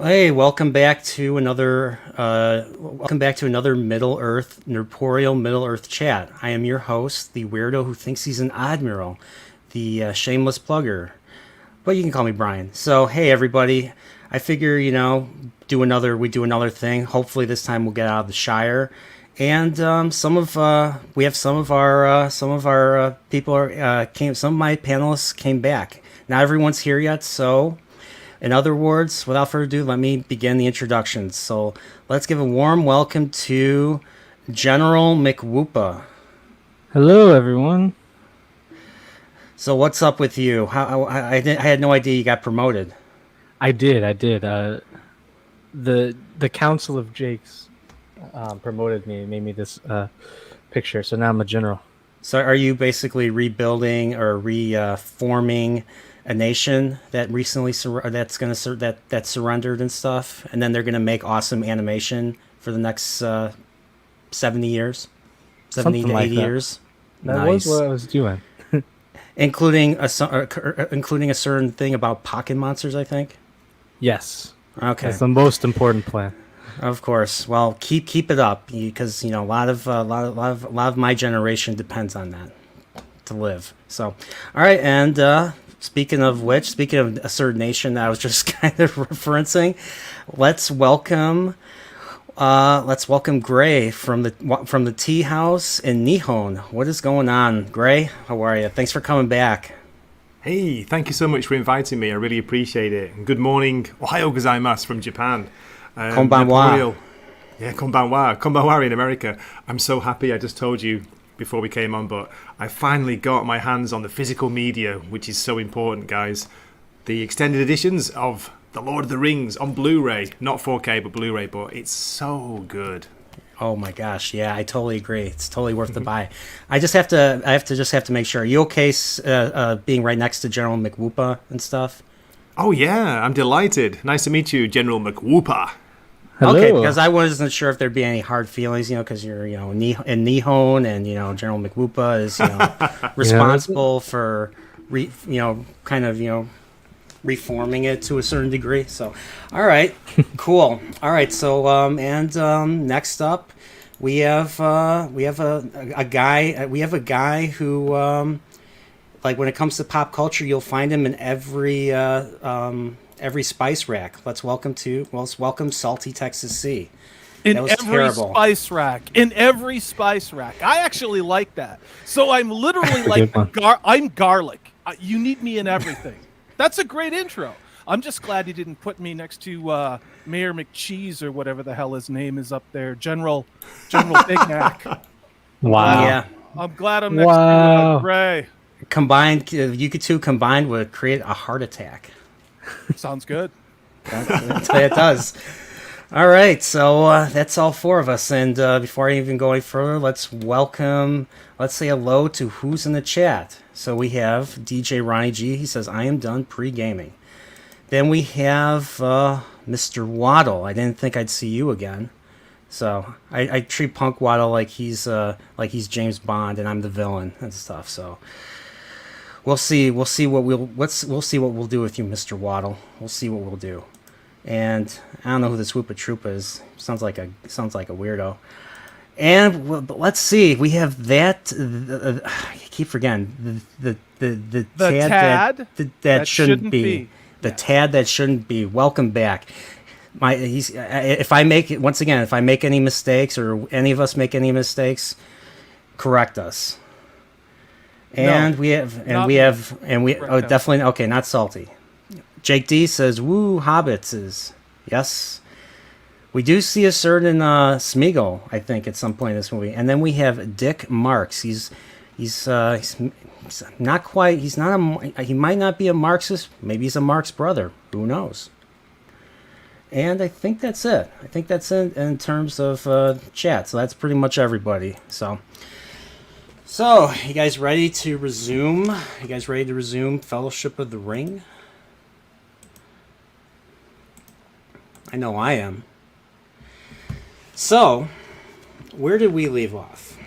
Hey, welcome back to another Middle Earth Nerdporeal Middle Earth chat. I am your host, the weirdo who thinks he's an admiral, the shameless plugger. But you can call me Brian. So, hey everybody, I figure we do another thing. Hopefully this time we'll get out of the Shire, and some of our people some of my panelists came back. Not everyone's here yet, so in other words, without further ado, let me begin the introductions. So let's give a warm welcome to General McWhoopa. Hello, everyone. So what's up with you? I had no idea you got promoted. I did. The Council of Jakes promoted me, made me this picture. So now I'm a general. So are you basically rebuilding or reforming a nation that recently that surrendered and stuff, and then they're gonna make awesome animation for the next 70 years, 70 Something to like 80 that. years? That was Nice. what I was doing. Including a certain thing about pocket monsters, I think. Yes, Okay, that's the most important plan. of course. Well, keep it up because a lot of my generation depends on that to live. So, all right, and speaking of which, speaking of a certain nation that I was just kind of referencing, let's welcome Gray from the Tea House in Nihon. What is going on, Gray? How are you? Thanks for coming back. Hey, thank you so much for inviting me. I really appreciate it. And good morning, Ohio gozaimasu from Japan. Konbanwa. Nerdporeal. Yeah, konbanwa. Konbanwa in America. I'm so happy. I just told you before we came on, but I finally got my hands on the physical media, which is so important, guys. The extended editions of The Lord of the Rings on Blu-ray. Not 4K, but Blu-ray, but it's so good. Oh my gosh, yeah, I totally agree. It's totally worth the buy. I have to make sure. Are you okay being right next to General McWhoopa and stuff? Oh yeah, I'm delighted. Nice to meet you, General McWhoopa. Okay, Hello. because I wasn't sure if there'd be any hard feelings, because you're, in Nihon, and General McWhoopa is, Yeah, responsible for, kind of, reforming it to a certain degree. So, all right, cool. All right, so next up, we have a guy who like when it comes to pop culture, you'll find him in every spice rack. Let's welcome Salty Texas Sea. In That was every terrible. spice rack. In every spice rack. I actually like that. So I'm literally a good one. I'm garlic. You need me in everything. That's a great intro. I'm just glad you didn't put me next to Mayor McCheese or whatever the hell his name is up there, General Big Mac. Wow. Yeah, I'm glad I'm next Wow. to Gray. combined, you could two combined would create a heart attack. Sounds good. That's what it does. All right, so that's all four of us. And before I even go any further, let's say hello to who's in the chat. So we have DJ Ronnie G. He says, I am done pre-gaming. Then we have Mr. Waddle. I didn't think I'd see you again. So I treat Punk Waddle like he's James Bond and I'm the villain and stuff. So we'll see what we'll do with you, Mr. Waddle. We'll see what we'll do. And I don't know who this Whoopa Troopa is. Sounds like a weirdo. And but let's see. We have that. I keep forgetting the The tad that shouldn't be. be. The Yes. tad that shouldn't be. Welcome back. If I make any mistakes or any of us make any mistakes, correct us. And No, correct us. definitely okay. Not salty. Jake D says, "Woo, Hobbits is yes." We do see a certain Smeagol, I think, at some point in this movie, and then we have Dick Marks. He's not quite. He might not be a Marxist. Maybe he's a Marx brother. Who knows? And I think that's it. I think that's in terms of chat. So that's pretty much everybody. So you guys ready to resume? You guys ready to resume Fellowship of the Ring? I know I am. So, where did we leave off?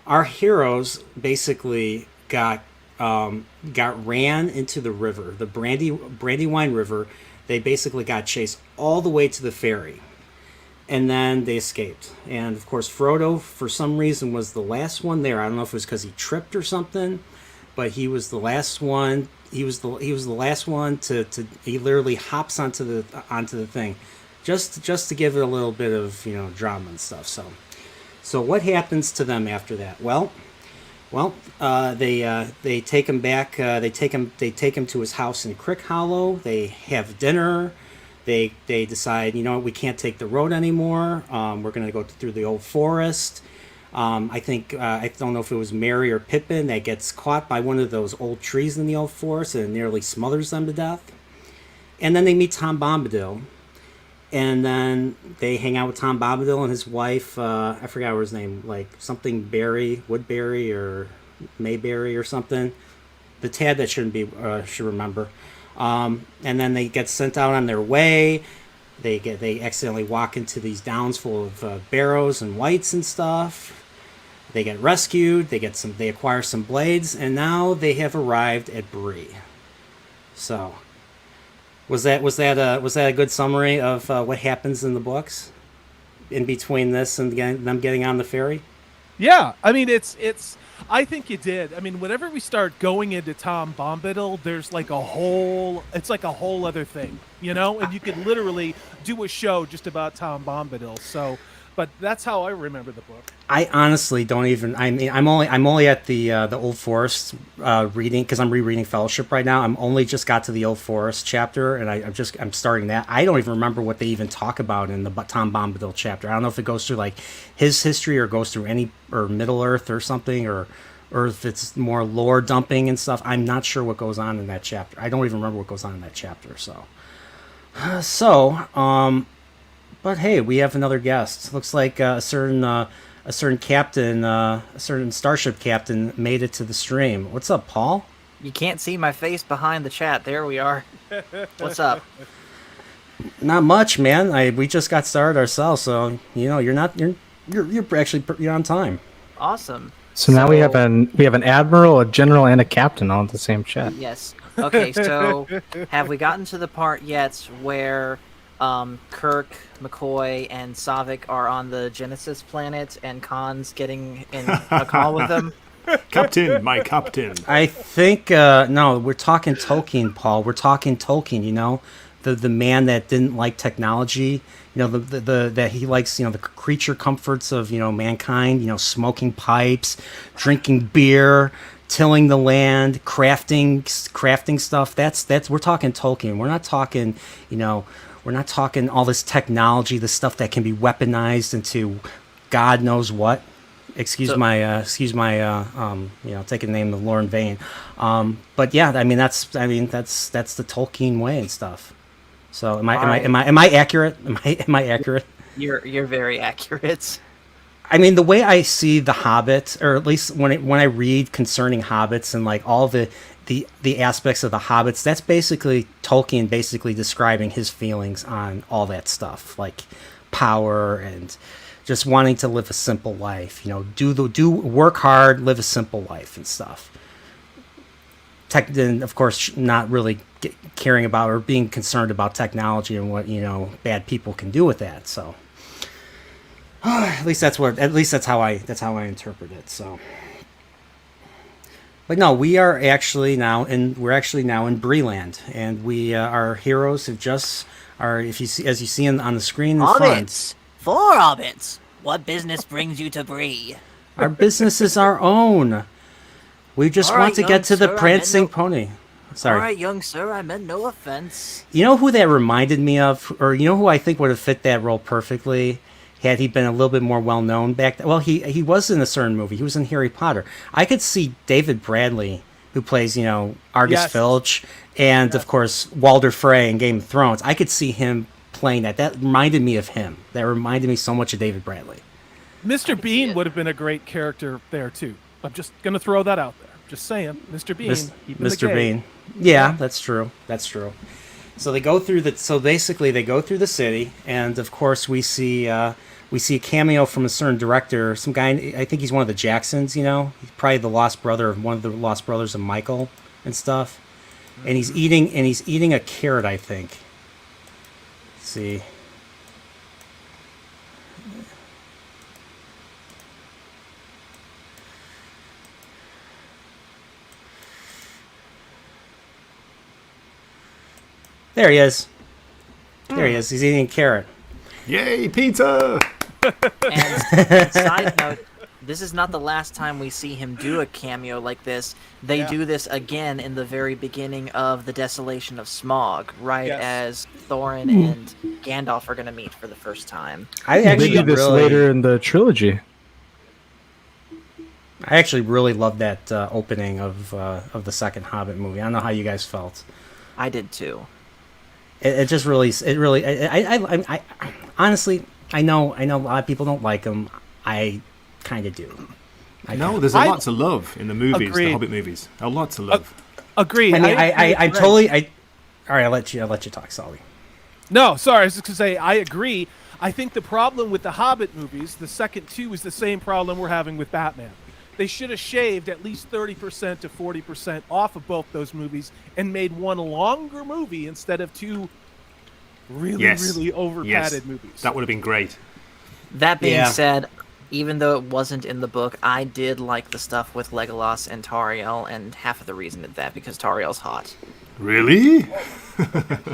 Our heroes basically got ran into the river, the Brandywine River. They basically got chased all the way to the ferry, and then they escaped. And of course, Frodo, for some reason, was the last one there. I don't know if it was because he tripped or something, but he was the last one. He was the last one to he literally hops onto the thing, just to give it a little bit of drama and stuff. So what happens to them after that? Well, they take him back. They take him to his house in Crick Hollow. They have dinner. They decide, we can't take the road anymore. We're going to go through the old forest. I think I don't know if it was Merry or Pippin that gets caught by one of those old trees in the old forest and nearly smothers them to death. And then they meet Tom Bombadil. And then they hang out with Tom Bombadil and his wife. I forgot what his name, like something Berry, Woodbury or Mayberry or something. The tad that should remember. And then they get sent out on their way. They accidentally walk into these downs full of barrows and whites and stuff. They get rescued. They acquire some blades, and now they have arrived at Bree. So. Was that a good summary of what happens in the books in between this and them getting on the ferry? Yeah, I mean it's. I think you did. I mean, whenever we start going into Tom Bombadil, there's like it's like a whole other thing, and you could literally do a show just about Tom Bombadil. So, but that's how I remember the book. I honestly don't even. I mean, I'm only at the Old Forest reading because I'm rereading Fellowship right now. I'm only just got to the Old Forest chapter, and I'm starting that. I don't even remember what they even talk about in the Tom Bombadil chapter. I don't know if it goes through like his history or goes through or Middle Earth or something, or if it's more lore dumping and stuff. I'm not sure what goes on in that chapter. I don't even remember what goes on in that chapter. But hey, we have another guest. Looks like a certain captain, a certain starship captain made it to the stream. What's up, Paul? You can't see my face behind the chat. There we are. What's up? Not much, man. We just got started ourselves, so you're actually on time. Awesome. So now we have an admiral, a general, and a captain all in the same chat. Yes. Okay. So have we gotten to the part yet where Kirk, McCoy, and Savik are on the Genesis planet, and Khan's getting in a call with them? Captain, my captain. I think no, we're talking Tolkien, Paul. We're talking Tolkien. The man that didn't like technology. That he likes. The creature comforts of mankind. Smoking pipes, drinking beer, tilling the land, crafting stuff. That's we're talking Tolkien. We're not talking We're not talking all this technology, the stuff that can be weaponized into God knows what. Excuse my taking the name of Lauren Vane. But yeah, that's the Tolkien way and stuff. So am I accurate? Am I accurate? You're very accurate. I mean, the way I see the Hobbit, or at least when I read concerning Hobbits and like all the aspects of the Hobbits, that's basically Tolkien basically describing his feelings on all that stuff, like power and just wanting to live a simple life. Do work hard, live a simple life and stuff. And of course, not really caring about or being concerned about technology and what bad people can do with that. So. At least that's how I interpret it. So, but no, we're actually now in Breeland, and our heroes are as you see on the screen in Hobbits, front. 4 Hobbits. What business brings you to Bree? Our business is our own. We just want to get to the prancing pony. Sorry. All right, young sir, I meant no offense. You know who that reminded me of, or who I think would have fit that role perfectly? Had he been a little bit more well-known back then. Well, he was in a certain movie. He was in Harry Potter. I could see David Bradley, who plays, Argus Filch, and, of course, Walder Frey in Game of Thrones. I could see him playing that. That reminded me of him. That reminded me so much of David Bradley. Mr. Bean would have been a great character there, too. I'm just going to throw that out there. Just saying. Mr. Bean. Mr. Bean. Yeah, that's true. That's true. So they go through basically they go through the city, and of course we see a cameo from a certain director, some guy. I think he's one of the Jacksons. He's probably the lost brother of one of the lost brothers of Michael and stuff. And he's eating a carrot, I think. see. There he is. There he is. He's eating a carrot. Yay, pizza! And side note, this is not the last time we see him do a cameo like this. They do this again in the very beginning of The Desolation of Smaug, right as Thorin and Gandalf are going to meet for the first time. I They actually do this later in the trilogy. I actually really loved that opening of the second Hobbit movie. I don't know how you guys felt. I did too. It just really, I honestly, I know a lot of people don't like them. I kind of do. There's a lot to love in the movies, Agreed. the Hobbit movies. A lot to love. Agreed. I mean, I agree. totally, all right, I'll let you talk, Sully. No, sorry, I was just going to say, I agree. I think the problem with the Hobbit movies, the second two, is the same problem we're having with Batman. They should have shaved at least 30% to 40% off of both those movies and made one longer movie instead of two really over-padded movies. That would have been great. That being said, even though it wasn't in the book, I did like the stuff with Legolas and Tauriel, and half of the reason is that because Tauriel's hot. Really?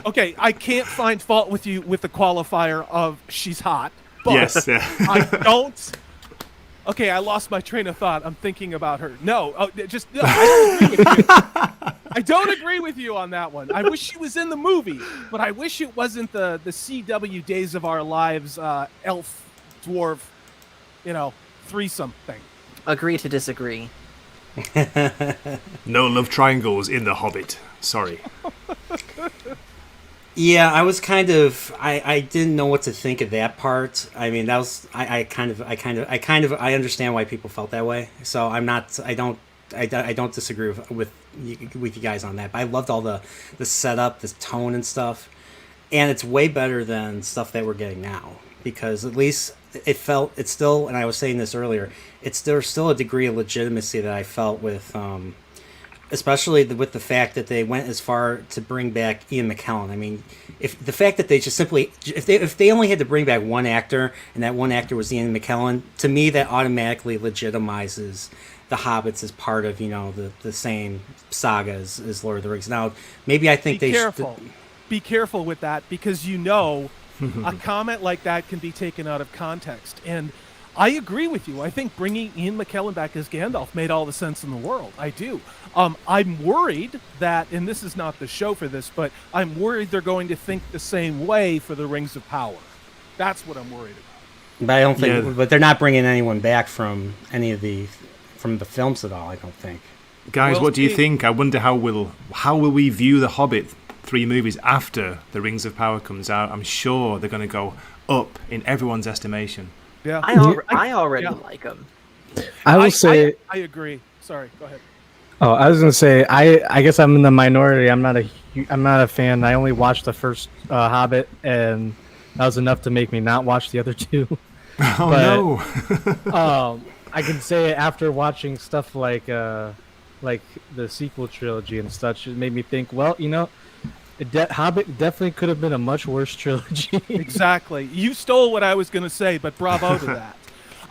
Okay, I can't find fault with you with the qualifier of she's hot, but Yes. I don't... Okay, I lost my train of thought. I'm thinking about her. No, I don't agree with you. I don't agree with you on that one. I wish she was in the movie, but I wish it wasn't the CW Days of Our Lives elf, dwarf, threesome thing. Agree to disagree. No love triangles in The Hobbit. Sorry. Yeah, I was kind of, I didn't know what to think of that part. I mean, that was, I understand why people felt that way. So I don't disagree with you guys on that. But I loved all the setup, the tone and stuff. And it's way better than stuff that we're getting now. Because at least it's still, and I was saying this earlier, there's still a degree of legitimacy that I felt with, especially with the fact that they went as far to bring back Ian McKellen. I mean, if the fact that they just simply, if they only had to bring back one actor, and that one actor was Ian McKellen, to me that automatically legitimizes the Hobbits as part of the same saga as Lord of the Rings. Now, maybe I think Be careful with that, because a comment like that can be taken out of context. And I agree with you. I think bringing Ian McKellen back as Gandalf made all the sense in the world. I do. I'm worried that, and this is not the show for this, but I'm worried they're going to think the same way for the Rings of Power. That's what I'm worried about. But I don't think. But they're not bringing anyone back from the films at all. I don't think. Guys, what do you think? I wonder how will we view the Hobbit 3 movies after the Rings of Power comes out? I'm sure they're going to go up in everyone's estimation. Yeah, I already like them. I will say. I agree. Sorry, go ahead. Oh, I was gonna say. I guess I'm in the minority. I'm not a fan. I only watched the first Hobbit, and that was enough to make me not watch the other two. Oh no. I can say after watching stuff like the sequel trilogy and such, it made me think. Well, Hobbit definitely could have been a much worse trilogy. Exactly. You stole what I was going to say, but bravo to that.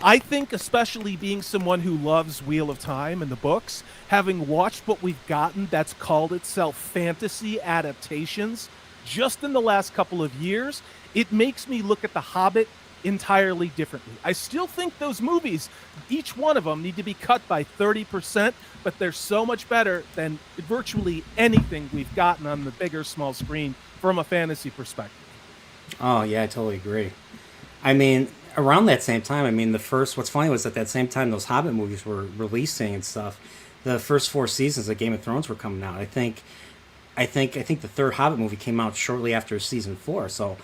I think, especially being someone who loves Wheel of Time and the books, having watched what we've gotten that's called itself fantasy adaptations just in the last couple of years, it makes me look at The Hobbit entirely differently. I still think those movies, each one of them, need to be cut by 30%, but they're so much better than virtually anything we've gotten on the big or small screen from a fantasy perspective. Oh yeah, I totally agree. I mean, around that same time, what's funny was at that same time those Hobbit movies were releasing and stuff, the first 4 seasons of Game of Thrones were coming out. I think the third Hobbit movie came out shortly after season 4. So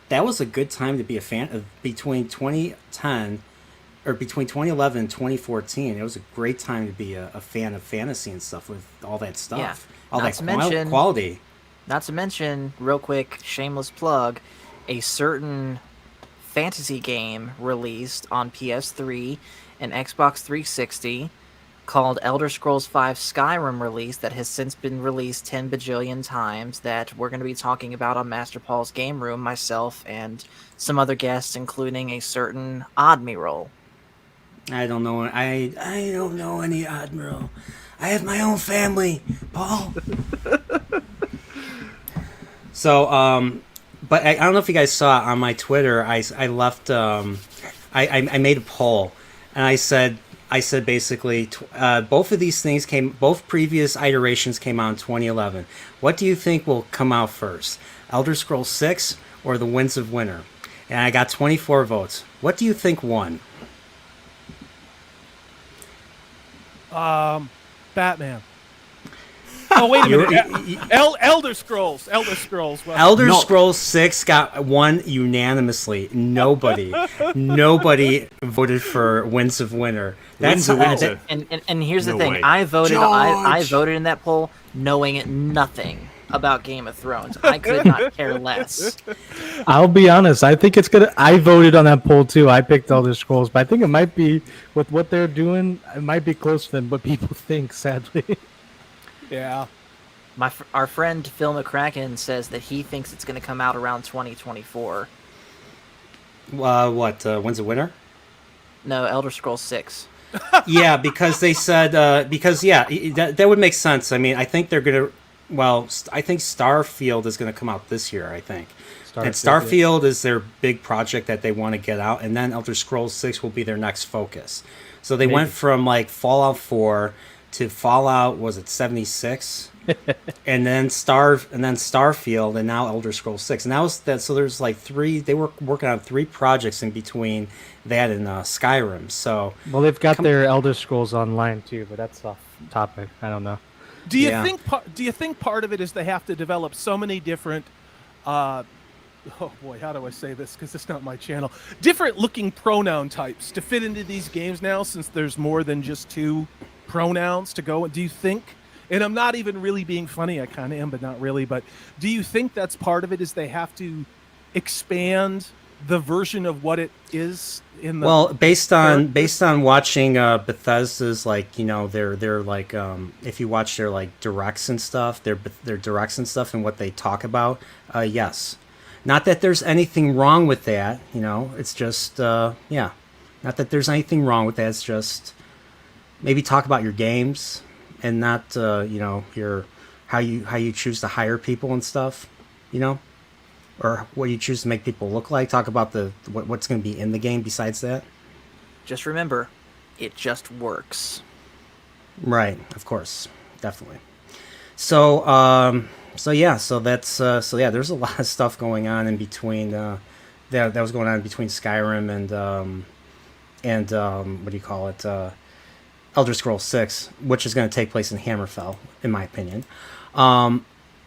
that was a good time to be a fan of between 2011 and 2014. It was a great time to be a fan of fantasy and stuff with all that stuff, all that quality. Not to mention, real quick, shameless plug, a certain fantasy game released on PS3 and Xbox 360 called Elder Scrolls V Skyrim release that has since been released 10 bajillion times that we're going to be talking about on Master Paul's Game Room, myself and some other guests, including a certain Admiral. I don't know. I don't know any Admiral. I have my own family, Paul. So, but I don't know if you guys saw it on my Twitter. I left. I made a poll, and I said basically both of these things both previous iterations came out in 2011. What do you think will come out first, Elder Scrolls 6 or The Winds of Winter? And I got 24 votes. What do you think won? Batman. Oh, wait a minute. Elder Scrolls. Elder Scrolls. Well, Elder Scrolls 6 got won unanimously. Nobody voted for Winds of Winter. Winds of Winter. And here's the No thing. way. I voted I George! voted in that poll knowing nothing about Game of Thrones. I could not care less. I'll be honest. I think it's gonna. I voted on that poll too. I picked Elder Scrolls, but I think it might be with what they're doing. It might be closer than what people think. Sadly. yeah. Our friend Phil McCracken says that he thinks it's going to come out around 2024. What? Winds of Winter? No, Elder Scrolls 6. Yeah, because they said that would make sense. I mean, I think they're gonna. Well, I think Starfield is going to come out this year. I think. And Starfield is their big project that they want to get out, and then Elder Scrolls 6 will be their next focus. So they went from like Fallout 4 to Fallout, was it 76? and then Starfield, and now Elder Scrolls 6. And that was that. So there's like they were working on 3 projects in between that and Skyrim. So Well, they've got their Elder Scrolls Online too, but that's off topic. I don't know. Do you think part of it is they have to develop so many different oh boy, how do I say this, because it's not my channel, different looking pronoun types to fit into these games now, since there's more than just 2 pronouns to go? Do you think, and I'm not even really being funny, I kind of am, but not really, but do you think that's part of it, is they have to expand the version of what it is in the... Well, based on watching Bethesda's, like, you know, they're like, if you watch their like directs and stuff, their directs and stuff and what they talk about, yes. Not that there's anything wrong with that, you know, it's just not that there's anything wrong with that, it's just maybe talk about your games and not you know, your how you choose to hire people and stuff, you know, or what you choose to make people look like. Talk about what's going to be in the game besides that. Just remember, it just works. Right, of course, definitely. So there's a lot of stuff going on in between. That was going on between Skyrim and what do you call it? Elder Scrolls 6, which is going to take place in Hammerfell, in my opinion.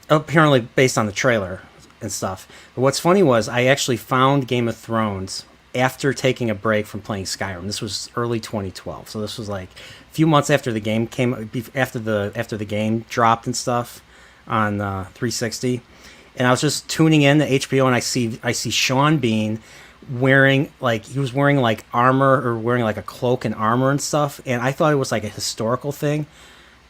Apparently based on the trailer and stuff. But what's funny was I actually found Game of Thrones after taking a break from playing Skyrim. This was early 2012, so this was like a few months after the game after the game dropped and stuff on 360. And I was just tuning in to HBO, and I see Sean Bean wearing like armor, or wearing like a cloak and armor and stuff, and I thought it was like a historical thing.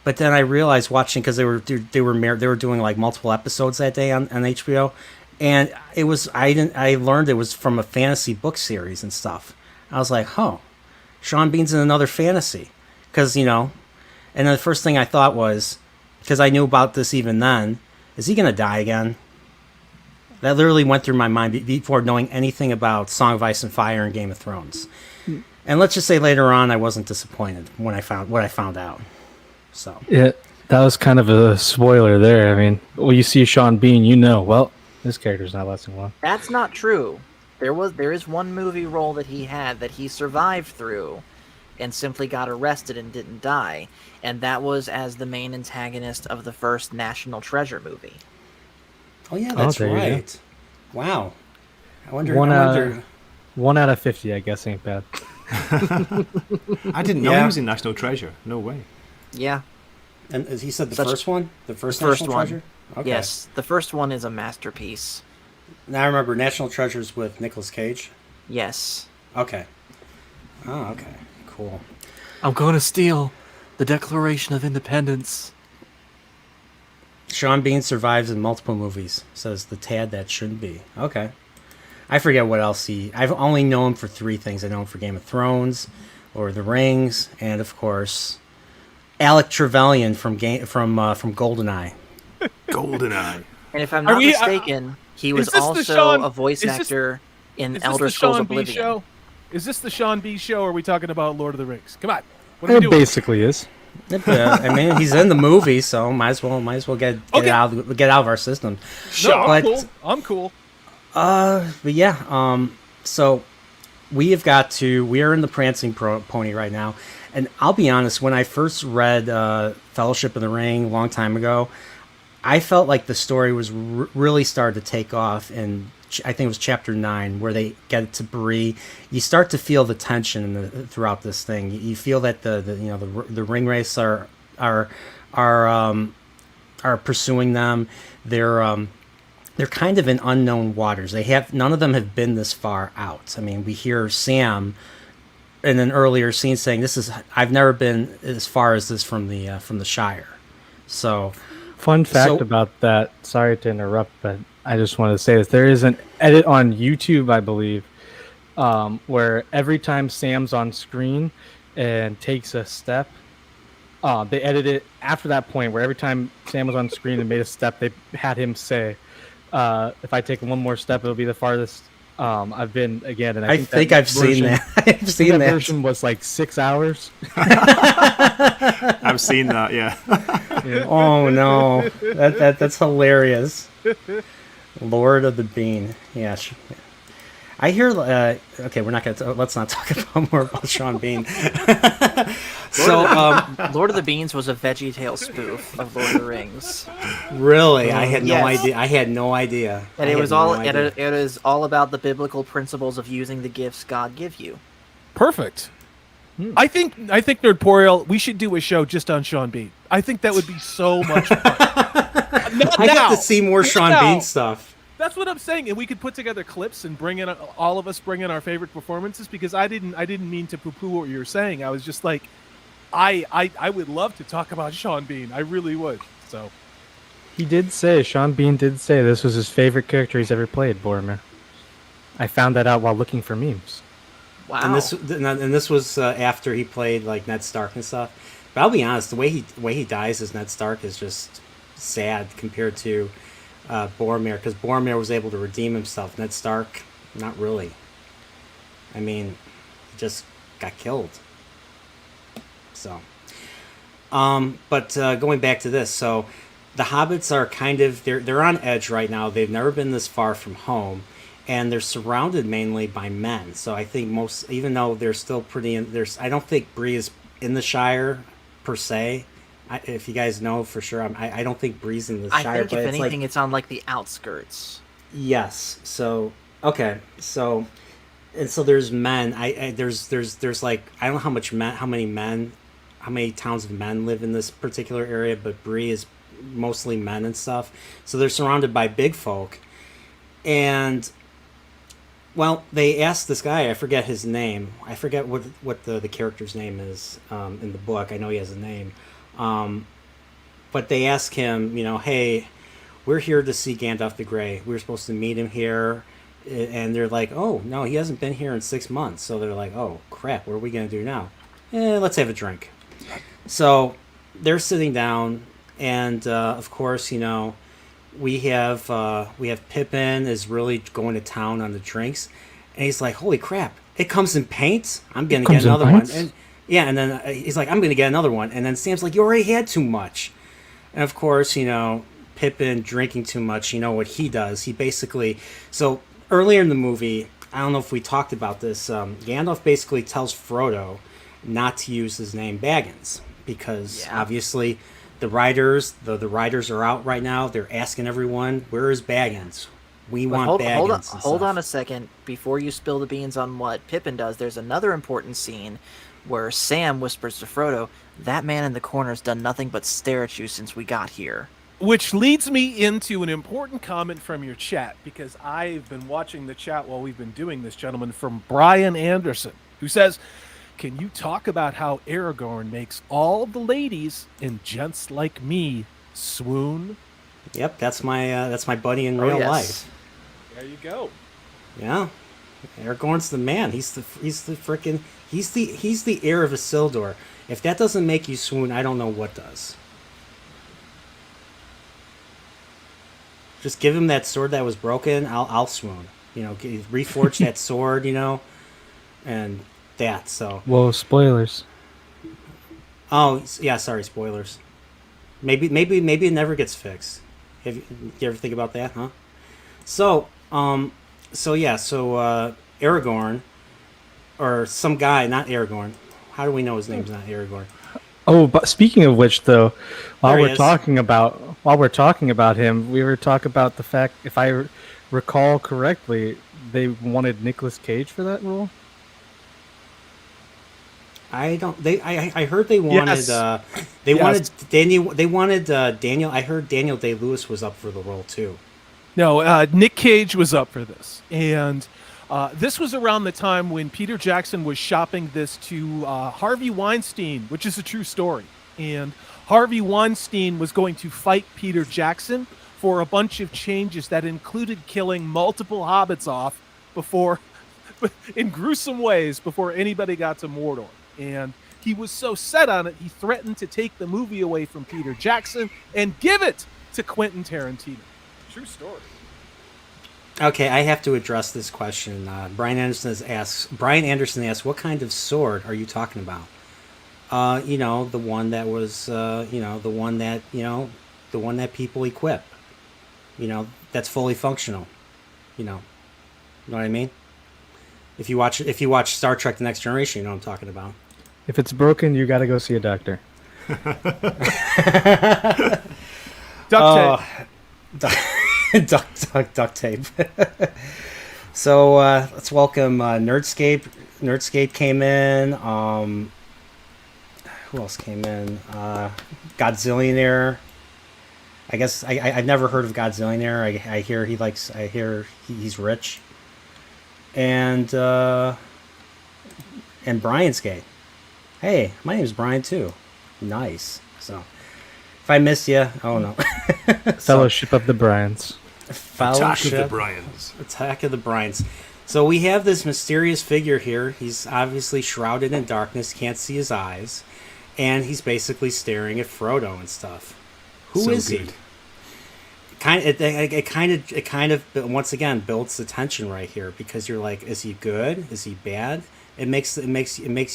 But then I realized watching, because they were doing like multiple episodes that day on HBO, and it was I learned it was from a fantasy book series and stuff. I was like, oh, Sean Bean's in another fantasy, because you know. And then the first thing I thought was, because I knew about this even then, is he gonna die again? That literally went through my mind before knowing anything about Song of Ice and Fire and Game of Thrones. And let's just say later on, I wasn't disappointed when I found out. So Yeah, that was kind of a spoiler there. I mean, when you see Sean Bean, you know, well, this character's not lasting long. That's not true. There is one movie role that he had that he survived through and simply got arrested and didn't die, and that was as the main antagonist of the first National Treasure movie. Oh yeah, that's there you go. right. Wow. I wonder. 1 out of 50, I guess, ain't bad. I didn't know he was in National Treasure. No way. Yeah. And as he said, the Such- first one, the first first National one. Treasure. Okay. Yes, the first one is a masterpiece. Now I remember National Treasures with Nicolas Cage. Yes. Okay. Oh, okay. Cool. I'm going to steal The Declaration of Independence. Sean Bean survives in multiple movies, says the tad that shouldn't be. Okay. I forget what else I've only known him for 3 things. I know him for Game of Thrones, Lord of the Rings, and of course, Alec Trevelyan from GoldenEye. GoldenEye. And if I'm not mistaken, he was also a voice actor in Elder Scrolls Oblivion. Show? Is this the Sean B show, or are we talking about Lord of the Rings? Come on. What are we It doing? basically is. I mean, he's in the movie, so might as well get it out of our system. No, I'm cool. But yeah, so we are in the Prancing Pony right now, and I'll be honest, when I first read Fellowship of the Ring a long time ago, I felt like the story was really started to take off, and I think it was chapter 9 where they get to Bree. You start to feel the tension throughout this thing. You feel that the Ringwraiths are pursuing them. They're kind of in unknown waters. None of them have been this far out. I mean, we hear Sam in an earlier scene saying, I've never been as far as this from the Shire." So, fun fact about that. Sorry to interrupt, but I just wanted to say this. There is an edit on YouTube, I believe, where every time Sam's on screen and takes a step, they edit it after that point where every time Sam was on screen and made a step, they had him say, "If I take one more step, it'll be the farthest I've been again." And I think I've seen that. I've seen that version was like 6 hours. I've seen that. Yeah. Oh no, that's hilarious. Lord of the Bean. Yeah. I hear. Okay, let's not talk more about Sean Bean. Lord of the Beans was a VeggieTales spoof of Lord of the Rings. Really, I had no idea. I had no idea. And it was all about the biblical principles of using the gifts God give you. Perfect. I think Nerdporeal, we should do a show just on Sean Bean. I think that would be so much fun. I have to see more Sean Bean stuff. That's what I'm saying, and we could put together clips and bring in our favorite performances. Because I didn't mean to poo-poo what you were saying. I was just like, I would love to talk about Sean Bean. I really would. So Sean Bean did say this was his favorite character he's ever played, Boromir. I found that out while looking for memes. Wow. And this was after he played like Ned Stark and stuff. But I'll be honest, the way he dies as Ned Stark is just sad compared to Boromir, because Boromir was able to redeem himself. Ned Stark, not really. I mean, he just got killed. So, but going back to this, so the Hobbits are they're on edge right now. They've never been this far from home, and they're surrounded mainly by men. So I think even though they're still I don't think Bree is in the Shire per se. If you guys know for sure, I don't think Bree's in the Shire. I think if anything, it's on like the outskirts. Yes. So okay. So and so there's men. There's like I don't know how many towns of men live in this particular area, but Bree is mostly men and stuff. So they're surrounded by big folk, and well, they asked this guy. I forget his name. I forget what the character's name is in the book. I know he has a name. But they ask him, hey, we're here to see Gandalf the Grey. We were supposed to meet him here. And they're like, oh, no, he hasn't been here in 6 months. So they're like, oh, crap, what are we going to do now? Let's have a drink. So they're sitting down. And, of course, we have Pippin is really going to town on the drinks. And he's like, holy crap, it comes in paints? I'm going to get another one. And yeah, and then he's like, I'm going to get another one. And then Sam's like, you already had too much. And of course, Pippin drinking too much, what he does. He basically... So earlier in the movie, I don't know if we talked about this, Gandalf basically tells Frodo not to use his name Baggins. Because obviously the writers are out right now. They're asking everyone, where is Baggins? We want Baggins. Hold on a second. Before you spill the beans on what Pippin does, there's another important scene where Sam whispers to Frodo, that man in the corner's done nothing but stare at you since we got here. Which leads me into an important comment from your chat, because I've been watching the chat while we've been doing this, gentlemen, from Brian Anderson, who says, Can you talk about how Aragorn makes all the ladies and gents like me swoon? Yep, that's my buddy in real yes. life. There you go. Yeah, Aragorn's the man. He's the heir of Isildur. If that doesn't make you swoon, I don't know what does. Just give him that sword that was broken. I'll swoon. You know, reforge that sword. You know, and that. So. Well, spoilers. Oh yeah, sorry, spoilers. Maybe it never gets fixed. You ever think about that, huh? So Aragorn, or some guy, not Aragorn. How do we know his name's not Aragorn? Oh, but speaking of which, though, while There he we're is. talking about him, we were talking about the fact, if I recall correctly, they wanted Nicolas Cage for that role. I don't. I heard they wanted. Yes. They Yes. wanted Daniel. They wanted Daniel. I heard Daniel Day-Lewis was up for the role too. No, Nick Cage was up for this. And this was around the time when Peter Jackson was shopping this to Harvey Weinstein, which is a true story. And Harvey Weinstein was going to fight Peter Jackson for a bunch of changes that included killing multiple hobbits off in gruesome ways before anybody got to Mordor. And he was so set on it, he threatened to take the movie away from Peter Jackson and give it to Quentin Tarantino. True story. Okay, I have to address this question. Brian Anderson asks, "What kind of sword are you talking about?" You know, the one that was, the one that people equip. You know, that's fully functional. You know what I mean? If you watch Star Trek: The Next Generation, you know what I'm talking about. If it's broken, you got to go see a doctor. Duct tape. Duct tape. So let's welcome Nerdscape. Nerdscape came in. Who else came in? Godzillionaire. I guess I've never heard of Godzillionaire. I hear he's rich. And Brian's gay. Hey, my name's Brian too. Nice. So if I missed you, oh no. Fellowship of the Bryans. Attack of the Bryans. Attack of the Bryans. So we have this mysterious figure here. He's obviously shrouded in darkness, can't see his eyes, and he's basically staring at Frodo and stuff. Who is he? It kind of once again builds the tension right here, because you're like, is he good? Is he bad? It makes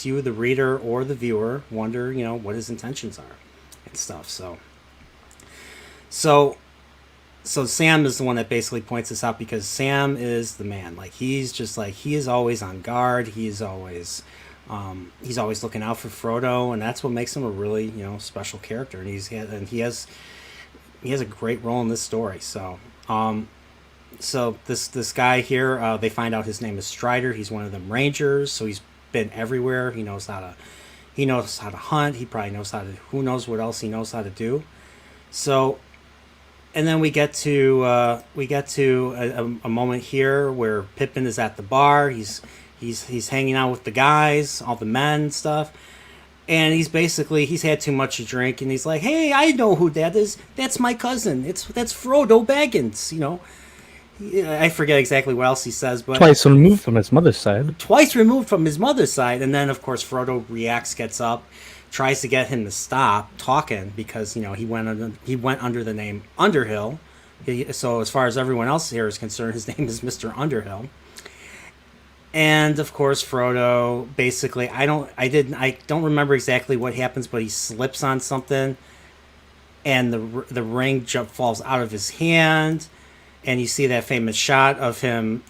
you, the reader or the viewer, wonder, you know, what his intentions are and stuff. So Sam is the one that basically points this out, because Sam is the man. Like, he's just like, he is always on guard. He's always looking out for Frodo, and that's what makes him a really, you know, special character. And he has a great role in this story. So this guy here, they find out his name is Strider. He's one of them Rangers, so he's been everywhere. He knows how to hunt. He probably knows who knows what else he knows how to do. So, and then we get to a moment here where Pippin is at the bar. He's hanging out with the guys, all the men and stuff. And he's had too much to drink, and he's like, "Hey, I know who that is. That's my cousin. That's Frodo Baggins." You know, I forget exactly what else he says, but Twice removed from his mother's side. And then of course Frodo reacts, gets up, tries to get him to stop talking, because, you know, he went under the name Underhill. So as far as everyone else here is concerned, his name is Mr. Underhill. And of course, Frodo basically, I don't remember exactly what happens, but he slips on something, and the ring falls out of his hand, and you see that famous shot of him.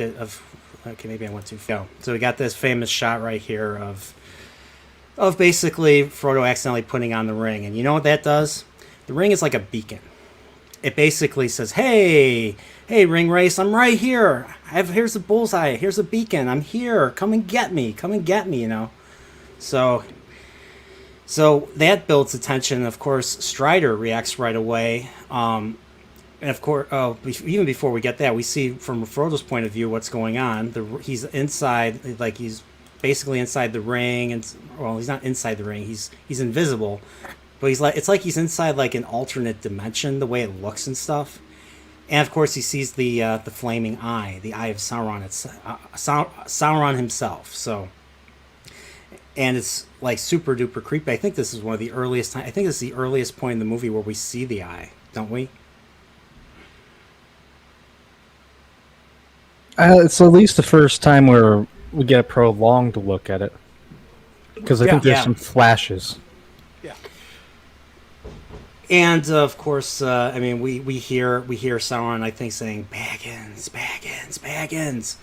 Okay, maybe I went too far. So we got this famous shot right here of basically Frodo accidentally putting on the ring, and you know what that does? The ring is like a beacon. It basically says, "Hey, Ringwraiths, I'm right here. Here's the bullseye. Here's a beacon. I'm here. Come and get me. You know." So that builds the tension. Of course, Strider reacts right away. And of course, even before we get that, we see from Frodo's point of view what's going on. He's inside, like he's basically inside the ring, and well, he's not inside the ring. He's invisible, but he's like, it's like he's inside like an alternate dimension, the way it looks and stuff. And of course, he sees the flaming eye, the eye of Sauron. It's Sauron himself. So, and it's like super duper creepy. I think this is one of the earliest time. I think this is the earliest point in the movie where we see the eye, don't we? It's at least the first time where we get a prolonged look at it, because I think there's some flashes. Yeah. And of course, I mean, we hear Sauron, I think, saying Baggins, Baggins, Baggins.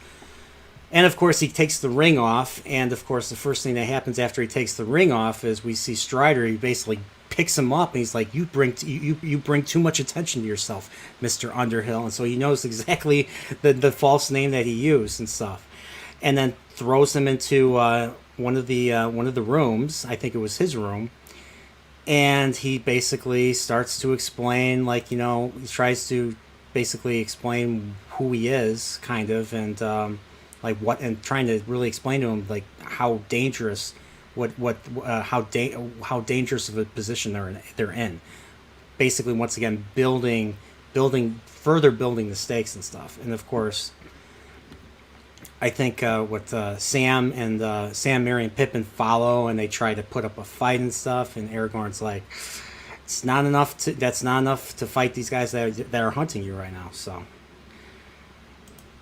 And of course, he takes the ring off, and of course, the first thing that happens after he takes the ring off is we see Strider. He basically picks him up, and he's like, "You bring too much attention to yourself, Mister Underhill." And so he knows exactly the false name that he used and stuff, and then throws him into one of the rooms. I think it was his room, and he basically starts to explain, like, he tries to basically explain who he is, kind of, and like what, and trying to really explain to him like how dangerous, how dangerous of a position they're in. Basically, once again, further building the stakes and stuff. And of course, I think Sam, Merry, and Pippin follow, and they try to put up a fight and stuff. And Aragorn's like, that's not enough to fight these guys that are hunting you right now.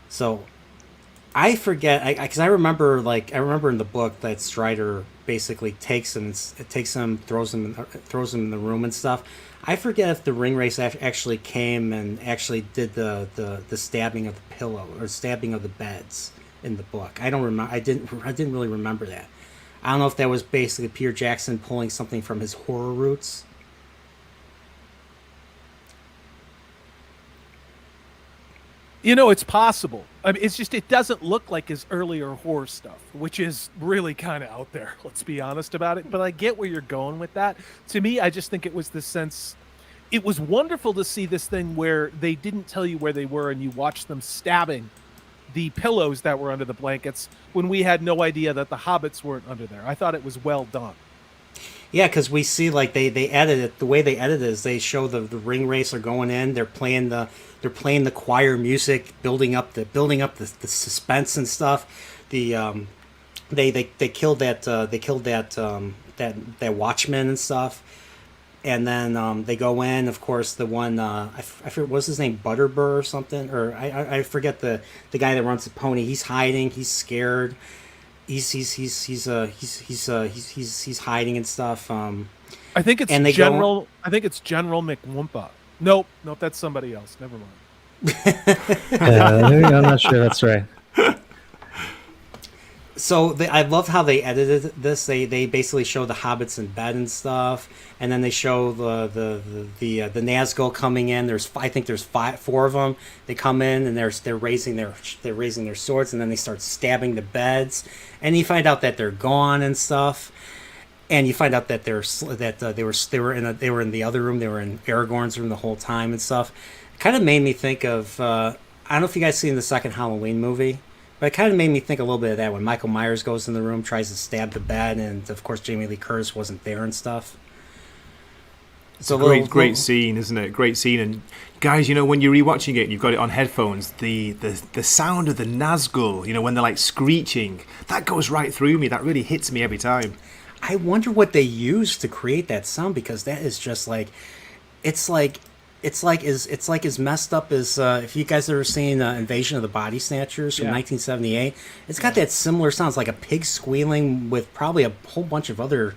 So I forget, because I remember in the book that Strider basically takes him, throws him in the room and stuff. I forget if the Ringwraiths actually came and actually did the stabbing of the pillow or stabbing of the beds in the book. I don't remember. I didn't really remember that. I don't know if that was basically Peter Jackson pulling something from his horror roots. It's possible. I mean, it's just, it doesn't look like his earlier horror stuff, which is really kind of out there. Let's be honest about it. But I get where you're going with that. To me, I just think it was the sense. It was wonderful to see this thing where they didn't tell you where they were, and you watched them stabbing the pillows that were under the blankets when we had no idea that the hobbits weren't under there. I thought it was well done. Yeah, because we see, like, they edit it. The way they edit it is they show the Ringwraiths are going in. They're playing the choir music, building up the suspense and stuff. They killed that watchman and stuff. And then they go in. Of course, the one I forget, what's his name, Butterbur or something, or I forget the guy that runs the pony. He's hiding. He's scared. He's hiding and stuff. I think it's General. I think it's General McWoompa. Nope, that's somebody else. Never mind. I'm not sure that's right. So I love how they edited this. They basically show the hobbits in bed and stuff, and then they show the Nazgul coming in. I think there's four of them. They come in and they're raising their swords, and then they start stabbing the beds, and you find out that they're gone and stuff, and you find out that they were in the other room. They were in Aragorn's room the whole time and stuff. It kind of made me think of I don't know if you guys seen the second Halloween movie. But it kind of made me think a little bit of that when Michael Myers goes in the room, tries to stab the bed, and of course Jamie Lee Curtis wasn't there and stuff. It's a great scene, isn't it? Great scene. And guys, when you're rewatching it and you've got it on headphones, the sound of the Nazgul, when they're like screeching, that goes right through me. That really hits me every time. I wonder what they used to create that sound, because that is just like, it's like as messed up as if you guys ever seen Invasion of the Body Snatchers from 1978. It's got that similar sounds, like a pig squealing with probably a whole bunch of other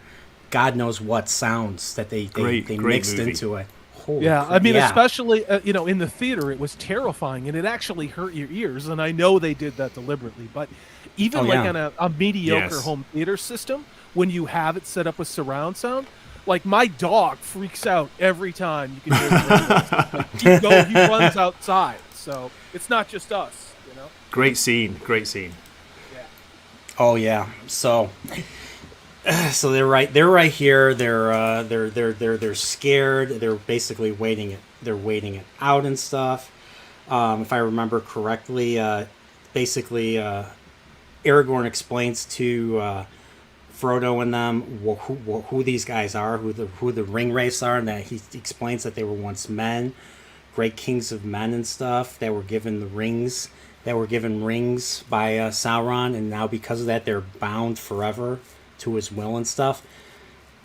God knows what sounds that they mixed movie. Into it. Especially in the theater, it was terrifying, and it actually hurt your ears. And I know they did that deliberately, but even on a mediocre home theater system, when you have it set up with surround sound. Like, my dog freaks out every time you can hear the he runs outside. So it's not just us, Great scene. Yeah. Oh yeah. So they're right here. They're scared. They're basically waiting it out and stuff. If I remember correctly, basically Aragorn explains to Frodo and them who these guys are, who the Ringwraiths are, and that he explains that they were once men, great kings of men and stuff that were given the rings, by Sauron, and now because of that they're bound forever to his will and stuff.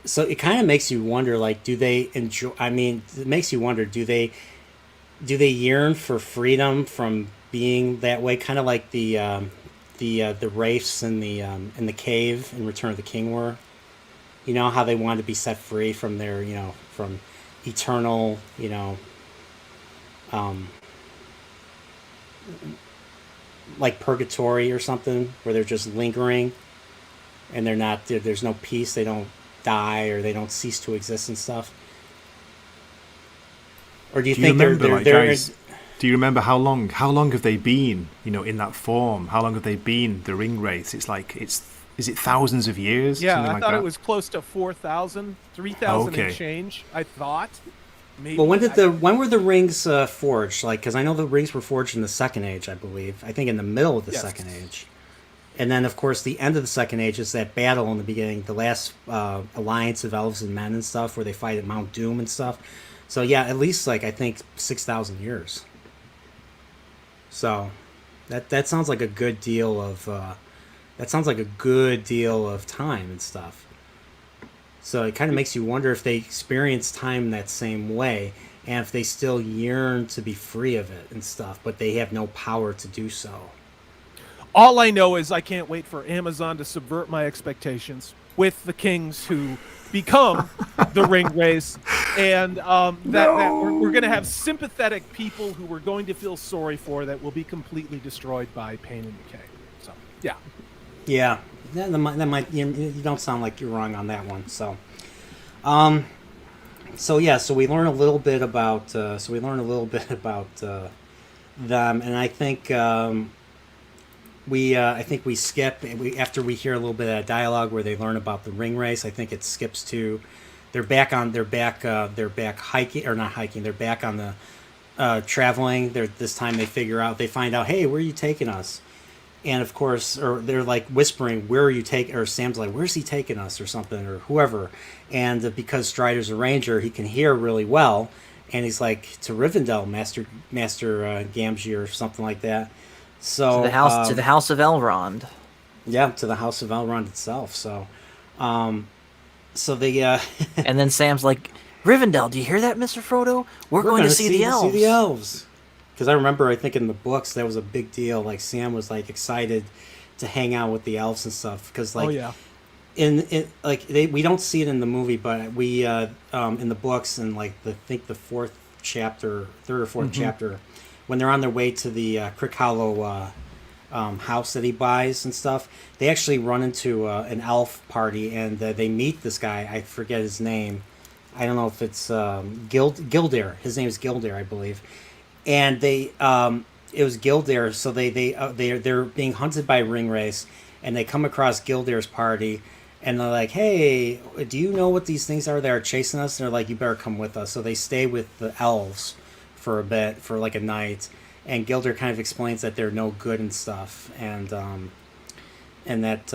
So it kind of makes you wonder, like, do they enjoy? I mean, it makes you wonder, do they yearn for freedom from being that way, kind of like the wraiths in the cave in Return of the King were? You know how they wanted to be set free from their, from eternal, like purgatory or something, where they're just lingering, and there's no peace. They don't die, or they don't cease to exist and stuff. Or do you think guys, do you remember how long have they been, in that form? How long have they been the Ringwraiths? Is it thousands of years? Yeah, Something I like thought that? it was close to 4,000, 3,000 and change. I thought. Maybe. Well, when were the rings forged? Like, because I know the rings were forged in the Second Age, I believe. I think in the middle of the Second Age, and then of course the end of the Second Age is that battle in the beginning, the last alliance of elves and men and stuff, where they fight at Mount Doom and stuff. So yeah, at least I think 6,000 years. So that sounds like a good deal of time and stuff. So it kind of makes you wonder if they experience time that same way, and if they still yearn to be free of it and stuff, but they have no power to do so. All I know is I can't wait for Amazon to subvert my expectations with the kings who become the Ringwraiths, and that we're going to have sympathetic people who we're going to feel sorry for, that will be completely destroyed by pain and decay. So, yeah. Yeah. That might you don't sound like you're wrong on that one. So, so we learn a little bit about them, and I think we skip after we hear a little bit of that dialogue where they learn about the Ringwraiths. I think it skips to they're back hiking, or not hiking. They're back on the traveling. This time they find out, hey, where are you taking us? And of course, or they're like whispering, "Where are you taking?" Or Sam's like, "Where's he taking us?" or something, or whoever. And because Strider's a ranger, he can hear really well. And he's like, "To Rivendell, Master Gamgee," or something like that. So to the house of Elrond. Yeah, to the house of Elrond itself. So, they. And then Sam's like, "Rivendell, do you hear that, Mr. Frodo? We're going to see the elves." See the elves. Because I remember, I think in the books that was a big deal. Like Sam was like excited to hang out with the elves and stuff. Because like, we don't see it in the movie, but we in the books, and like third or fourth chapter, when they're on their way to the Crick Hollow house that he buys and stuff, they actually run into an elf party, and they meet this guy. I forget his name. I don't know if it's Gildare. His name is Gildare, I believe. And it was Gildare, so they're being hunted by Ringwraiths, and they come across Gildare's party, and they're like, "Hey, do you know what these things are that are chasing us?" And they're like, "You better come with us." So they stay with the elves for a bit, for like a night, and Gildare kind of explains that they're no good and stuff, and that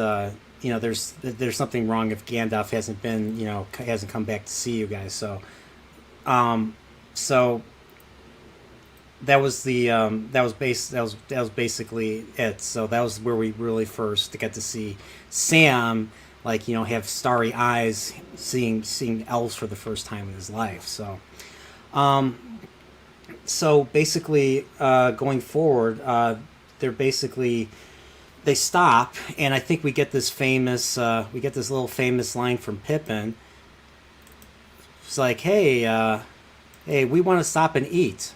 there's something wrong if Gandalf hasn't come back to see you guys. So that was basically it. So that was where we really first get to see Sam, have starry eyes, seeing elves for the first time in his life. So, basically, going forward, they stop, and I think we get this little famous line from Pippin. It's like, hey, we want to stop and eat.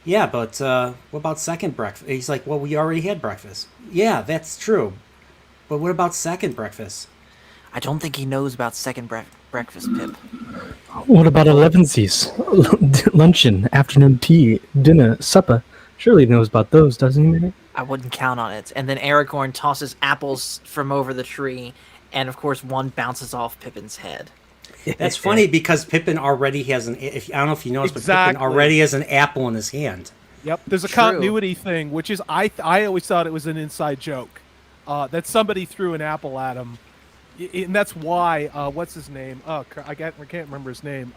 Yeah, but what about second breakfast? He's like, well, we already had breakfast. Yeah, that's true. But what about second breakfast? I don't think he knows about second breakfast, Pip. What about elevensies? Luncheon, afternoon tea, dinner, supper. Surely he knows about those, doesn't he, Mary? I wouldn't count on it. And then Aragorn tosses apples from over the tree, and of course one bounces off Pippin's head. That's funny because Pippin already has I don't know if you noticed, but Pippin already has an apple in his hand. Yep, there's a continuity thing, which is I always thought it was an inside joke. that somebody threw an apple at him, and that's why. What's his name? Oh, I can't remember his name.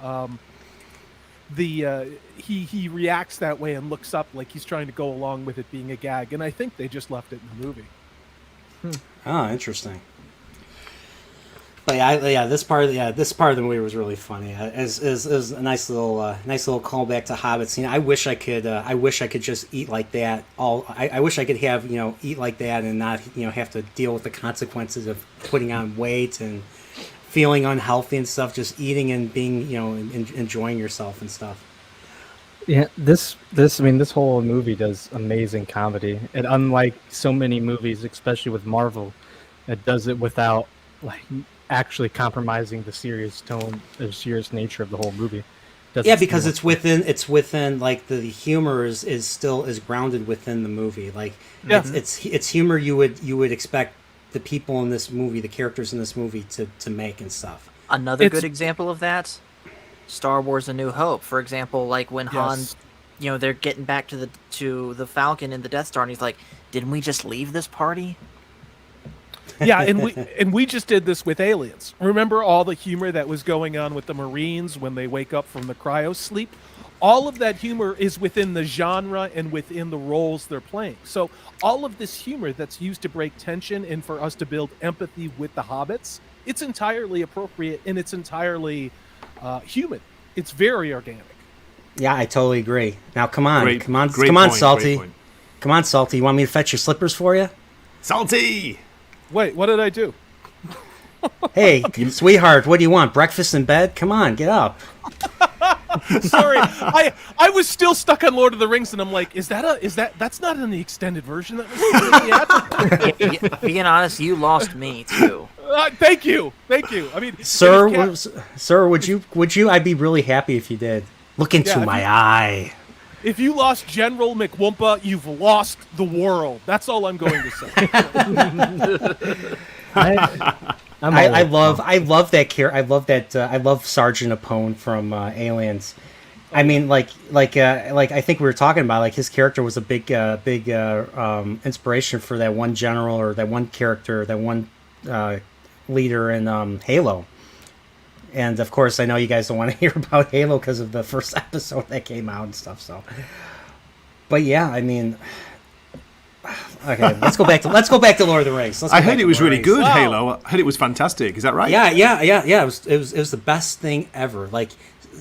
He reacts that way and looks up like he's trying to go along with it being a gag, and I think they just left it in the movie. Oh, interesting. But this part of the movie was really funny. Is a nice little callback to Hobbits. I wish I could just eat like that. I wish I could have eat like that and not have to deal with the consequences of putting on weight and feeling unhealthy and stuff. Just eating and being enjoying yourself and stuff. Yeah, this whole movie does amazing comedy, and unlike so many movies, especially with Marvel, it does it without actually compromising the serious tone, the serious nature of the whole movie. Because it's within the humor is grounded within the movie. It's humor you would expect the people in this movie, the characters in this movie to make and stuff. Another good example of that, Star Wars: A New Hope, for example, like when Han, they're getting back to the Falcon and the Death Star, and he's like, "Didn't we just leave this party?" Yeah, and we just did this with Aliens. Remember all the humor that was going on with the Marines when they wake up from the cryo sleep? All of that humor is within the genre and within the roles they're playing. So all of this humor that's used to break tension and for us to build empathy with the Hobbits, it's entirely appropriate and it's entirely human. It's very organic. Yeah, I totally agree. Now, come on, Great Salty. point. Come on, Salty. You want me to fetch your slippers for you? Salty! Wait, what did I do? Hey, sweetheart, what do you want? Breakfast in bed? Come on, get up. Sorry, I was still stuck on Lord of the Rings, and I'm like, that's not in the extended version that was Being honest, you lost me too. Thank you. I mean, sir, would you? I'd be really happy if you did. Look into my eye. If you lost General McWoompa, you've lost the world. That's all I'm going to say. I love that character. I love Sergeant Apone from Aliens. I mean, I think we were talking about, his character was a big inspiration for that one general or that one character, that one leader in Halo. And of course, I know you guys don't want to hear about Halo because of the first episode that came out and stuff. So, but yeah, I mean, okay, let's go back to Lord of the Rings. I heard it was really good, wow. Halo. I heard it was fantastic. Is that right? Yeah. It was the best thing ever.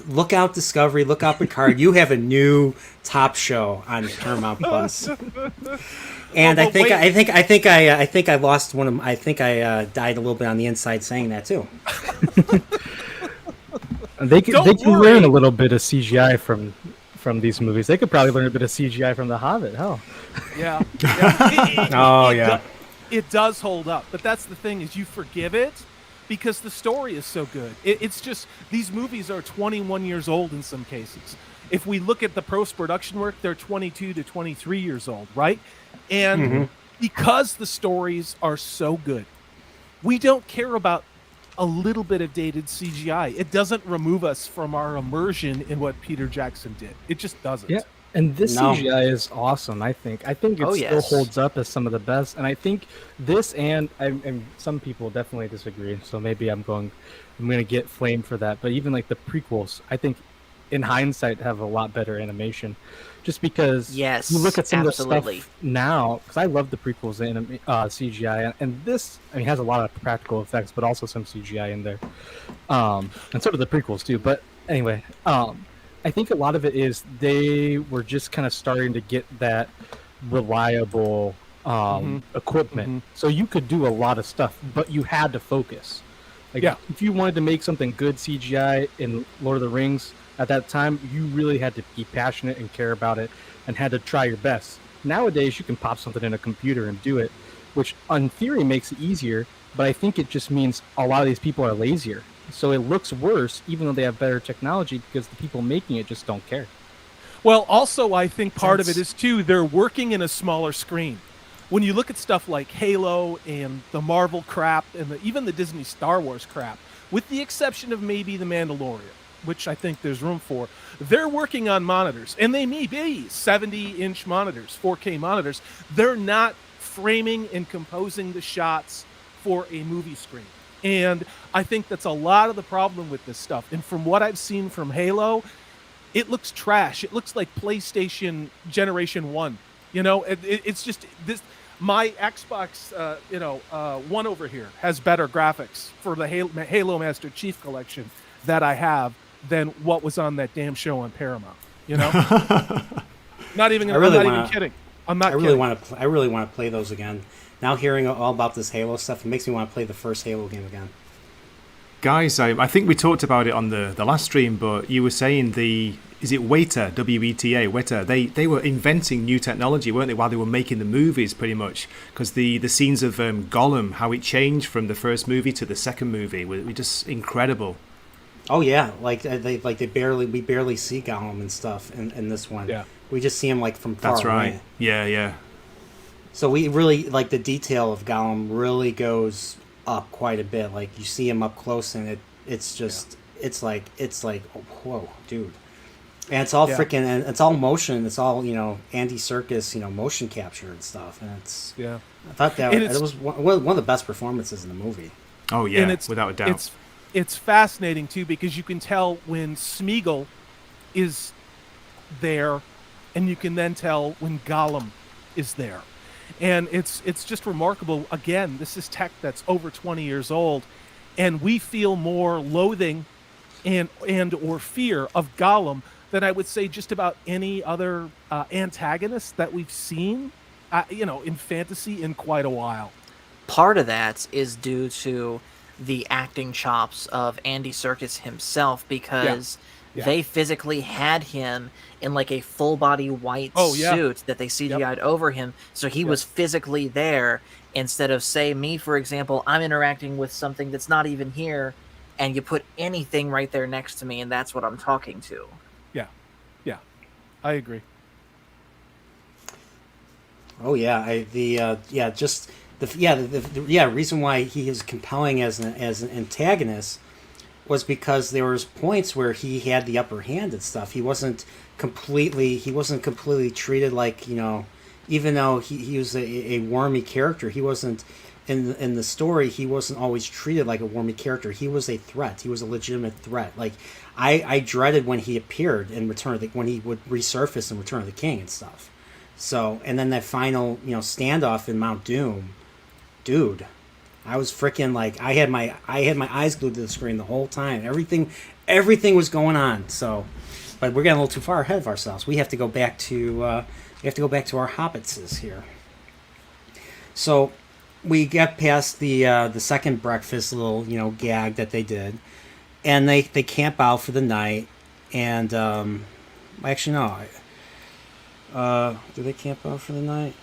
Look out Discovery, look out Picard. You have a new top show on Paramount Plus. And I think I lost one of. I think I died a little bit on the inside saying that too. They can learn a little bit of CGI from these movies. They could probably learn a bit of CGI from The Hobbit. Hell. Yeah. It does hold up, but that's the thing is you forgive it because the story is so good. It's just these movies are 21 years old in some cases. If we look at the post-production work, they're 22 to 23 years old, right? And because the stories are so good, we don't care about a little bit of dated CGI. It doesn't remove us from our immersion in what Peter Jackson did. It just doesn't. Yeah, and this CGI is awesome, I think. I think it still holds up as some of the best. And I think this and some people definitely disagree, so maybe I'm going to get flamed for that. But even the prequels, I think in hindsight have a lot better animation. Just because you look at some of the stuff now, because I love the prequels in CGI, and this has a lot of practical effects, but also some CGI in there, and so do the prequels too. But anyway, I think a lot of it is they were just kind of starting to get that reliable equipment, so you could do a lot of stuff, but you had to focus. If you wanted to make something good CGI in Lord of the Rings, at that time, you really had to be passionate and care about it and had to try your best. Nowadays, you can pop something in a computer and do it, which in theory makes it easier, but I think it just means a lot of these people are lazier. So it looks worse, even though they have better technology, because the people making it just don't care. Well, also, I think part of it is, too, they're working in a smaller screen. When you look at stuff like Halo and the Marvel crap and even the Disney Star Wars crap, with the exception of maybe The Mandalorian, which I think there's room for, they're working on monitors, and they may be 70-inch monitors, 4K monitors. They're not framing and composing the shots for a movie screen. And I think that's a lot of the problem with this stuff. And from what I've seen from Halo, it looks trash. It looks like PlayStation Generation 1. It's just this. My Xbox, One over here has better graphics for the Halo Master Chief Collection that I have than what was on that damn show on Paramount. Not even. I'm not even kidding. I'm not. I really want to play those again. Now hearing all about this Halo stuff, it makes me want to play the first Halo game again. Guys, I think we talked about it on the last stream, but you were saying is it Weta, W-E-T-A, Weta? They were inventing new technology, weren't they, while they were making the movies, pretty much? Because the scenes of Gollum, how it changed from the first movie to the second movie, were just incredible. Oh yeah, we barely see Gollum and stuff in this one. Yeah, we just see him like from far away. That's right. Yeah. So we really the detail of Gollum really goes up quite a bit. Like you see him up close, and it's like oh, whoa, dude. And it's all freaking, and it's all motion. It's all Andy Serkis, motion capture and stuff. And it's I thought that it was one of the best performances in the movie. Oh yeah, and without a doubt. It's fascinating too, because you can tell when Smeagol is there, and you can then tell when Gollum is there. And it's just remarkable. Again, this is tech that's over 20 years old, and we feel more loathing and or fear of Gollum than I would say just about any other antagonist that we've seen, in fantasy in quite a while. Part of that is due to the acting chops of Andy Serkis himself, because they physically had him in like a full body white suit that they CGI'd over him, so he was physically there, instead of, say, me, for example, I'm interacting with something that's not even here, and you put anything right there next to me, and that's what I'm talking to. I agree. Oh yeah, the reason why he is compelling as an antagonist was because there was points where he had the upper hand and stuff. He wasn't completely treated like, even though he was a wormy character, he wasn't in the story. He wasn't always treated like a wormy character. He was a threat. He was a legitimate threat. Like I dreaded when he appeared in when he would resurface in Return of the King and stuff. So, and then that final, standoff in Mount Doom, dude, I was freaking like, I had my eyes glued to the screen the whole time. Everything was going on. So, but we're getting a little too far ahead of ourselves. We have to go back to our Hobbitses here. So, we got past the second breakfast little gag that they did, and they camp out for the night, and actually no. Do they camp out for the night?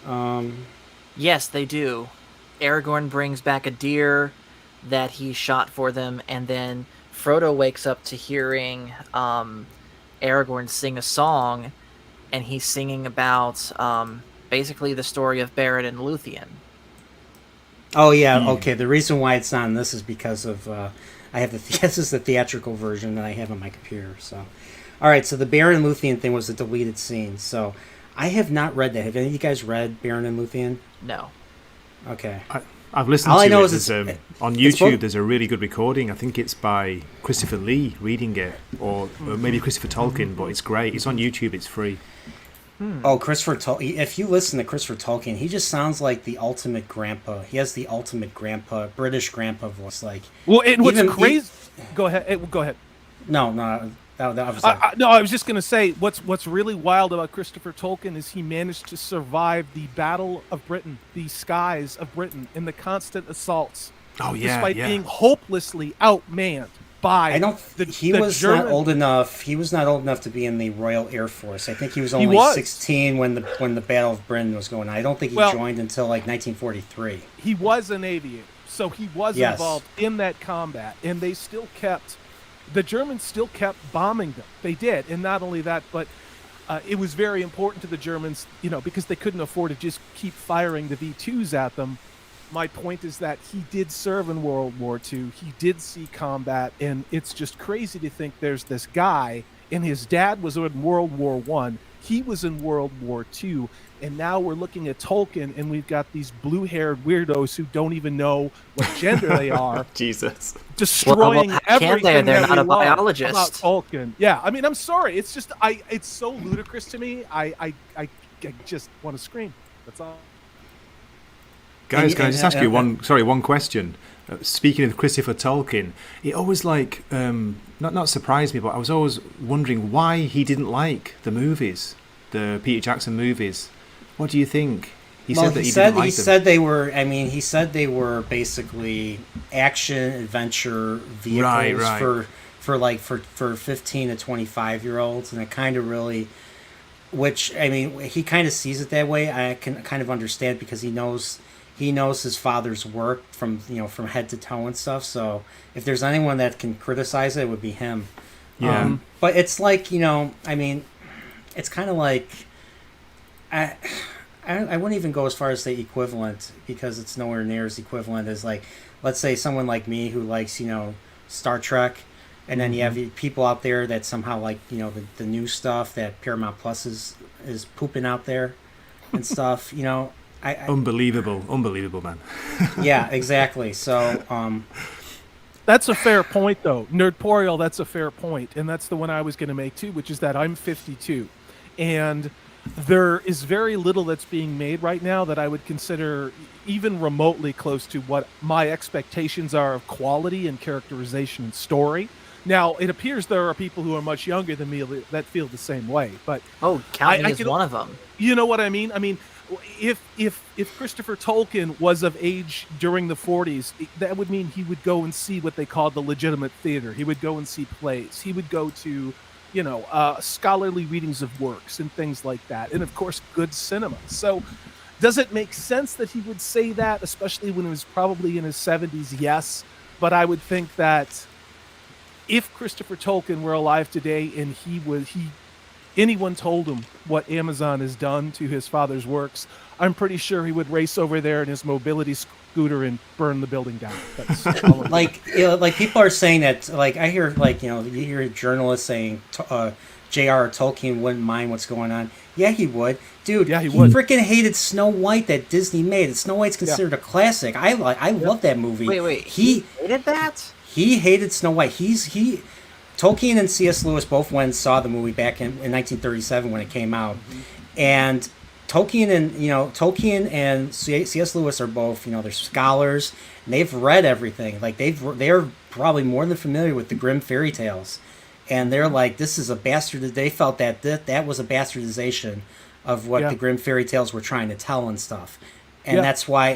Yes, they do. Aragorn brings back a deer that he shot for them, and then Frodo wakes up to hearing Aragorn sing a song, and he's singing about basically the story of Beren and Luthien. Oh yeah, okay. The reason why it's not in this is because of I have this is the theatrical version that I have on my computer. So, all right. So the Beren and Luthien thing was a deleted scene. So I have not read that. Have any of you guys read Beren and Luthien? No. Okay. I've listened to it. On YouTube, there's a really good recording. I think it's by Christopher Lee reading it, or maybe Christopher Tolkien, but it's great. It's on YouTube. It's free. Oh, Christopher Tolkien. If you listen to Christopher Tolkien, he just sounds like the ultimate grandpa. He has the ultimate grandpa, British grandpa voice. Like, well, what's crazy? Go ahead. Go ahead. No. That was no, I was just going to say what's really wild about Christopher Tolkien is he managed to survive the Battle of Britain, the skies of Britain, and the constant assaults. Oh yeah, despite being hopelessly outmanned by he was not old enough to be in the Royal Air Force. I think he was only 16 when the Battle of Britain was going on. I don't think he joined until like 1943. He was an aviator, so he was involved in that combat, and the Germans still kept bombing them. They did, and not only that, but it was very important to the Germans, because they couldn't afford to just keep firing the V2s at them. My point is that he did serve in World War II. He did see combat, and it's just crazy to think there's this guy, and his dad was in World War I. He was in World War II, and now we're looking at Tolkien, and we've got these blue-haired weirdos who don't even know what gender they are, Jesus. destroying how can they? everything They're that not we a love biologist. about Tolkien. Yeah, I mean, I'm sorry. It's just, it's so ludicrous to me. I just want to scream. That's all. Guys, can I just ask you one question? Speaking of Christopher Tolkien, it always not surprised me, but I was always wondering why he didn't like the movies, the Peter Jackson movies. What do you think? He said they were. I mean, he said they were basically action adventure vehicles for 15 to 25-year-olds, and it kind of really, which I mean, he kind of sees it that way. I can kind of understand because he knows his father's work from head to toe and stuff. So if there's anyone that can criticize it, it would be him. Yeah. But it's like, I mean, it's kind of like I wouldn't even go as far as say equivalent, because it's nowhere near as equivalent as, like, let's say someone like me who likes Star Trek, and then you have people out there that somehow like the new stuff that Paramount Plus is pooping out there and stuff. Unbelievable, man. Yeah, exactly. So, that's a fair point, though. Nerdporeal, that's a fair point, and that's the one I was going to make too, which is that I'm 52, and there is very little that's being made right now that I would consider even remotely close to what my expectations are of quality and characterization and story. Now, it appears there are people who are much younger than me that feel the same way, but Count me as one of them. You know what I mean? I mean, if Christopher Tolkien was of age during the 40s, that would mean he would go and see what they called the legitimate theater. He would go and see plays. He would go to, scholarly readings of works and things like that. And of course, good cinema. So does it make sense that he would say that, especially when he was probably in his 70s? Yes. But I would think that if Christopher Tolkien were alive today and anyone told him what Amazon has done to his father's works, I'm pretty sure he would race over there in his mobility scooter and burn the building down. That's like people are saying that, like, I hear, you hear journalists saying J.R.R. Tolkien wouldn't mind what's going on. Yeah, he would. Dude, yeah, he would. Freaking hated Snow White that Disney made. Snow White's considered a classic. I love that movie. Wait, he hated that? He hated Snow White. Tolkien and C.S. Lewis both went and saw the movie back in 1937 when it came out, and Tolkien and C.S. Lewis are both they're scholars, and they've read everything. Like they're probably more than familiar with the Grimm fairy tales, and they're like, this is a bastard. They felt that was a bastardization of what the Grimm fairy tales were trying to tell and stuff, and that's why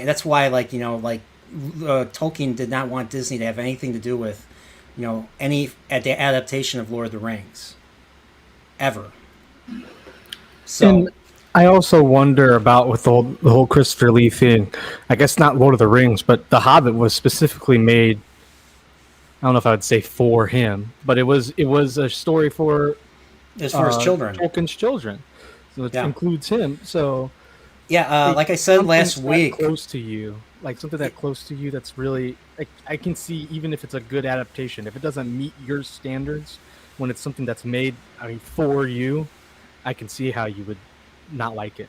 Tolkien did not want Disney to have anything to do with any adaptation of Lord of the Rings ever. So and I also wonder about with the whole Christopher Lee thing. I guess not Lord of the Rings, but The Hobbit was specifically made. I don't know if I would say for him, but it was a story for his children, Tolkien's children. So it includes him. So like I said last week, close to you. Like something that close to you that's really, I can see, even if it's a good adaptation, if it doesn't meet your standards, when it's something that's made, for you, I can see how you would not like it.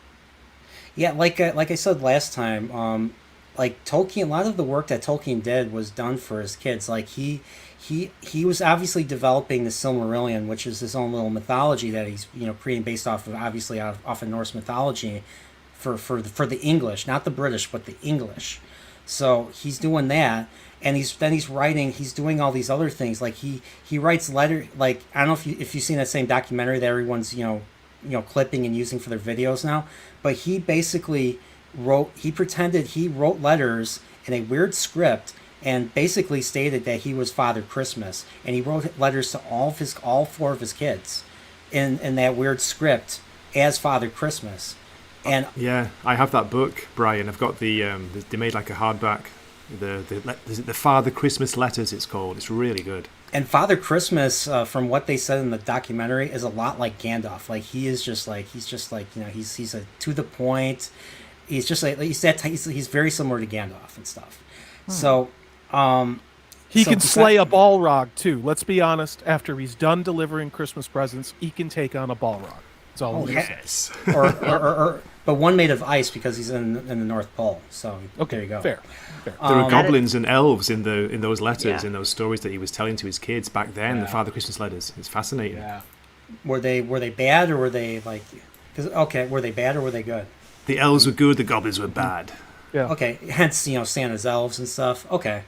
Yeah, like I said last time, like Tolkien, a lot of the work that Tolkien did was done for his kids. Like he was obviously developing the Silmarillion, which is his own little mythology that he's creating based off of off of Norse mythology. For the English, not the British, but the English. So he's doing that, and he's doing all these other things. Like he writes letter. Like, I don't know if you've seen that same documentary that everyone's clipping and using for their videos now. But he basically pretended he wrote letters in a weird script and basically stated that he was Father Christmas, and he wrote letters to all four of his kids in that weird script as Father Christmas. And yeah, I have that book, Brian. I've got they made like a hardback. The Father Christmas Letters, it's called. It's really good. And Father Christmas, from what they said in the documentary, is a lot like Gandalf. Like he's a to the point. He's just like he's very similar to Gandalf and stuff. So he can slay a Balrog too. Let's be honest. After he's done delivering Christmas presents, he can take on a Balrog. That's all I'm gonna say. Yes. But one made of ice because he's in the North Pole. So Okay, there you go. fair. There were Um, goblins and elves in those letters, Yeah. in those stories that he was telling to his kids back then. The Yeah. Father Christmas letters. It's fascinating. Yeah. Were they bad or were they like? Were they bad or were they good? The elves were good. The goblins were bad. Yeah. Okay, hence Santa's elves and stuff. Okay,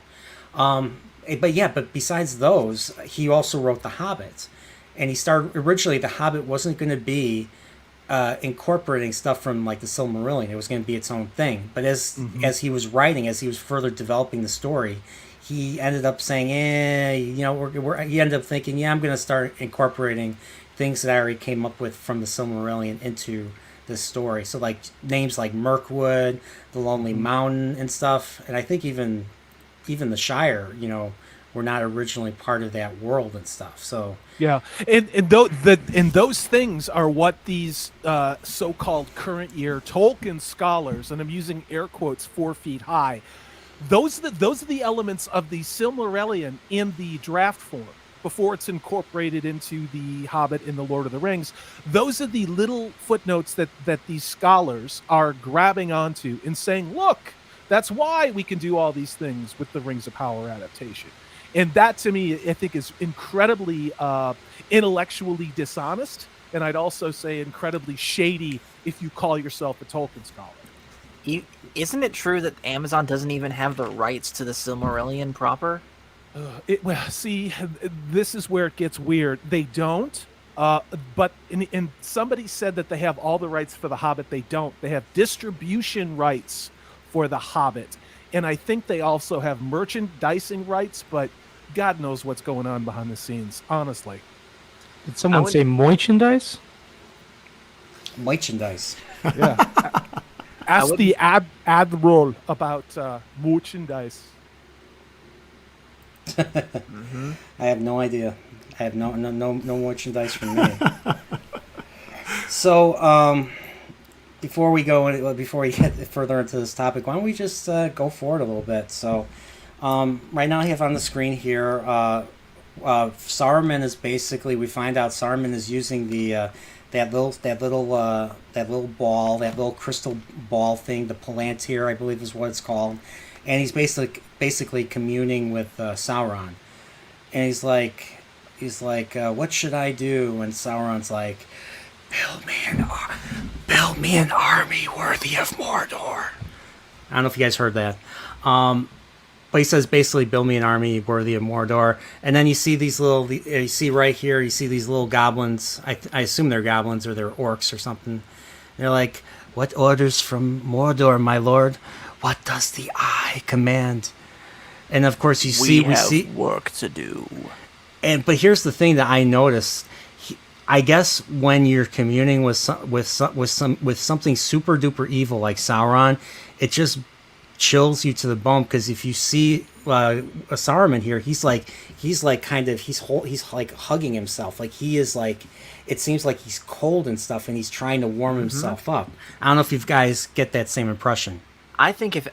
but besides those, he also wrote The Hobbit, and he started originally. The Hobbit wasn't going to be incorporating stuff from like the Silmarillion. It was going to be its own thing. But as he was writing, as he was further developing the story, he ended up saying, he ended up thinking, I'm going to start incorporating things that I already came up with from the Silmarillion into this story. So like names like Mirkwood, the Lonely Mountain and stuff, and I think even the Shire, were not originally part of that world and stuff. So Yeah, and those things are what these so-called current year Tolkien scholars, and I'm using air quotes 4 feet high, those are the elements of the Silmarillion in the draft form before it's incorporated into the Hobbit and the Lord of the Rings. Those are the little footnotes that these scholars are grabbing onto and saying, look, that's why we can do all these things with the Rings of Power adaptation. And that, to me, I think is incredibly intellectually dishonest, and I'd also say incredibly shady if you call yourself a Tolkien scholar. Isn't it true that Amazon doesn't even have the rights to the Silmarillion proper? See, this is where it gets weird. They don't, but and somebody said that they have all the rights for The Hobbit. They don't. They have distribution rights for The Hobbit, and I think they also have merchandising rights, but God knows what's going on behind the scenes, honestly. Did someone say merchandise? merchandise. Yeah. Ask the admiral about merchandise. I have no idea. I have no merchandise from me. So, before we get further into this topic, why don't we just go forward a little bit? So, right now I have on the screen here, Saruman is basically, we find out Saruman is using the that little ball, that little crystal ball thing, the Palantir, I believe is what it's called, and he's basically communing with Sauron, and he's like, what should I do? And Sauron's like, build me an army worthy of Mordor. I don't know if you guys heard that. But he says basically, build me an army worthy of Mordor. And then you see these you see right here, you see these little goblins. I assume they're goblins or they're orcs or something. And they're like, what orders from Mordor, my lord? What does the eye command? And of course, we see work to do. But here's the thing that I noticed. I guess when you're communing with something super duper evil like Sauron, it just chills you to the bone, because if you see Saruman here, he's hugging himself, like he is like, it seems like he's cold and stuff, and he's trying to warm himself up. I don't know if you guys get that same impression. I think if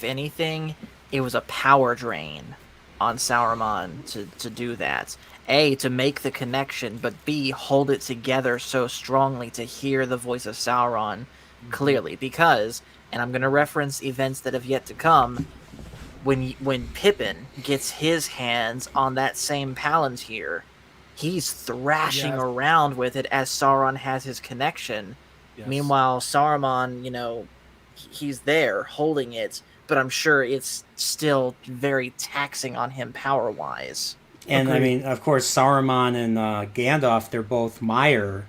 anything, it was a power drain on Saruman to do that. A, to make the connection, but B, hold it together so strongly to hear the voice of Sauron clearly. Because, and I'm going to reference events that have yet to come, when Pippin gets his hands on that same Palantir, he's thrashing around with it as Sauron has his connection. Yes. Meanwhile, Saruman, he's there holding it, but I'm sure it's still very taxing on him power-wise. And I mean, of course, Saruman and Gandalf, they're both Mire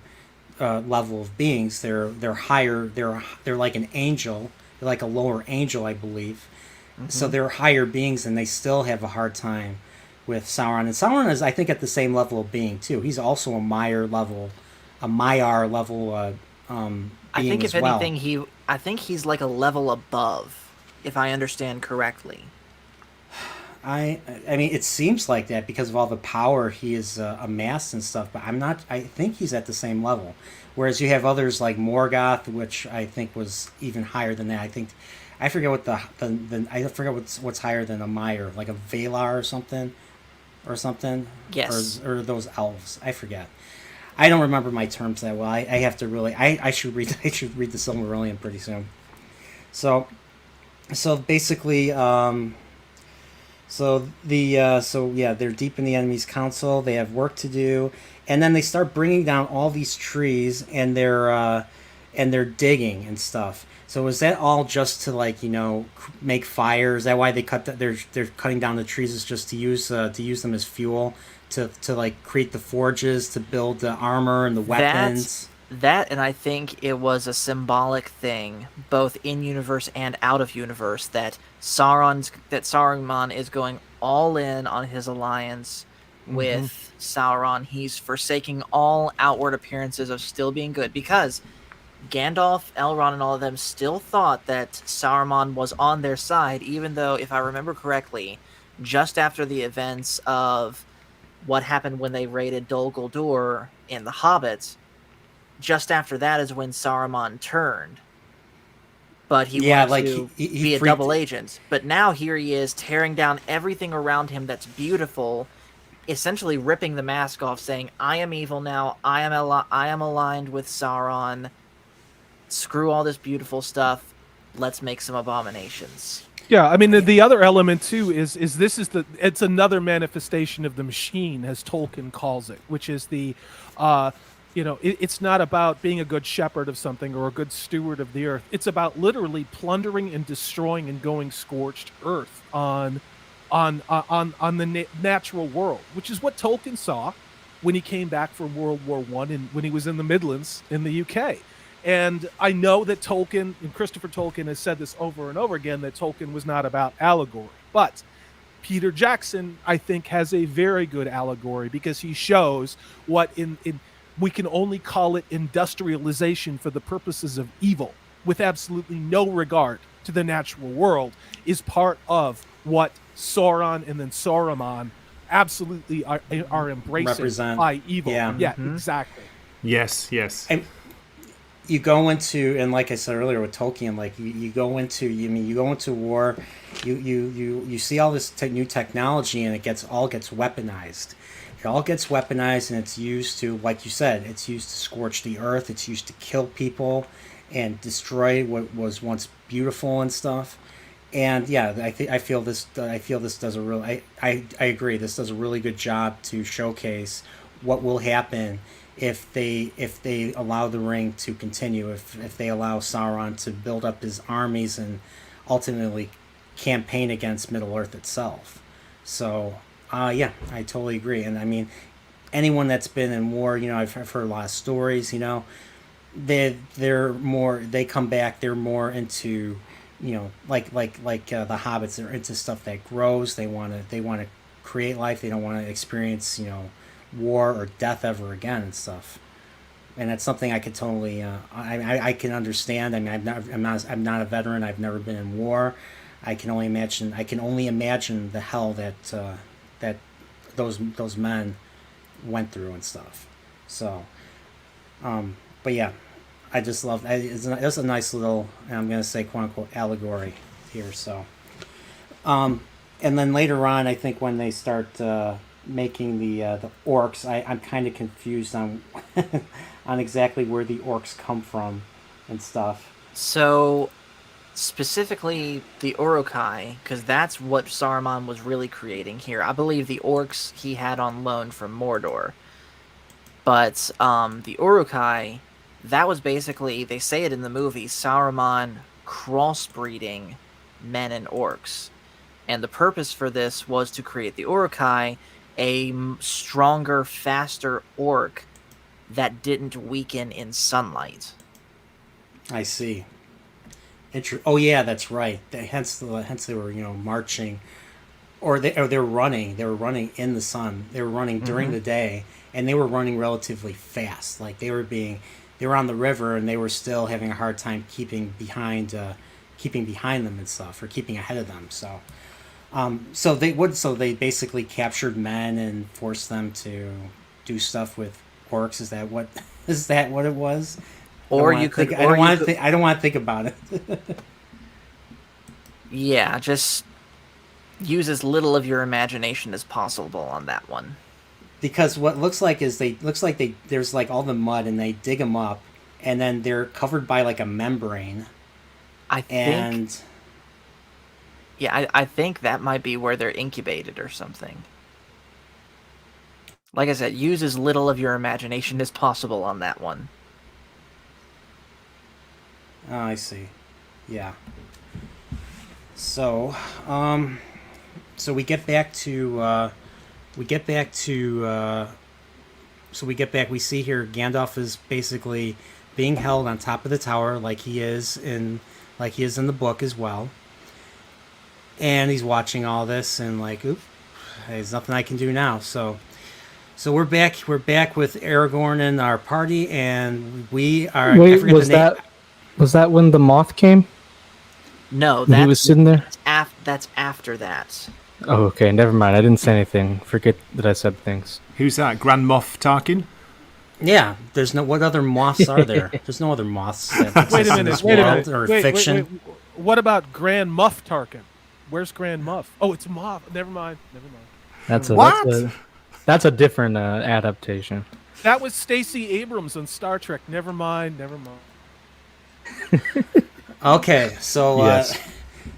level of beings. They're higher. They're like an angel. They're like a lower angel, I believe. Mm-hmm. So they're higher beings, and they still have a hard time with Sauron. And Sauron is, I think, at the same level of being too. He's also a Mire level being. I think if well. anything, I think he's like a level above, if I understand correctly. I mean, it seems like that because of all the power he has amassed and stuff, but I think he's at the same level. Whereas you have others like Morgoth, which I think was even higher than that. I forget what I forget what's higher than a Mire, like a Valar or something. Yes. Or those elves. I forget. I don't remember my terms that well. I have to really. I should read. I should read the Silmarillion pretty soon. So, so basically, they're deep in the enemy's council. They have work to do, and then they start bringing down all these trees, and they're digging and stuff. So is that all just to make fires? Is that why they they're cutting down the trees is just to use them as fuel to create the forges to build the armor and the weapons? That, and I think it was a symbolic thing, both in universe and out of universe, that Saruman is going all in on his alliance with Sauron. He's forsaking all outward appearances of still being good, because Gandalf, Elrond, and all of them still thought that Saruman was on their side, even though, if I remember correctly, just after the events of what happened when they raided Dol Guldur in the Hobbits, just after that is when Saruman turned. But he wanted to be a double agent. But now here he is tearing down everything around him that's beautiful, essentially ripping the mask off, saying, I am evil now, I am aligned with Sauron, screw all this beautiful stuff, let's make some abominations. Yeah, I mean, the other element too is it's another manifestation of the machine, as Tolkien calls it, which is the it's not about being a good shepherd of something or a good steward of the earth. It's about literally plundering and destroying and going scorched earth on the natural world, which is what Tolkien saw when he came back from World War I and when he was in the Midlands in the UK. And I know that Tolkien, and Christopher Tolkien has said this over and over again, that Tolkien was not about allegory. But Peter Jackson, I think, has a very good allegory, because he shows what we can only call it industrialization for the purposes of evil, with absolutely no regard to the natural world, is part of what Sauron and then Saruman absolutely are embracing by evil. Yeah, exactly. Yes. And you go into, and like I said earlier with Tolkien, like you go into war, you see all this new technology, and it gets weaponized. It all gets weaponized, and it's used to, like you said, it's used to scorch the earth. It's used to kill people and destroy what was once beautiful and stuff. And yeah, I feel this does a real. I agree. This does a really good job to showcase what will happen if they allow the ring to continue. If they allow Sauron to build up his armies and ultimately campaign against Middle Earth itself. So. Yeah, I totally agree. And I mean, anyone that's been in war, I've heard a lot of stories, they come back, they're more into, like the Hobbits, they're into stuff that grows. They want to create life. They don't want to experience, war or death ever again and stuff. And that's something I could totally, I can understand. I mean, I'm not a veteran. I've never been in war. I can only imagine the hell that those men went through and stuff. So, but yeah, I just love it's a nice little, I'm gonna say quote unquote allegory here. So, and then later on, I think when they start making the orcs, I'm kind of confused on on exactly where the orcs come from and stuff. So, specifically the Uruk-hai, because that's what Saruman was really creating here. I believe the orcs he had on loan from Mordor. But the Uruk-hai, that was basically, they say it in the movie, Saruman crossbreeding men and orcs. And the purpose for this was to create the Uruk-hai, a stronger, faster orc that didn't weaken in sunlight. I see. Oh yeah, that's right. Hence they were marching, or they're running. They were running in the sun. They were running during the day, and they were running relatively fast. Like they were on the river, and they were still having a hard time keeping behind them and stuff, or keeping ahead of them. So they basically captured men and forced them to do stuff with orcs. Is that what it was? Or you could. I don't want to think about it. Yeah, just use as little of your imagination as possible on that one. because what looks like is they there's like all the mud and they dig them up, and then they're covered by like a membrane. I think. Yeah, I think that might be where they're incubated or something. Like I said, use as little of your imagination as possible on that one. Oh, I see. Yeah. So, so we get back. We see here Gandalf is basically being held on top of the tower, like he is in the book as well. And he's watching all this, and like, oop, there's nothing I can do now. So we're back. We're back with Aragorn and our party, and we are. Wait, was that when the moth came? No, he was sitting there. That's after that. Oh, okay. Never mind. I didn't say anything. Forget that I said things. Who's that? Grand Moff Tarkin? Yeah. There's no. What other moths are there? There's no other moths. That Wait a exist in minute. this Wait a world minute. or Wait, fiction. wait. What about Grand Moff Tarkin? Where's Grand Moff? Oh, it's Moff. Never mind. That's a different adaptation. That was Stacey Abrams on Star Trek. Never mind. Okay, so Yes.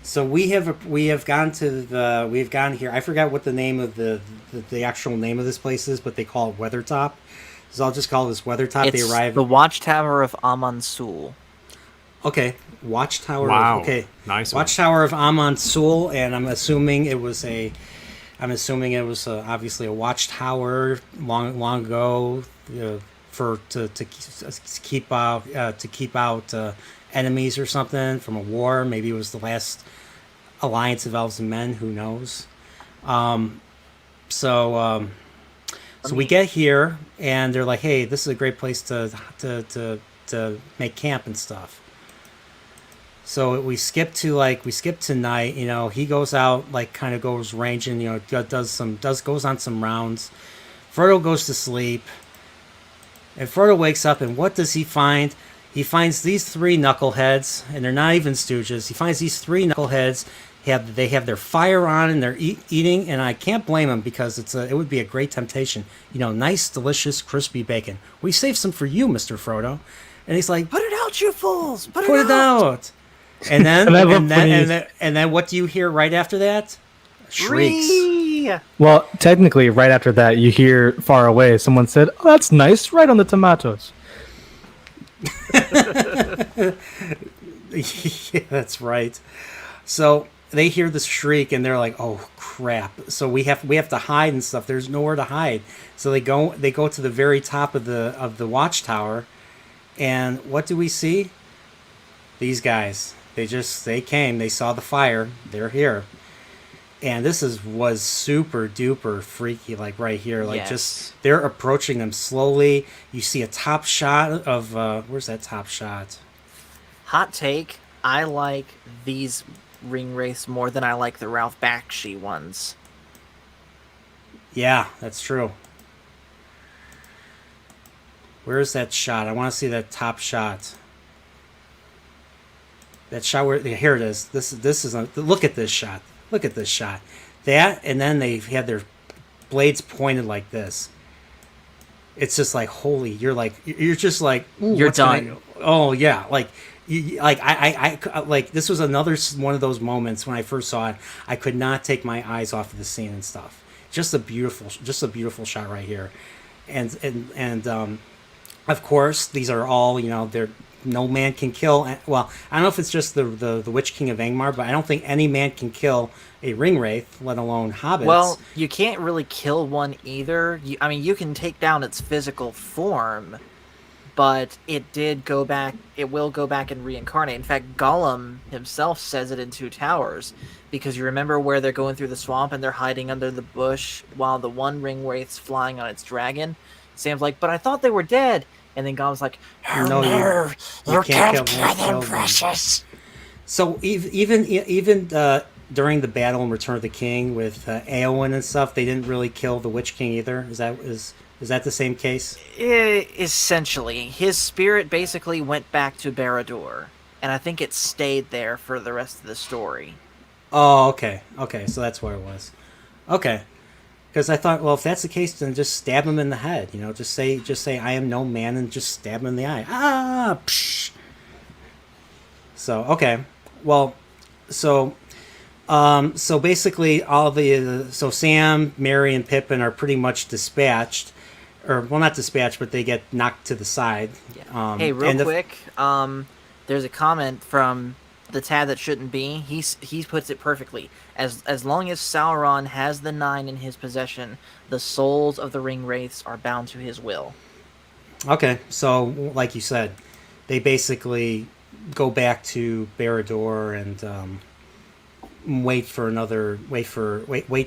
so we have gone here. I forgot what the name of the actual name of this place is, but they call it Weathertop. So I'll just call this Weathertop. It's they arrive. the Watchtower of Amansul. Okay, Watchtower. Wow. Okay, Nice one. Watchtower of Amansul, and I'm assuming it was obviously a watchtower long ago to keep out enemies or something from a war. Maybe it was the last alliance of elves and men. Who knows? So we get here, and they're like, "Hey, this is a great place to make camp and stuff." So we skip to night. You know, he goes out, like, kind of goes ranging. You know, goes on some rounds. Frodo goes to sleep, and Frodo wakes up, and what does he find? He finds these three knuckleheads, and they're not even stooges. He finds these three knuckleheads. They have their fire on, and they're eating, and I can't blame them because it would be a great temptation. You know, nice, delicious, crispy bacon. We saved some for you, Mr. Frodo. And he's like, Put it out, you fools! Put it out. And then, and then, what do you hear right after that? Shrieks. Free! Well, technically, right after that, you hear far away someone said, "Oh, that's nice, right on the tomatoes." Yeah, that's right. So they hear this shriek, and they're like, "Oh crap!" So we have to hide and stuff. There's nowhere to hide. So they go to the very top of the watchtower, and what do we see? These guys. They came. They saw the fire. They're here, and this was super duper freaky. Like right here, like just they're approaching them slowly. You see a top shot of where's that top shot? Hot take. I like these Ringwraiths more than I like the Ralph Bakshi ones. Yeah, that's true. Where's that shot? I want to see that top shot. That shot where here it is. This is look at this shot. Look at this shot. That, and then they had their blades pointed like this. It's just like holy. You're just like ooh, you're done. Oh yeah, like. I like this was another one of those moments when I first saw it. I could not take my eyes off of the scene and stuff. Just a beautiful shot right here, and of course these are all they're no man can kill. Well, I don't know if it's just the Witch King of Angmar, but I don't think any man can kill a Ringwraith, let alone hobbits. Well, you can't really kill one either. You can take down its physical form. But it will go back and reincarnate. In fact, Gollum himself says it in Two Towers, because you remember where they're going through the swamp and they're hiding under the bush while the one Ringwraith's flying on its dragon. Sam's like, but I thought they were dead. And then Gollum's like, no, you can't kill them, precious. So even during the battle in Return of the King with Eowyn and stuff, they didn't really kill the Witch King either. Is that the same case? Essentially. His spirit basically went back to Barad-dûr, and I think it stayed there for the rest of the story. Oh, okay. Okay, so that's what it was. Okay. Because I thought, well, if that's the case, then just stab him in the head. You know, just say, I am no man, and just stab him in the eye. Ah, psh. So okay, well, so basically, so Sam, Merry, and Pippin are pretty much dispatched, or well, not dispatched, but they get knocked to the side. Yeah. Hey, real quick, there's a comment from the Tad that shouldn't be. He puts it perfectly. As long as Sauron has the 9 in his possession, the souls of the Ringwraiths are bound to his will. Okay, so like you said, they basically go back to Barad-dûr and wait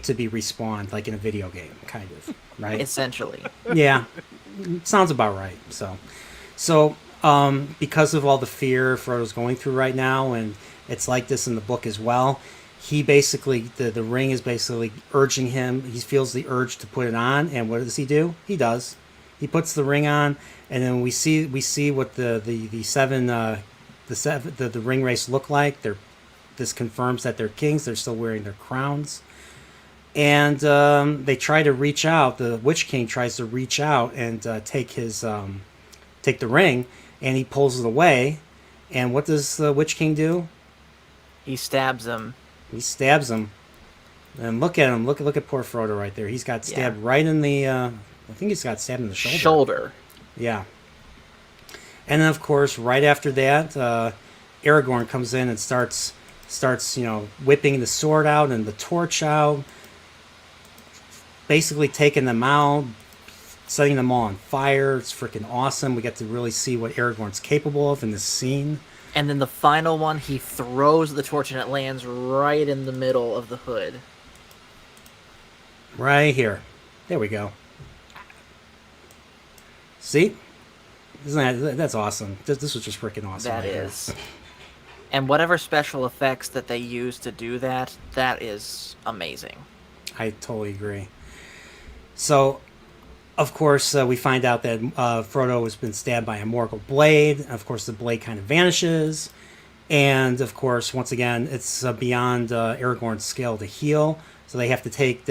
to be respawned, like in a video game, kind of, right? Essentially. Yeah, sounds about right. So because of all the fear Frodo's going through right now, and it's like this in the book as well, he basically, the ring is basically urging him. He feels the urge to put it on, and what does he do? He does. He puts the ring on, and then we see what the ring race look like. This confirms that they're kings. They're still wearing their crowns, and they try to reach out. The Witch King tries to reach out and take the ring, and he pulls it away. And what does the Witch King do? He stabs him. He stabs him, and look at him. Look at poor Frodo right there. He's got stabbed right in the. I think he's got stabbed in the shoulder. Yeah. And then, of course, right after that, Aragorn comes in and starts whipping the sword out and the torch out, basically taking them out, setting them all on fire. It's freaking awesome. We get to really see what Aragorn's capable of in this scene. And then the final one, he throws the torch and it lands right in the middle of the hood. Right here. There we go. See? That's awesome. This was just freaking awesome. That is. And whatever special effects that they use to do that is amazing. I totally agree. So, of course, we find out that Frodo has been stabbed by a Morgul blade. Of course, the blade kind of vanishes. And, of course, once again, it's beyond Aragorn's skill to heal. So they have to take...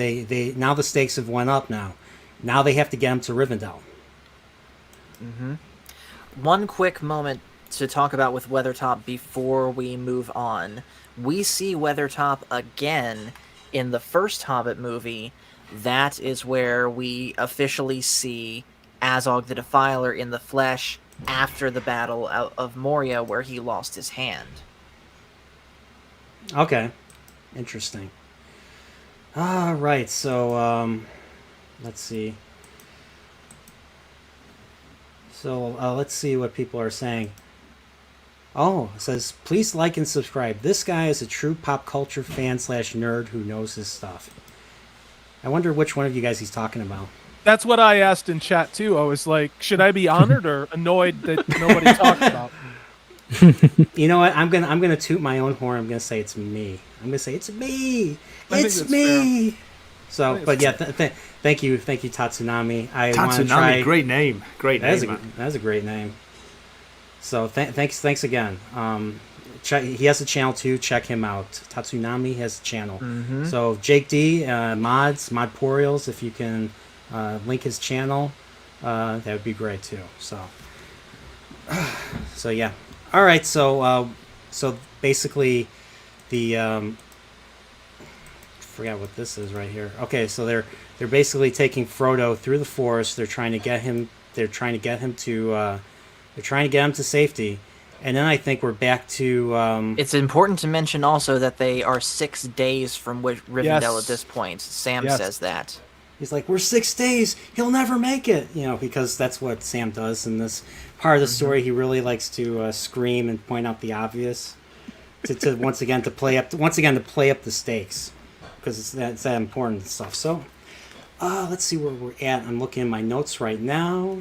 now the stakes have went up now. Now they have to get him to Rivendell. Mm-hmm. One quick moment to talk about with Weathertop before we move on. We see Weathertop again in the first Hobbit movie. That is where we officially see Azog the Defiler in the flesh after the Battle of Moria, where he lost his hand. Okay. Interesting. All right, so let's see. So let's see what people are saying. Oh, it says, please like and subscribe. This guy is a true pop culture fan / nerd who knows his stuff. I wonder which one of you guys he's talking about. That's what I asked in chat too. I was like, should I be honored or annoyed that nobody talked about? You know what? I'm gonna toot my own horn. I'm gonna say it's me. I'm gonna say it's me. It's me. Fair. So, but yeah, thank you, Tatsunami. Tatsunami, great name. That is a great name. So thanks again. He has a channel too. Check him out. Tatsunami has a channel. Mm-hmm. So Jake D, Modporeals, if you can link his channel, that would be great too. So yeah. All right. So basically, the forgot what this is right here. Okay, so they're basically taking Frodo through the forest. They're trying to get him. They're trying to get him to safety. And then I think we're back to... It's important to mention also that they are 6 days from Rivendell at this point. Sam says that. He's like, we're 6 days. He'll never make it. Because that's what Sam does in this part of the story. He really likes to scream and point out the obvious. To once again to play up the stakes. Because it's that important stuff. So, let's see where we're at. I'm looking at my notes right now.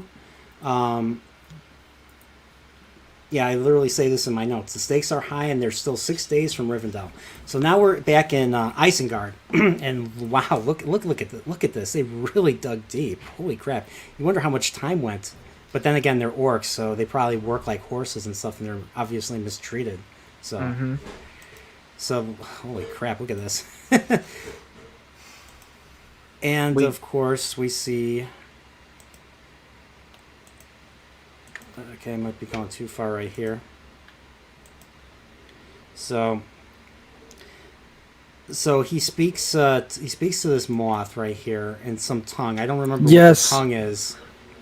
Yeah, I literally say this in my notes. The stakes are high, and they're still 6 days from Rivendell. So now we're back in Isengard, and wow, look at this. They really dug deep. Holy crap! You wonder how much time went. But then again, they're orcs, so they probably work like horses and stuff, and they're obviously mistreated. So, so holy crap! Look at this. And of course, we see. Okay, I might be going too far right here. So he speaks. He speaks to this moth right here in some tongue. I don't remember what the tongue is.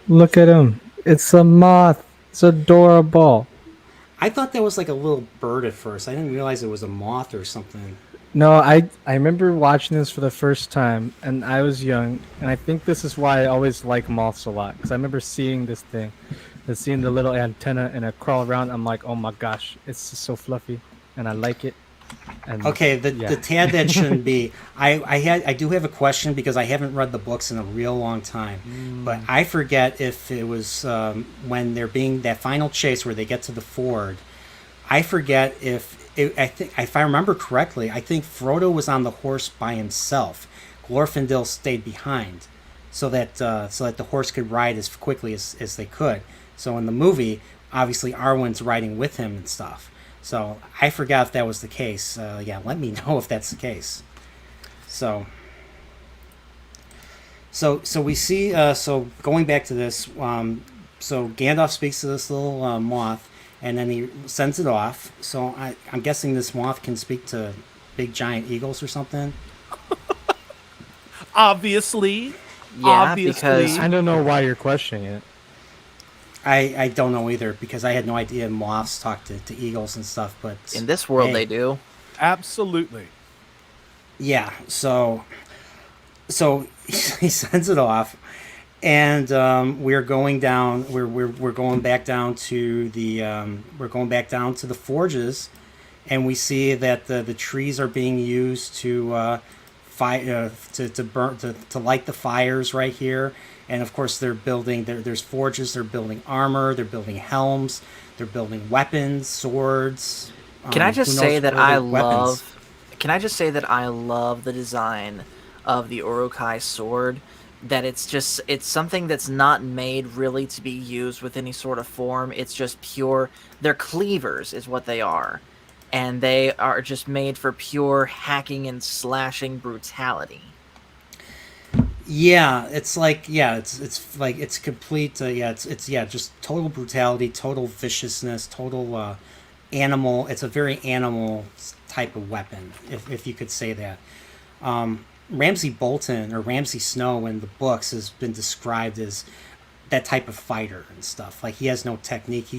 Look at him. It's a moth. It's adorable. I thought that was like a little bird at first. I didn't realize it was a moth or something. No, I remember watching this for the first time, and I was young, and I think this is why I always like moths a lot, because I remember seeing this thing, and seeing the little antenna, and I crawl around. I'm like, oh my gosh, it's just so fluffy, and I like it. And okay, the tad that shouldn't be. I do have a question because I haven't read the books in a real long time, but I forget if it was when they're being that final chase where they get to the ford. I forget if I remember correctly. I think Frodo was on the horse by himself. Glorfindel stayed behind, so that the horse could ride as quickly as they could. So in the movie, obviously Arwen's riding with him and stuff. So I forgot if that was the case. Yeah, let me know if that's the case. So we see. So going back to this, so Gandalf speaks to this little moth, and then he sends it off. So I'm guessing this moth can speak to big giant eagles or something. Obviously. Yeah, Obviously. because I don't know why you're questioning it. I don't know either, because I had no idea moths talk to eagles and stuff. But in this world, hey, they do. Absolutely. Yeah. So he sends it off, and we're going down. We're going back down to the forges, and we see that the trees are being used to burn to light the fires right here. And of course, they're building. There's forges. They're building armor. They're building helms. They're building weapons, swords. Can I just say that I weapons. love? Can I just say that I love the design of the Uruk-hai sword? That it's something that's not made really to be used with any sort of form. It's just pure. They're cleavers, is what they are, and they are just made for pure hacking and slashing brutality. Yeah, it's like it's complete. It's just total brutality, total viciousness, total animal. It's a very animal type of weapon, if you could say that. Ramsay Bolton or Ramsay Snow in the books has been described as that type of fighter and stuff. Like, he has no technique. He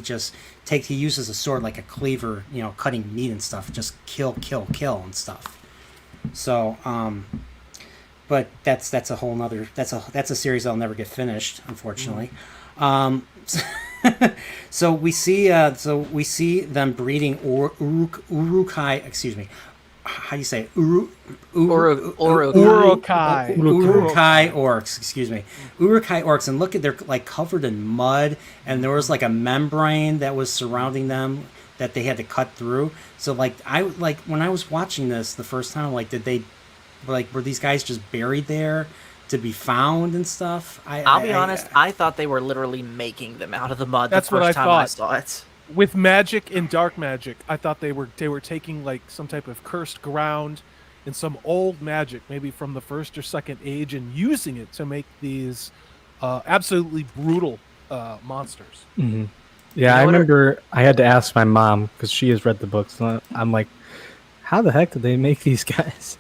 uses a sword like a cleaver, cutting meat and stuff. Just kill and stuff. So, but that's a whole nother. That's a series that'll never get finished, unfortunately. So we see them breeding Uruk-hai. Excuse me. How do you say it? Uruk-hai. Uruk-hai orcs. Excuse me. Uruk-hai orcs, and look at, they're like covered in mud, and there was like a membrane that was surrounding them that they had to cut through. So when I was watching this the first time, were these guys just buried there to be found and stuff? I'll be honest, I thought they were literally making them out of the mud. That's the first what I time thought. I saw it. With magic and dark magic, I thought they were taking like some type of cursed ground and some old magic, maybe from the first or second age, and using it to make these absolutely brutal monsters. Mm-hmm. Yeah, I remember I had to ask my mom because she has read the books. And I'm like, how the heck did they make these guys?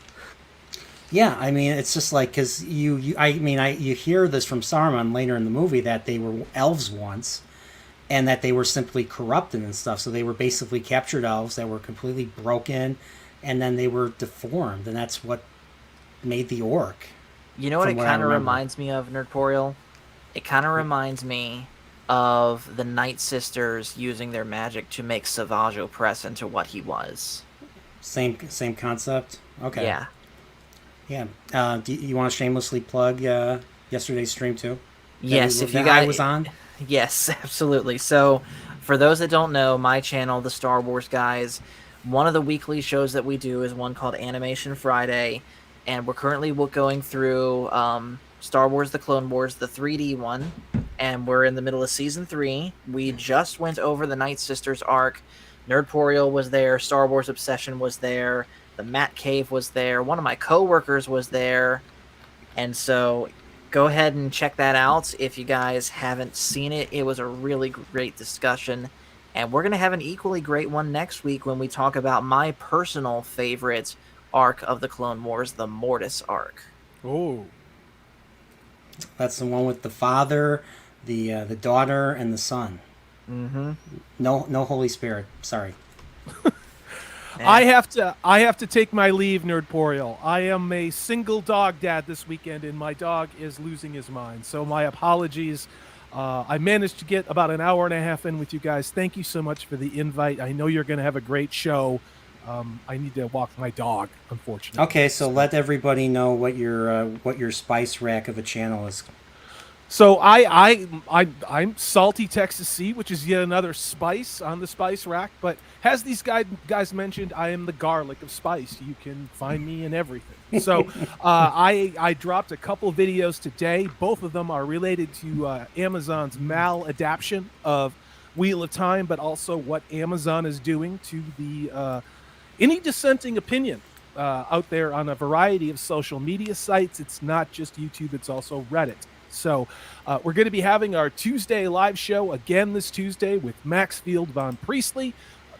Yeah, I mean, it's just like, because you hear this from Saruman later in the movie that they were elves once, and that they were simply corrupted and stuff. So they were basically captured elves that were completely broken, and then they were deformed, and that's what made the orc. You know what it kind of reminds me of, Nerdporeal? It kind of reminds me of the Night Sisters using their magic to make Savage Opress into what he was. Same concept? Okay. Yeah. Yeah. Do you want to shamelessly plug yesterday's stream too? Yes, if you guys... I was on? Yes, absolutely. So, for those that don't know, my channel, The Star Wars Guys, one of the weekly shows that we do is one called Animation Friday, and we're currently going through Star Wars The Clone Wars, the 3D one, and we're in the middle of Season 3. We just went over the Night Sisters arc. Nerdporeal was there, Star Wars Obsession was there, the Matt Cave was there, one of my co-workers was there. And so go ahead and check that out if you guys haven't seen it. It was a really great discussion. And we're going to have an equally great one next week when we talk about my personal favorite arc of the Clone Wars, the Mortis arc. Oh, That's the one with the father, the daughter, and the son. Mm-hmm. No Holy Spirit. Sorry. I have to take my leave, Nerdporeal. I am a single dog dad this weekend, and my dog is losing his mind. So my apologies. I managed to get about an hour and a half in with you guys. Thank you so much for the invite. I know you're going to have a great show. I need to walk my dog, unfortunately. Okay, so let everybody know what your spice rack of a channel is. So I'm Salty Texas Sea, which is yet another spice on the spice rack. But as these guys mentioned, I am the garlic of spice. You can find me in everything. So I dropped a couple videos today. Both of them are related to Amazon's maladaptation of Wheel of Time, but also what Amazon is doing to the any dissenting opinion out there on a variety of social media sites. It's not just YouTube; it's also Reddit. So we're going to be having our Tuesday live show again this Tuesday with Maxfield Von Priestley,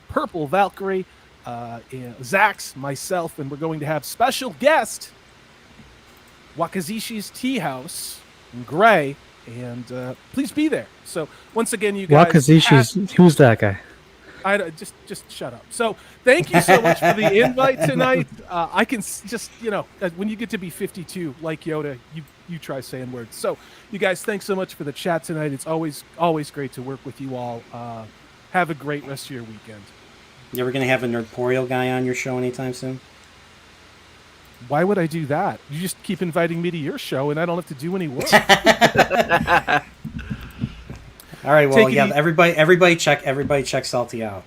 Purple Valkyrie, and Zax, myself, and we're going to have special guest Wakazishi's Tea House in Gray, and please be there. So once again, you guys, Wakazishi's, who's that guy? just shut up. So thank you so much for the invite tonight. I can just, when you get to be 52, like Yoda, you try saying words. So you guys, thanks so much for the chat tonight. It's always great to work with you all. Have a great rest of your weekend. You ever going to have a Nerdporeal guy on your show anytime soon? Why would I do that? You just keep inviting me to your show, and I don't have to do any work. All right, well, yeah, everybody check Salty out.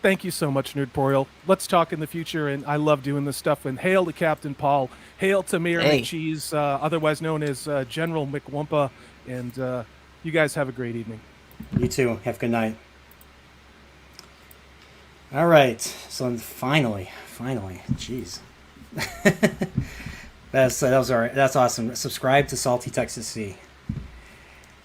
Thank you so much, Nerdporeal. Let's talk in the future, and I love doing this stuff. And hail to Captain Paul. Hail to Mayor McCheese, otherwise known as General McWumpa. And you guys have a great evening. You too. Have a good night. All right, so finally, jeez. That's all right. That's awesome. Subscribe to Salty Texas Sea.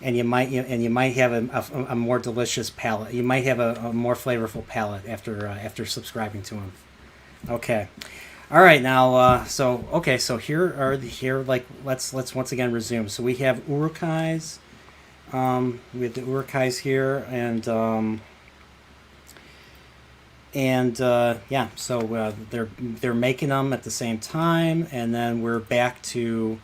And you might have a more delicious palate. You might have a more flavorful palate after subscribing to him. Okay, all right. Now, so let's once again resume. So we have Urukais. We have the Urukais here, yeah. So they're making them at the same time, and then we're back to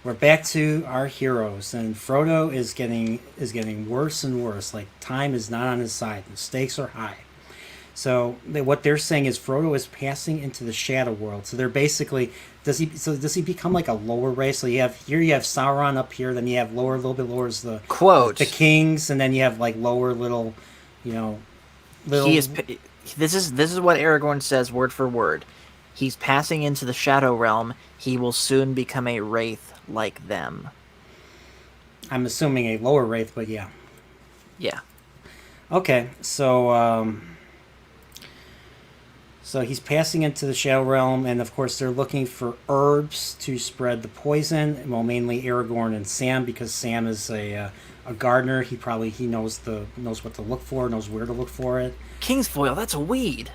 our heroes, and Frodo is getting worse and worse. Like, time is not on his side. The stakes are high. So what they're saying is Frodo is passing into the Shadow World. So they're basically does he become like a lower race? So you have Sauron up here, then you have a little bit lower is the Quote the kings, and then you have like lower little. He is. This is what Aragorn says word for word. He's passing into the Shadow Realm. He will soon become a wraith like them. I'm assuming a lower wraith, but yeah. Yeah. Okay, so he's passing into the Shadow Realm, and of course they're looking for herbs to spread the poison. Well, mainly Aragorn and Sam, because Sam is a gardener. He knows what to look for, knows where to look for it. Kingsfoil, that's a weed.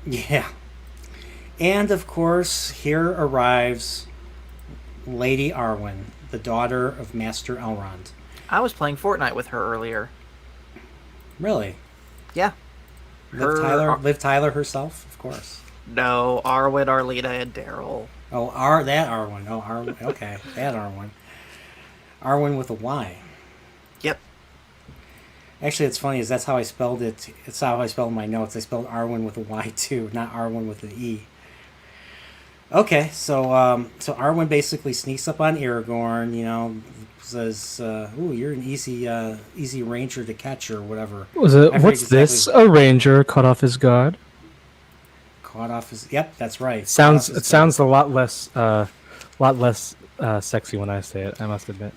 Yeah. And of course, here arrives Lady Arwen, the daughter of Master Elrond. I was playing Fortnite with her earlier. Really? Yeah. Liv Tyler herself, of course. No, Arwen, Arleta, and Daryl. Oh, that Arwen. Oh, Arwen. Okay, that Arwen. Arwen with a Y. Yep. Actually, it's funny, is that's how I spelled it. It's how I spelled my notes. I spelled Arwen with a Y too, not Arwen with an E. Okay, so Arwen basically sneaks up on Aragorn, says, "Ooh, you're an easy ranger to catch," or whatever. What's this? A ranger caught off his guard. Caught off his. Yep, that's right. It sounds a lot less sexy when I say it, I must admit.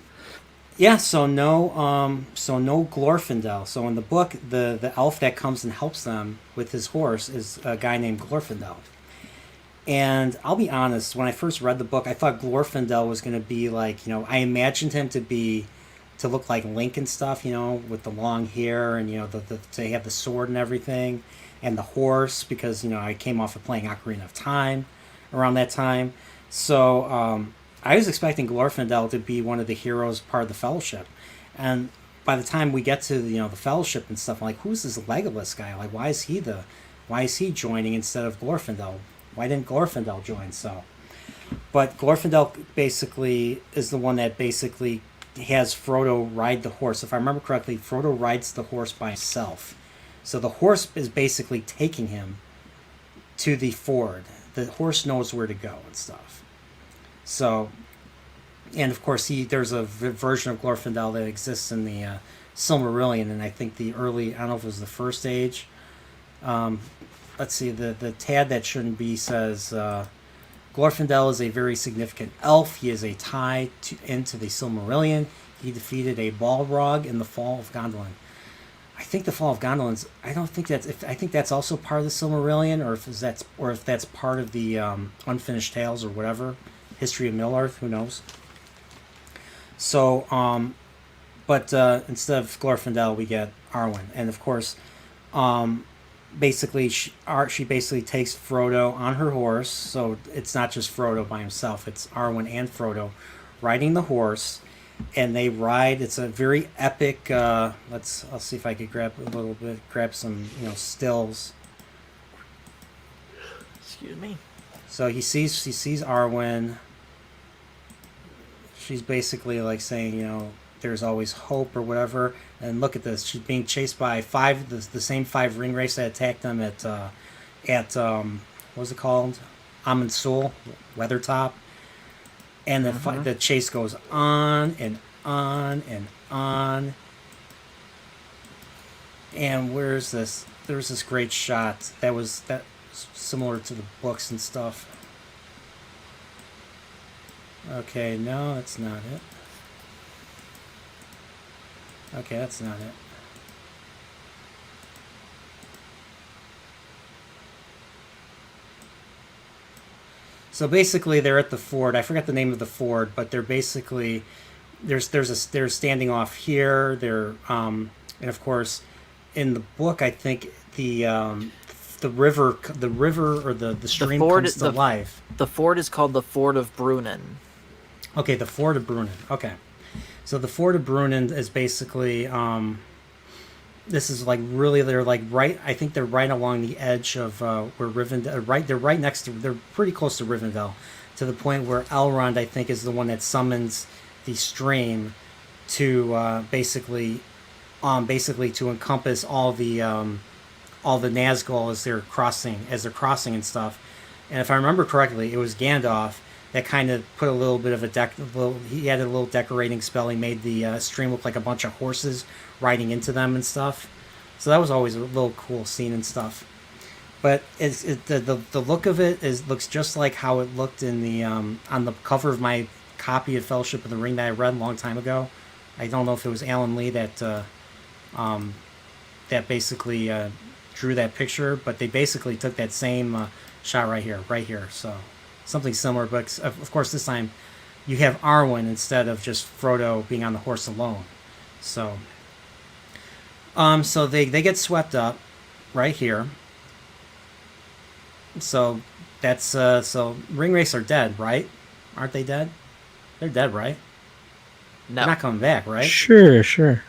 Yeah, so no Glorfindel. So in the book, the elf that comes and helps them with his horse is a guy named Glorfindel. And I'll be honest, when I first read the book, I thought Glorfindel was going to be like, I imagined him to look like Link and stuff, with the long hair and, to have the sword and everything, and the horse, because, I came off of playing Ocarina of Time around that time. So I was expecting Glorfindel to be one of the heroes, part of the Fellowship. And by the time we get to, the Fellowship and stuff, I'm like, who's this Legolas guy? Like, why is he joining instead of Glorfindel? Why didn't Glorfindel join? But Glorfindel basically is the one that basically has Frodo ride the horse. If I remember correctly, Frodo rides the horse by himself. So the horse is basically taking him to the ford. The horse knows where to go and stuff. So, and of course, there's a version of Glorfindel that exists in the Silmarillion, and I think I don't know if it was the first age. Let's see, the tad that shouldn't be says, Glorfindel is a very significant elf. He is a tie into the Silmarillion. He defeated a Balrog in the Fall of Gondolin. I think the Fall of Gondolin's. I think that's also part of the Silmarillion, or if that's part of the Unfinished Tales or whatever, History of Middle-earth. Who knows? So, but instead of Glorfindel, we get Arwen, and of course, basically she basically takes Frodo on her horse. So it's not just Frodo by himself; it's Arwen and Frodo riding the horse, and they ride. It's a very epic. I'll see if I could grab some stills. Excuse me. So he sees Arwen. She's basically like saying, there's always hope or whatever. And look at this. She's being chased by the same 5 Ringwraiths that attacked them at what was it called? Amon Sul, Weathertop. And the chase goes on and on and on. And where's this? There was this great shot that was similar to the books and stuff. Okay, no, that's not it. Okay, that's not it. So basically, they're at the ford. I forgot the name of the ford, but they're basically they're standing off here. They're and of course, in the book, I think the river or the stream comes to life. The ford is called the Fort of Brunei. Okay, the Fort of Brunei. Okay. So the Fort of Brunei is basically, this is like really, they're like right, I think they're right along the edge of where Rivendell, they're right next to, they're pretty close to Rivendell, to the point where Elrond, I think, is the one that summons the stream to basically to encompass all the Nazgul as they're crossing and stuff. And if I remember correctly, it was Gandalf that kind of put a little bit of he had a little decorating spell. He made the stream look like a bunch of horses riding into them and stuff. So that was always a little cool scene and stuff. But the look of it looks just like how it looked in the on the cover of my copy of Fellowship of the Ring that I read a long time ago. I don't know if it was Alan Lee that basically drew that picture, but they basically took that same shot right here. So something similar, but of course this time you have Arwen instead of just Frodo being on the horse alone. So so they get swept up right here. So that's so Ringwraiths are dead, right? Aren't they dead? They're dead, right? No. They're not coming back, right? Sure.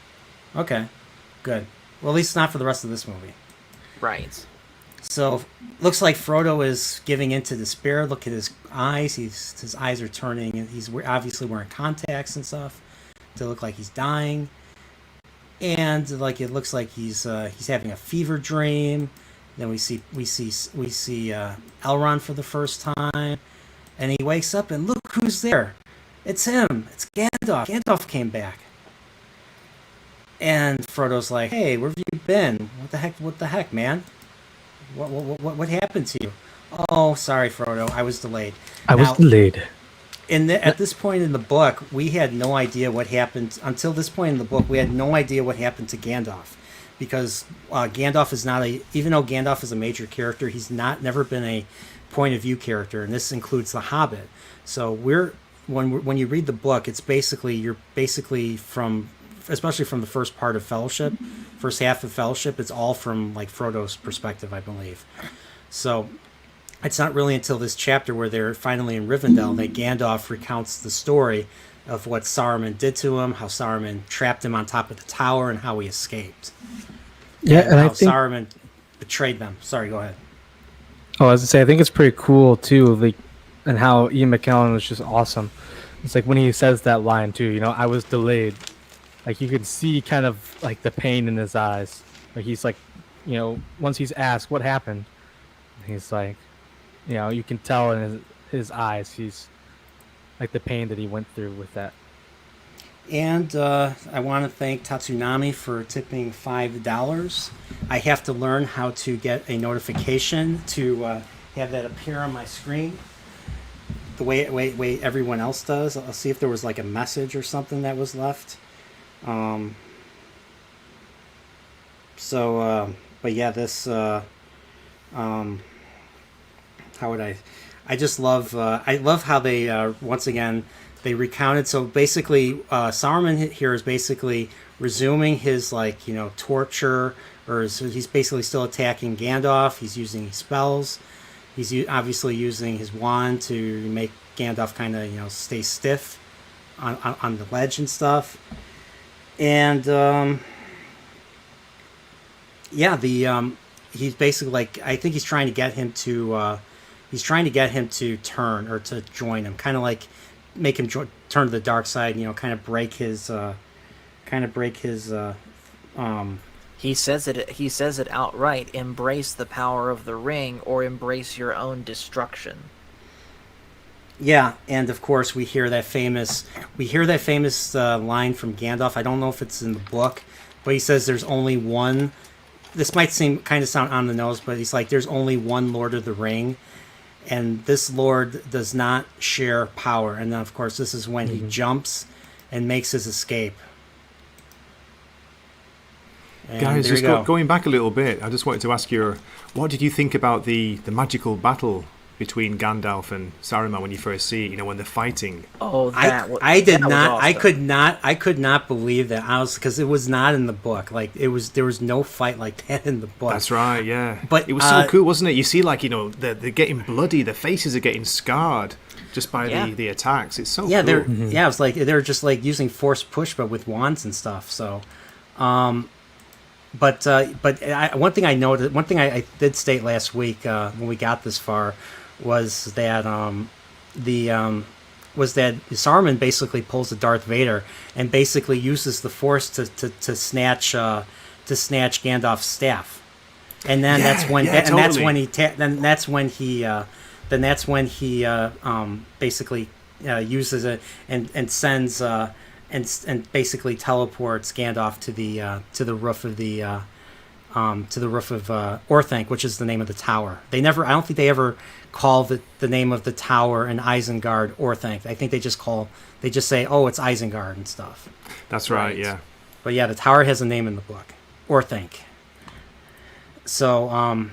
Okay, good. Well, at least not for the rest of this movie. Right. So, looks like Frodo is giving into despair. Look at his eyes. His eyes are turning, and he's obviously wearing contacts and stuff to look like he's dying. And like it looks like he's having a fever dream. Then we see Elrond for the first time, and he wakes up and look who's there. It's him. It's Gandalf. Gandalf came back. And Frodo's like, "Hey, where have you been? What the heck, man? What happened to you?" "Oh, sorry, Frodo. I was delayed." At this point in the book, we had no idea what happened. Until this point in the book, we had no idea what happened to Gandalf. because Gandalf is not even though Gandalf is a major character, he's never been a point of view character, and this includes the Hobbit. So when you read the book, you're basically from, especially from the first part of Fellowship, first half of Fellowship, it's all from like Frodo's perspective, I believe. So it's not really until this chapter where they're finally in Rivendell that Gandalf recounts the story of what Saruman did to him, how Saruman trapped him on top of the tower, and how he escaped. Yeah, and how I think Saruman betrayed them. Sorry, go ahead. Oh, I was gonna say, I think it's pretty cool too, like, and how Ian McKellen was just awesome. It's like when he says that line too, you know, I was delayed. Like you can see kind of like the pain in his eyes. Like he's like, you know, once he's asked what happened, he's like, you know, you can tell in his eyes, he's like the pain that he went through with that. And I want to thank Tatsunami for tipping $5. I have to learn how to get a notification to have that appear on my screen the way everyone else does. I'll see if there was like a message or something that was left. But yeah, this how would I just love I love how they once again they recounted. So basically Saruman here is basically resuming his, like, you know, torture, or so he's basically still attacking Gandalf. He's using spells. He's obviously using his wand to make Gandalf kind of, you know, stay stiff on the ledge and stuff. And he's basically, like, I think he's trying to get him to turn or to join him, kind of like make him turn to the dark side, you know, kind of break his He says it outright: embrace the power of the ring, or embrace your own destruction. Yeah, and of course we hear that famous line from Gandalf. I don't know if it's in the book, but he says there's only one. This might sound on the nose, but he's like, there's only one Lord of the Ring, and this Lord does not share power. And then of course this is when he jumps and makes his escape. And guys, just going back a little bit, I just wanted to ask you, what did you think about the magical battle between Gandalf and Saruman when you first see it, you know, when they're fighting? Oh, I could not believe that, because it was not in the book. Like, there was no fight like that in the book. That's right, yeah. But it was so cool, wasn't it? You see, like, you know, they're getting bloody, their faces are getting scarred just by the attacks. It's so cool. It was like they're just like using force push, but with wands and stuff. So, one thing I did state last week when we got this far was that Saruman basically pulls a Darth Vader and basically uses the Force to snatch Gandalf's staff, and then that's when he basically uses it and sends and basically teleports Gandalf to the roof of Orthanc, which is the name of the tower. I don't think they ever call the name of the tower in Isengard Orthanc. I think they just say, oh, it's Isengard and stuff. That's right, yeah. But yeah, the tower has a name in the book, Orthanc. So, and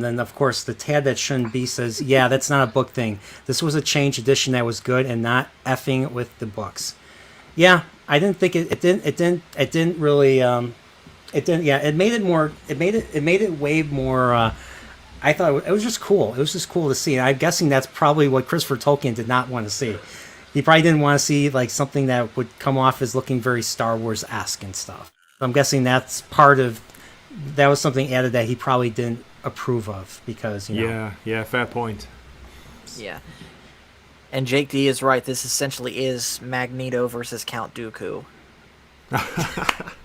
then of course the Tad That Shouldn't Be says, yeah, that's not a book thing. This was a changed edition that was good and not effing with the books. Yeah, I didn't think it didn't really. It didn't. Yeah, it made it way more. I thought it was just cool. It was just cool to see. And I'm guessing that's probably what Christopher Tolkien did not want to see. He probably didn't want to see like something that would come off as looking very Star Wars-esque and stuff. I'm guessing that was something added that he probably didn't approve of, because, you know. Yeah, fair point. Yeah. And Jake D is right. This essentially is Magneto versus Count Dooku.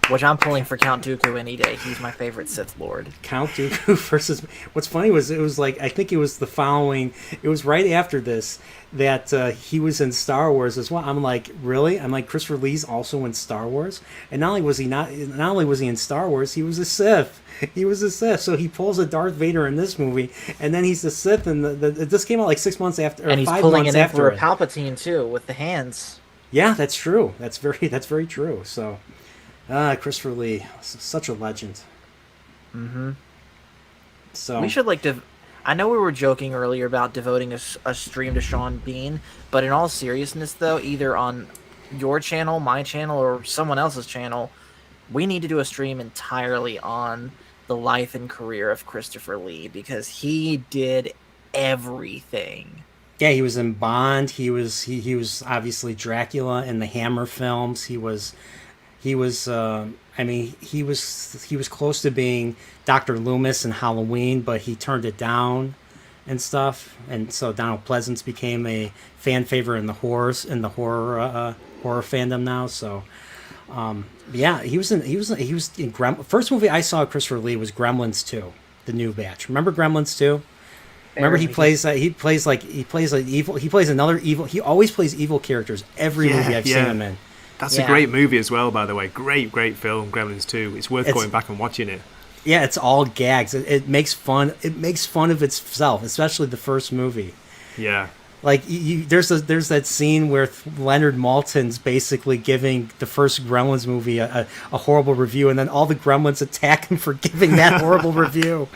Which I'm pulling for Count Dooku any day. He's my favorite Sith Lord. Count Dooku versus... What's funny was it was like, I think it was it was right after this that he was in Star Wars as well. I'm like, really? I'm like, Christopher Lee's also in Star Wars? And not only was he in Star Wars, he was a Sith. He was a Sith. So he pulls a Darth Vader in this movie, and then he's a Sith, and this came out like 6 months after, or 5 months after. And he's pulling an Emperor Palpatine too, with the hands. Yeah, that's true. That's very true. So, Christopher Lee, such a legend. Mm-hmm. So We should I know we were joking earlier about devoting a stream to Sean Bean, but in all seriousness, though, either on your channel, my channel, or someone else's channel, we need to do a stream entirely on the life and career of Christopher Lee, because he did everything. yeah, he was in Bond. He was obviously Dracula in the Hammer films. I mean, he was close to being Dr. Loomis in Halloween, but he turned it down and stuff. And so Donald Pleasance became a fan favorite in the horror fandom now. So yeah, he was in first movie I saw of Christopher Lee was Gremlins 2, the new batch. Remember Gremlins 2? Remember he plays evil. He plays another evil. He always plays evil characters every movie I've seen him in. That's a great movie as well, by the way. Great film, Gremlins 2. It's worth going back and watching it. Yeah, it's all gags. It makes fun. It makes fun of itself, especially the first movie. Yeah. Like there's that scene where Leonard Maltin's basically giving the first Gremlins movie a horrible review, and then all the Gremlins attack him for giving that horrible review.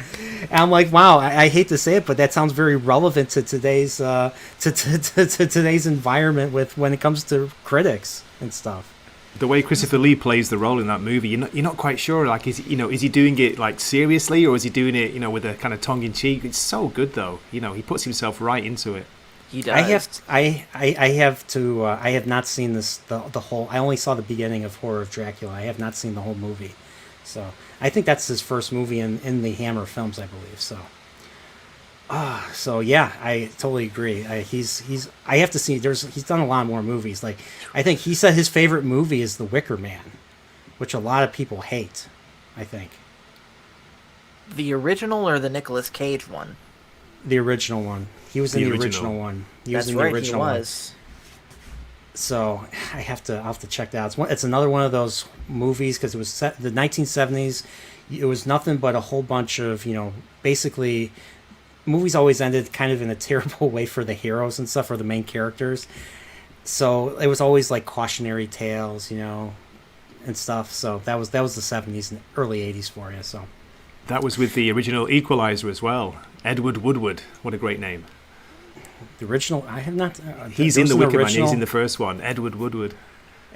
And I'm like, wow, I hate to say it, but that sounds very relevant to today's to today's environment with when it comes to critics and stuff. The way Christopher Lee plays the role in that movie, you're not quite sure. Like, is he doing it like seriously, or is he doing it, with a kind of tongue in cheek? It's so good though. He puts himself right into it. He does. I have not seen the whole. I only saw the beginning of Horror of Dracula. I have not seen the whole movie, so I think that's his first movie in the Hammer films, I believe. So, so yeah, I totally agree. I have to see. He's done a lot more movies. Like, I think he said his favorite movie is The Wicker Man, which a lot of people hate. I think the original or the Nicolas Cage one. The original one. He was in the original one. That's right, he was. So I'll have to check that out. It's another one of those movies because it was set the 1970s. It was nothing but a whole bunch of basically movies always ended kind of in a terrible way for the heroes and stuff, or the main characters. So it was always like cautionary tales, and stuff. So that was the 70s and early 80s for you. So that was with the original Equalizer as well. Edward Woodward, what a great name. The original, I have not. He's in the Wicker Man. He's in the first one. Edward Woodward.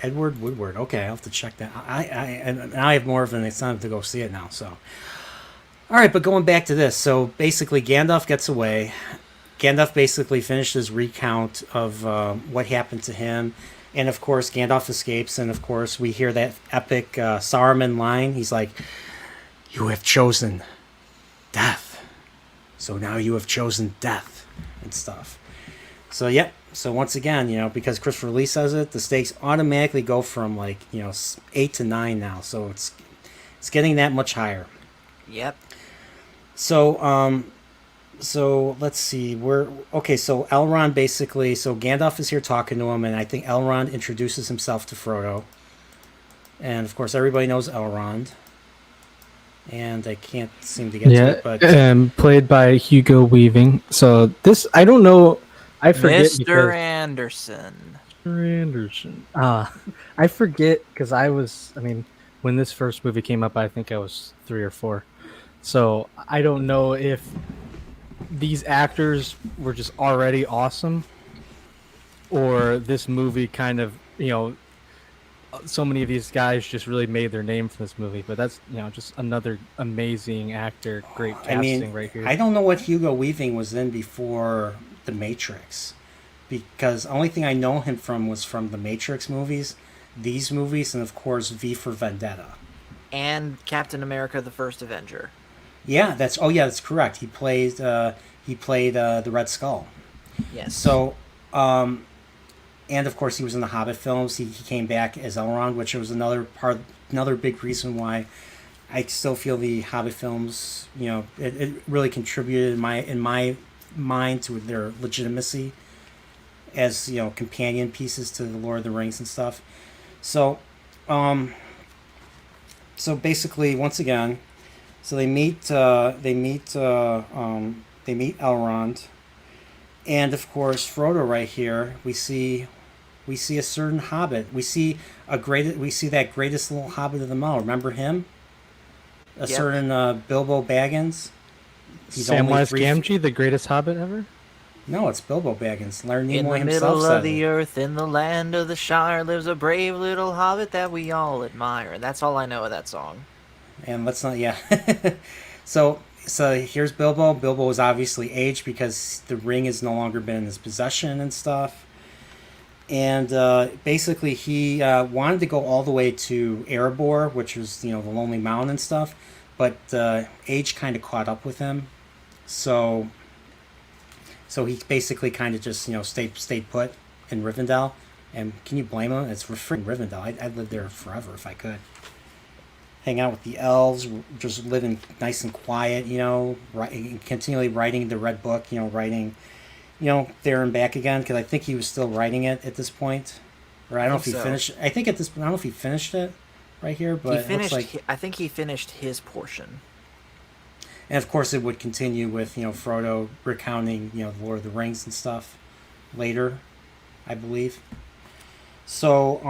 Edward Woodward. Okay, I'll have to check that. I have more of an incentive to go see it now. So, all right, but going back to this, so basically Gandalf gets away. Gandalf basically finished his recount of what happened to him, and of course Gandalf escapes, and of course we hear that epic Saruman line. He's like, "You have chosen death, so now you have chosen death," and stuff. So yep. So once again, because Christopher Lee says it, the stakes automatically go from 8 to 9 now. So it's getting that much higher. Yep. So so let's see. So Elrond basically. So Gandalf is here talking to him, and I think Elrond introduces himself to Frodo. And of course, everybody knows Elrond. And I can't seem to get to it, but played by Hugo Weaving. So this, I don't know. I forget. Mr. Anderson. Mr. Anderson. I forget because when this first movie came up, I think I was 3 or 4. So I don't know if these actors were just already awesome, or this movie kind of, so many of these guys just really made their name from this movie. But that's, just another amazing actor, great casting right here. I don't know what Hugo Weaving was in before The Matrix, because the only thing I know him from was from the Matrix movies, these movies, and of course V for Vendetta. And Captain America: The First Avenger. Yeah, that's correct. He played the Red Skull. Yes. So, and of course he was in the Hobbit films. He came back as Elrond, which was another big reason why I still feel the Hobbit films, it really contributed in my mind to their legitimacy as companion pieces to the Lord of the Rings and stuff. So basically, once again, so they meet Elrond, and of course Frodo right here. We see we see a certain hobbit. We see that greatest little hobbit of them all. Remember him? A Yep. certain Bilbo Baggins. He's only Samwise 3 Gamgee, the greatest hobbit ever? No, it's Bilbo Baggins. Leonard In Nimoy the himself middle said of the it. earth, in the land of the Shire, lives a brave little hobbit that we all admire. And that's all I know of that song. And let's not, yeah. so here's Bilbo. Bilbo is obviously aged because the ring has no longer been in his possession and stuff. And basically, he wanted to go all the way to Erebor, which was the Lonely Mountain and stuff, but age kind of caught up with him. So he basically kind of just stayed put in Rivendell. And can you blame him? It's freaking Rivendell. I'd live there forever if I could. Hang out with the elves, just living nice and quiet, continually writing the Red Book, writing, there and back again, because I think he was still writing it at this point. Or I don't know if he finished. I think at this point, I don't know if he finished it right here, but He finished. it looks like. I think he finished his portion. And of course, it would continue with Frodo recounting the Lord of the Rings and stuff later, I believe. So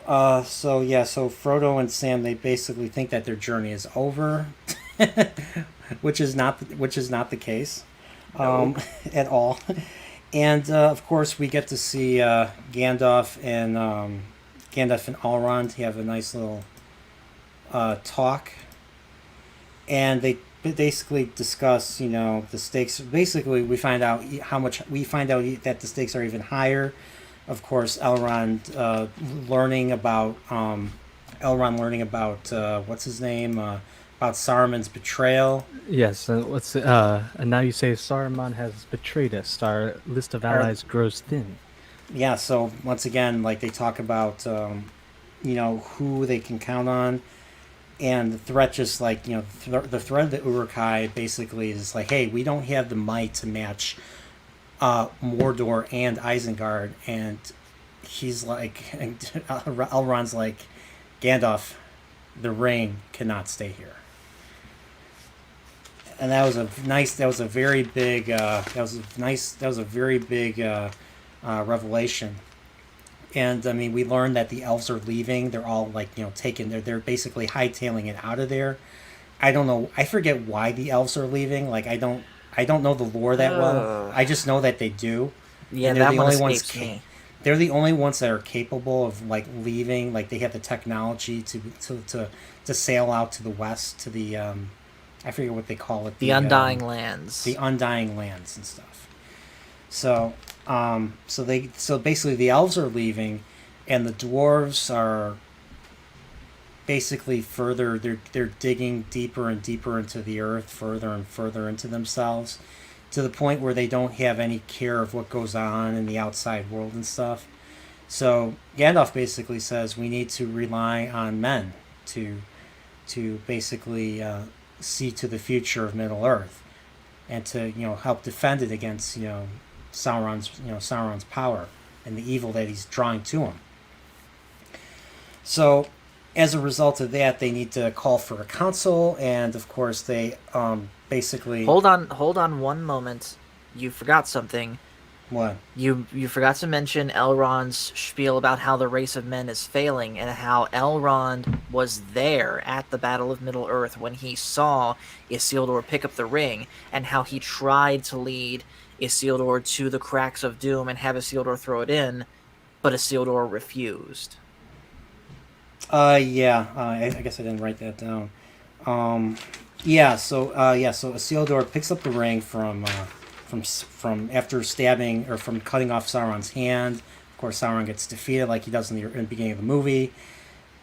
so Frodo and Sam, they basically think that their journey is over, which is not the case at all. And of course, we get to see Gandalf and Elrond have a nice little talk, and they basically discuss the stakes. Basically, we find out that the stakes are even higher. Of course, Elrond learning about what's his name, about Saruman's betrayal. Yes, and now you say Saruman has betrayed us. Our list of allies grows thin. Yeah, so once again, like they talk about who they can count on, and the threat just like the threat of the Uruk-hai basically is like, hey, we don't have the might to match Mordor and Isengard, and he's like, Elrond's like, Gandalf, the ring cannot stay here. And that was a very big revelation. And I mean, we learned that the elves are leaving. They're all like, taken. They're basically hightailing it out of there. I don't know. I forget why the elves are leaving. Like, I don't know the lore that well. I just know that they do. Yeah, and they're that the one only escapes ones. me. They're the only ones that are capable of like leaving. Like they have the technology to sail out to the west to the I forget what they call it. The Undying Lands. The Undying Lands and stuff. So so basically the elves are leaving, and the dwarves are basically further. They're digging deeper and deeper into the earth, further and further into themselves, to the point where they don't have any care of what goes on in the outside world and stuff. So Gandalf basically says we need to rely on men to basically see to the future of Middle Earth, and to help defend it against Sauron's power and the evil that he's drawing to him. So as a result of that, they need to call for a council, and of course they basically Hold on one moment. You forgot something. what? You forgot to mention Elrond's spiel about how the race of men is failing, and how Elrond was there at the Battle of Middle-earth when he saw Isildur pick up the ring, and how he tried to lead Isildur to the cracks of doom and have Isildur throw it in, but Isildur refused. I guess I didn't write that down. So Isildur picks up the ring from after stabbing or from cutting off Sauron's hand. Of course, Sauron gets defeated like he does in the beginning of the movie.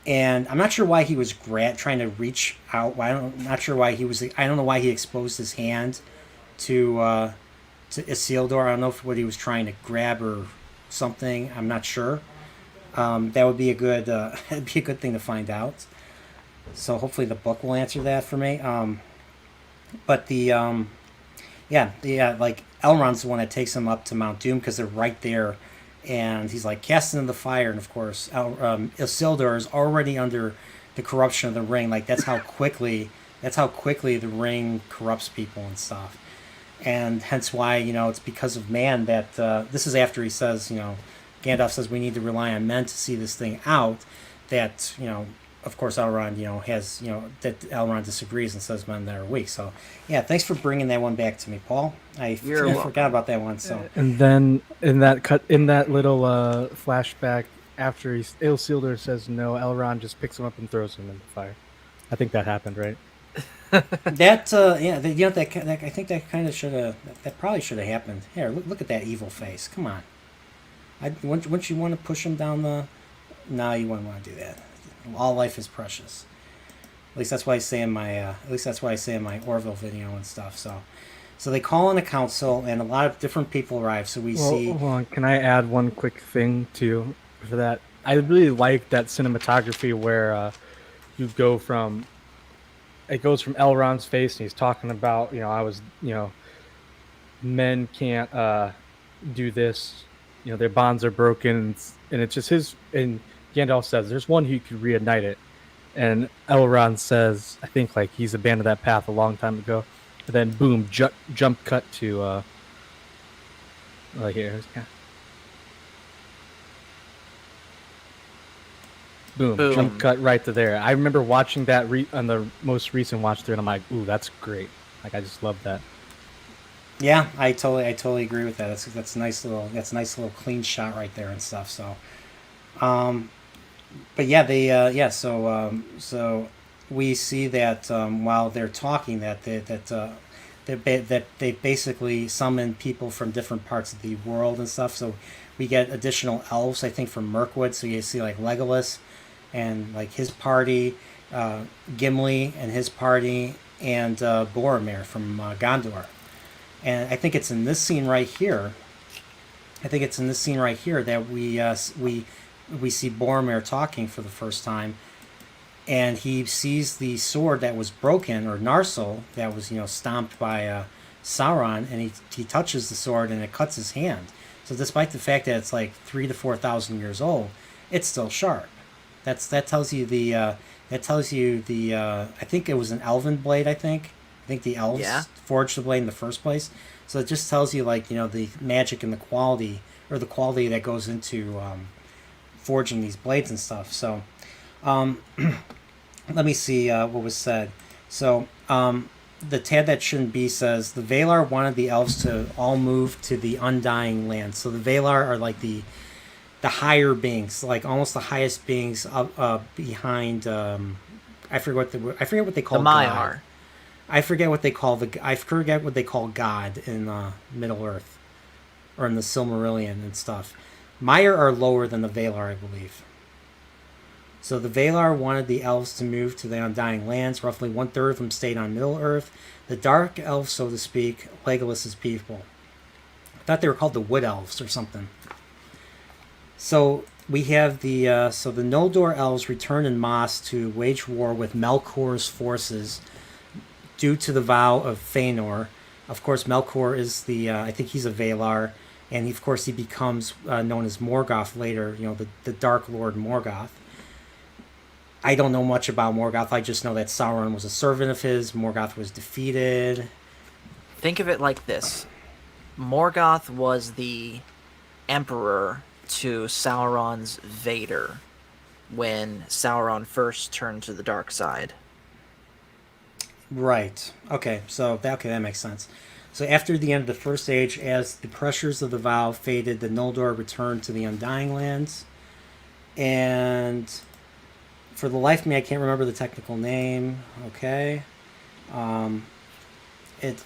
And I'm not sure why he was trying to reach out. I don't know why he exposed his hand to Isildur. I don't know what he was trying to grab or something. I'm not sure. That would be a good thing to find out. So hopefully the book will answer that for me. But like Elrond's the one that takes him up to Mount Doom because they're right there, and he's like cast into the fire. And of course, Isildur is already under the corruption of the ring. Like that's how quickly the ring corrupts people and stuff. and hence why it's because of man that this is after he says Gandalf says we need to rely on men to see this thing out. That of course Elrond has that Elrond disagrees and says men that are weak. So yeah, thanks for bringing that one back to me, Paul. I forgot about that one. So And then in that little flashback, after Isildur says no, Elrond just picks him up and throws him in the fire. I think that happened, right? that I think that kind of should have that probably should have happened. Here, look at that evil face. Come on. Wouldn't you want to push him down the? No, you wouldn't want to do that. All life is precious. At least that's what I say in my. Orville video and stuff. So they call in a council, and a lot of different people arrive. So we see. Hold on. Can I add one quick thing for that? I really like that cinematography where you go from. It goes from Elrond's face, and he's talking about, men can't do this. Their bonds are broken, and it's just his. And Gandalf says, "There's one who could reignite it," and Elrond says, "I think like he's abandoned that path a long time ago." And then boom, jump cut to here. Boom, jump cut right to there. I remember watching that on the most recent watch through, and I'm like, "Ooh, that's great!" Like I just love that. Yeah, I totally agree with that. That's a nice little clean shot right there and stuff. So, but yeah, they so we see that while they're talking that they basically summon people from different parts of the world and stuff. So we get additional elves, I think, from Mirkwood. So you see like Legolas and like his party, Gimli and his party, and Boromir from Gondor. And I think it's in this scene right here. That we see Boromir talking for the first time, and he sees the sword that was broken, or Narsil, that was stomped by Sauron, and he touches the sword and it cuts his hand. So despite the fact that it's like 3,000 to 4,000 years old, it's still sharp. That tells you the I think it was an elven blade. I think the elves forged the blade in the first place. So it just tells you the magic and the quality that goes into forging these blades and stuff. So let me see what was said. So the Tad That Shouldn't Be says the Valar wanted the elves to all move to the Undying Land. So the Valar are like the higher beings, like almost the highest beings behind. I forget what they call the God. Maiar. I forget what they call God in Middle Earth, or in the Silmarillion and stuff. Maiar are lower than the Valar, I believe. So the Valar wanted the elves to move to the Undying Lands. Roughly 1/3 of them stayed on Middle Earth. The Dark Elves, so to speak, Legolas's people. I thought they were called the Wood Elves or something. So we have the Noldor Elves return en masse to wage war with Melkor's forces due to the vow of Fëanor. Of course, Melkor is I think he's a Valar, and of course he becomes known as Morgoth later. The Dark Lord Morgoth. I don't know much about Morgoth. I just know that Sauron was a servant of his. Morgoth was defeated. Think of it like this. Morgoth was the emperor to Sauron's Vader when Sauron first turned to the dark side. Right. Okay. So that makes sense. So after the end of the First Age, as the pressures of the vow faded, the Noldor returned to the Undying Lands, and for the life of me, I can't remember the technical name. Okay. It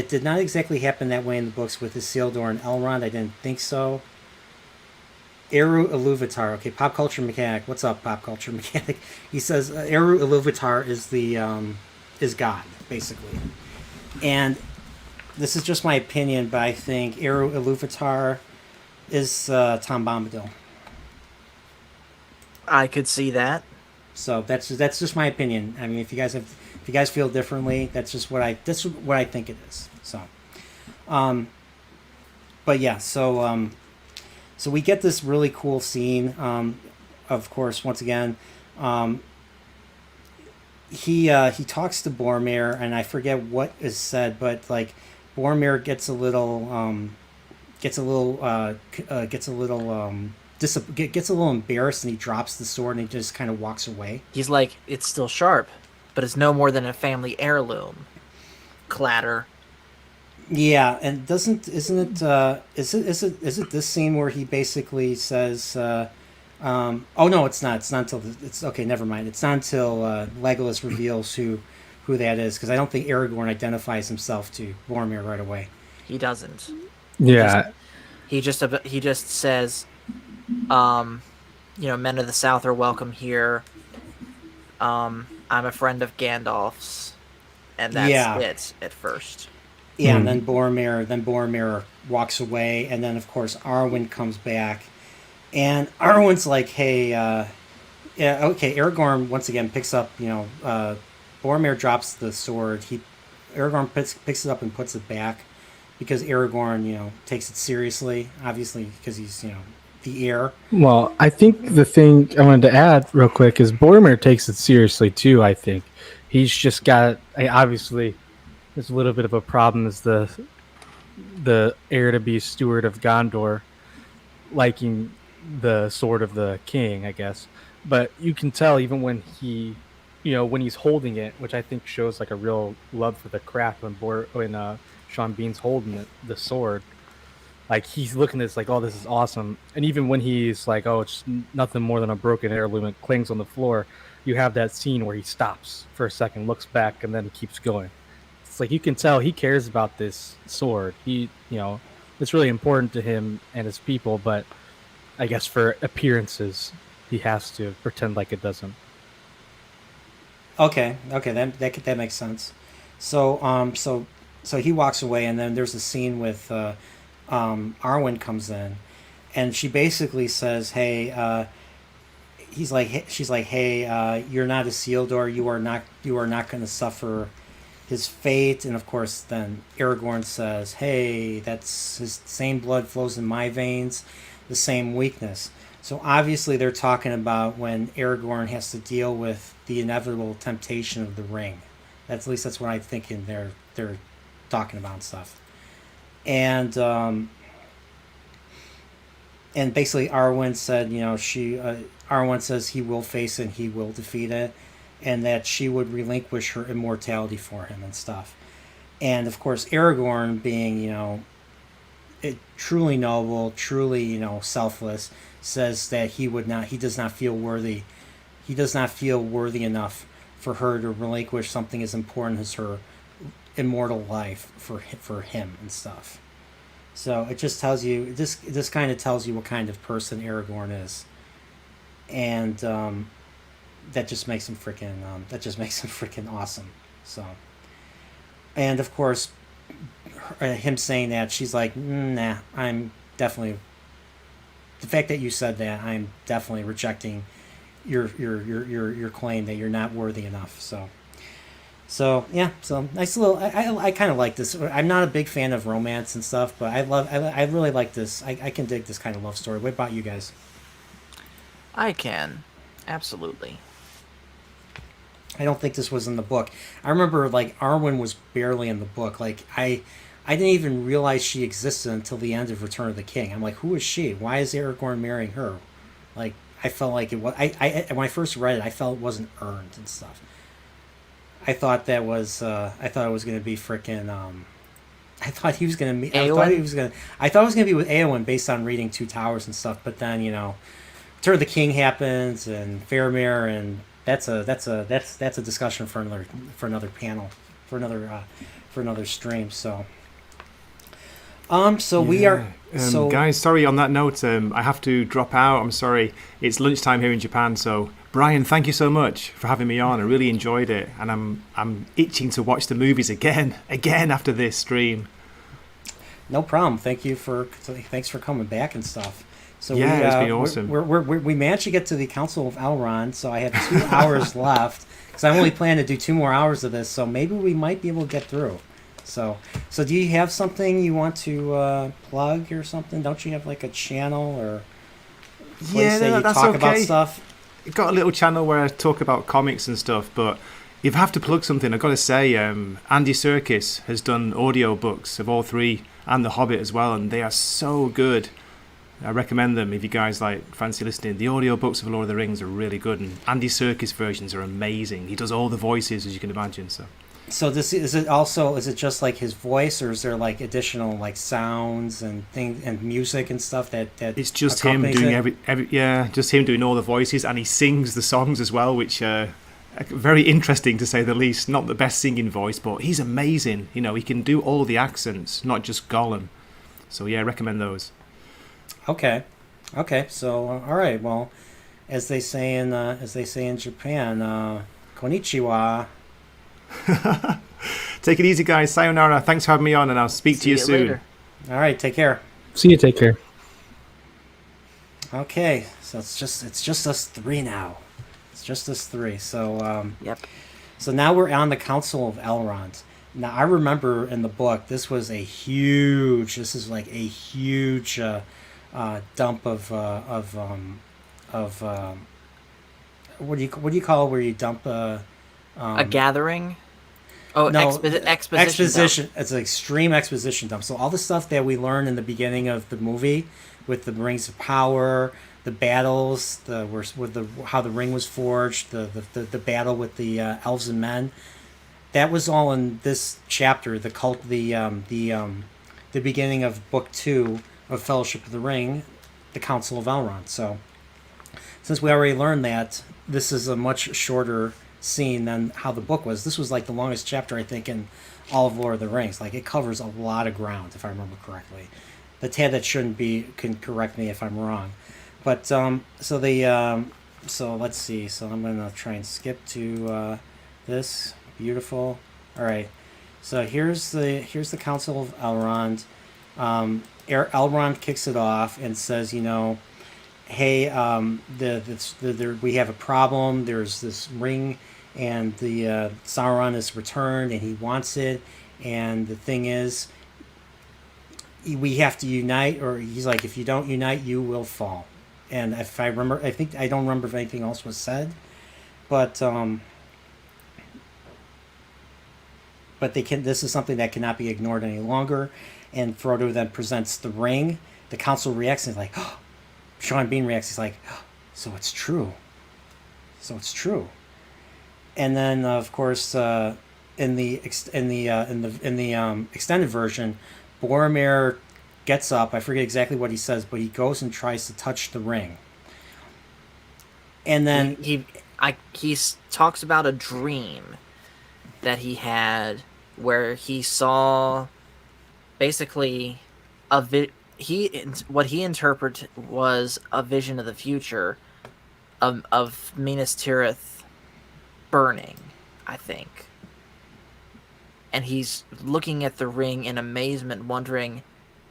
did not exactly happen that way in the books with Isildur and Elrond. I didn't think so. Eru Iluvatar. Okay, Pop Culture Mechanic. What's up, Pop Culture Mechanic? He says Eru Iluvatar is God, basically. And this is just my opinion, but I think Eru Iluvatar is Tom Bombadil. I could see that. So that's just my opinion. I mean, if you guys feel differently, that's what I think it is. So, but yeah, so we get this really cool scene. Of course, once again, he talks to Boromir, and I forget what is said, but like Boromir gets a little gets a little embarrassed, and he drops the sword and he just kind of walks away. He's like, it's still sharp, but it's no more than a family heirloom. Clatter. Yeah, and is it this scene where he basically says, oh no, it's not. It's not until it's okay. Never mind. It's not until Legolas reveals who that is, because I don't think Aragorn identifies himself to Boromir right away. He doesn't. Yeah. He just says, men of the South are welcome here. I'm a friend of Gandalf's, and that's it at first. Yeah, and then Boromir walks away, and then of course Arwen comes back, and Arwen's like, "Hey, Aragorn once again picks up, Boromir drops the sword. Aragorn picks it up and puts it back, because Aragorn, takes it seriously, obviously because he's, the heir." Well, I think the thing I wanted to add real quick is Boromir takes it seriously too. I think he's just got obviously. There's a little bit of a problem as the heir to be steward of Gondor liking the sword of the king, I guess. But you can tell even when when he's holding it, which I think shows like a real love for the craft when Sean Bean's holding the sword, like he's looking at this like, oh, this is awesome. And even when he's like, oh, it's nothing more than a broken heirloom, it clings on the floor, you have that scene where he stops for a second, looks back, and then keeps going. It's like you can tell he cares about this sword. It's really important to him and his people, but I guess for appearances, he has to pretend like it doesn't. Okay, that makes sense. So so he walks away, and then there's a scene with Arwen comes in, and she basically says, "Hey," she's like, "Hey, you're not a Isildur. You are not going to suffer his fate." And of course then Aragorn says, "Hey, that's his same blood flows in my veins, the same weakness." So obviously they're talking about when Aragorn has to deal with the inevitable temptation of the ring. At least that's what I'm thinking they're talking about and stuff. And basically Arwen said, Arwen says he will face it and he will defeat it, and that she would relinquish her immortality for him and stuff. And of course Aragorn, being truly noble, truly selfless, says that he does not feel worthy enough for her to relinquish something as important as her immortal life for him and stuff. So it just tells you, this kind of tells you what kind of person Aragorn is, and that just makes him freaking awesome. So, and of course, him saying that, she's like, "Nah, I'm definitely, the fact that you said that, I'm definitely rejecting your claim that you're not worthy enough." So yeah, so nice little. I kind of like this. I'm not a big fan of romance and stuff, but I really like this. I can dig this kind of love story. What about you guys? I can, absolutely. I don't think this was in the book. I remember like Arwen was barely in the book. Like I didn't even realize she existed until the end of Return of the King. I'm like, who is she? Why is Aragorn marrying her? Like I felt like it was. I when I first read it, I felt it wasn't earned and stuff. I thought that was. I thought it was going to be freaking. I thought he was going to meet. I thought it was going to be with Eowyn based on reading Two Towers and stuff. But then Return of the King happens and Faramir, and that's a discussion for another panel, for another stream. So. We are. Guys, sorry. On that note, I have to drop out. I'm sorry. It's lunchtime here in Japan. So, Brian, thank you so much for having me on. I really enjoyed it, and I'm itching to watch the movies again after this stream. No problem. Thanks for coming back and stuff. So yeah, it's been awesome. We managed to get to the Council of Elrond, so I have 2 hours left because I'm only planning to do 2 more hours of this. So maybe we might be able to get through. So do you have something you want to plug or something? Don't you have like a channel or place that you that's talk okay. about stuff? I've got a little channel where I talk about comics and stuff, but If I have to plug something, I've got to say, Andy Serkis has done audio books of all three and The Hobbit as well, and they are so good. I recommend them if you guys fancy listening. The audio books of Lord of the Rings are really good, and Andy Serkis versions are amazing. He does all the voices, as you can imagine. So is it just like his voice, or is there like additional like sounds and things and music and stuff that it's just him doing just him doing all the voices, and he sings the songs as well, which very interesting to say the least. Not the best singing voice, but he's amazing. You know, he can do all the accents, not just Gollum. So yeah, I recommend those. Okay. So all right. Well, as they say in Japan, konnichiwa. Take it easy, guys. Sayonara. Thanks for having me on, and I'll speak to you soon. Later. All right. Take care. See you. Take care. Okay. So it's just us three now. It's just us three. So Yep. So now we're on the Council of Elrond. Now I remember in the book this is like a huge dump of what do you call it where you dump A gathering. Oh, no, exposition. It's an extreme exposition dump. So all the stuff that we learn in the beginning of the movie, with the Rings of Power, the battles, how the ring was forged, the battle with the elves and men, that was all in this chapter. The beginning of Book 2 of Fellowship of the Ring, the Council of Elrond. So since we already learned that, this is a much shorter scene than how the book was. This was like the longest chapter, I think, in all of Lord of the Rings. Like, it covers a lot of ground, if I remember correctly. The Tad that shouldn't be can correct me if I'm wrong. But so let's see. So I'm gonna try and skip to this. Beautiful. All right. So here's the Council of Elrond. Elrond kicks it off and says, hey, we have a problem. There's this ring, and the Sauron is returned, and he wants it. And the thing is, we have to unite, or he's like, if you don't unite, you will fall. And if I remember, I don't remember if anything else was said, but this is something that cannot be ignored any longer. And Frodo then presents the ring. The council reacts and is like, oh. Sean Bean reacts. He's like, oh, so it's true. And then, of course, in the extended version, Boromir gets up. I forget exactly what he says, but he goes and tries to touch the ring. And then he talks about a dream that he had where he saw basically what he interpreted was a vision of the future of Minas Tirith burning, I think. And he's looking at the ring in amazement, wondering,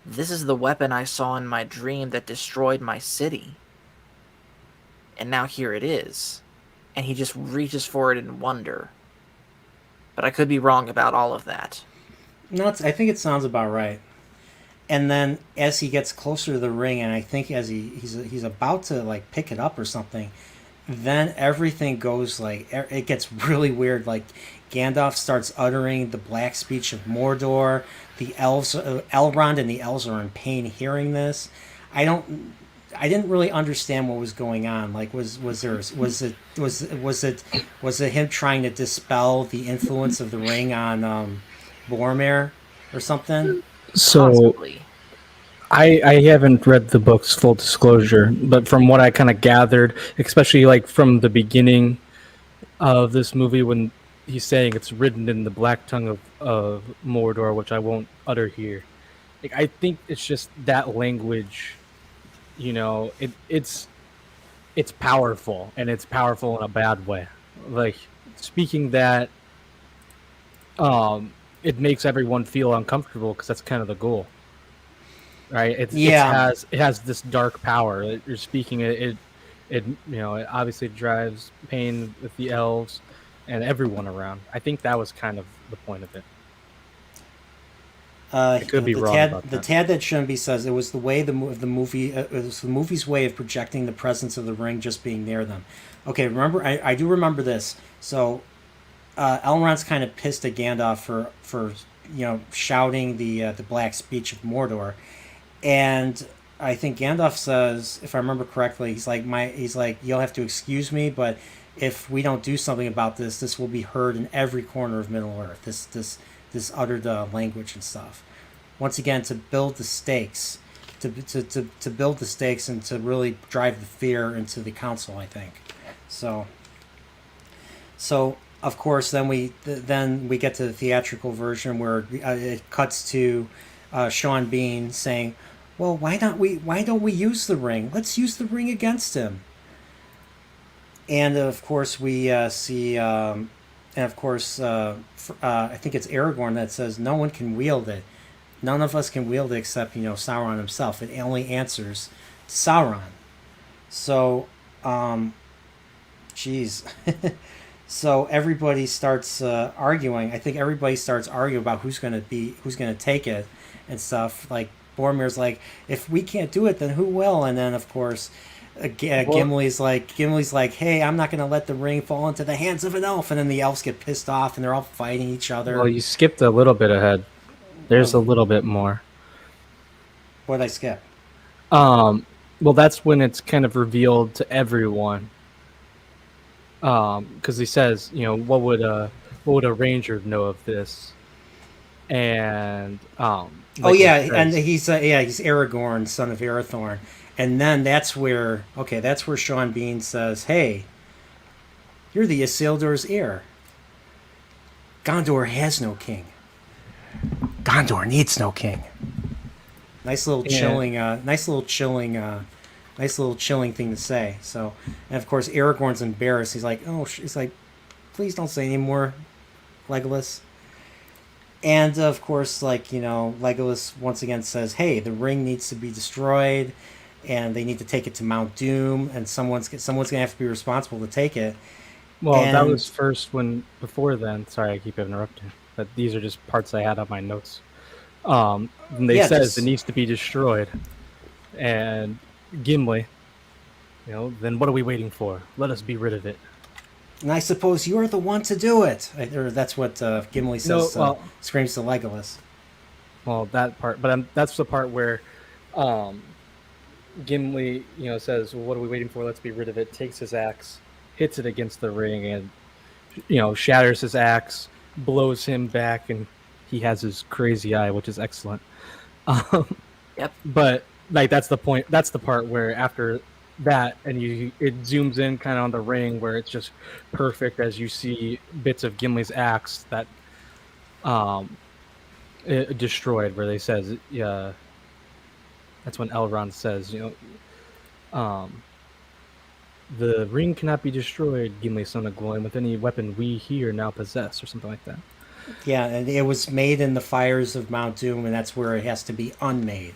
this is the weapon I saw in my dream that destroyed my city. And now here it is. And he just reaches for it in wonder. But I could be wrong about all of that. No, I think it sounds about right. And then as he gets closer to the ring, and I think as he's about to like pick it up or something, then everything goes it gets really weird. Like, Gandalf starts uttering the black speech of Mordor. The elves, Elrond and the elves are in pain hearing this. I didn't really understand what was going on. Like, was it him trying to dispel the influence of the ring on Boromir or something? So Possibly. I haven't read the books, full disclosure, but from what I kind of gathered, especially like from the beginning of this movie when he's saying it's written in the black tongue of Mordor, which I won't utter here. Like, I think it's just that language, it's powerful, and it's powerful in a bad way. Like, speaking that, it makes everyone feel uncomfortable because that's kind of the goal, right? It has this dark power. You're speaking it obviously drives pain with the elves and everyone around. I think that was kind of the point of it. I could be wrong about that. The Tad that shouldn't be says it was the way the movie. It was the movie's way of projecting the presence of the ring just being near them. Okay, remember, I do remember this. So Elrond's kind of pissed at Gandalf for shouting the black speech of Mordor, and I think Gandalf says, if I remember correctly, he's like you'll have to excuse me, but if we don't do something about this, this will be heard in every corner of Middle Earth. This uttered language and stuff. Once again, to build the stakes, to build the stakes and to really drive the fear into the council, I think. So of course, then we get to the theatrical version where it cuts to Sean Bean saying, "Well, why don't we use the ring? Let's use the ring against him." And of course, we see, I think it's Aragorn that says, "No one can wield it. None of us can wield it except Sauron himself. It only answers to Sauron." So, geez. So everybody starts arguing. I think everybody starts arguing about who's gonna take it and stuff. Like Boromir's like, if we can't do it, then who will? And then of course, Gimli's like, hey, I'm not gonna let the ring fall into the hands of an elf. And then the elves get pissed off and they're all fighting each other. Well, you skipped a little bit ahead. There's a little bit more. What did I skip? Well, that's when it's kind of revealed to everyone. Because he says, what would a ranger know of this? And and he's Aragorn, son of Arathorn, and then that's where Sean Bean says, "Hey, you're the Isildur's heir. Gondor has no king. Gondor needs no king." Nice little chilling thing to say. So, and of course, Aragorn's embarrassed. He's like, please don't say any more, Legolas. And of course, Legolas once again says, "Hey, the ring needs to be destroyed, and they need to take it to Mount Doom, and someone's gonna have to be responsible to take it." Well, that was first before then. Sorry, I keep interrupting, but these are just parts I had on my notes. And they says it needs to be destroyed, and Gimli, then what are we waiting for? Let us be rid of it. And I suppose you're the one to do it. Or that's what Gimli says. Screams to Legolas. Well, that part, but that's the part where Gimli, says, "Well, what are we waiting for? Let's be rid of it." Takes his axe, hits it against the ring, and shatters his axe, blows him back, and he has his crazy eye, which is excellent. Yep. But that's the point. That's the part where after that, and it zooms in kind of on the ring where it's just perfect as you see bits of Gimli's axe that it destroyed. Where they says, that's when Elrond says, the ring cannot be destroyed, Gimli, son of Gloin, with any weapon we here now possess, or something like that. Yeah, and it was made in the fires of Mount Doom, and that's where it has to be unmade.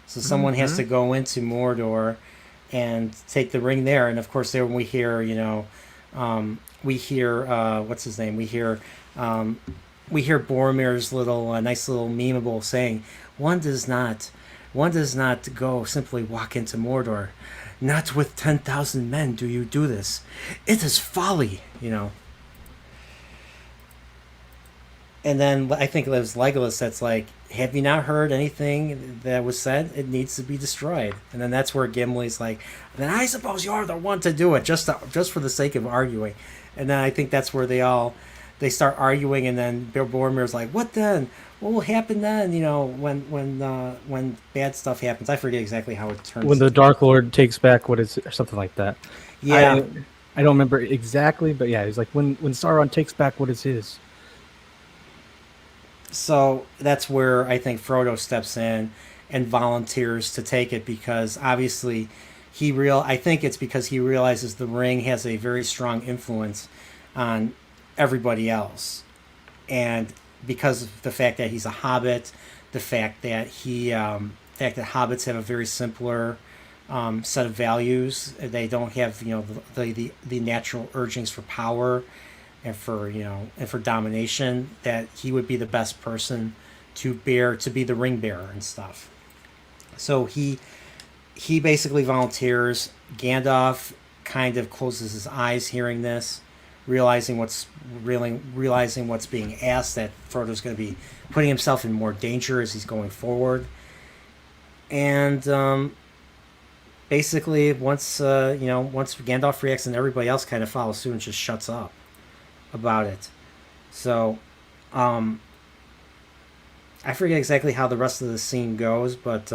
So someone has to go into Mordor and take the ring there. And of course, there we hear, what's his name? We hear Boromir's nice little memeable saying, one does not go simply walk into Mordor. Not with 10,000 men do you do this. It is folly, And then I think it was Legolas that's like, have you not heard anything that was said? It needs to be destroyed. And then that's where Gimli's like, then I suppose you're the one to do it, just for the sake of arguing. And then I think that's where they start arguing, and then Boromir's like, what then? What will happen then? When bad stuff happens. I forget exactly how it turns. When the Dark Lord takes back what is, or something like that. Yeah. I don't remember exactly, but yeah, he's like, when Sauron takes back what is his. So that's where I think Frodo steps in and volunteers to take it, because obviously I think it's because he realizes the ring has a very strong influence on everybody else. And because of the fact that he's a hobbit, the fact that hobbits have a very simpler set of values. They don't have the natural urgings for power and for domination, that he would be the best person to be the ring bearer and stuff. So he basically volunteers. Gandalf kind of closes his eyes hearing this, realizing what's being asked, that Frodo's going to be putting himself in more danger as he's going forward. And basically, once Gandalf reacts, and everybody else kind of follows suit and just shuts up about it. So, I forget exactly how the rest of the scene goes, but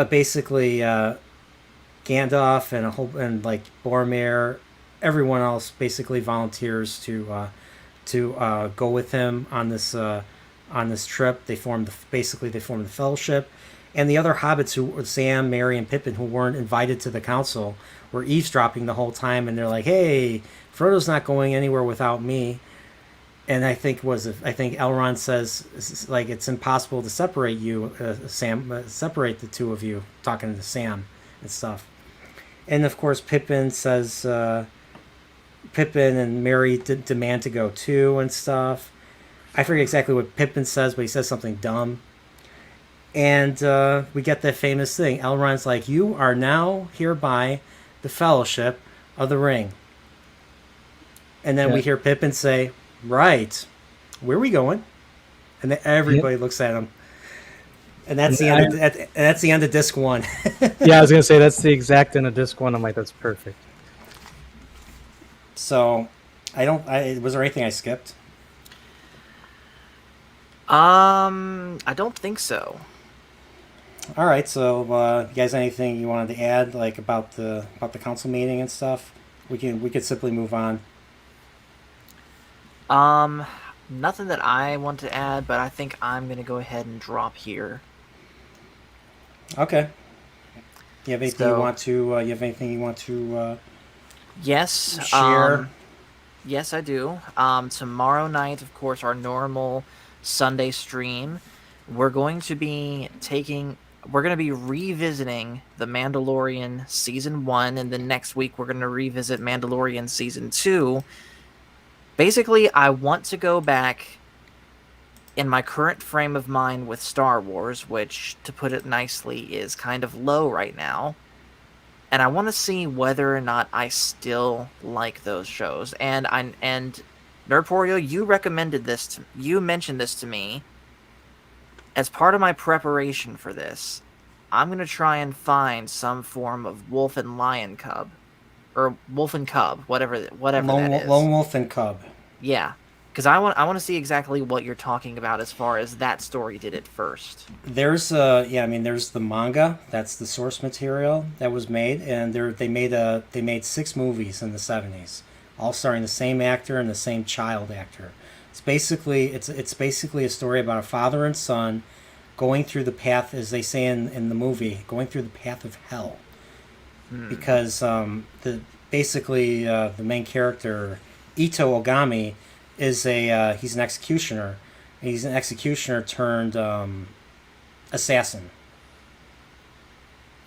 basically, Gandalf and like Boromir, everyone else basically volunteers to go with him on this trip. They form the Fellowship, and the other hobbits, who Sam, Merry, and Pippin, who weren't invited to the council, were eavesdropping the whole time, and they're like, "Hey, Frodo's not going anywhere without me." And I think Elrond says, like, it's impossible to separate you, Sam, separate the two of you, talking to Sam and stuff. And of course, Pippin and Merry demand to go too and stuff. I forget exactly what Pippin says, but he says something dumb. And we get that famous thing. Elrond's like, "You are now hereby the Fellowship of the Ring." And then we hear Pippin say, "Right, where are we going?" And then everybody looks at him. And that's the end of disc 1. Yeah, I was gonna say that's the exact end of disc 1. I'm like, that's perfect. So, was there anything I skipped? I don't think so. All right, so you guys, anything you wanted to add, like about the council meeting and stuff? We could simply move on. Nothing that I want to add, but I think I'm gonna go ahead and drop here. Okay. You have anything you want to Yes. share? Yes, I do. Tomorrow night, of course, our normal Sunday stream, we're going to be revisiting The Mandalorian Season 1, and then next week we're going to revisit Mandalorian Season 2. Basically, I want to go back in my current frame of mind with Star Wars, which, to put it nicely, is kind of low right now. And I want to see whether or not I still like those shows. And Nerdporeal, you mentioned this to me. As part of my preparation for this, I'm going to try and find some form of wolf and lion cub. Or wolf and cub, whatever that is. Lone wolf and cub. Yeah. Because I want to see exactly what you're talking about as far as that story did it first. There's there's the manga. That's the source material that was made, and they made 6 movies in the 70s, all starring the same actor and the same child actor. It's basically a story about a father and son going through the path, as they say in the movie, going through the path of hell, because the main character, Ito Ogami, is he's an executioner. He's an executioner turned assassin.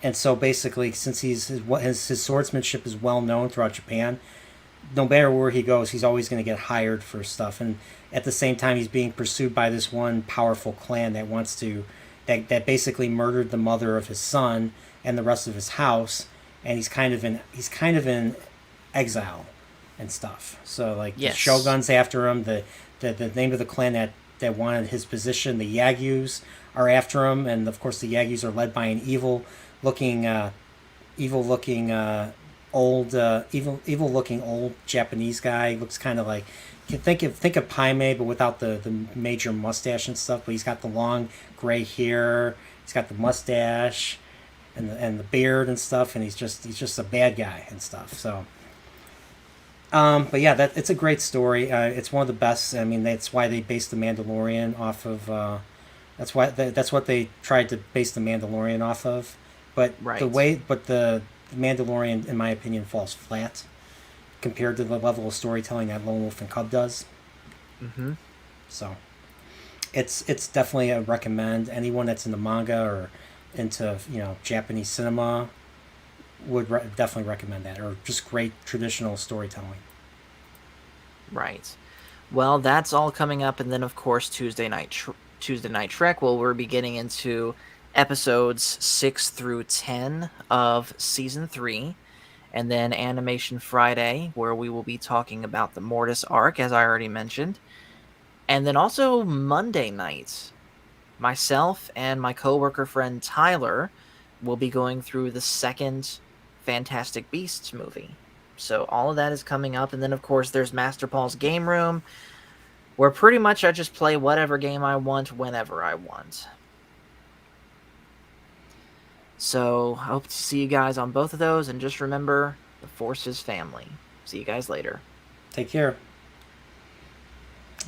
And so basically, since his swordsmanship is well known throughout Japan, no matter where he goes, he's always going to get hired for stuff. And at the same time, he's being pursued by this one powerful clan that basically murdered the mother of his son and the rest of his house. And he's kind of in exile and stuff. So like, yes. The Shogun's after him. The name of the clan that wanted his position, the Yagyus, are after him, and of course the Yagyus are led by an evil looking old Japanese guy. He looks kind of like, you can think of Paimei, but without the major mustache and stuff. But he's got the long gray hair. He's got the mustache and the beard and stuff, and he's just a bad guy and stuff. So. But yeah, it's a great story. It's one of the best. I mean, that's why they based The Mandalorian off of. That's what they tried to base The Mandalorian off of. But right. the Mandalorian, in my opinion, falls flat compared to the level of storytelling that Lone Wolf and Cub does. Mm-hmm. So, it's definitely a recommend. Anyone that's into manga or into Japanese cinema would definitely recommend that, or just great traditional storytelling. Right. Well, that's all coming up, and then of course Tuesday night Trek. Well, we'll be getting into episodes 6 through 10 of season 3, And then Animation Friday, where we will be talking about the Mortis arc, as I already mentioned. And then also Monday nights, myself and my coworker friend Tyler will be going through the second Fantastic Beasts movie. So all of that is coming up. And then, of course, there's Master Paul's Game Room, where pretty much I just play whatever game I want whenever I want. So I hope to see you guys on both of those. And just remember, the Force is family. See you guys later. Take care.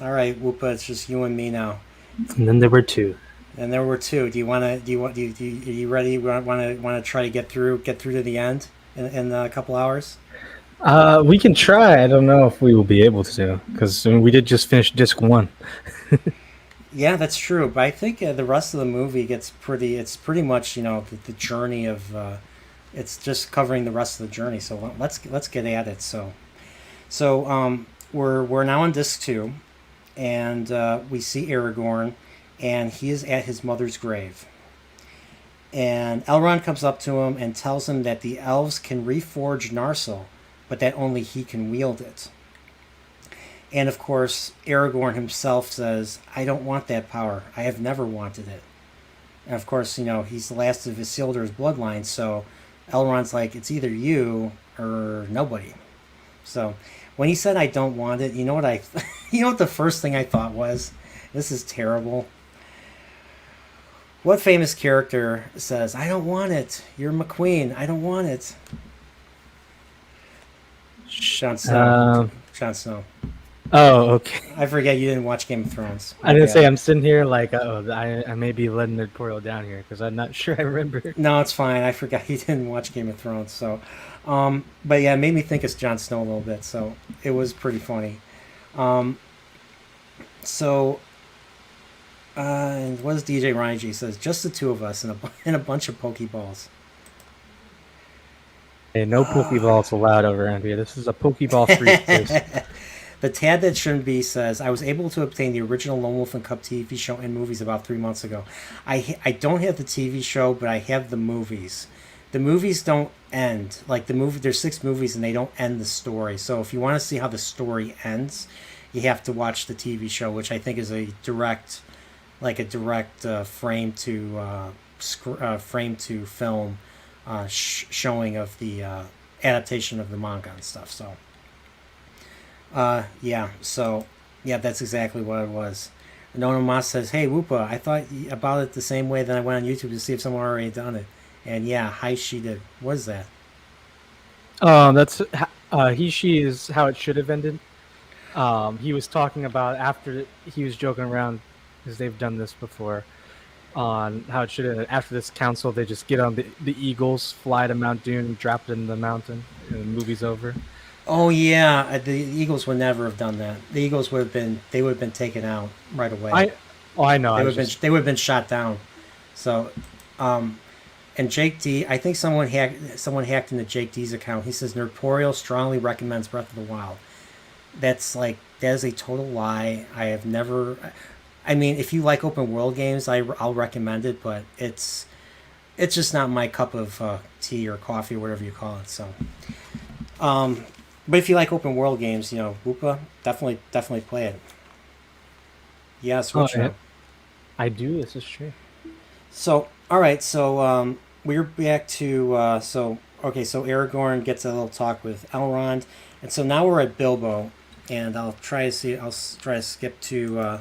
All right, Whoopa, it's just you and me now. And then there were two. And there were two. Do you want to? Are you ready? Want to try to get through to the end in a couple hours? We can try. I don't know if we will be able to, because we did just finish disc 1. Yeah, that's true. But I think the rest of the movie gets pretty. It's pretty much the journey of. It's just covering the rest of the journey. So let's get at it. So we're now on disc 2, and we see Aragorn, and he is at his mother's grave. And Elrond comes up to him and tells him that the elves can reforge Narsil, but that only he can wield it. And of course, Aragorn himself says, "I don't want that power. I have never wanted it." And of course, he's the last of Isildur's bloodline, so Elrond's like, "It's either you or nobody." So when he said, "I don't want it," you know what the first thing I thought was? This is terrible. What famous character says, "I don't want it. You're McQueen. I don't want it"? Jon Snow. Jon Snow. Oh, okay. I forget you didn't watch Game of Thrones. I didn't say I'm sitting here like, I may be letting Nerdporeal down here because I'm not sure I remember. No, it's fine. I forgot you didn't watch Game of Thrones. So, but yeah, it made me think it's Jon Snow a little bit. So it was pretty funny. And what does DJ Ryan G says? Just the two of us and a bunch of Pokeballs. Hey, no Pokeballs allowed over around here. This is a Pokeball-free place. The Tad That Shouldn't Be says, "I was able to obtain the original Lone Wolf and Cub TV show and movies about 3 months ago. I don't have the TV show, but I have the movies. The movies don't end. Like there's 6 movies and they don't end the story. So if you want to see how the story ends, you have to watch the TV show, which I think is a direct frame to film showing of the adaptation of the manga and stuff. So that's exactly what it was. Nona Mas says, "Hey Whoopa, I thought about it the same way that I went on YouTube to see if someone already done it." And yeah, she did. What is that? That's she is how it should have ended. He was talking about after he was joking around because they've done this before on how it should have. After this council, they just get on the eagles, fly to Mount Doom, drop it in the mountain, and the movie's over. Oh yeah, the Eagles would never have done that. The Eagles would have been taken out right away. I know. They would have been shot down. So, and Jake D, I think someone hacked into Jake D's account. He says Nerdporeal strongly recommends Breath of the Wild. That is a total lie. I have never. I mean, if you like open world games, I'll recommend it, but it's just not my cup of tea or coffee or whatever you call it. So, but if you like open world games, Whoopa, definitely play it. Yeah, Switch. I do. This is true. So, all right. So, we're back to so Aragorn gets a little talk with Elrond, and so now we're at Bilbo, and I'll try to skip to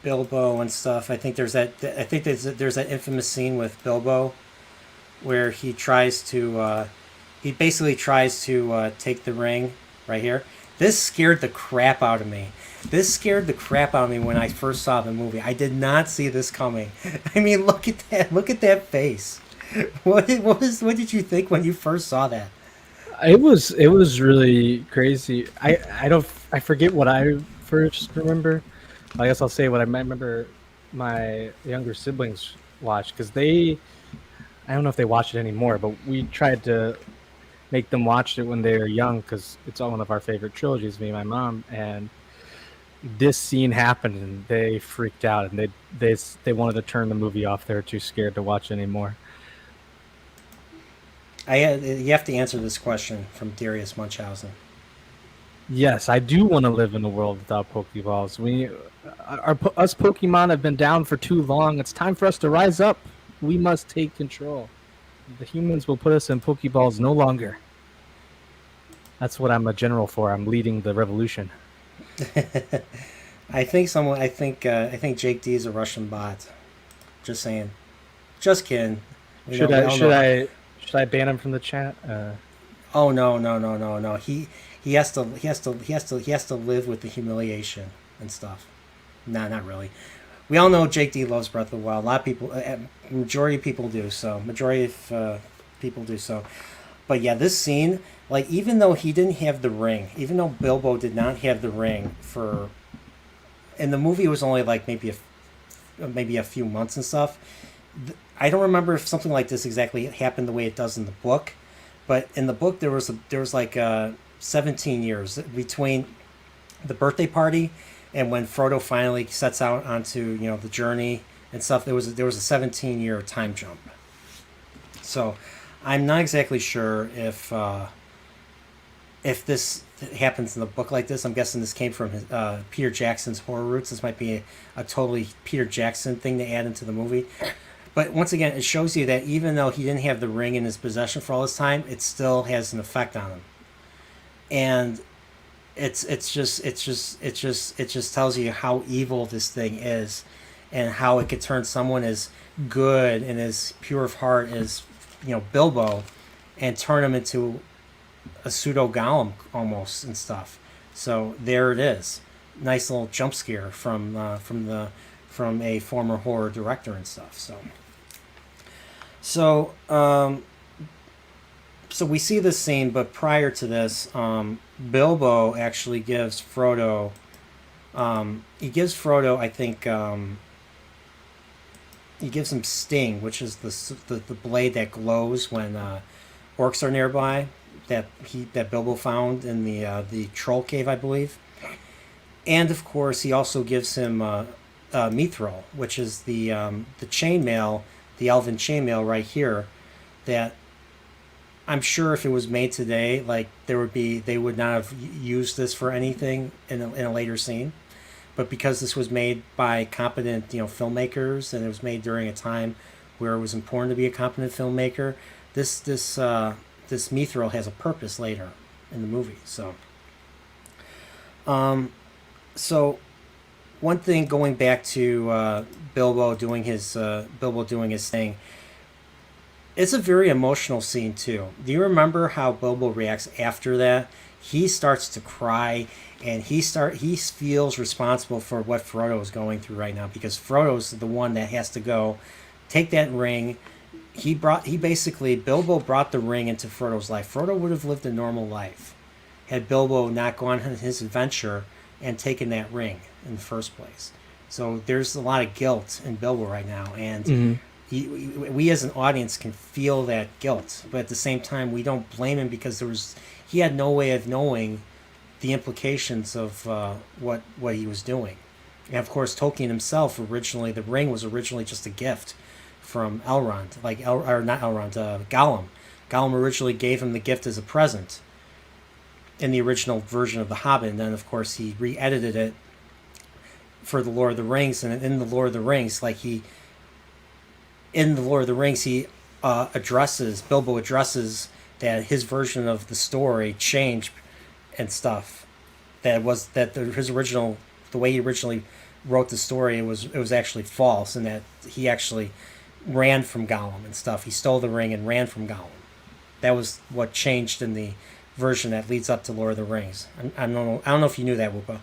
Bilbo and stuff. I think there's that infamous scene with Bilbo where he basically tries to take the ring right here. This scared the crap out of me. When I first saw the movie. I did not see this coming. I mean, look at that face. What did you think when you first saw that? It was really crazy. I forget what I first remember. I guess I'll say what I remember my younger siblings watched, because I don't know if they watch it anymore, but we tried to make them watch it when they were young because it's one of our favorite trilogies, me and my mom. And this scene happened and they freaked out and they wanted to turn the movie off. They were too scared to watch anymore. You have to answer this question from Darius Munchausen. Yes, I do want to live in a world without Pokeballs. Us Pokemon have been down for too long. It's time for us to rise up. We must take control. The humans will put us in Pokeballs no longer. That's what I'm a general for. I'm leading the revolution. I think Jake D is a Russian bot. Just saying. Just kidding. Should I ban him from the chat? Oh no. He has to live with the humiliation and stuff. Nah, not really. We all know Jake D loves Breath of the Wild. A lot of people, majority of people do so. But yeah, this scene, like, even though he didn't have the ring, even though Bilbo did not have the ring in the movie, it was only like maybe a few months and stuff. I don't remember if something like this exactly happened the way it does in the book, but in the book there was like 17 years between the birthday party and when Frodo finally sets out onto the journey and stuff. There was a 17-year time jump. So I'm not exactly sure if this happens in the book like this. I'm guessing this came from Peter Jackson's horror roots. This might be a totally Peter Jackson thing to add into the movie. But once again, it shows you that even though he didn't have the ring in his possession for all this time, it still has an effect on him. And it just tells you how evil this thing is, and how it could turn someone as good and as pure of heart as Bilbo, and turn him into a pseudo Gollum almost and stuff. So there it is, nice little jump scare from a former horror director and stuff. So we see this scene, but prior to this, Bilbo actually gives Frodo. He gives Frodo, I think, he gives him Sting, which is the blade that glows when orcs are nearby. That Bilbo found in the troll cave, I believe. And of course, he also gives him Mithril, which is the chainmail, the elven chainmail right here, that I'm sure if it was made today, like they would not have used this for anything in a later scene. But because this was made by competent filmmakers, and it was made during a time where it was important to be a competent filmmaker, this Mithril has a purpose later in the movie. So one thing, going back to Bilbo doing his thing, it's a very emotional scene too. Do you remember how Bilbo reacts after that? He starts to cry, and he feels responsible for what Frodo is going through right now, because Frodo's the one that has to go take that ring. Bilbo brought the ring into Frodo's life. Frodo would have lived a normal life had Bilbo not gone on his adventure and taken that ring in the first place. So there's a lot of guilt in Bilbo right now, and we as an audience can feel that guilt, but at the same time we don't blame him, because he had no way of knowing the implications of what he was doing. And of course, Tolkien himself, originally the ring was originally just a gift from Elrond, Gollum. Gollum originally gave him the gift as a present in the original version of The Hobbit, and then of course he re-edited it for the Lord of the Rings. And in the Lord of the Rings, Bilbo addresses that his version of the story changed and stuff. The way he originally wrote the story, it was actually false, and that he actually ran from Gollum and stuff. He stole the ring and ran from Gollum. That was what changed in the version that leads up to Lord of the Rings. I don't know if you knew that, Whoopa.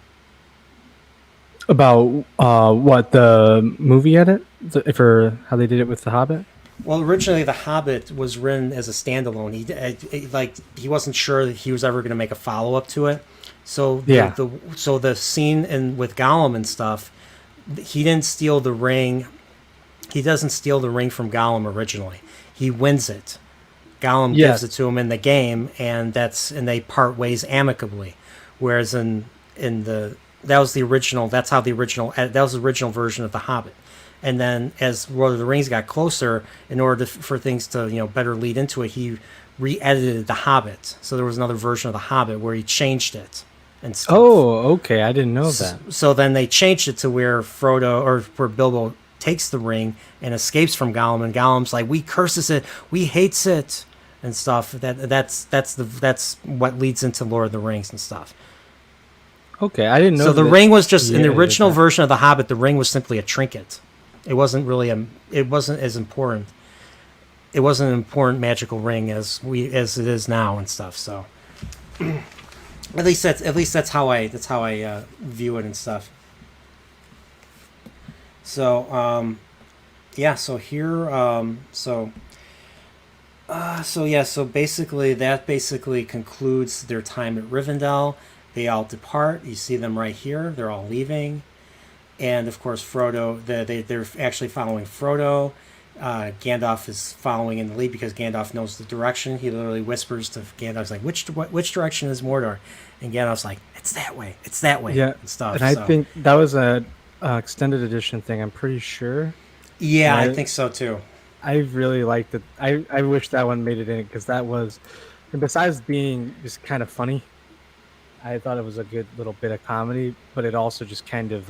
About what, the movie edit for how they did it with The Hobbit? Well, originally The Hobbit was written as a standalone. He wasn't sure that he was ever going to make a follow up to it. So the scene with Gollum and stuff, he didn't steal the ring. He doesn't steal the ring from Gollum originally. He wins it. Gollum gives it to him in the game, and they part ways amicably. Whereas in the that was the original. That's how the original. That was the original version of The Hobbit. And then as Lord of the Rings got closer, in order for things to better lead into it, he re-edited The Hobbit. So there was another version of The Hobbit where he changed it and stuff. Oh, okay. I didn't know that. So then they changed it to where Frodo or where Bilbo takes the ring and escapes from Gollum, and Gollum's like, "We curses it, we hates it," and stuff. That's what leads into Lord of the Rings and stuff. Okay, I didn't know. So the ring was just in the original that. version of The Hobbit. The ring was simply a trinket. It wasn't really It wasn't as important. It wasn't an important magical ring as it is now and stuff. So at least that's how I view it and stuff. So yeah. So here so basically that concludes their time at Rivendell. They all depart. You see them right here. They're all leaving. And, of course, Frodo, they're actually following Frodo. Gandalf is following in the lead because Gandalf knows the direction. He literally whispers to Gandalf, like, which direction is Mordor? And Gandalf's like, it's that way. Yeah, and stuff. And I think that was a extended edition thing, I'm pretty sure. Yeah, I think so, too. I really liked it. I wish that one made it in because that was, and besides being just kind of funny, I thought it was a good little bit of comedy, but it also just kind of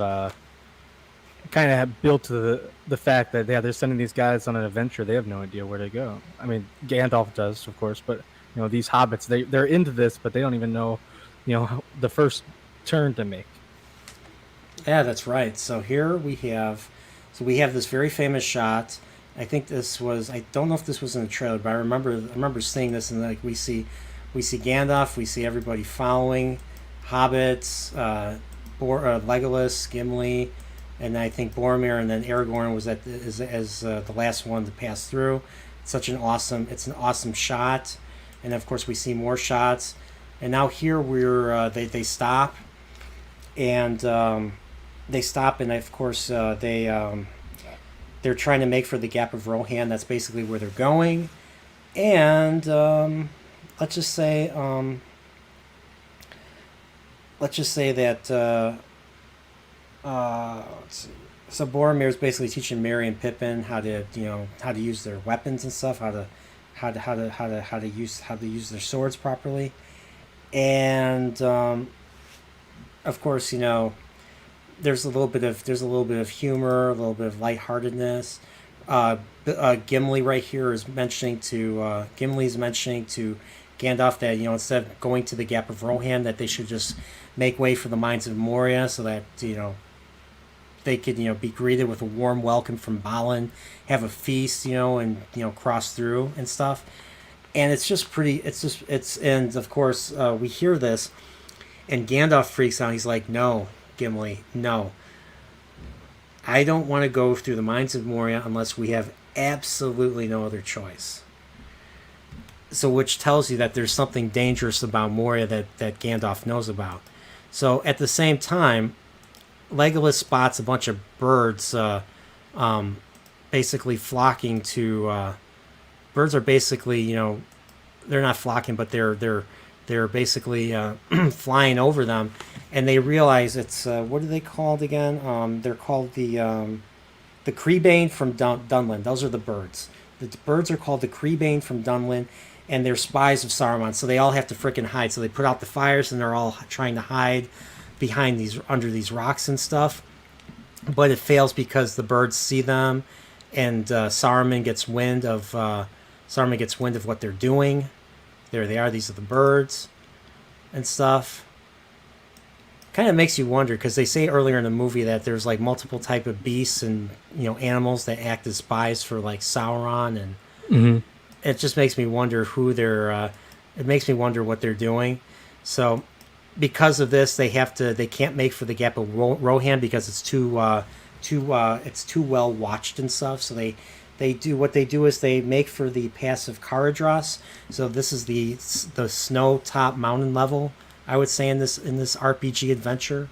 built to the fact that they're sending these guys on an adventure. They have no idea where to go. I mean, Gandalf does, of course, but these hobbits, they're into this, but they don't even know, the first turn to make. Yeah, that's right. So here we have this very famous shot. I think this was, I don't know if this was in the trailer, but I remember seeing this, and like we see Gandalf, we see everybody following, hobbits, Legolas, Gimli, and I think Boromir, and then Aragorn was the last one to pass through. It's an awesome shot, and of course we see more shots, and now here they stop, and of course they're trying to make for the Gap of Rohan. That's basically where they're going, and let's just say that. Let's see. So Boromir is basically teaching Merry and Pippin how to use their weapons and stuff, how to use their swords properly, and of course there's a little bit of humor, a little bit of lightheartedness. Gimli right here is mentioning to Gandalf that instead of going to the Gap of Rohan, that they should just make way for the Mines of Moria, so that they could be greeted with a warm welcome from Balin, have a feast, and cross through and stuff. And it's just pretty. And of course we hear this, and Gandalf freaks out. He's like, "No, Gimli, no. I don't want to go through the Mines of Moria unless we have absolutely no other choice." So, which tells you that there's something dangerous about Moria that Gandalf knows about. So, at the same time, Legolas spots a bunch of birds basically flocking to... birds are basically, they're not flocking, but they're basically flying over them. And they realize it's... what are they called again? They're called the Creebane from Dunlin. Those are the birds. The birds are called the Creebane from Dunlin, and they're spies of Saruman. So they all have to frickin' hide. So they put out the fires, and they're all trying to hide under these rocks and stuff, but it fails because the birds see them, and Saruman gets wind of what they're doing. There they are. These are the birds, and stuff. Kind of makes you wonder, because they say earlier in the movie that there's like multiple type of beasts and animals that act as spies for like Sauron, and it just makes me wonder who they're. It makes me wonder what they're doing. So. Because of this, they can't make for the Gap of Rohan because it's too well watched and stuff. So they make for the Pass of Caradhras. So this is the snow top mountain level, I would say, in this RPG adventure,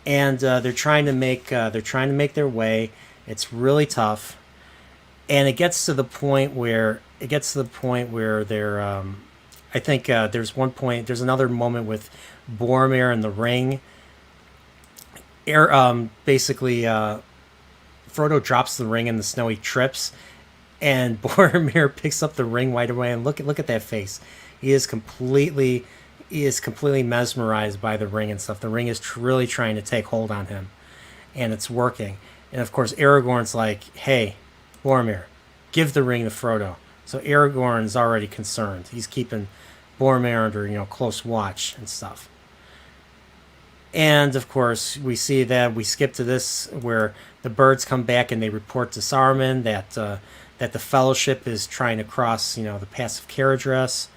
and they're trying to make their way. It's really tough, and it gets to the point where they're. I think there's another moment with Boromir and the ring, basically Frodo drops the ring in the snow. He trips, and Boromir picks up the ring right away. And look at that face. He is completely mesmerized by the ring and stuff. The ring is really trying to take hold on him, and it's working. And of course, Aragorn's like, "Hey, Boromir, give the ring to Frodo." So Aragorn's already concerned. He's keeping Boromir under close watch and stuff. And of course, we see that we skip to this where the birds come back and they report to Saruman that the Fellowship is trying to cross the Pass of Caradhras.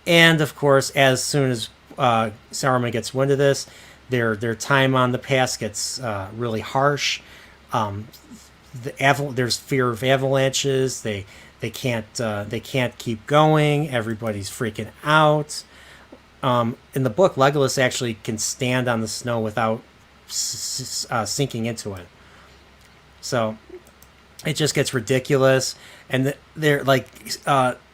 And of course, as soon as Saruman gets wind of this, their time on the pass gets really harsh. There's fear of avalanches. They can't keep going. Everybody's freaking out. In the book, Legolas actually can stand on the snow without sinking into it. So it just gets ridiculous, and they're like,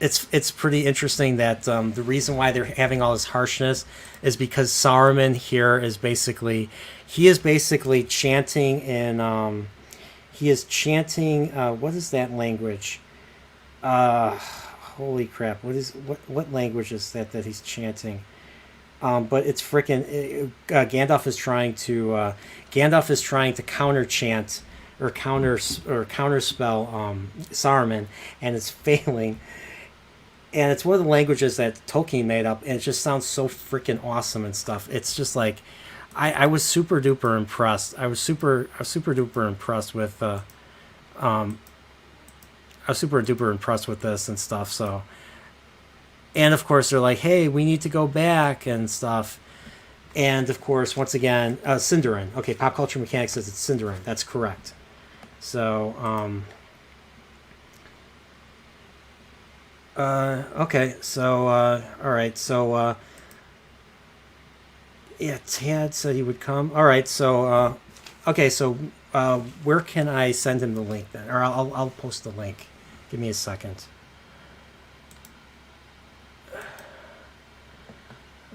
it's pretty interesting that the reason why they're having all this harshness is because Saruman here is basically chanting in what is that language? Holy crap! What language is that he's chanting? But it's freaking Gandalf is trying to counter chant or counterspell Saruman, and it's failing. And it's one of the languages that Tolkien made up, and it just sounds so freaking awesome and stuff. It's just like I was super duper impressed. I was super duper impressed with this and stuff. So. And of course, they're like, "Hey, we need to go back and stuff." And of course, once again, Sindarin. Okay, Pop Culture Mechanics says it's Sindarin. That's correct. So, okay. So, all right. So, yeah, Tad said he would come. All right. So, okay. So, where can I send him the link then? Or I'll post the link. Give me a second.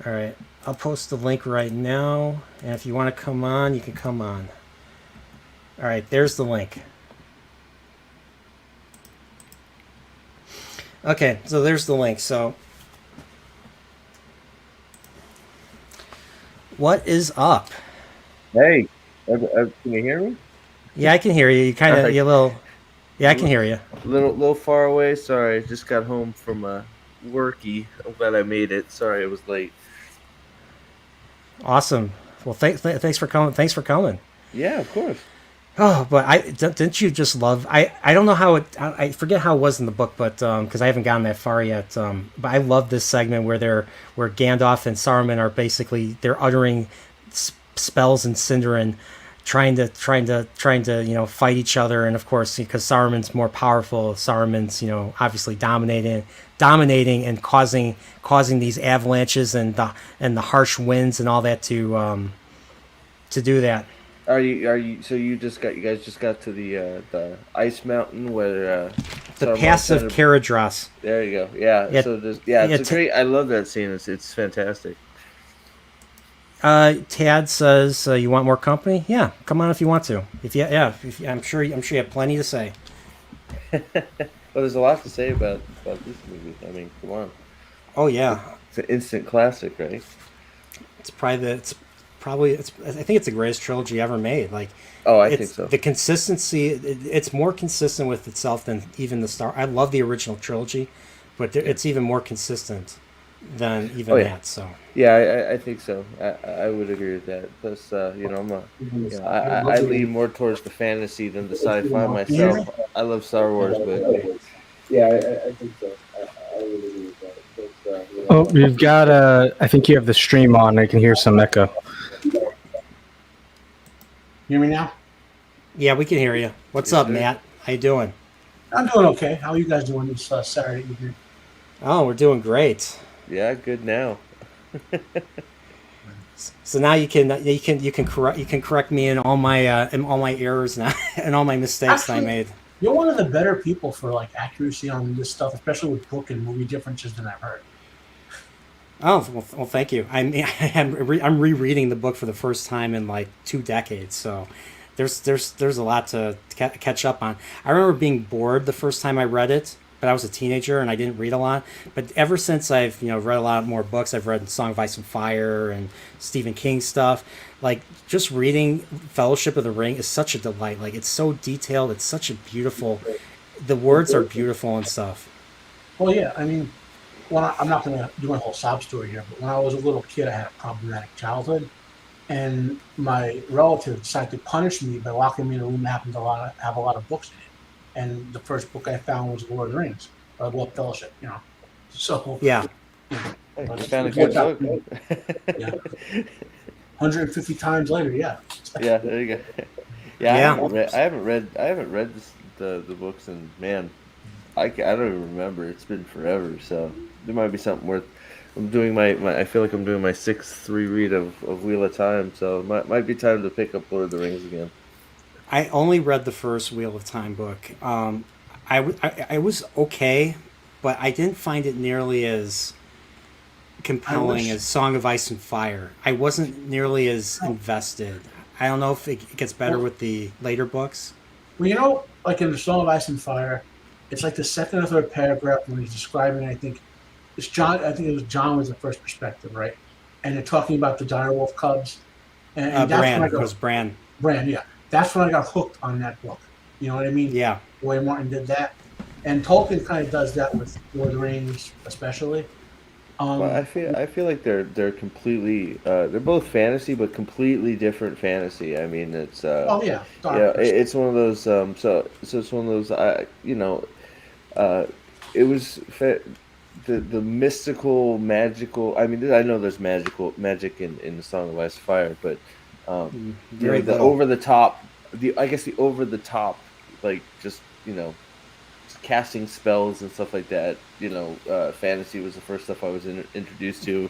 All right, I'll post the link right now, and if you want to come on, you can come on. All right, there's the link. Okay, so there's the link. So, what is up? Hey, can you hear me? Yeah, I can hear you. You kind of, you little. Yeah, I can hear you. Little far away. Sorry, I just got home from worky. I'm glad I made it. Sorry, it was late. Awesome. Well, thanks for coming. Thanks for coming. Yeah, of course. Oh, but didn't you just love? I don't know how I forget how it was in the book, but because I haven't gotten that far yet. But I love this segment where Gandalf and Saruman are basically they're uttering spells in Sindarin, trying to fight each other, and of course because Saruman's more powerful, Saruman's obviously dominating and causing these avalanches and the harsh winds and all that to do that. Are you? So you guys just got to the ice mountain where the Pass of Caradhras. There you go. Yeah. So it's great. I love that scene. It's fantastic. Tad says you want more company. Yeah, come on if you want to. I'm sure you have plenty to say. Well, there's a lot to say about this movie. I mean, come on. Oh yeah, it's an instant classic, right? I think it's the greatest trilogy ever made. Like, I think so. The consistency, it's more consistent with itself than even the Star. I love the original trilogy, but it's even more consistent than even that. So yeah, I think so. I would agree with that. Plus, I lean more towards the fantasy than the sci-fi myself. I love Star Wars, but yeah, I think so. I would agree with that. Oh, you've got I think you have the stream on. I can hear some echo. Hear me now? Yeah, we can hear you. What's up, Matt? How you doing? I'm doing okay. How are you guys doing this Saturday evening? Oh, we're doing great. Yeah, good now. So now you can correct me in all my errors now and all my mistakes I made. You're one of the better people for like accuracy on this stuff, especially with book and movie differences than I've heard. Oh well, thank you. I mean, I'm rereading the book for the first time in like 2 decades, so there's a lot to catch up on. I remember being bored the first time I read it, but I was a teenager and I didn't read a lot. But ever since I've read a lot more books, I've read Song of Ice and Fire and Stephen King stuff. Like just reading Fellowship of the Ring is such a delight. Like it's so detailed. It's such a beautiful. The words are beautiful and stuff. Well, yeah, I mean, I'm not going to do my whole sob story here, but when I was a little kid, I had a problematic childhood, and my relative decided to punish me by locking me in a room that happened to have a lot of books in it. And the first book I found was Lord of the Rings, or Wolf Fellowship, So Yeah. Hey, you found a good book. Yeah. 150 times later, yeah. Yeah, there you go. Yeah, Yeah. I haven't read the books, and man, I don't even remember. It's been forever, so there might be something worth. I'm doing my I feel like I'm doing my sixth reread of Wheel of Time, so it might be time to pick up Lord of the Rings again. I only read the first Wheel of Time book. I was okay, but I didn't find it nearly as compelling as Song of Ice and Fire. I wasn't nearly as invested. I don't know if it gets better with the later books. Well, like in the Song of Ice and Fire, it's like the second or third paragraph when he's describing, I think it's John. I think it was John was the first perspective, right? And they're talking about the direwolf cubs, and that's Bran. when I got It was Bran. Bran. Yeah, that's when I got hooked on that book. You know what I mean? Yeah. The way Martin did that, and Tolkien kind of does that with Lord of the Rings, especially. Well, I feel like they're completely they're both fantasy, but completely different fantasy. I mean, it's Oh yeah, yeah, dark. it's one of those so it's one of those it was the mystical magical. I mean, I know there's magic in the Song of Ice and Fire, but Very the little. over the top, I guess the over the top, like just casting spells and stuff like that. Fantasy was the first stuff I was introduced to,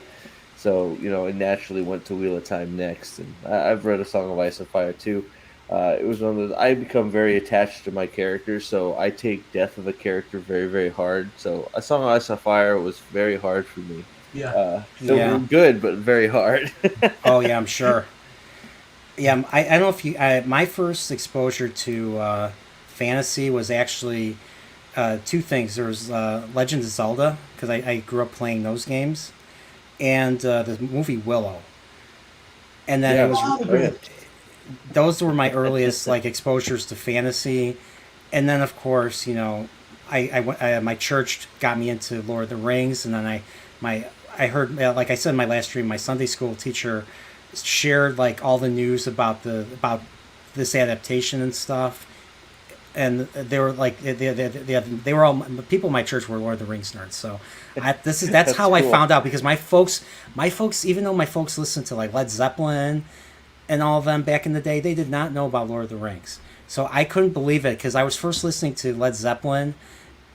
so I naturally went to Wheel of Time next, and I've read A Song of Ice and Fire too. It was one of those. I become very attached to my characters, so I take death of a character very, very hard. So A Song of Ice and Fire was very hard for me. Yeah. Still good, but very hard. Oh yeah, I'm sure. Yeah, I don't know if you. My first exposure to fantasy was actually two things. There was Legend of Zelda because I grew up playing those games, and the movie Willow. And then it was those were my earliest like exposures to fantasy, and then of course my church got me into Lord of the Rings, and then I heard like I said in my last stream, my Sunday school teacher shared like all the news about this adaptation and stuff, and they were like they were all people in my church were Lord of the Rings nerds. So that's how I cool. found out, because my folks even though my folks listened to like Led Zeppelin and all of them back in the day, they did not know about Lord of the Rings. So I couldn't believe it because I was first listening to Led Zeppelin.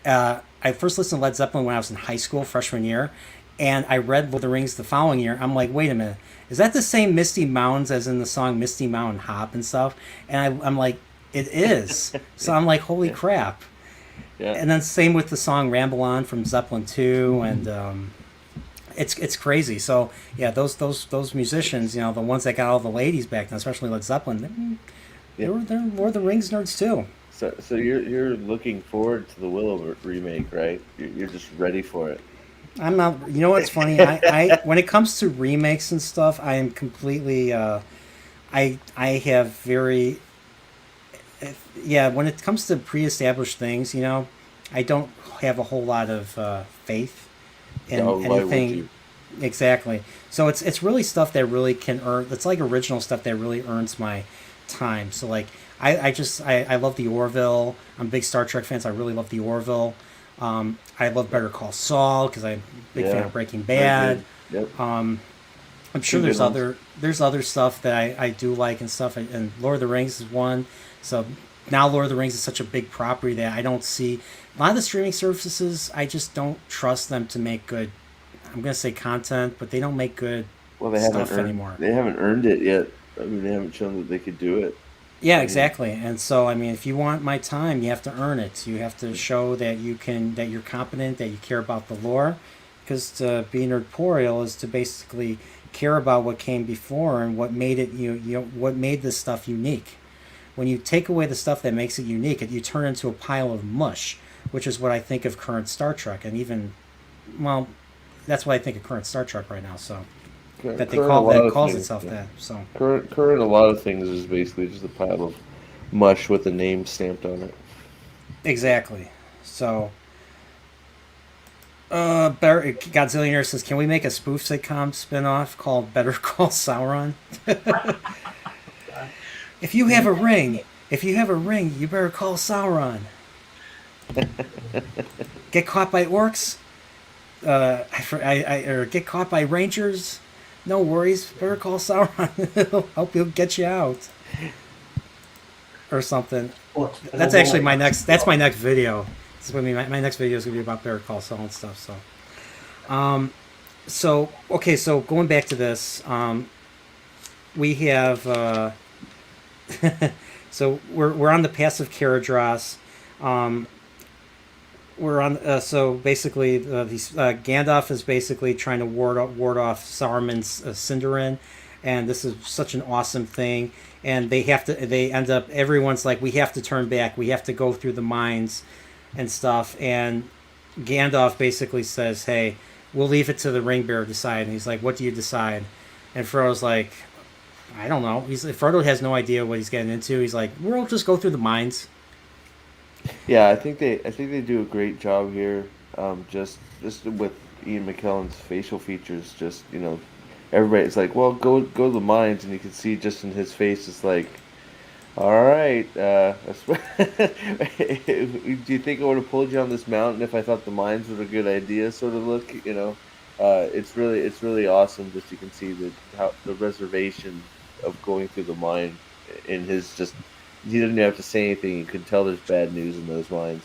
I first listened to Led Zeppelin when I was in high school, freshman year, and I read Lord of the Rings the following year. I'm like, wait a minute, is that the same Misty Mountains as in the song Misty Mountain Hop and stuff? And I'm like, it is. So I'm like, holy crap. Yeah. And then same with the song Ramble On from Zeppelin 2, and it's crazy. So yeah, those musicians, the ones that got all the ladies back then, especially Led Zeppelin, they're Lord of the Rings nerds too. So you're looking forward to the Willow remake, right? You're just ready for it. I'm not. You know what's funny? I when it comes to remakes and stuff, I am completely. I have very. Yeah, when it comes to pre-established things, I don't have a whole lot of faith in Why would anything. you? Exactly. So it's really stuff that really can earn. It's like original stuff that really earns my time. So like I love the Orville. I'm a big Star Trek fan, so I really love the Orville. I love Better Call Saul because I'm a big fan of Breaking Bad. Yep. I'm sure Two good ones. there's other stuff that I do like and stuff, and Lord of the Rings is one. So now Lord of the Rings is such a big property that I don't see a lot of the streaming services. I just don't trust them to make good. I'm gonna say content, but they don't make good Well, they stuff anymore. They haven't earned it yet. I mean, they haven't shown that they could do it. Yeah, exactly. And so, I mean, if you want my time, you have to earn it. You have to show that that you're competent, that you care about the lore, because to be nerdporeal is to basically care about what came before and what made it what made this stuff unique. When you take away the stuff that makes it unique, you turn into a pile of mush, which is what I think of current Star Trek, and even, well, that's what I think of current Star Trek right now. So that calls itself that. So current a lot of things is basically just a pile of mush with a name stamped on it. Exactly. So Godzillionaire says, can we make a spoof sitcom spin-off called Better Call Sauron? If you have a ring, you better call Sauron. Get caught by orcs, or get caught by rangers. No worries, better call Sauron. Hope he'll get you out, or something. That's actually my next. That's my next video. My next video is gonna be about Better Call Saul and stuff. So going back to this, we have. So we're on the Pass of Caradros. We're on. So basically, Gandalf is basically trying to ward off Saruman's Sindarin, and this is such an awesome thing. And they end up. Everyone's like, we have to turn back. We have to go through the mines, and stuff. And Gandalf basically says, "Hey, we'll leave it to the ring bearer to decide." And he's like, "What do you decide?" And Frodo's like, I don't know. Frodo has no idea what he's getting into. He's like, we'll just go through the mines. Yeah, I think they do a great job here. Just with Ian McKellen's facial features, just everybody's like, well, go to the mines, and you can see just in his face, it's like, all right, do you think I would have pulled you on this mountain if I thought the mines were a good idea? Sort of look, it's really awesome. Just you can see how the reservation of going through the mine in his just. He didn't have to say anything. You could tell there's bad news in those mines.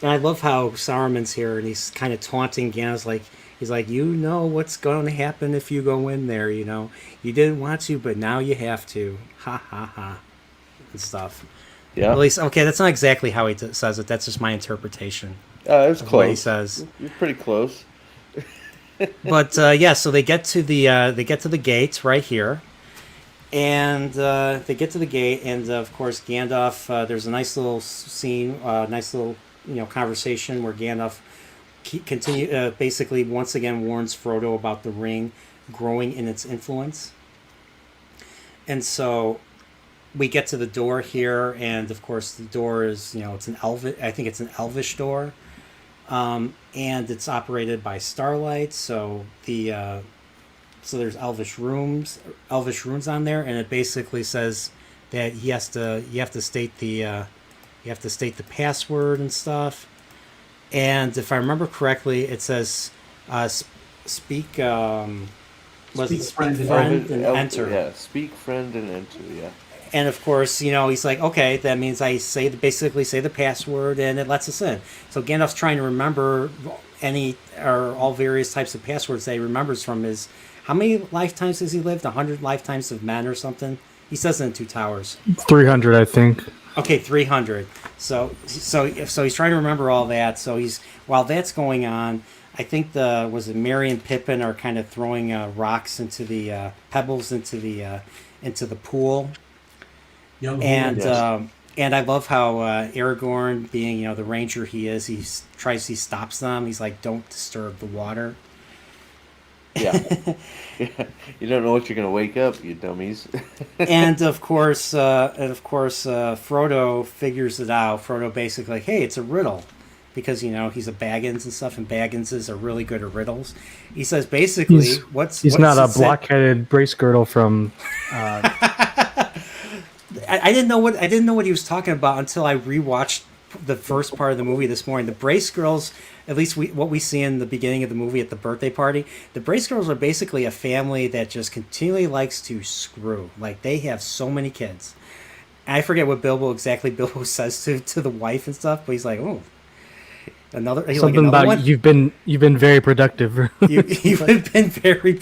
And I love how Saruman's here, and he's kind of taunting Gandalf. He's like, you know what's going to happen if you go in there. You didn't want to, but now you have to. Ha ha ha, and stuff. Yeah. At least, okay, that's not exactly how he says it. That's just my interpretation. It was close. What he says. You're pretty close. But yeah, so they get to the gate right here. And they get to the gate, and of course Gandalf. There's a nice little scene, nice little conversation where Gandalf basically once again warns Frodo about the ring growing in its influence. And so we get to the door here, and of course the door is it's an I think it's an elvish door, and it's operated by starlight. So So there's elvish runes on there, and it basically says that you have to state the password and stuff. And if I remember correctly, it says speak friend and enter. Yeah, speak friend and enter. Yeah. And of course, he's like, okay, that means I basically say the password, and it lets us in. So Gandalf's trying to remember any or all various types of passwords that he remembers from his. How many lifetimes has he lived? 100 lifetimes of men or something? He says it in Two Towers. 300, I think. Okay, 300. So he's trying to remember all that. So while that's going on, I think Merry and Pippin are kind of throwing rocks into the pebbles into the pool. And I love how Aragorn, being the ranger he is, he stops them. He's like, don't disturb the water. Yeah. You don't know what you're gonna wake up, you dummies. and of course, Frodo figures it out. Frodo basically, hey, it's a riddle, because he's a Baggins and stuff, and Bagginses are really good at riddles. He says basically, he's not a block-headed brace girdle from. I didn't know what he was talking about until I rewatched the first part of the movie this morning. The Brace Girls, at least what we see in the beginning of the movie at the birthday party, the Brace Girls are basically a family that just continually likes to screw. Like, they have so many kids. And I forget what Bilbo says to the wife and stuff, but he's like, oh, something about one? You've been very productive. you've been very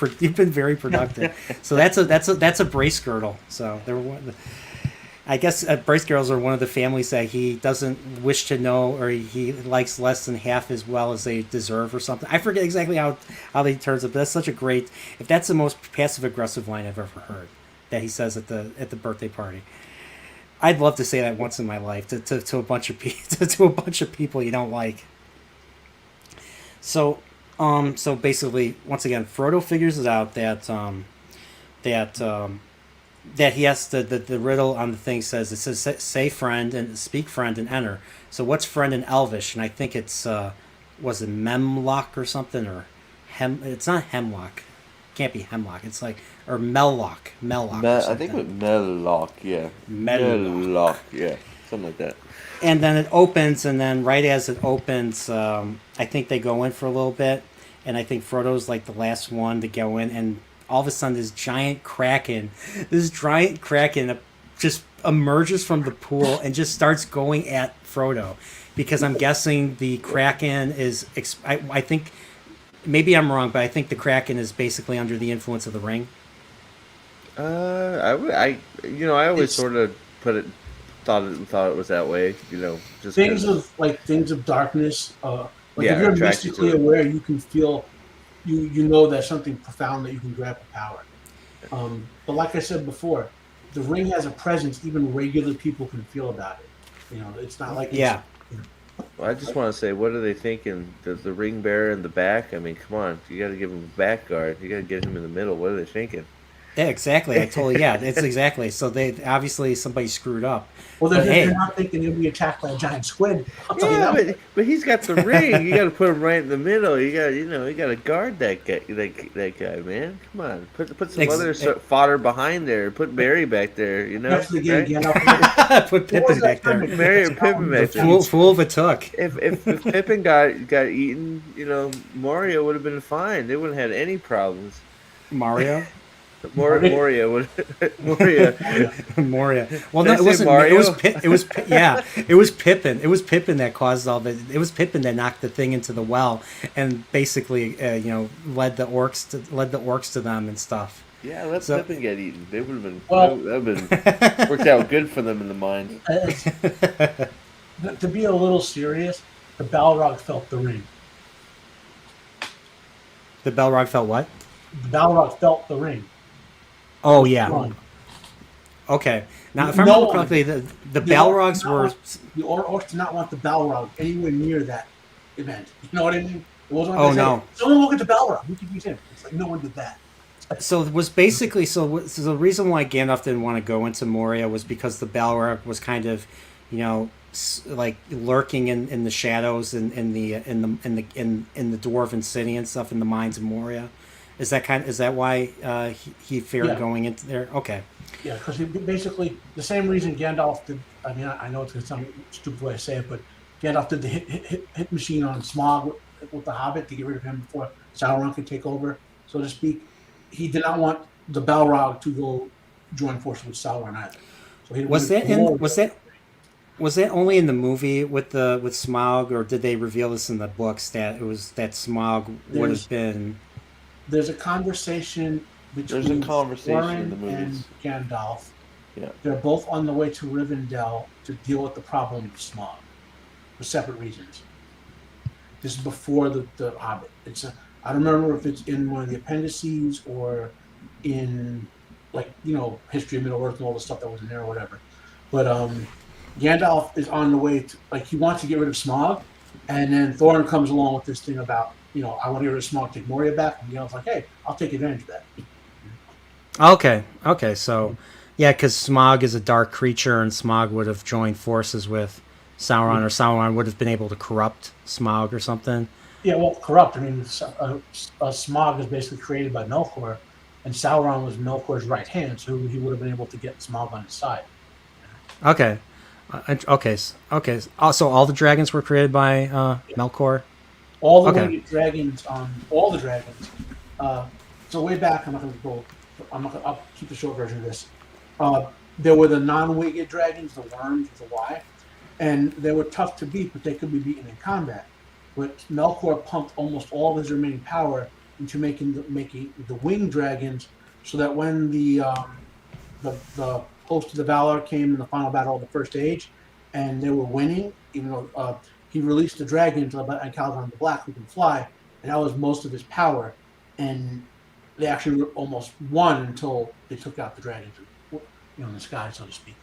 productive. So that's a brace girdle. So there. I guess Brace Girls are one of the families that he doesn't wish to know, or he likes less than half as well as they deserve, or something. I forget exactly how they turns it, but that's such a great. If that's the most passive aggressive line I've ever heard, that he says at the birthday party. I'd love to say that once in my life to a bunch of to a bunch of people you don't like. So, so basically, once again, Frodo figures it out that that he has to the riddle on the thing says, it says say friend and speak friend and enter. So what's friend in Elvish? And I think it's was it Memlock or something, or it's not Hemlock. Can't be Hemlock. It's like, or Mellock. I think it was Mellock, yeah. Mellock, yeah. Something like that. And then it opens, and then right as it opens, I think they go in for a little bit, and I think Frodo's like the last one to go in, and all of a sudden this giant kraken just emerges from the pool and just starts going at Frodo, because I'm guessing the kraken is, I think, maybe I'm wrong, but I think the kraken is basically under the influence of the ring. I always sort of thought it was that way, just things of darkness. If you're mystically aware, you can feel, you know there's something profound that you can grab for power. But like I said before, the ring has a presence even regular people can feel about it. It's not like yeah. Well, I just want to say, what are they thinking? Does the ring bearer in the back? I mean, come on, you got to give him a back guard. You got to get him in the middle. What are they thinking? Yeah, exactly. It's exactly. So they obviously somebody screwed up. Well, they're not thinking he'll be attacked by a giant squid. But he's got the ring. You got to put him right in the middle. You got to guard that guy, man. Come on, put some other fodder behind there. Put Merry back there. Right? Put Pippin back there. Merry and Pippin back there. Fool of a took. If Pippin got eaten, Mario would have been fine. They wouldn't have had any problems. Moria. Moria. Well, no, it wasn't Mario. It was Pippin. It was Pippin that caused all the. It was Pippin that knocked the thing into the well and basically, led the orcs to them and stuff. Yeah, let Pippin get eaten. They would have been. That would have been worked out good for them in the mind. To be a little serious, the Balrog felt the ring. The Balrog felt what? The Balrog felt the ring. Oh yeah. Okay. Now, if I remember correctly, the Balrogs were. The orcs did not want the Balrog anywhere near that event. You know what I mean? It wasn't like no. Someone look at the Balrog. We could use him. It's like no one did that. So it was basically so the reason why Gandalf didn't want to go into Moria was because the Balrog was kind of, like lurking in the shadows in the dwarven city and stuff in the mines of Moria. Is that why he feared going into there? Okay. Yeah, because basically the same reason Gandalf did. I mean, I know it's some stupid way to say it, but Gandalf did the hit machine on Smaug with the Hobbit to get rid of him before Sauron could take over, so to speak. He did not want the Balrog to go join forces with Sauron either. So was that only in the movie with Smaug, or did they reveal this in the books that Smaug would have been? There's a conversation between Arwen and Gandalf. Yeah. They're both on the way to Rivendell to deal with the problem of Smaug for separate reasons. This is before the Hobbit. I don't remember if it's in one of the appendices or in History of Middle Earth and all the stuff that was in there or whatever. But Gandalf is on the way to, he wants to get rid of Smaug, and then Thorin comes along with this thing about, I want to get rid of Smaug, take Moria back, and Gandalf's like, hey, I'll take advantage of that. Okay, so yeah, because Smaug is a dark creature, and Smaug would have joined forces with Sauron, or Sauron would have been able to corrupt Smaug or something. Yeah, well, corrupt. I mean, Smaug is basically created by Melkor, and Sauron was Melkor's right hand, so he would have been able to get Smaug on his side. Okay. So all the dragons were created by Melkor? All the winged dragons, all the dragons. So way back, I'll keep the short version of this. There were the non-winged dragons, the worms with a Y, and they were tough to beat, but they could be beaten in combat. But Melkor pumped almost all of his remaining power into making the winged dragons, so that when the Host of the Valor came in the final battle of the First Age, and they were winning, even though he released the dragons and Calgon the Black, who can fly, and that was most of his power. And they actually almost won until they took out the dragons, in the sky, so to speak.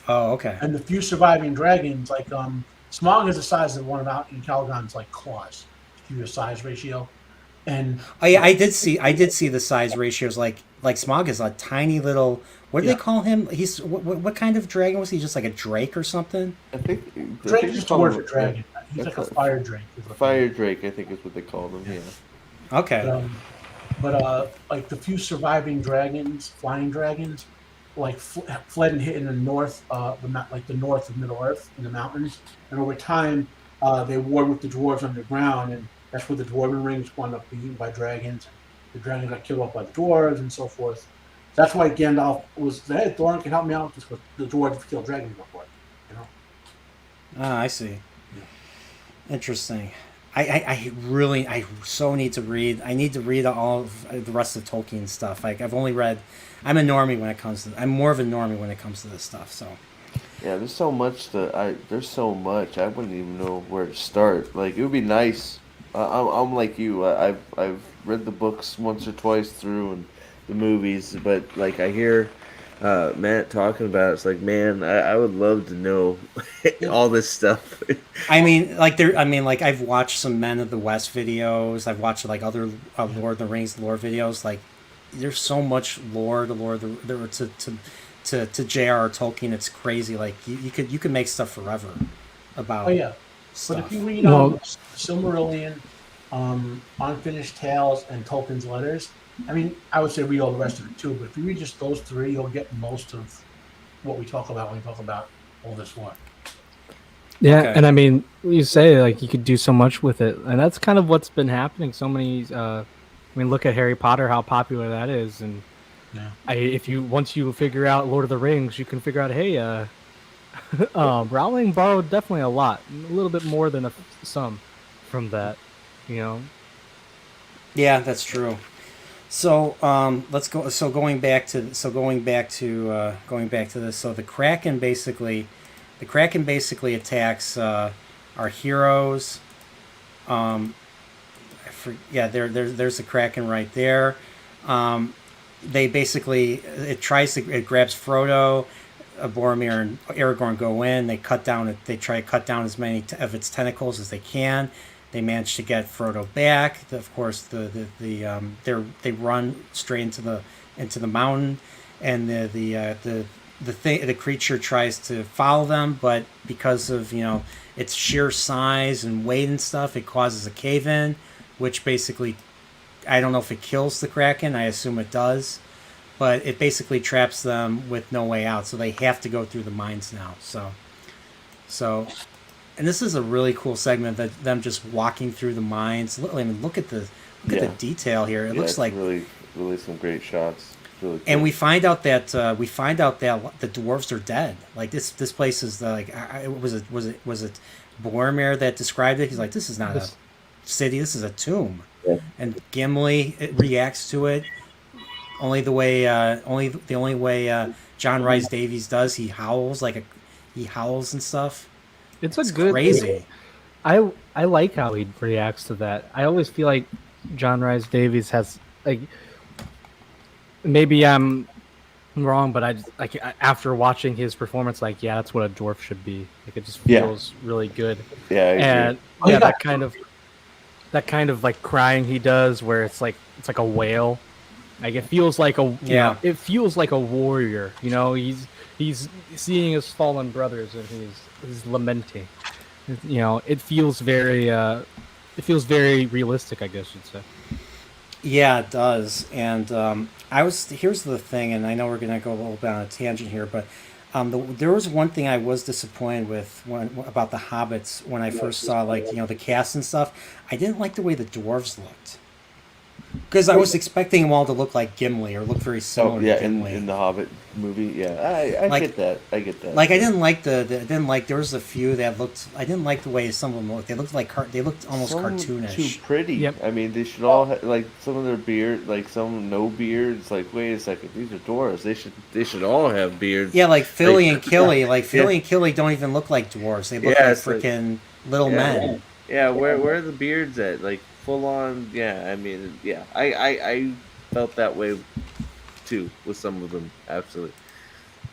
Oh, okay. And the few surviving dragons, like Smog is the size of one of out in Calgon's like claws. Give you a size ratio. And Oh yeah, I did see the size ratios. Like Smog is a tiny little. What do they call him? He's what kind of dragon was he? Just like a drake or something? I think Drake is just a word for dragon. He's like a fire drake. Fire drake, I think is what they call them. Yeah. Okay. But like the few surviving dragons, flying dragons, like fled and hid in the north, the north of Middle Earth in the mountains, and over time they warred with the dwarves underground, and that's where the dwarven rings wound up being eaten by dragons. The dragons got killed off by the dwarves and so forth. That's why Gandalf was, hey, Thorin can help me out because the dwarves killed dragons before, Ah, I see. Yeah. Interesting. I so need to read. I need to read all of the rest of Tolkien stuff. Like I'm a normie when it comes to. I'm more of a normie when it comes to this stuff. So. Yeah, there's so much there's so much. I wouldn't even know where to start. Like it would be nice. I'm like you. I've read the books once or twice through and the movies, but like I hear Matt talking about it, it's like, man, I would love to know all this stuff. I've watched some Men of the West videos. I've watched like other Lord of the Rings lore videos. Like there's so much lore to J.R.R. Tolkien. It's crazy. Like you could make stuff forever about. Oh yeah. Stuff. But if you read Silmarillion, Unfinished Tales, and Tolkien's letters, I mean, I would say read all the rest of it too. But if you read just those three, you'll get most of what we talk about when we talk about all this war. Yeah, Okay. and I mean, you say like you could do so much with it, and that's kind of what's been happening. So many. Look at Harry Potter, how popular that is, and once you figure out Lord of the Rings, you can figure out, hey, Rowling borrowed definitely a little bit more than some from that, Yeah, that's true. So let's go. So going back to this. So the Kraken basically attacks our heroes. There's the Kraken right there. It grabs Frodo. Boromir and Aragorn go in. They try to cut down as many of its tentacles as they can. They manage to get Frodo back. Of course, they run straight into the mountain, and the creature tries to follow them, but because of its sheer size and weight and stuff, it causes a cave in, which basically, I don't know if it kills the Kraken. I assume it does. But it basically traps them with no way out, so they have to go through the mines now. So, and this is a really cool segment that them just walking through the mines. I mean, look at the detail here. It looks like really, really some great shots. Really cool. And we find out that the dwarves are dead. Like this place is was it Boromir that described it? He's like, this is not a city. This is a tomb. Yeah. And Gimli reacts to it. Only the way John Rhys Davies does. He howls and stuff. It's good crazy. I like how he reacts to that. I always feel like John Rhys Davies has maybe I'm wrong, but after watching his performance, that's what a dwarf should be. Like it just feels really good. Yeah, that kind of like crying he does, where it's like a wail. Like it feels like it feels like a warrior. He's seeing his fallen brothers and he's lamenting. It feels very realistic, I guess you'd say. Yeah, it does. And here's the thing, and I know we're gonna go a little bit on a tangent here, but there was one thing I was disappointed with about the Hobbits when I first saw the cast and stuff. I didn't like the way the dwarves looked. Because I was expecting them all to look like Gimli or look very similar Oh yeah, to Gimli. in the Hobbit movie, yeah, I Like- get that. I get that. Like I didn't like there was a few that looked. I didn't like the way some of them looked. They looked like they looked almost Some cartoonish. too pretty. Yep. I mean, they should all like some of their beard, like some no beards. Like, wait a second, these are dwarves. They should all have beards. Yeah, like Philly Like- and Killy. Like Philly Yeah. and Killy don't even look like dwarves. They look Yeah, like it's like- freaking little Yeah. men. Yeah, where are the beards at? Like full on. Yeah, I mean, yeah, I felt that way too with some of them. Absolutely.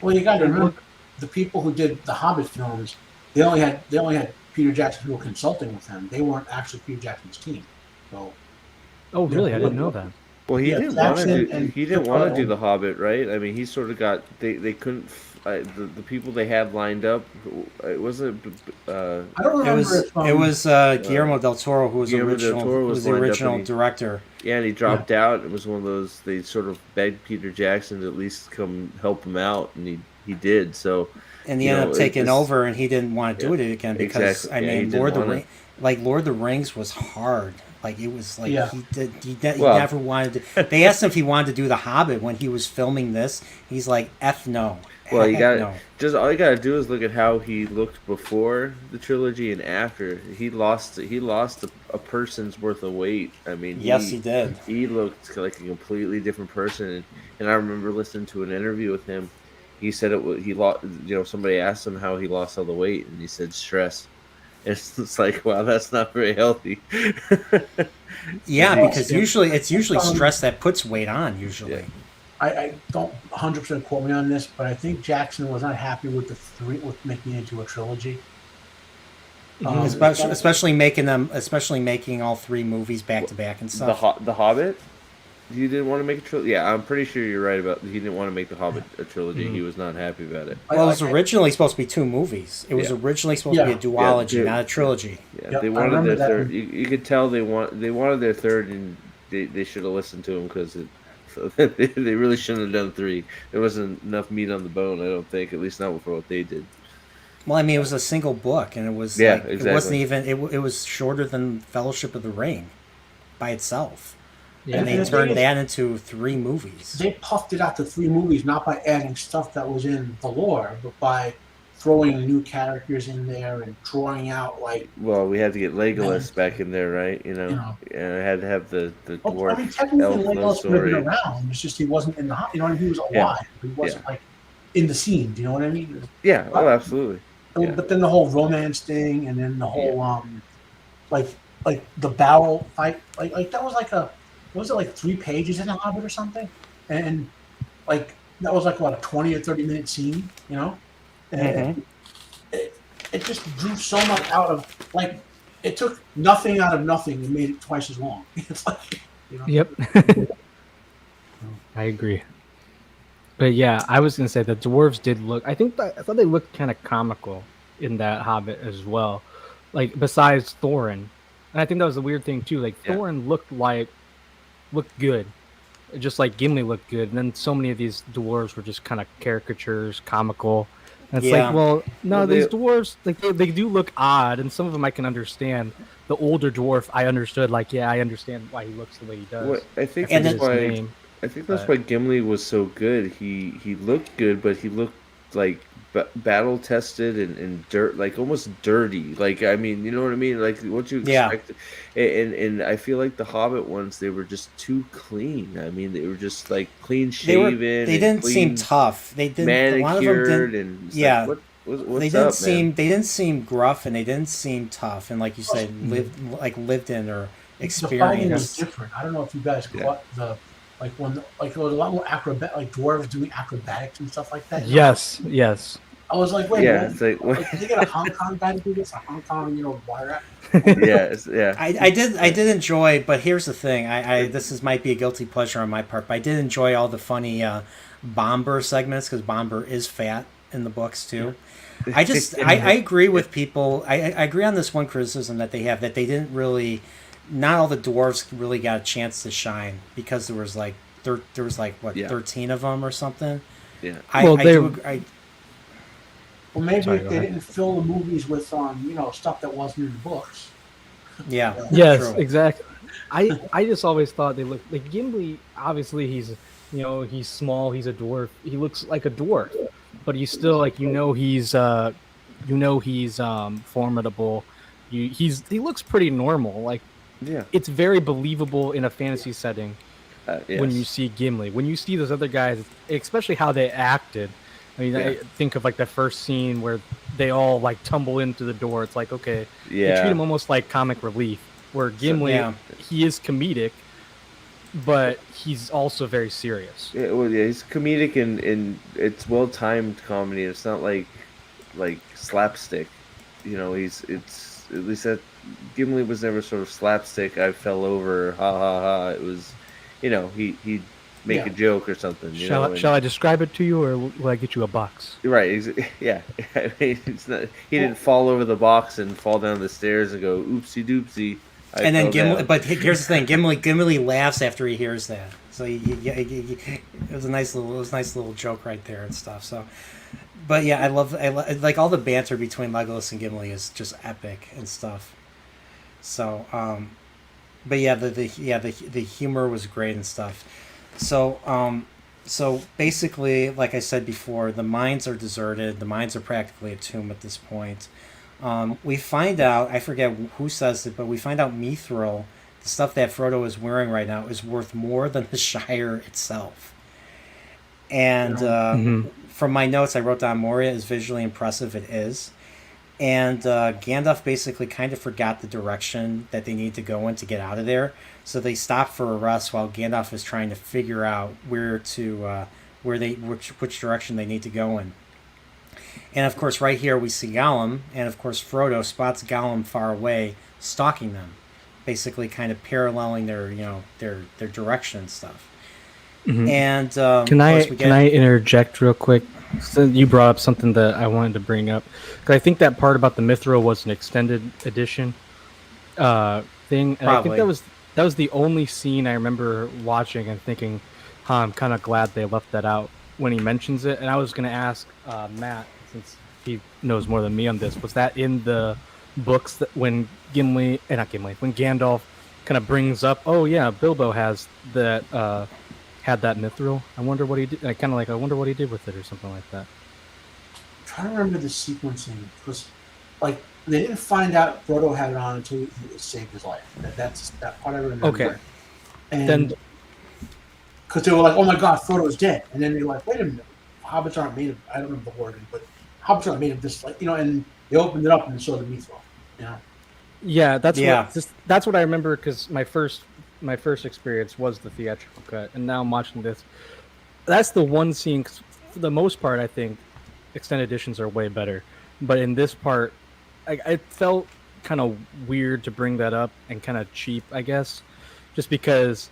Well, you got to remember, the people who did the Hobbit films, they only had Peter Jackson who were consulting with them. They weren't actually Peter Jackson's team. So Oh, really? I didn't know that. Well, he Yeah, didn't want to Jackson do. and He didn't want to do Capaldi. the Hobbit, right? I mean, he sort of got. They couldn't. The people they had lined up. It wasn't. I don't It remember was if Guillermo del Toro who was Guillermo del original Toro who was was the lined up original and he- director. Yeah, and he dropped out. It was one of those. They sort of begged Peter Jackson to at least come help him out, and he did. So. And he You ended know, up taking it's- over, and he didn't want to do it again because exactly. I Yeah, he mean, didn't Lord wanna. of the Rings was hard. Like it was like Yeah. he Well- never wanted to. They asked him if he wanted to do the Hobbit when he was filming this. He's like, "F no." Well, you Heck got no. just all you gotta do is look at how he looked before the trilogy and after. He lost a person's worth of weight. I mean, Yes, he did. He looked like a completely different person. And I remember listening to an interview with him. He said it was he lost. You know, somebody asked him how he lost all the weight, and he said stress. It's like, wow, that's not very healthy. Yeah, Yeah. because it's usually stress that puts weight on. Usually, Yeah. I don't 100% quote me on this, but I think Jackson was not happy with with making it into a trilogy. especially making all three movies back to back and stuff. The Hobbit. You didn't want to make a trilogy. Yeah, I'm pretty sure you're right about. He didn't want to make the Hobbit a trilogy. He was not happy about it. Well, it was originally supposed to be two movies. It was Yeah. originally supposed to be a Yeah. duology, Yeah. not a trilogy. Yeah, Yep, they I wanted remember their that. third. You could tell they wanted their third, and they should have listened to him because they really shouldn't have done three. There wasn't enough meat on the bone. I don't think, at least not for what they did. Well, I mean, it was a single book, and it was Yeah, like, it exactly. wasn't even it was shorter than Fellowship of the Ring by itself, Yeah. and they And the turned thing that into three movies. They puffed it out to 3 movies, not by adding stuff that was in the lore, but by throwing new characters in there and drawing out like. Well, we had to get Legolas back in there, right? You know, You know. and I had to have the Well, dwarf I mean, technically, elf love Legolas would have story. been around. It's just he wasn't in the. You know what I mean? He was alive, Yeah. but he wasn't like in the scene. Do you know what I mean? Yeah, oh, absolutely. Yeah. But then the whole romance thing, and then the whole like the barrel fight, like that was like was it like 3 pages in the Hobbit or something? And like that was like what, a 20 or 30 minute scene, you know? And it just drew so much out of like it took nothing out of nothing and made it twice as long. It's like, you know? Yep. I agree. But yeah, I was gonna say the dwarves did look. I thought they looked kind of comical in that Hobbit as well. Like besides Thorin, and I think that was the weird thing too. Like Yeah. Thorin looked good, just like Gimli looked good. And then so many of these dwarves were just kind of caricatures, comical. And it's Yeah. like, well, no, Well, these they- dwarves like they do look odd, and some of them I can understand. The older dwarf, I understood. Like, yeah, I understand why he looks the way he does. What I think And that's then- His why. name. I think that's but- why Gimli was so good. He looked good, but he looked like battle tested and dirt, like almost dirty. Like, I mean, you know what I mean? Like what you Yeah. expect. And I feel like the Hobbit ones, they were just too clean. I mean, they were just like clean shaven. They and didn't seem clean, tough. They didn't. A lot of them manicured, didn't. and it's Yeah. like, what's They up, didn't they didn't seem gruff, and they didn't seem tough, and like you said, lived in or The fighting was experienced. different. I don't know if you guys caught the like when like there was a lot more like dwarves doing acrobatics and stuff like that. Yes. I was like, wait, Yeah, man, it's like like, did they get a Hong Kong guy to do this? A Hong Kong, wire yeah. I did enjoy, but here's the thing. Might be a guilty pleasure on my part, but I did enjoy all the funny Bomber segments because Bomber is fat in the books too. I agree with people. I agree on this one criticism that they have that they didn't really, not all the dwarves really got a chance to shine because there was like 13 of them or something. Yeah. Well, maybe Sorry, if go they ahead. didn't fill the movies with stuff that wasn't in the books. Yeah. Yes, true. exactly. I just always thought they looked like Gimli. Obviously, he's small. He's a dwarf. He looks like a dwarf, but he's still like he's formidable. He looks pretty normal. Like Yeah. it's very believable in a fantasy setting Yes. when you see Gimli. When you see those other guys, especially how they acted. I mean, I think of like the first scene where they all like tumble into the door. It's like, okay, they treat him almost like comic relief. Where Gimli, he is comedic, but he's also very serious. Yeah, well, yeah, he's comedic and it's well timed comedy. It's not like slapstick. It's at least that Gimli was never sort of slapstick. I fell over, ha ha ha. It was, he'd make a joke or something. Shall I describe it to you, or will I get you a box? Right. Yeah. I mean, it's not. He didn't fall over the box and fall down the stairs and go oopsie doopsie. And then Gimli, but here's the thing: Gimli laughs after he hears that. So it was a nice little joke right there and stuff. So, but yeah, I like all the banter between Legolas and Gimli is just epic and stuff. So, but yeah, the humor was great and stuff. So, so basically, like I said before, the mines are deserted. The mines are practically a tomb at this point. We find out, I forget who says it, but we find out Mithril, the stuff that Frodo is wearing right now, is worth more than the Shire itself. And from my notes, I wrote down Moria is visually impressive. It is. And Gandalf basically kind of forgot the direction that they need to go in to get out of there. So they stop for a rest while Gandalf is trying to figure out which direction they need to go in. And of course, right here we see Gollum, and of course Frodo spots Gollum far away, stalking them, basically kind of paralleling their direction and stuff. Mm-hmm. And can I interject real quick? So you brought up something that I wanted to bring up, because I think that part about the Mithril was an extended edition thing. And I think that was the only scene I remember watching and thinking, I'm kind of glad they left that out when he mentions it. And I was going to ask Matt, since he knows more than me on this, was that in the books that when Gandalf kind of brings up, oh yeah, Bilbo has that had that mithril. I wonder what he did. I wonder what he did with it or something like that. I'm trying to remember the sequencing, because like they didn't find out Frodo had it on until he saved his life. That's that part I remember. Okay. And then because they were like, oh my god, Frodo's dead, and then they're like, wait a minute, hobbits aren't made of, I don't remember the wording, but hobbits aren't made of this, like, and they opened it up and saw the mithril. Yeah, that's what I remember, because my first experience was the theatrical cut, and now I'm watching this. That's the one scene, 'cause for the most part, I think extended editions are way better. But in this part, I felt kind of weird to bring that up, and kind of cheap, I guess, just because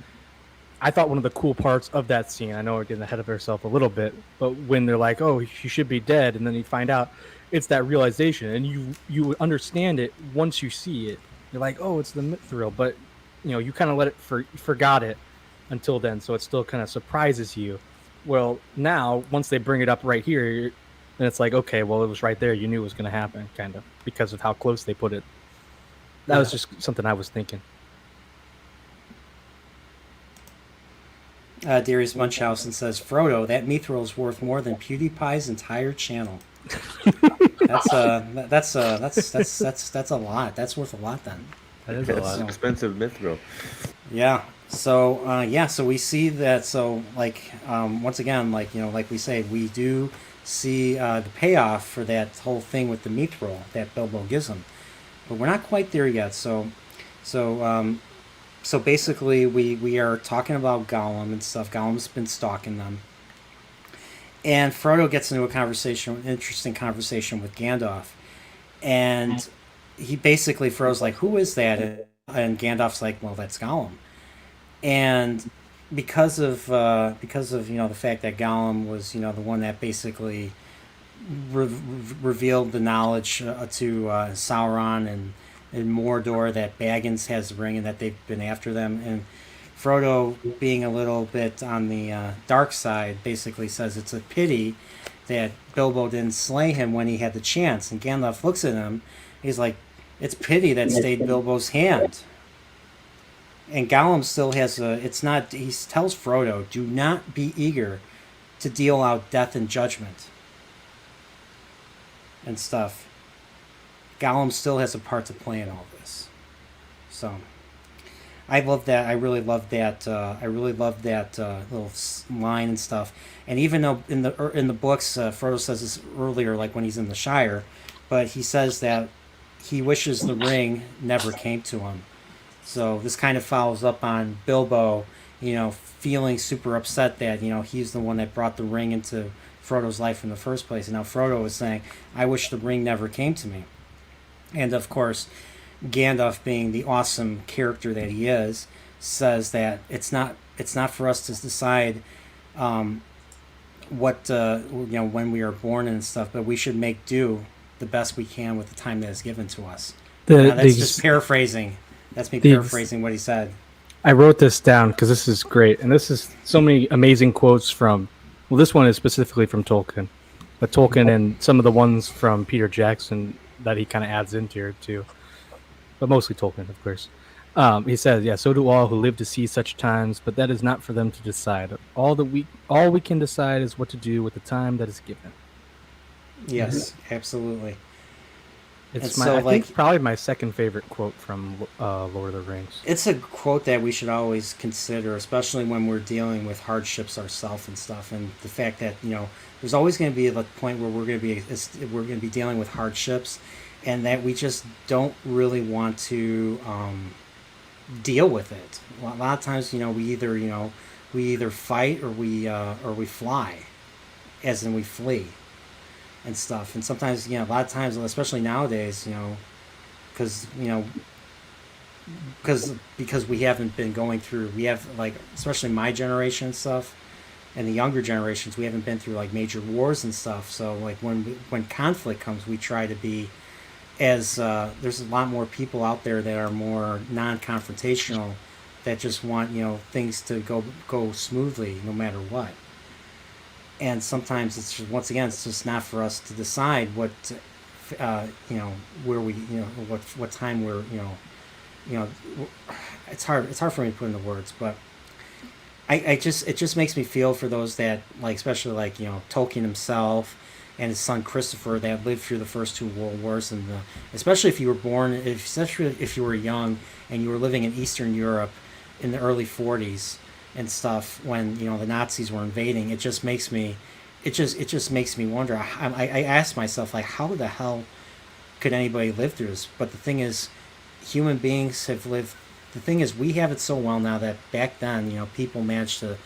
I thought one of the cool parts of that scene, I know we're getting ahead of ourselves a little bit, but when they're like, oh, he should be dead, and then you find out it's that realization, and you understand it once you see it. You're like, oh, it's the mithril, but you kind of let it forgot it until then, so it still kind of surprises you. Well, now once they bring it up right here, then it's like, okay, well, it was right there. You knew it was going to happen, kind of, because of how close they put it. That was just something I was thinking. Darius Munchausen says, Frodo, that mithril is worth more than PewDiePie's entire channel. That's a lot. That's worth a lot then. That is a lot. Expensive mithril. Yeah. So so we see that. So once again, like we say, we do see the payoff for that whole thing with the mithril that Bilbo gives him, but we're not quite there yet. So basically, we are talking about Gollum and stuff. Gollum's been stalking them, and Frodo gets into an interesting conversation with Gandalf, and he basically Frodo's like, "Who is that?" And Gandalf's like, "Well, that's Gollum," and because of the fact that Gollum was the one that basically revealed the knowledge to Sauron and Mordor that Baggins has the ring and that they've been after them, and Frodo, being a little bit on the dark side, basically says it's a pity that Bilbo didn't slay him when he had the chance. And Gandalf looks at him, he's like, it's pity that stayed Bilbo's hand. And Gollum still has a. It's not. He tells Frodo, "Do not be eager to deal out death and judgment and stuff." Gollum still has a part to play in all this. So, I love that. I really love that. I really love that little line and stuff. And even though in the books, Frodo says this earlier, like when he's in the Shire, but he says that he wishes the ring never came to him. So this kind of follows up on Bilbo, feeling super upset that, he's the one that brought the ring into Frodo's life in the first place. And now Frodo is saying, I wish the ring never came to me. And of course, Gandalf, being the awesome character that he is, says that it's not for us to decide what when we are born and stuff, but we should make do the best we can with the time that is given to us. That's just paraphrasing. That's me paraphrasing what he said. I wrote this down because this is great, and this is so many amazing quotes from. Well, this one is specifically from Tolkien, but Tolkien and some of the ones from Peter Jackson that he kind of adds into here too, but mostly Tolkien, of course. He says, "Yeah, so do all who live to see such times, but that is not for them to decide. All we can decide is what to do with the time that is given." Yes, absolutely. It's I think probably my second favorite quote from Lord of the Rings. It's a quote that we should always consider, especially when we're dealing with hardships ourselves and stuff, and the fact that there's always going to be a point where we're going to be dealing with hardships, and that we just don't really want to deal with it. A lot of times, we either fight or we fly, as in we flee and stuff. And sometimes, a lot of times, especially nowadays, because we haven't been going through, we have, like, especially my generation and stuff, and the younger generations, we haven't been through like major wars and stuff. So like when conflict comes, we try to be as there's a lot more people out there that are more non-confrontational, that just want things to go smoothly no matter what. And sometimes it's just, once again, it's just not for us to decide what where we what time we're it's hard for me to put into words, but it just makes me feel for those that, like, especially like Tolkien himself and his son Christopher, that lived through the first two world wars, and especially if you were born, especially if you were young and you were living in Eastern Europe in the early 40s and stuff, when the Nazis were invading. It just makes me wonder. I ask myself, like, how the hell could anybody live through this? But the thing is, human beings have lived. The thing is, we have it so well now that back then, people managed to,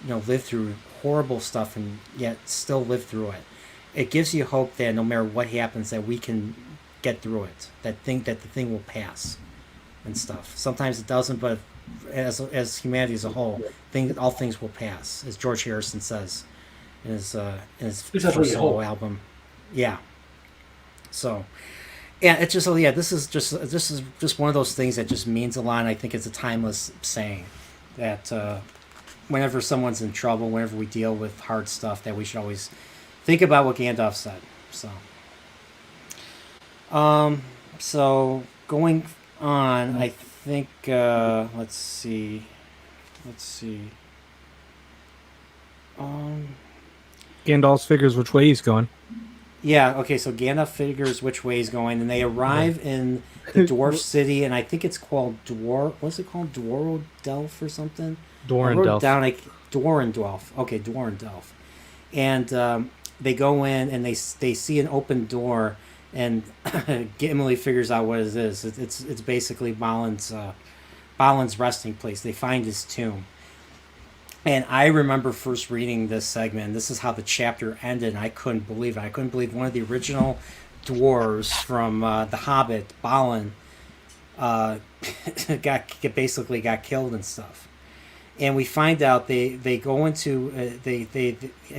live through horrible stuff and yet still live through it. It gives you hope that no matter what happens, that we can get through it. That the thing will pass, and stuff. Sometimes it doesn't, but as humanity as a whole, all things will pass, as George Harrison says in his first solo album. Yeah. So, yeah, it's just this is just one of those things that just means a lot. And I think it's a timeless saying that whenever someone's in trouble, whenever we deal with hard stuff, that we should always think about what Gandalf said. So going on, I think let's see. Gandalf figures which way he's going. Yeah, okay, so Gandalf figures which way he's going, and they arrive in the dwarf city, and I think it's called what's it called? Dwarrodelf or something? Dwarrendelf. Dwarrendelf. Okay, Dwarrendelf. And they go in, and they see an open door, and Gimli figures out what it is. It's basically Balin's resting place. They find his tomb. And I remember first reading this segment. This is how the chapter ended, and I couldn't believe it. I couldn't believe one of the original dwarves from The Hobbit, Balin, basically got killed and stuff. And we find out they go into I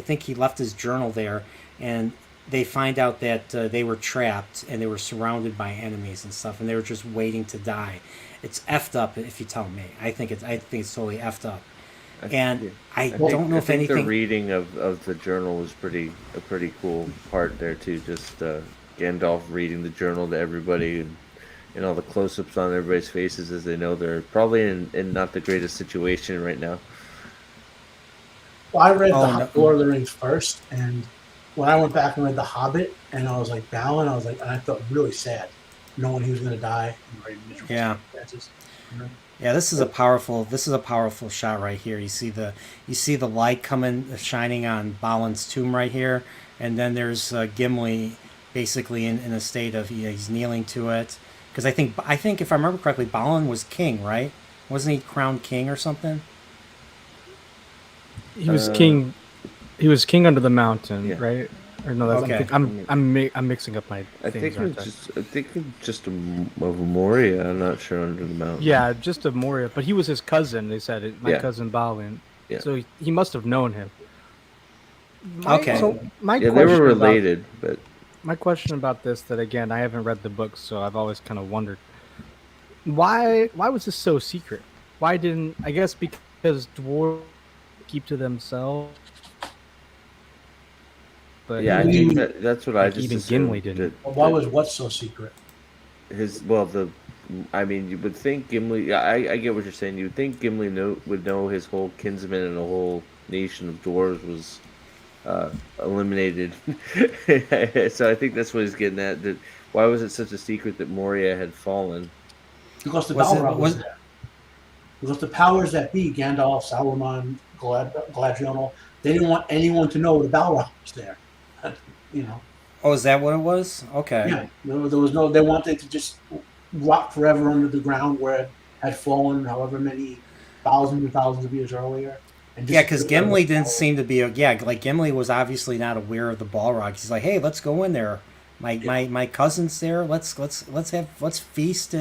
think he left his journal there, and they find out that they were trapped and they were surrounded by enemies and stuff, and they were just waiting to die. It's effed up, if you tell me. I think it's totally effed up. And I don't know if anything. The reading of the journal was a pretty cool part there too. Just Gandalf reading the journal to everybody, and and all the close-ups on everybody's faces as they know they're probably in not the greatest situation right now. Well, I read Oh, the no. Lord of the Rings first, and when I went back and read The Hobbit, and I was like Balin, and I felt really sad, knowing he was going to die in very miserable Yeah. circumstances. You know? Yeah, this is a powerful shot right here. You see the light coming shining on Balin's tomb right here, and then there's Gimli basically in a state of he's kneeling to it, because I think if I remember correctly, Balin was king, right? Wasn't he crowned king or something? He was king. He was king under the mountain, Yeah. right? Or no, that's, Okay. I'm mixing up my I things. think it's just of Moria. I'm not sure under the mountain. Yeah, just of Moria, but he was his cousin. They said it, my Yeah. cousin Balin. Yeah. So he must have known him. Okay. So my Yeah, they question were about- related, but my question about this, that again, I haven't read the books, so I've always kind of wondered why was this so secret? Why didn't, I guess because dwarves keep to themselves. But yeah, I Even- think that's what I like just even assumed, Gimli didn't. But why was what so secret? You would think Gimli. I get what you're saying. You would think Gimli would know his whole kinsman and the whole nation of dwarves was eliminated. So I think that's what he's getting at. That why was it such a secret that Moria had fallen? Because the Was it- Balrog was- was there. Because the powers that be, Gandalf, Saruman, Galadriel, they didn't want anyone to know the Balrog was there. You know, Oh, is that what it was? Okay. yeah. There was no. They wanted to just rot forever under the ground where it had fallen, however many thousands and thousands of years earlier. And Yeah, because Gimli didn't seem to be like Gimli was obviously not aware of the Balrog. He's like, hey, let's go in there. My cousin's there. Let's feast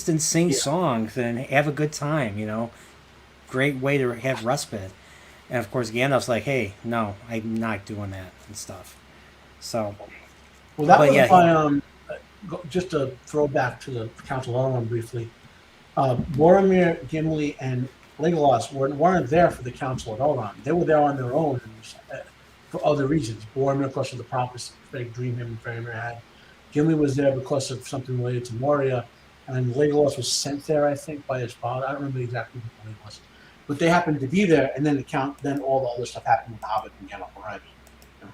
and sing songs and have a good time. You know, great way to have respite. And of course, Gandalf's like, hey, no, I'm not doing that and stuff. So Well, that But was yeah, just to throw back to the Council of Elrond briefly. Boromir, Gimli, and Legolas weren't there for the Council of Elrond. They were there on their own for other reasons. Boromir, because of the prophetic dream him and Faramir had. Gimli was there because of something related to Moria, and Legolas was sent there, I think, by his father. I don't remember exactly who it was, but they happened to be there. And then then all the other stuff happened with the Hobbit and Gandalf arriving. You know?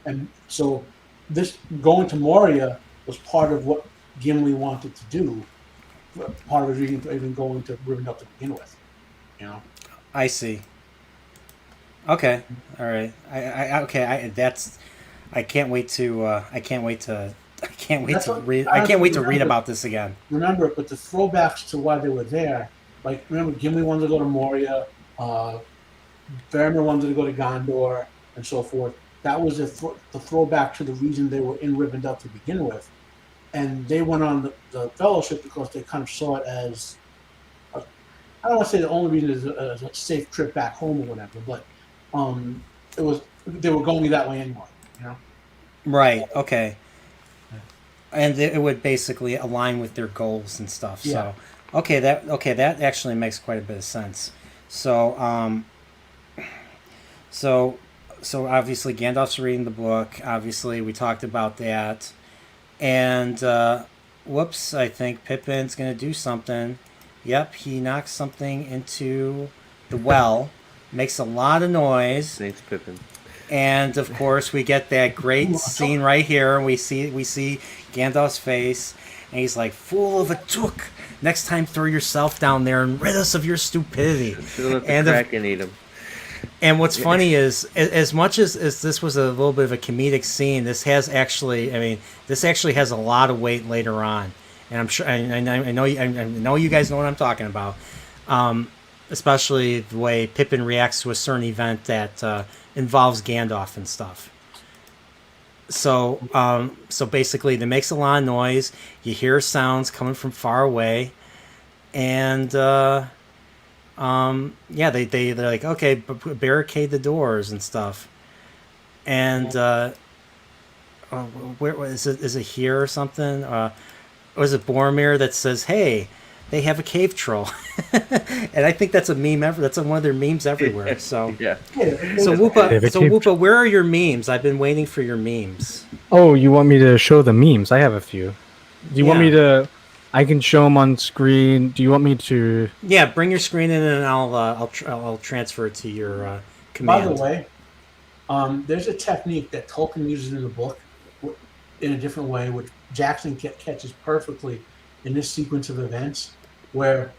And so this going to Moria was part of what Gimli wanted to do. Part of his reason for even going to Rivendell to begin with. You know. I see. Okay, all right. I can't wait to read about this again. Remember, but the throwbacks to why they were there, like remember Gimli wanted to go to Moria, Faramir wanted to go to Gondor, and so forth. That was the throwback to the reason they were in Rivendell to begin with, and they went on the Fellowship because they kind of saw it as I don't want to say the only reason is a safe trip back home or whatever, but they were going that way anyway, you know. Right. Okay. And it would basically align with their goals and stuff. Yeah. So, that actually makes quite a bit of sense. So, so obviously Gandalf's reading the book. Obviously, we talked about that. And I think Pippin's gonna do something. Yep, he knocks something into the well, makes a lot of noise. Thanks, Pippin. And of course, we get that great scene right here. We see Gandalf's face, and he's like, "Fool of a Took! Next time, throw yourself down there and rid us of your stupidity." Should have let the Kraken eat him. And what's funny is, as much as this was a little bit of a comedic scene, this actually has a lot of weight later on. And I'm sure, I know you guys know what I'm talking about. Especially the way Pippin reacts to a certain event that involves Gandalf and stuff. So basically, it makes a lot of noise. You hear sounds coming from far away, and they're like, okay, barricade the doors and stuff. And where is it? Is it here or something? Or is it Boromir that says, "Hey, they have a cave troll," and I think that's a meme. That's one of their memes everywhere. So Yeah. So Whoopa, where are your memes? I've been waiting for your memes. Oh, you want me to show the memes? I have a few. Do you want me to? I can show them on screen. Do you want me to? Yeah, bring your screen in, and I'll transfer it to your command. By the way, there's a technique that Tolkien uses in the book in a different way, which Jackson catches perfectly in this sequence of events, where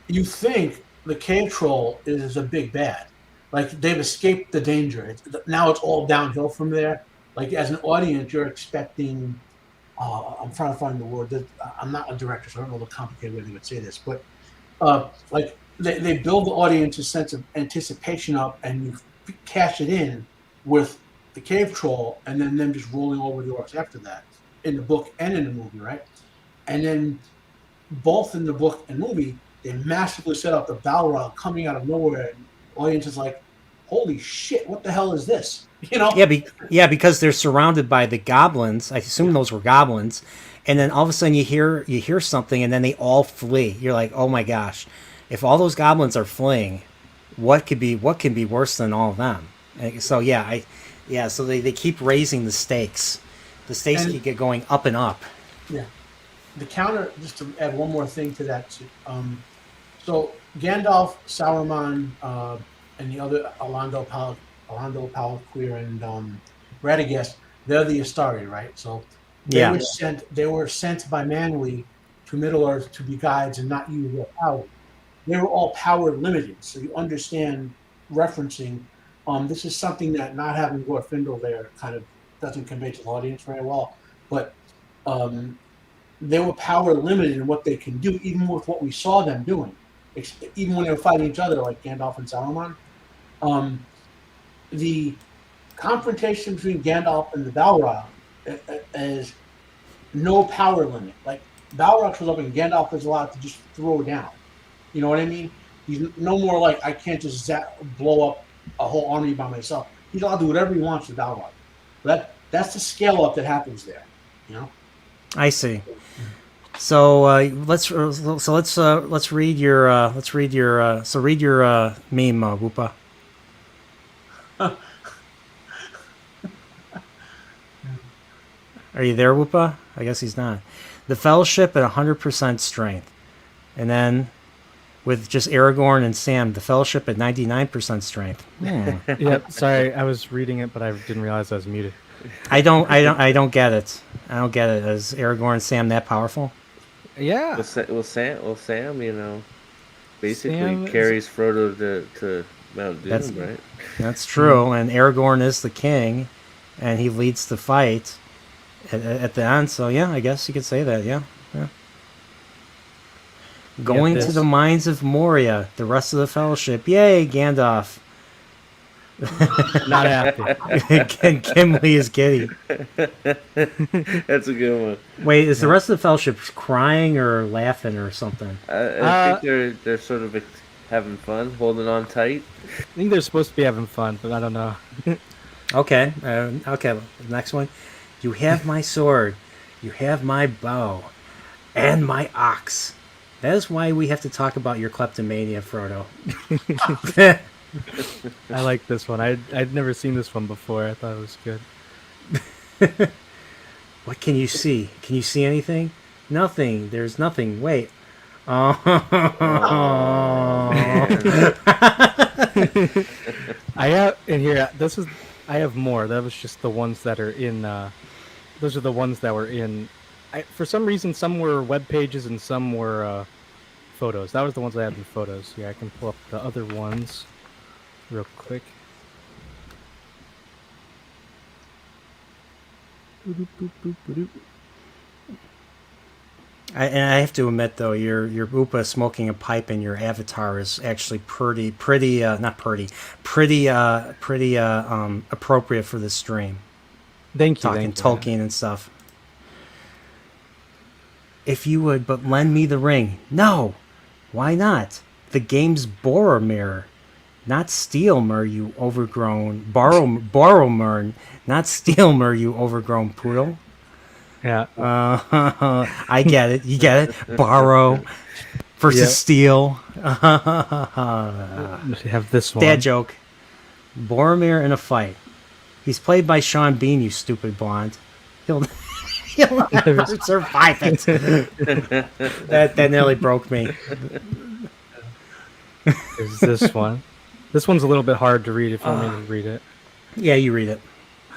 you think the cave troll is a big bad. Like, they've escaped the danger. Now it's all downhill from there. Like, as an audience, you're expecting... I'm trying to find the word. I'm not a director, so I don't know the complicated way they would say this. But, like, they build the audience's sense of anticipation up, and you cash it in with the cave troll, and then them just rolling over the orcs after that, in the book and in the movie, right? And then, both in the book and movie, they massively set up the Balrog coming out of nowhere, and the audience is like, holy shit, what the hell is this? You know? Yeah, because they're surrounded by the goblins. I assume those were goblins. And then all of a sudden you hear something, and then they all flee. You're like, oh my gosh, if all those goblins are fleeing, what can be worse than all of them? And so so they keep raising the stakes. The stakes keep get going up and up. Yeah. The counter, just to add one more thing to that. So Gandalf, Saruman, and the other Orlando Palanquin and Radagast, they're the Astari, right? So they were sent by Manwë to Middle Earth to be guides and not use their power. They were all power limited, so you understand referencing. This is something that not having Glorfindel there kind of doesn't convey to the audience very well, but they were power limited in what they can do, even with what we saw them doing. Even when they were fighting each other, like Gandalf and Saruman. The confrontation between Gandalf and the Balrog is no power limit. Like, Balrog shows up and Gandalf is allowed to just throw down. You know what I mean? He's no more like, I can't just blow up a whole army by myself. He's allowed to do whatever he wants with Balrog. That's the scale up that happens there. You know? I see. So let's read your meme, Whoopa. Are you there, Whoopa? I guess he's not. The Fellowship at 100% strength, and then with just Aragorn and Sam, the Fellowship at 99% strength. Yep. Sorry, I was reading it, but I didn't realize I was muted. I don't get it. I don't get it. Is Aragorn and Sam that powerful? Yeah. Well, Sam, basically carries Frodo to Mount Doom, right? That's true. And Aragorn is the king, and he leads the fight at the end. So yeah, I guess you could say that. Yeah. Going to the mines of Moria. The rest of the Fellowship. Yay, Gandalf. Not happy. Gimli is giddy. That's a good one. Wait, is the rest of the Fellowship crying or laughing or something? I think they're sort of having fun, holding on tight. I think they're supposed to be having fun, but I don't know. Okay. Next one. You have my sword. You have my bow. And my ox. That is why we have to talk about your kleptomania, Frodo. I like this one. I'd never seen this one before. I thought it was good. What can you see? Can you see anything? Nothing. There's nothing. Wait. Oh. I have in here. I have more. That was just the ones that are in. Those are the ones that were in. For some reason, some were web pages and some were photos. That was the ones I had in photos. Yeah, I can pull up the other ones real quick. I have to admit, though, your Whoopa smoking a pipe in your avatar is actually pretty appropriate for this stream. Thank you. Talking Tolkien and stuff. If you would but lend me the ring. No! Why not? The game's Boromir. Not Steelmer, you overgrown... Boromir, not Steelmer, you overgrown poodle. Yeah. I get it. You get it? Borrow versus steal. Have this one. Dad joke. Boromir in a fight. He's played by Sean Bean, you stupid blonde. You'll never survive it. That nearly broke me. There's this one. This one's a little bit hard to read if you want me to read it. Yeah, you read it.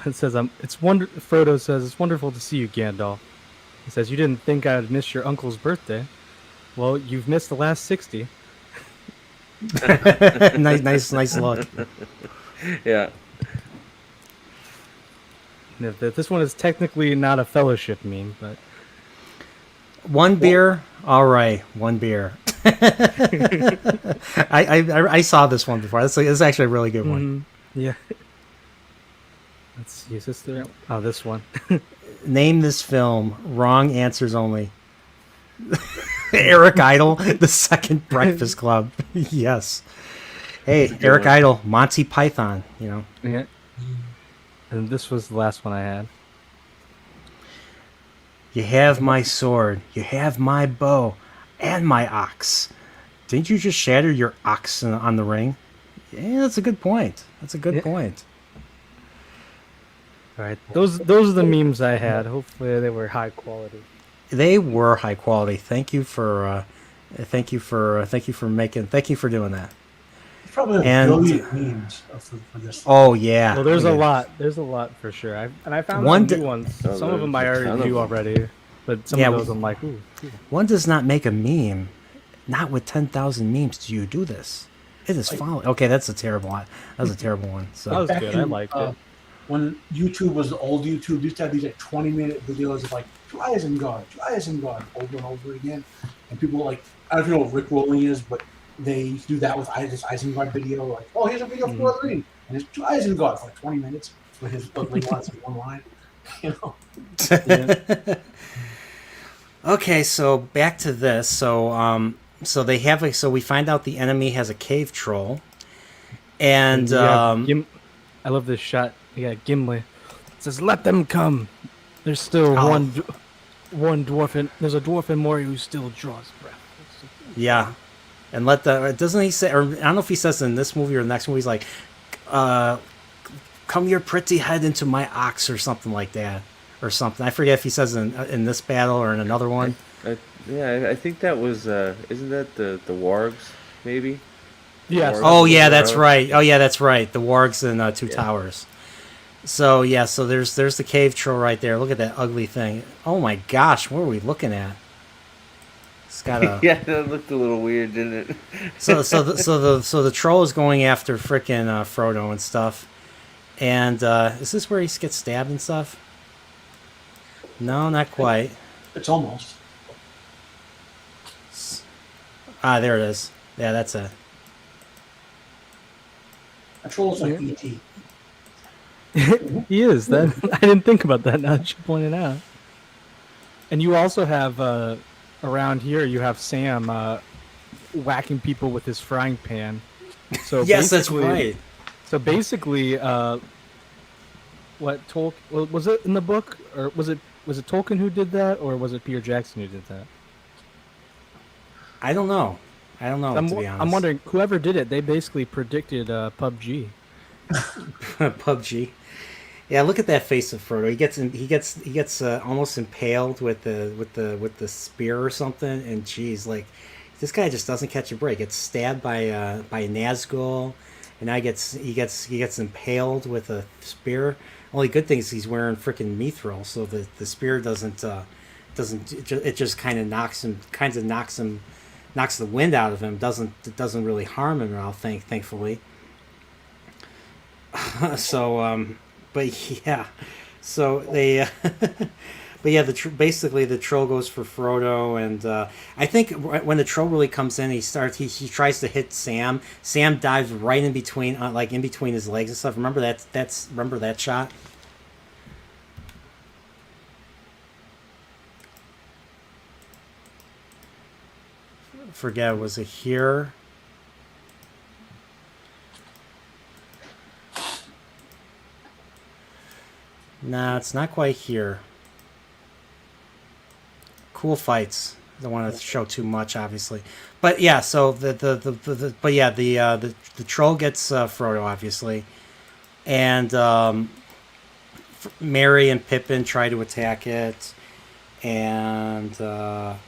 It says, Frodo says, it's wonderful to see you, Gandalf. He says, you didn't think I would miss your uncle's birthday. Well, you've missed the last 60. nice look. Yeah. This one is technically not a fellowship meme, but one beer, all right. One beer. I saw this one before. It's actually a really good one. Yeah. Let's see. Is this the? Oh, this one. Name this film. Wrong answers only. Eric Idle, The Second Breakfast Club. Yes. Hey, Eric Idle, Monty Python. You know. Yeah. And this was the last one I had. You have my sword. You have my bow, and my ox. Didn't you just shatter your ox on the ring? Yeah, that's a good point. That's a good point. All right, those are the memes I had. Hopefully, they were high quality. They were high quality. Thank you for doing that. Probably a billion memes for this. Oh yeah. Well, there's a lot. There's a lot for sure. I found some new ones. Some of them I already knew already, but some of those I'm like, ooh. One does not make a meme. Not with 10,000 memes do you do this. It is folly. Okay, that's a terrible one. That was a terrible one. So that was good. I liked it. When YouTube was the old YouTube, used to have these like 20-minute videos of like to Isengard over and over again, and people like, I don't know what Rick rolling is, but they used to do that with this Isengard video. Like, oh, here's a video for Lord of the Rings, and it's to Isengard for like 20 minutes with his ugly lots of one line. You know. Yeah. Okay, so back to this. So so they have so we find out the enemy has a cave troll, and I love this shot. Yeah, Gimli. It says, "Let them come." There's still one dwarf, and there's a dwarf in Moria who still draws breath. Yeah, and doesn't he say? Or I don't know if he says in this movie or the next movie. He's like, "Come your pretty head into my ox" or something like that, or something. I forget if he says in this battle or in another one. I think that was. Isn't that the wargs? Maybe. Yes. Oh yeah, that's right. Oh yeah, that's right. The wargs and Two Towers. So yeah, so there's the cave troll right there. Look at that ugly thing. Oh my gosh, what are we looking at? It's got a yeah, that looked a little weird, didn't it? so the troll is going after frickin' Frodo and stuff. And is this where he gets stabbed and stuff? No, not quite. It's almost. There it is. Yeah, that's it. That troll's like E.T. He is. That I didn't think about that. Now that you pointed out. And you also have around here. You have Sam whacking people with his frying pan. So yes, that's right. So basically, what Tolkien was it in the book, or was it Tolkien who did that, or was it Peter Jackson who did that? I don't know. To be honest. I'm wondering whoever did it. They basically predicted PUBG. PUBG. Yeah, look at that face of Frodo. He gets almost impaled with the spear or something. And geez, like this guy just doesn't catch a break. Gets stabbed by a Nazgul, and now he gets impaled with a spear. Only good thing is he's wearing freaking mithril, so the spear doesn't it just kind of knocks the wind out of him. Doesn't really harm him at all. Thankfully. So but yeah, so they but yeah, basically the troll goes for Frodo, and I think when the troll really comes in, he tries to hit Sam. Sam dives right in between in between his legs and stuff. Remember that shot? Forget, was it here? Nah, it's not quite here. Cool fights. Don't want to show too much, obviously, but yeah. So the troll gets Frodo, obviously, and Merry and Pippin try to attack it, And all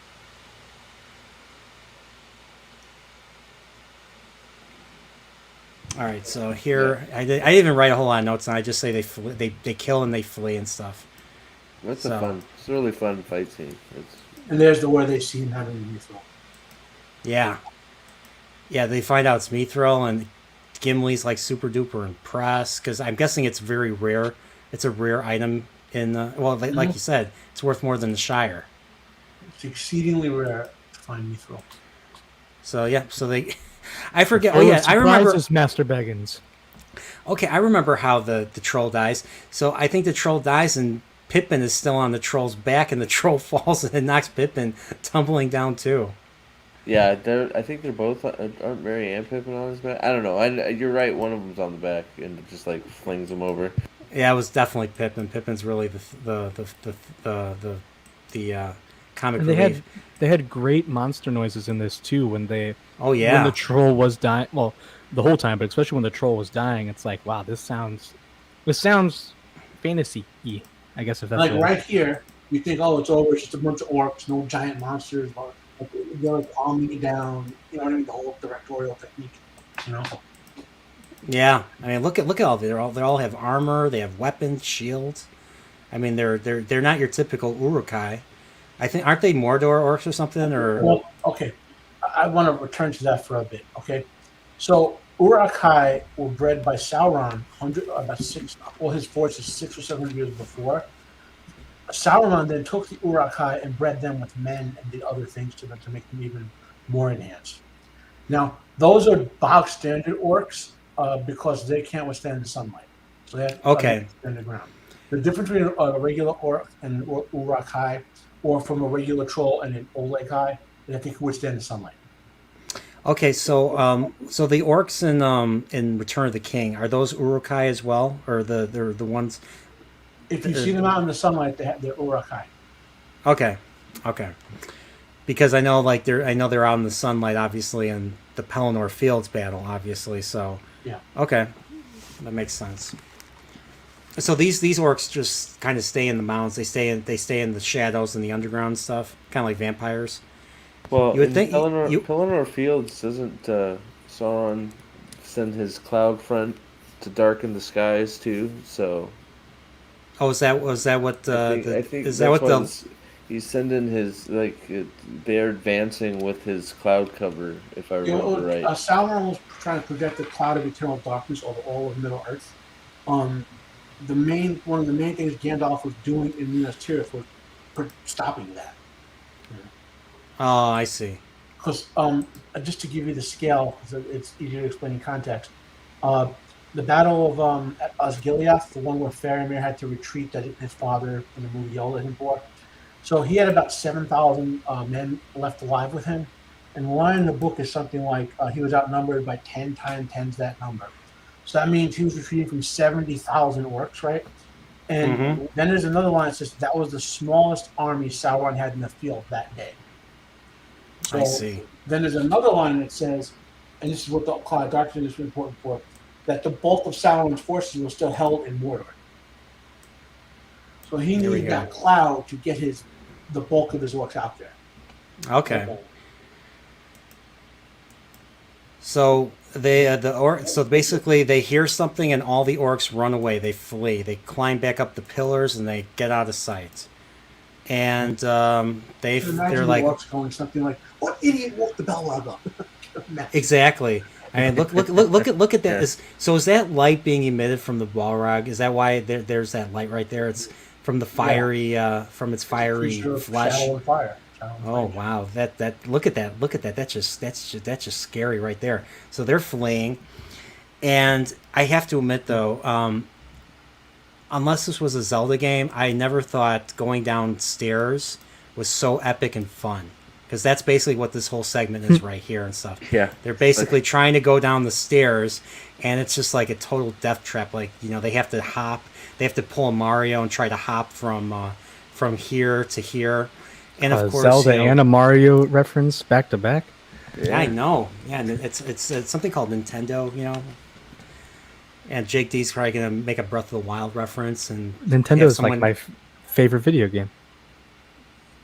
right, so here I didn't even write a whole lot of notes, and I just say they kill and they flee and stuff. It's a really fun fight scene. And there's where they see him having the mithril. Yeah, they find out it's mithril, and Gimli's like super duper impressed because I'm guessing it's very rare. It's a rare item in like you said, it's worth more than the Shire. It's exceedingly rare to find mithril. So they. I forget. Oh yeah, I remember. Master Beggins. Okay, I remember how the troll dies. So I think the troll dies and Pippin is still on the troll's back, and the troll falls and it knocks Pippin tumbling down too. Yeah, I think they're both aren't Merry and Pippin on his back. I don't know. You're right. One of them's on the back and it just like flings him over. Yeah, it was definitely Pippin. Pippin's really the comic relief. They had great monster noises in this too when they. Oh yeah. When the troll was dying, well, the whole time, but especially when the troll was dying, it's like, wow, this sounds fantasy-y, I guess if that's like right here. You think, oh, it's over. It's just a bunch of orcs, no giant monsters. They're like calming you down. You know what I mean? The whole directorial technique. You know. Yeah, I mean, look at all they all have armor. They have weapons, shields. I mean, they're not your typical Uruk-hai. I think aren't they Mordor orcs or something? Or well, okay. I want to return to that for a bit, okay? So Uruk-hai were bred by Sauron his force is 600 or 700 years before. Sauron then took the Uruk-hai and bred them with men and did other things to them to make them even more enhanced. Now, those are bog standard orcs because they can't withstand the sunlight. So they have to stand the ground. The difference between a regular orc and an Uruk-hai, or from a regular troll and an Oleg-hai, is that they can withstand the sunlight. Okay, so the orcs in Return of the King, are those Uruk-hai as well, or they're the ones? If you see them out in the sunlight, they're Uruk-hai. Okay, because I know they're out in the sunlight, obviously, in the Pelennor Fields battle, obviously. So yeah, okay, that makes sense. So these orcs just kind of stay in the mountains. They stay in the shadows and the underground stuff, kind of like vampires. Well, you would think Pelennor Fields doesn't Sauron send his cloud front to darken the skies too? So. Oh, was that what? I think is that what he's sending his they're advancing with his cloud cover, if I remember right. Sauron was trying to project the cloud of eternal darkness over all of Middle Earth. One of the main things Gandalf was doing in Minas Tirith was stopping that. Oh, I see. Because just to give you the scale, because it's easier to explain in context, the Battle of Osgiliath, the one where Faramir had to retreat that his father in the movie yelled at him for. So he had about 7,000 men left alive with him. And the line in the book is something like he was outnumbered by 10 times 10's that number. So that means he was retreating from 70,000 orcs, right? And then there's another line that says that was the smallest army Sauron had in the field that day. So I see. Then there's another line that says, and this is what the Cloud of Darkness is important for, that the bulk of Sauron's forces were still held in Mordor. So he needed that cloud to get the bulk of his orcs out there. Okay. So so basically they hear something and all the orcs run away. They flee. They climb back up the pillars and they get out of sight. And they're like, orcs going something like, "What idiot woke the Balrog up?" Exactly. I mean, look at that. Is that light being emitted from the Balrog? Is that why there's that light right there? It's from the fiery, from its fiery flesh. Shadow and fire. Oh wow! That look at that. That's just scary right there. So they're fleeing, and I have to admit though, unless this was a Zelda game, I never thought going downstairs was so epic and fun. Because that's basically what this whole segment is right here and stuff. Yeah. They're basically trying to go down the stairs, and it's just like a total death trap. Like, they have to hop. They have to pull a Mario and try to hop from here to here. And of course, Zelda and a Mario reference back to back. Yeah, I know. Yeah, and it's something called Nintendo, And Jake D's probably gonna make a Breath of the Wild reference, and Nintendo is like my favorite video game.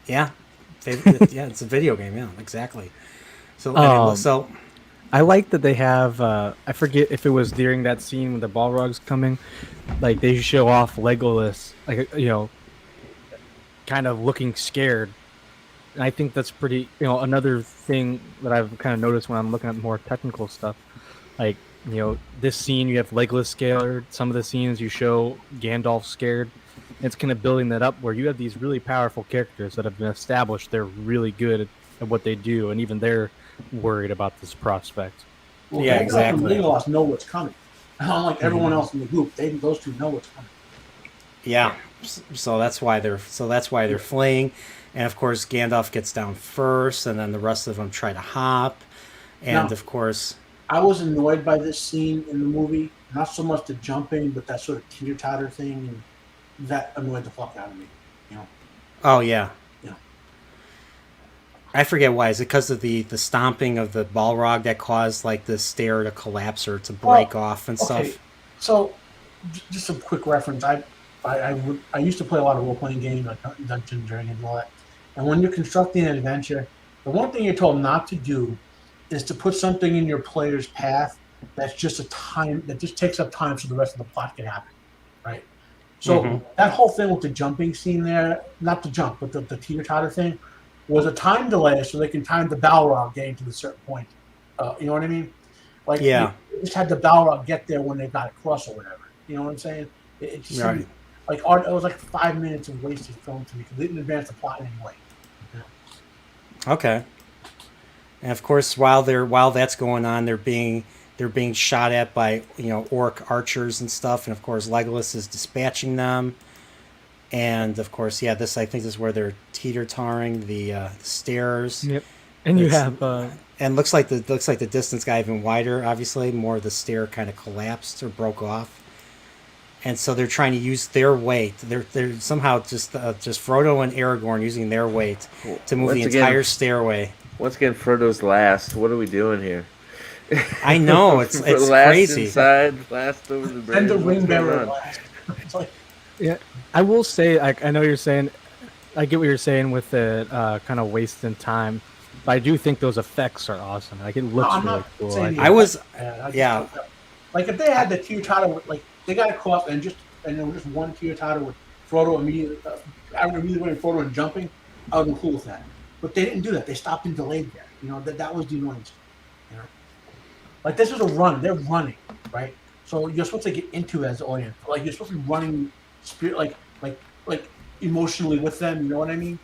Yeah, yeah, it's a video game. Yeah, exactly. So anyway, so I like that they have. I forget if it was during that scene when the Balrog's coming, like they show off Legolas, like kind of looking scared. And I think that's pretty. Another thing that I've kind of noticed when I'm looking at more technical stuff, like this scene you have Legolas scared. Some of the scenes you show Gandalf scared. It's kind of building that up where you have these really powerful characters that have been established. They're really good at what they do, and even they're worried about this prospect. Well, Yeah, Gandalf exactly. and Legolas know what's coming. Unlike everyone else in the group, those two know what's coming. Yeah, so that's why they're fleeing, and of course Gandalf gets down first, and then the rest of them try to hop, and Now, of course, I was annoyed by this scene in the movie. Not so much the jumping, but that sort of teeter-totter thing, and that annoyed the fuck out of me. oh yeah, Yeah. I forget why. Is it because of the stomping of the Balrog that caused like the stair to collapse or to break off and stuff? So, just a quick reference. I used to play a lot of role-playing games like Dungeons and Dragons and all that. And when you're constructing an adventure, the one thing you're told not to do is to put something in your player's path that just takes up time so the rest of the plot can happen, right? So that whole thing with the jumping scene there, not the jump, but the teeter-totter thing, was a time delay so they can time the Balrog getting to the certain point. You know what I mean? Like, Yeah. you just had the Balrog get there when they got across or whatever. You know what I'm saying? It just Right. seemed like it was like 5 minutes of wasted film to me because they didn't advance the plot in any way. Okay. And of course, while that's going on, they're being shot at by orc archers and stuff, and of course Legolas is dispatching them. And of course, yeah, I think this is where they're teeter-tottering the stairs. Yep. And you have and looks like the distance got even wider. Obviously, more of the stair kind of collapsed or broke off. And so they're trying to use their weight. They're somehow just Frodo and Aragorn using their weight to move the entire stairway. Once again, Frodo's last. What are we doing here? I know it's last crazy. Inside, last over the bridge. And the What's ring going bearer on? last. It's like, Yeah, I will say, I know you're saying, I get what you're saying with the kind of wasting time, but I do think those effects are awesome. Like it looks I'm really not cool. saying I was, yeah. Like if they had the teeter-totter, like they got across and there was just one teeter-totter with Frodo immediately when Frodo and jumping, I would have been cool with that. But they didn't do that. They stopped and delayed there. That was the annoyance. Like this is a run. They're running, right? So you're supposed to get into it as the audience. Like you're supposed to be running, spirit, like emotionally with them. You know what I mean?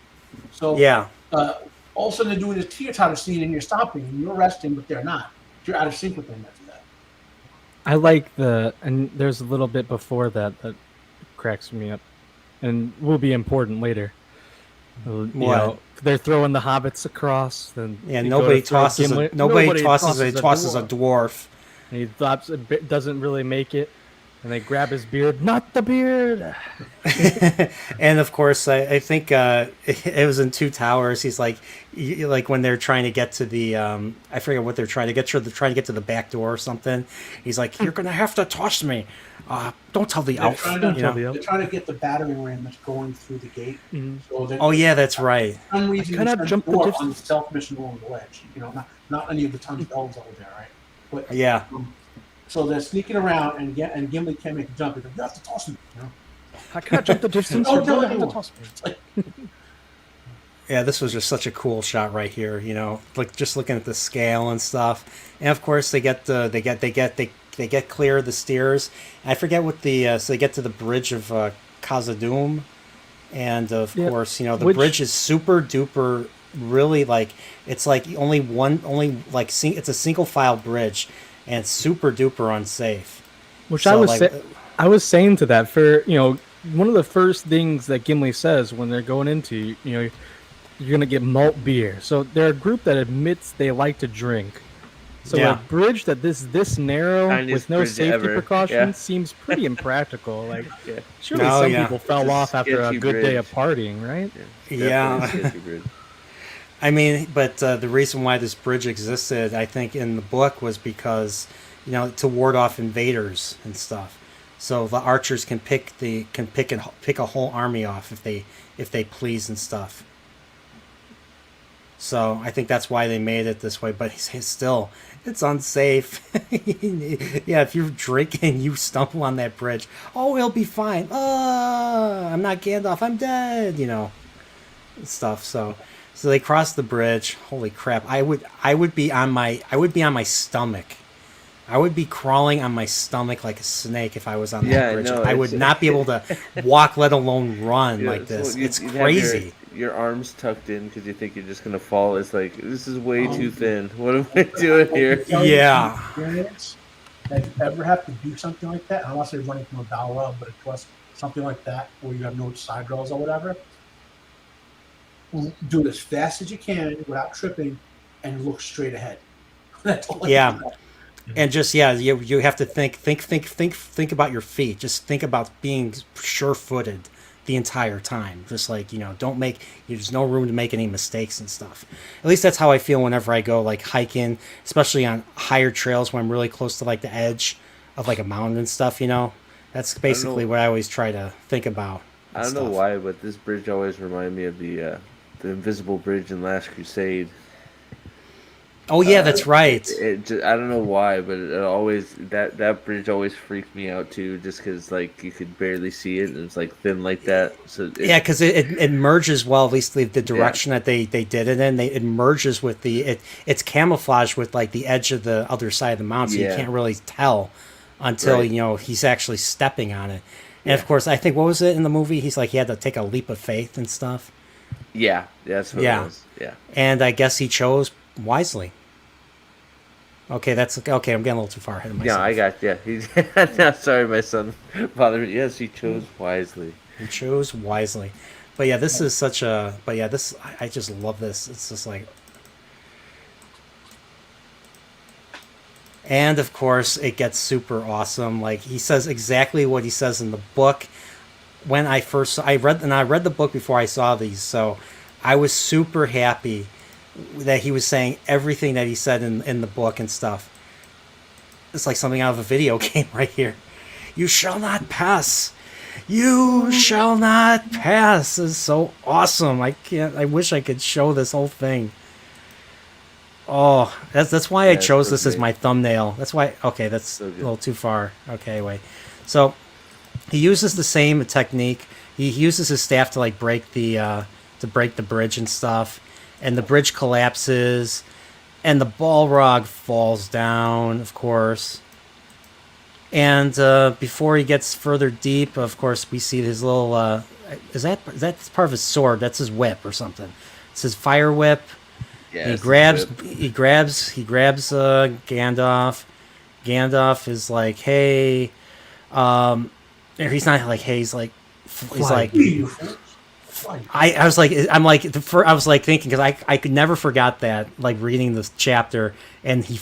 So yeah. All of a sudden they're doing this teeter-totter scene and you're stopping and you're resting, but they're not. You're out of sync with them after that. I like and there's a little bit before that cracks me up, and will be important later. They're throwing the hobbits across. Then nobody tosses a dwarf. And he thought it doesn't really make it, and they grab his beard. Not the beard. And of course, I think it was in Two Towers. He's like when they're trying to get to the I forget what they're trying to get to. They're trying to get to the back door or something. He's like, "You're gonna have to toss me. Don't tell the elf." They're trying to get the battering ram that's going through the gate. Mm-hmm. So yeah, that's right. For some reason, kind of jump the on the stealth mission along the ledge. Not any of the tons of elves over there, right? But yeah. So they're sneaking around, and Gimli can't make a jump. He's like, "You have to toss me." I can't jump the distance. Oh, no, you have to toss me. Yeah, this was just such a cool shot right here. Like just looking at the scale and stuff. And of course, they get clear of the stairs. And I forget what so they get to the bridge of Khazad-dûm, and of course, the bridge is super duper. Really, like it's like it's a single file bridge, and it's super duper unsafe. Which I was saying to that for one of the first things that Gimli says when they're going into you're gonna get malt beer. So they're a group that admits they like to drink. So a bridge that this narrow with no safety precautions seems pretty impractical. Like surely some people fell off after a good day of partying, right? Yeah. I mean, but the reason why this bridge existed, I think, in the book was because, to ward off invaders and stuff. So the archers can pick a whole army off if they please and stuff. So I think that's why they made it this way. But he's still, it's unsafe. Yeah, if you're drinking, you stumble on that bridge. Oh, it'll be fine. I'm not Gandalf. I'm dead. Stuff. So they cross the bridge. Holy crap! I would be on my stomach. I would be crawling on my stomach like a snake if I was on that bridge. no, I would not be able to walk, let alone run like this. It's you'd crazy. Have your arms tucked in because you think you're just gonna fall. It's like, this is way too thin. What am I doing here? Yeah. Experience, if you ever have to do something like that, unless you're running from a battle route, but of course something like that where you have no side rails or whatever, do it as fast as you can without tripping and look straight ahead. That's all. Yeah. And just you have to think about your feet. Just think about being sure-footed the entire time. Just like, don't make, there's no room to make any mistakes and stuff. At least that's how I feel whenever I go like hiking, especially on higher trails when I'm really close to like the edge of like a mountain and stuff. That's basically what I always try to think about. I don't know why, but this bridge always reminded me of the invisible bridge in Last Crusade. Oh yeah, that's right. I don't know why, but it always that bridge always freaked me out too, just because like you could barely see it and it's like thin like that. So because it merges well. At least the direction that they did it in, it merges with it's camouflaged with like the edge of the other side of the mountain, so you can't really tell until he's actually stepping on it. And of course, I think what was it in the movie? He's like he had to take a leap of faith and stuff. Yeah, that's what it was. Yeah, and I guess he chose wisely. Okay, I'm getting a little too far ahead of myself. Yeah, I got no, sorry, my son bothered me. Yes, he chose wisely. He chose wisely, but yeah, this is such a. But yeah, this I just love this. It's just like, and of course, it gets super awesome. Like he says exactly what he says in the book. When I read the book before I saw these, so I was super happy that he was saying everything that he said in the book and stuff. It's like something out of a video game right here. You shall not pass. You shall not pass. This is so awesome. I wish I could show this whole thing. Oh, that's why I chose this as my thumbnail. That's why. Okay, that's so a little too far. Okay, wait. So he uses the same technique. He uses his staff to like break the bridge and stuff, and the bridge collapses, and the Balrog falls down, of course. And before he gets further deep, of course, we see his little. Is that part of his sword? That's his whip or something. It's his fire whip. Yeah, he grabs Gandalf. Gandalf is like, hey. He's not like, hey. He's like. I was like thinking because I could never forgot that, like reading this chapter, and he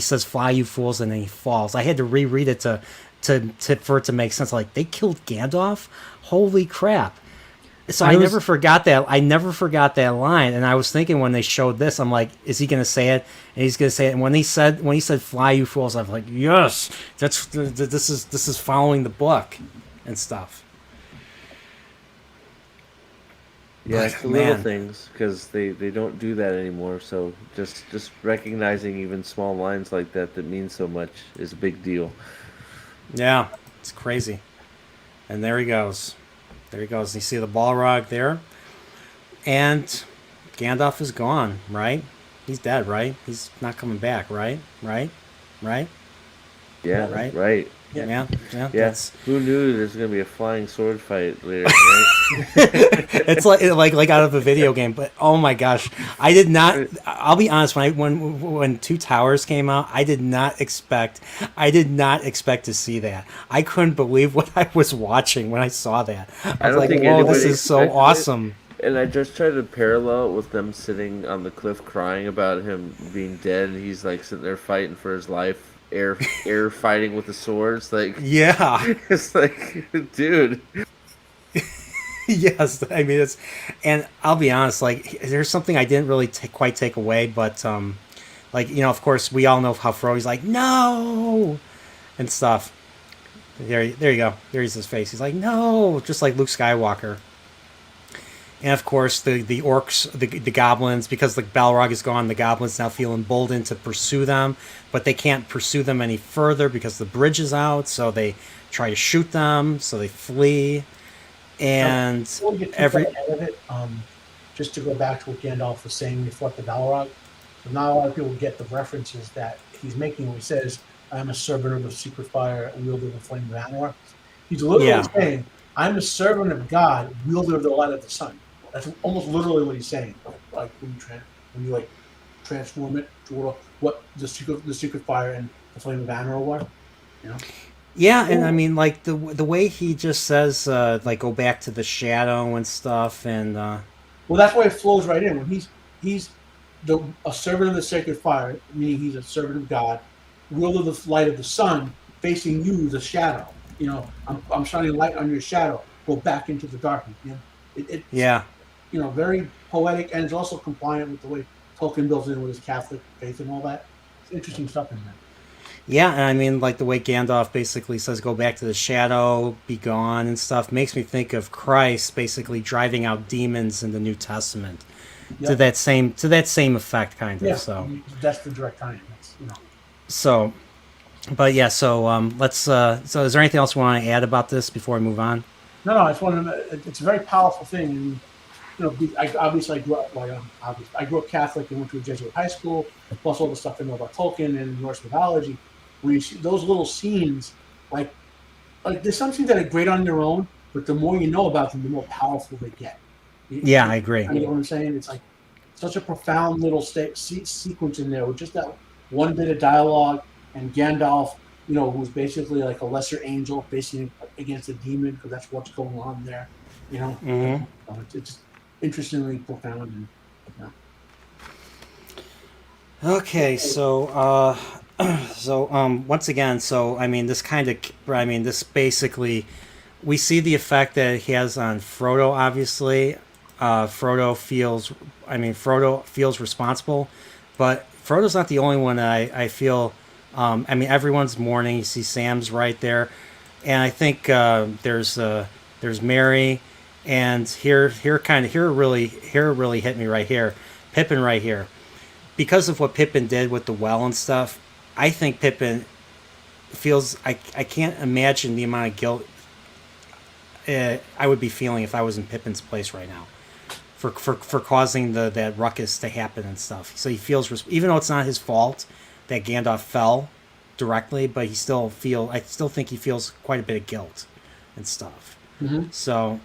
says fly you fools, and then he falls. I had to reread it for it to make sense. Like, they killed Gandalf? Holy crap. So I never forgot that line, and I was thinking when they showed this, I'm like, is he gonna say it? And he's gonna say it. And when he said fly you fools, I was like, yes, this is following the book and stuff. Yeah, it's the little things, because they don't do that anymore. So just recognizing even small lines like that means so much is a big deal. Yeah, it's crazy. And there he goes. You see the Balrog there, and Gandalf is gone. Right? He's dead. Right? He's not coming back. Right? Right? Yeah. Right. Yeah. Who knew there's gonna be a flying sword fight later? Right? It's like out of a video game. But oh my gosh, I did not. I'll be honest. When Two Towers came out, I did not expect to see that. I couldn't believe what I was watching when I saw that. I was like, whoa, this is so awesome. And I just tried to parallel it with them sitting on the cliff crying about him being dead, and he's like sitting there fighting for his life. Air fighting with the swords, like, yeah, it's like, dude. Yes, I mean, it's, and I'll be honest, like, there's something I didn't really quite take away, but like, of course, we all know how Frodo's like, no, and stuff. There you go. There's his face. He's like, no, just like Luke Skywalker. And of course, the orcs, the goblins, because the Balrog is gone, the goblins now feel emboldened to pursue them, but they can't pursue them any further because the bridge is out. So they try to shoot them, so they flee. And Before we get too far ahead of it, just to go back to what Gandalf was saying before the Balrog, not a lot of people get the references that he's making when he says, "I'm a servant of the secret fire, a wielder of the flame of Anwar." He's literally saying, "I'm a servant of God, wielder of the light of the sun." That's almost literally what he's saying. Like when you like transform it to what the secret fire and the flame of Anwar were, you know. Yeah, and I mean, like the way he just says, like go back to the shadow and stuff, and well, that's why it flows right in when he's a servant of the sacred fire, meaning he's a servant of God, wielder of the light of the sun, facing you, the shadow. You know, I'm shining light on your shadow. Go back into the darkness. You know, it's you know, very poetic, and it's also compliant with the way Tolkien builds in with his Catholic faith and all that. It's interesting stuff in there. yeah, and I mean, like the way Gandalf basically says, "Go back to the shadow, be gone," and stuff makes me think of Christ basically driving out demons in the New Testament. Yep. To that same effect, kind of. Yeah, so that's the direct tie-in. You know. So, but yeah, so let's. So, is there anything else you want to add about this before we move on? No, I just want to. It's a very powerful thing, and you know, I grew up. I grew up Catholic and went to a Jesuit high school. Plus all the stuff I know about Tolkien and Norse mythology. Where you see those little scenes, like there's some scenes that are great on their own, but the more you know about them, the more powerful they get. Yeah, I agree. You know what I'm saying? It's like such a profound little sequence in there with just that one bit of dialogue, and Gandalf, you know, who's basically like a lesser angel facing against a demon because that's what's going on there. You know, it's interestingly profound. And, you know. Okay, so once again, so I mean, this basically, we see the effect that it has on Frodo. Obviously, Frodo feels responsible, but Frodo's not the only one that I feel. I mean, everyone's mourning. You see Sam's right there, and I think there's Merry, and here it really hit me right here. Pippin right here, because of what Pippin did with the well and stuff. I think Pippin feels. I can't imagine the amount of guilt I would be feeling if I was in Pippin's place right now, for causing that ruckus to happen and stuff. So he feels, even though it's not his fault that Gandalf fell directly, but I still think he feels quite a bit of guilt and stuff. Mm-hmm. So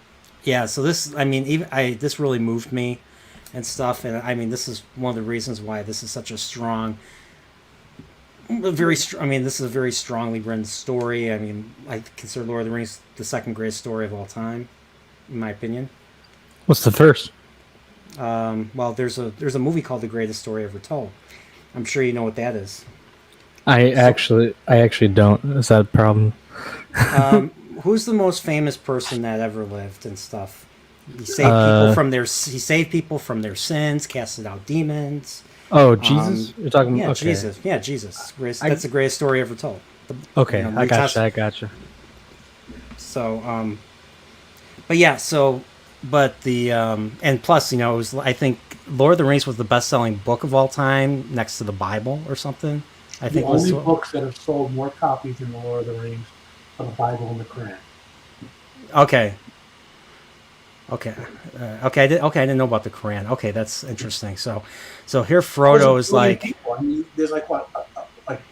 yeah, so this, I mean, this really moved me and stuff, and I mean, this is one of the reasons why this is such a strong. This is a very strongly written story. I mean, I consider Lord of the Rings the second greatest story of all time, in my opinion. What's the first? Well, there's a movie called The Greatest Story Ever Told. I'm sure you know what that is. I actually don't. Is that a problem? Who's the most famous person that ever lived and stuff? He saved people from their sins, casted out demons. Oh, Jesus! You're talking about Jesus. Yeah, Jesus. That's the greatest story ever told. I gotcha. So, but yeah, and plus, you know, it was, I think Lord of the Rings was the best-selling book of all time, next to the Bible or something. I think the only books that have sold more copies than the Lord of the Rings are the Bible and the Quran. Okay. I didn't know about the Quran. Okay, that's interesting. So here Frodo is like. People. I mean, there's like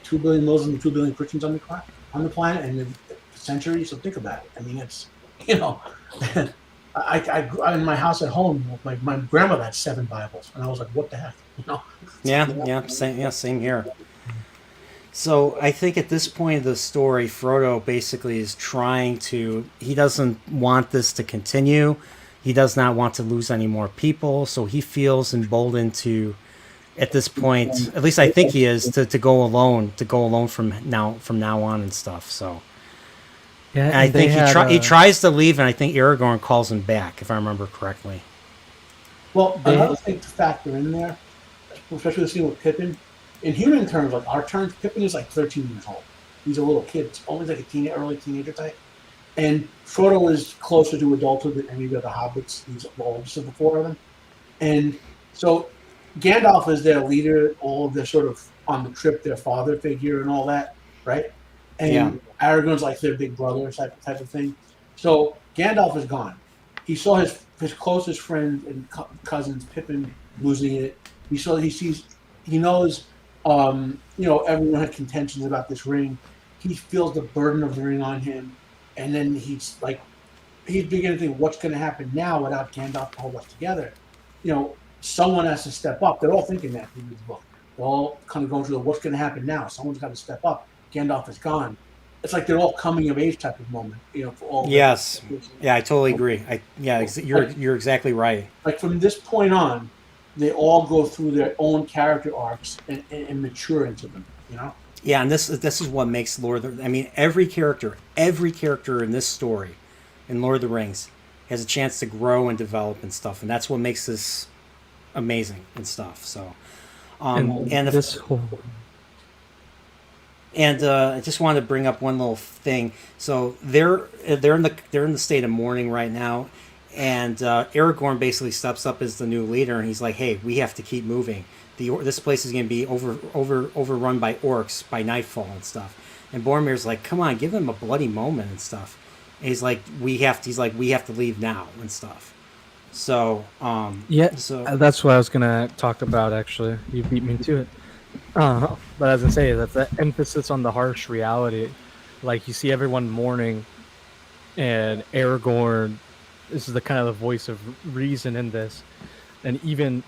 2 billion Muslims and 2 billion Christians on the planet, and in centuries. So think about it. I mean, it's, you know, I in my house at home, my grandmother had 7 Bibles, and I was like, what the heck, you know? Same here. So I think at this point of the story, Frodo basically is he doesn't want this to continue. He does not want to lose any more people, so he feels emboldened to, at this point, at least I think he is, to go alone from now on and stuff. So yeah, and I think he tries to leave, and I think Aragorn calls him back, if I remember correctly. Well, another thing to factor in there, especially the scene with Pippin, in human terms, like our terms, Pippin is like 13 years old. He's a little kid, almost like a early teenager type. And Frodo is closer to adulthood than any of the hobbits. He's the oldest of the four of them. And so Gandalf is their leader, all of their sort of on the trip, their father figure and all that, right? And Aragorn's like their big brother type of thing. So Gandalf is gone. He saw his closest friend and cousins Pippin losing it. He knows everyone had contentions about this ring. He feels the burden of the ring on him, and then he's beginning to think, what's going to happen now without Gandalf to hold us together? Someone has to step up. They're all thinking that in this book. They're all kind of going through what's going to happen now. Someone's got to step up. Gandalf is gone. It's like they're all coming of age type of moment. For all. Yes. Yeah, I totally agree. You're exactly right. Like from this point on, they all go through their own character arcs and mature into them. Yeah, and this is what makes Lord of the... I mean, every character in this story, in Lord of the Rings, has a chance to grow and develop and stuff, and that's what makes this amazing and stuff. So, I just wanted to bring up one little thing. So they're in the state of mourning right now, and Aragorn basically steps up as the new leader, and he's like, "Hey, we have to keep moving. This place is going to be overrun by orcs by nightfall and stuff." And Boromir's like, "Come on, give them a bloody moment and stuff." And he's like, "We have to leave now and stuff." So that's what I was gonna talk about. Actually, you beat me to it. But as I say, that's the emphasis on the harsh reality. Like you see everyone mourning, and Aragorn, this is the kind of the voice of reason in this, and even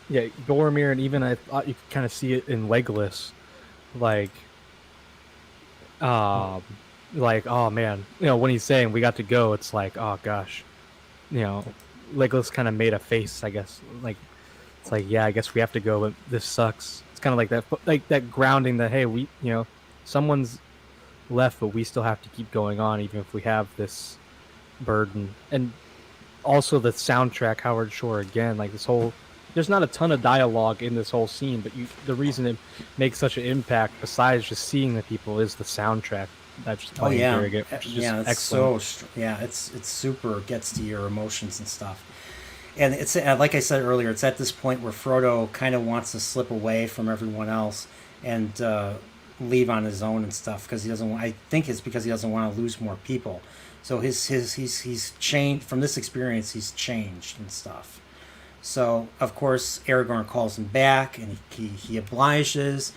Boromir, and even I thought you could kind of see it in Legolas, like oh man, when he's saying we got to go, it's like, oh gosh, Legolas kind of made a face, I guess, like it's like, yeah, I guess we have to go, but this sucks. It's kind of like that grounding that, hey, we, someone's left, but we still have to keep going on, even if we have this burden. And also the soundtrack, Howard Shore again, like this whole, there's not a ton of dialogue in this whole scene, but the reason it makes such an impact, besides just seeing the people, is the soundtrack. That's just playing during it, which is just excellent. It's super, gets to your emotions and stuff. And it's like I said earlier, it's at this point where Frodo kind of wants to slip away from everyone else and leave on his own and stuff, because he doesn't. I think it's because he doesn't want to lose more people. So he's changed from this experience. He's changed and stuff. So of course Aragorn calls him back, and he obliges.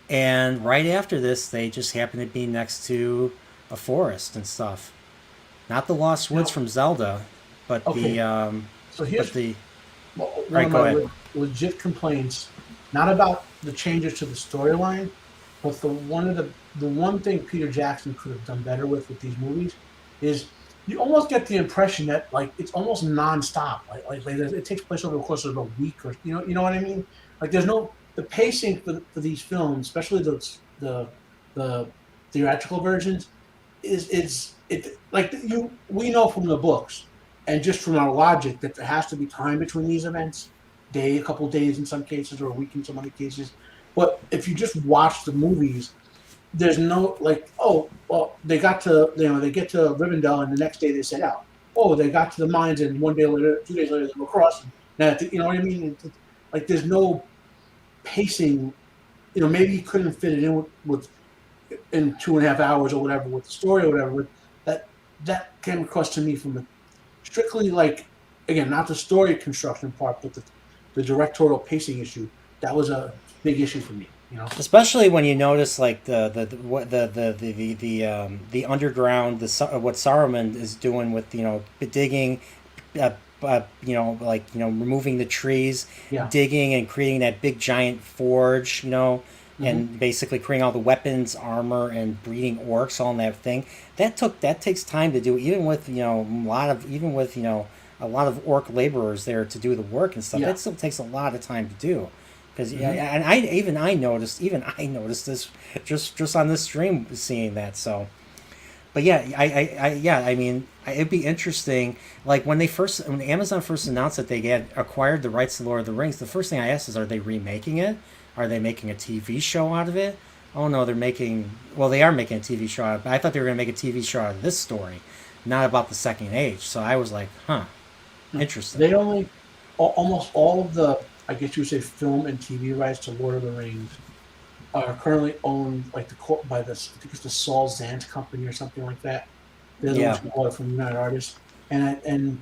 And right after this, they just happen to be next to a forest and stuff. Not the Lost Woods from Zelda, but the. So here's one of my legit complaints, not about the changes to the storyline, but the one thing Peter Jackson could have done better with these movies is you almost get the impression that like it's almost nonstop, like it takes place over the course of a week, or you know what I mean? Like there's no the pacing for these films, especially the theatrical versions, we know from the books. And just from our logic that there has to be time between these events, a couple days in some cases, or a week in some other cases. But if you just watch the movies, there's no they got to they get to Rivendell and the next day they set out. Oh, they got to the mines and 1 day later, 2 days later they were crossing. Now you know what I mean? Like there's no pacing. Maybe you couldn't fit it in with in 2.5 hours or whatever with the story or whatever. That came across to me from the strictly, like, again, not the story construction part, but the directorial pacing issue. That was a big issue for me. Especially when you notice like the underground, what Saruman is doing with digging, removing the trees, digging and creating that big giant forge, and basically creating all the weapons, armor, and breeding orcs all in that thing. That takes time to do, even with a lot of orc laborers there to do the work and stuff. That still takes a lot of time to do. Because and I noticed this just on this stream, seeing that. So, but I mean, it'd be interesting. Like when Amazon first announced that they had acquired the rights to Lord of the Rings, the first thing I asked is, are they remaking it? Are they making a TV show out of it? Oh no, they are making a TV show out of it. I thought they were going to make a TV show out of this story. not about the Second Age. So I was like, huh, interesting. They only almost all of the, I guess you would say, film and TV rights to Lord of the Rings are currently owned like by this. I think it's the Saul Zaentz company or something like that. They're the ones who bought it from United Artists, and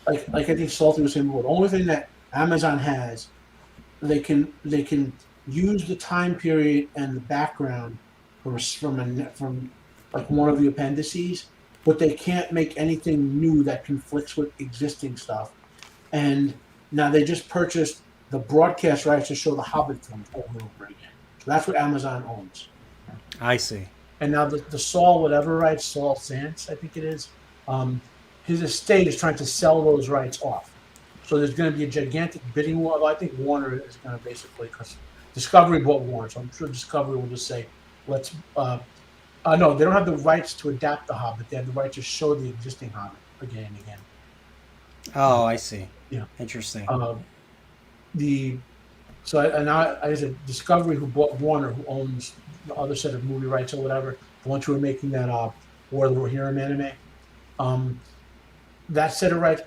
like I think Salty was saying before, the only thing that Amazon has, they can use the time period and the background from like one of the appendices, but they can't make anything new that conflicts with existing stuff. And now they just purchased the broadcast rights to show the Hobbit films over and over again. So that's what Amazon owns. I see. And now the Saul whatever rights, Saul Zaentz, I think it is, his estate is trying to sell those rights off. So there's going to be a gigantic bidding war. Well, I think Warner is going to basically, because Discovery bought Warner, so I'm sure Discovery will just say, let's. No, they don't have the rights to adapt the Hobbit. They have the right to show the existing Hobbit again and again. Oh, I see. Yeah, interesting. Now I said Discovery, who bought Warner, who owns the other set of movie rights or whatever, the ones who are making that War of the Rohirrim anime. That set of rights,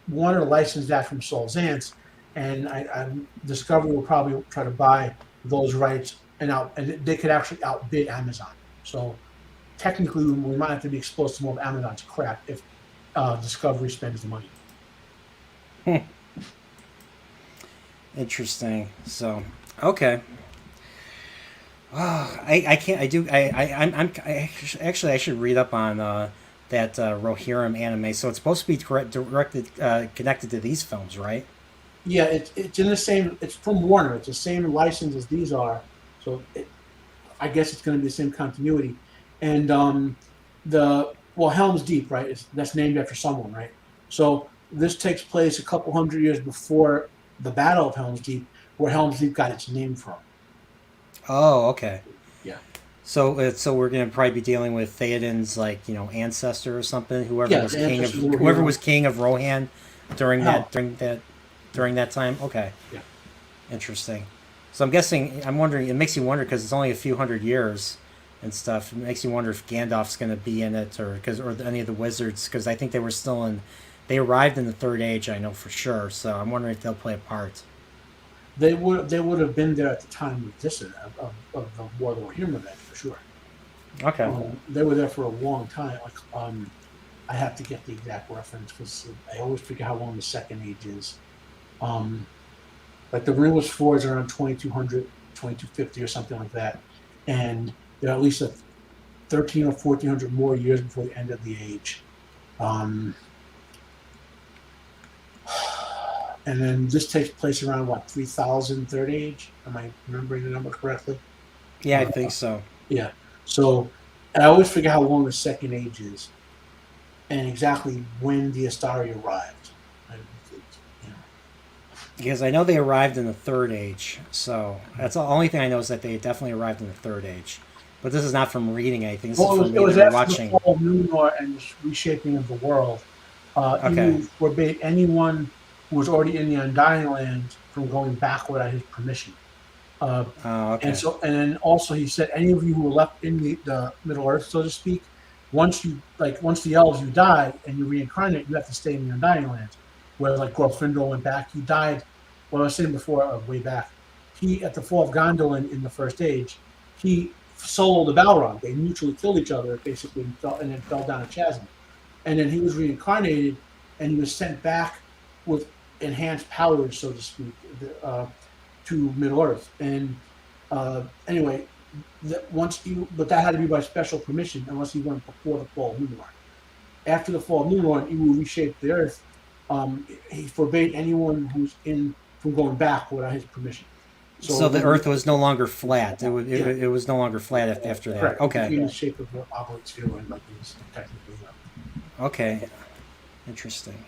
Warner licensed that from Saul Zaentz, and Discovery will probably try to buy those rights and they could actually outbid Amazon. So technically, we might have to be exposed to more of Amazon's crap if Discovery spends the money. Interesting. So, okay. Oh, I can't. I do. I actually I should read up on that Rohirrim anime. So it's supposed to be directed connected to these films, right? Yeah, it's in the same. It's from Warner. It's the same license as these are. So I guess it's going to be the same continuity. And Helm's Deep, right? That's named after someone, right? So this takes place a couple hundred years before the Battle of Helm's Deep, where Helm's Deep got its name from. Oh, okay. Yeah. So we're going to probably be dealing with Theoden's ancestor or something. Whoever was king of Rohan during that time. Okay. Yeah. Interesting. So I'm wondering. It makes you wonder because it's only a few hundred years and stuff. It makes you wonder if Gandalf's going to be in it or any of the wizards, because I think they were still in. They arrived in the Third Age, I know for sure. So I'm wondering if they'll play a part. They would have been there at the time of this of the War of the Rohirrim event for sure. Okay. They were there for a long time. I have to get the exact reference because I always forget how long the Second Age is. The Ringwratiths Forge are around 2200, 2250 or something like that, and there are at least 13 or 1400 more years before the end of the age. And then this takes place around 3000 Third Age. Am I remembering the number correctly? Yeah, I think so. Yeah. So I always forget how long the Second Age is, and exactly when the Astari arrived. Because I know they arrived in the Third Age, so that's the only thing I know is that they definitely arrived in the Third Age. But this is not from reading anything. This is from watching. The fall of Numenor and the reshaping of the world. He forbade anyone who was already in the Undying Land from going back without his permission. Okay. And then also he said, any of you who were left in the Middle Earth, so to speak, once the elves, you die and you reincarnate, you have to stay in the Undying Land. Where Glorfindel went back, he died. Well, I was saying before, way back, he at the fall of Gondolin in the First Age, he soloed the Balrog. They mutually killed each other basically, and then fell down a chasm. And then he was reincarnated, and he was sent back with enhanced powers, so to speak, to Middle Earth. And anyway, but that had to be by special permission, unless he went before the fall of Numenor. After the fall of Numenor, he reshaped the Earth. He forbade anyone who's in from going back without his permission. So the Earth was no longer flat. It was no longer flat after that. Correct. Okay. In the shape of an oblate spheroid, technically. Okay. Interesting.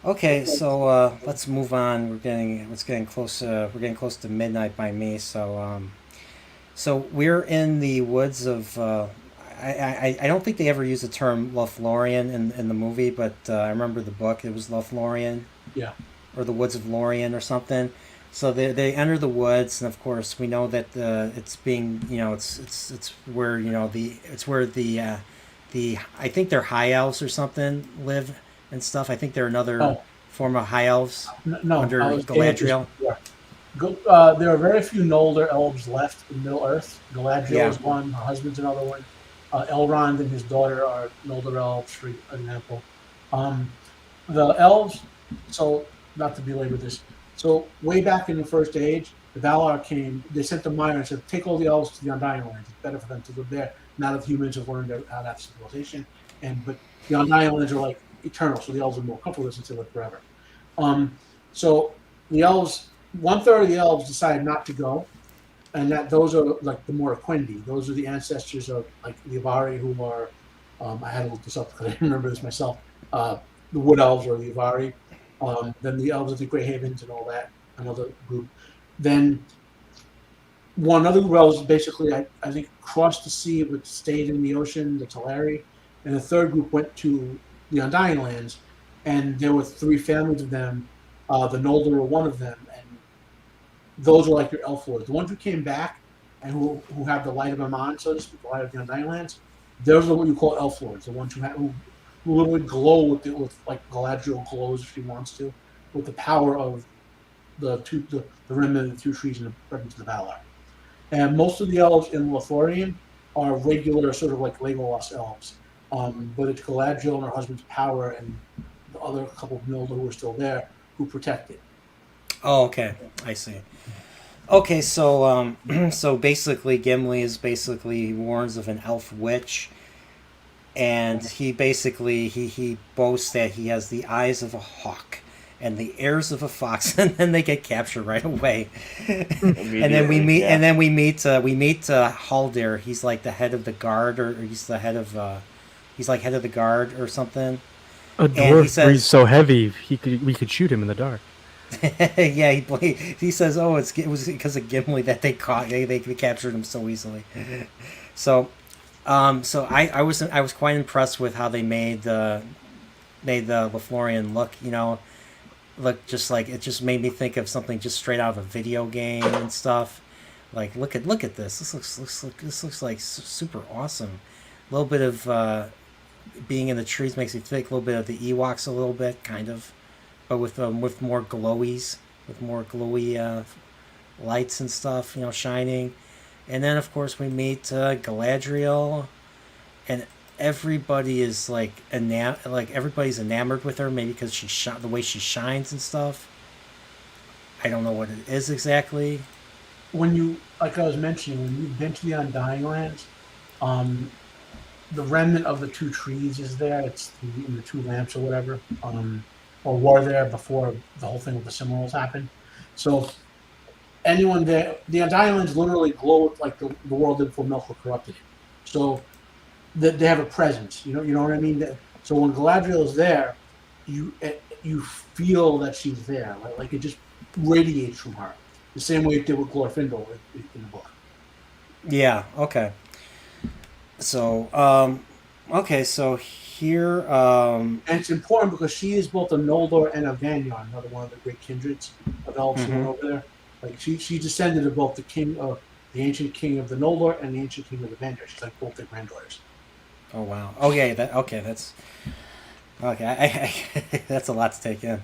Okay, so let's move on. It's getting close. We're getting close to midnight by me. So we're in the woods of. I don't think they ever used the term Lothlorien in the movie, but I remember the book. It was Lothlorien. Yeah. Or the Woods of Lorien or something. So they enter the woods, and of course we know that it's being it's where the I think they're high elves or something live and stuff. I think they're another Oh. form of high elves No, under I was getting at this Galadriel. before. There are very few Noldor elves left in Middle Earth. Galadriel Yeah. is one. Her husband's another one. Elrond and his daughter are Noldor elves, for example. The elves. So, not to belabor this. So, way back in the First Age, the Valar came. They sent the Mire and said, "Take all the elves to the Undying Lands. It's better for them to live there now that humans have learned how to have civilization." But the Undying Lands are like eternal, so the elves are more comfortable since they live forever. So the elves, 1/3 of the elves decided not to go, and that those are like the more Quendi. Those are the ancestors of like the Avari, who are. I had to look this up because I didn't remember this myself. The Wood Elves or the Avari. Then the elves of the Grey Havens and all that. Another group. Then one other group of elves basically, I think, crossed the sea but stayed in the ocean, the Teleri. And the third group went to the Undying Lands, and there were 3 families of them. The Noldor were one of them, and those are like your elf lords. The ones who came back and who have the light of Aman, so to speak, the light of the Undying Lands, those are what you call elf lords. The ones who literally glow with like Galadriel glows if she wants to, with the power of the remnant of the 2 trees and the presence of the Valar. And most of the elves in Lothlorien are regular, sort of like Legolas elves. But it's Galadriel and her husband's power and the other couple of Noldor who are still there who protect it. Oh, okay. I see. Okay, so so basically Gimli is basically warns of an elf witch, and he basically he boasts that he has the eyes of a hawk and the ears of a fox, and then they get captured right away. And then we meet Haldir. He's like the head of the guard, or he's the head of he's like head of the guard or something. A dwarf breathes so heavy we could shoot him in the dark. Yeah, he says, "Oh, it was because of Gimli that they captured him so easily." So I was quite impressed with how they made the Lothlorien look. Look just like it just made me think of something just straight out of a video game and stuff. Like look at this. This looks like super awesome. A little bit of being in the trees makes me think a little bit of the Ewoks, a little bit kind of. But with more glowy lights and stuff, shining. And then of course we meet Galadriel, and everybody is everybody's enamored with her, maybe because the way she shines and stuff. I don't know what it is exactly. When you, like I was mentioning, when you've been to the Undying Lands, the remnant of the 2 trees is there. It's in the 2 lamps or whatever. Or were there before the whole thing with the Silmarils happened. So anyone there, the Undying Lands literally glow like the world did before Melkor corrupted it. So they have a presence. You know what I mean? So when Galadriel is there, you feel that she's there. Like it just radiates from her. The same way it did with Glorfindel in the book. Yeah. Okay. So so here and it's important because she is both a Noldor and a Vanyon, another one of the great kindreds of elves who were over there. Like she descended of both the ancient king of the Noldor and the ancient king of the Vanir. She's like both their granddaughters. Oh wow. Oh yeah. That's okay. That's a lot to take in.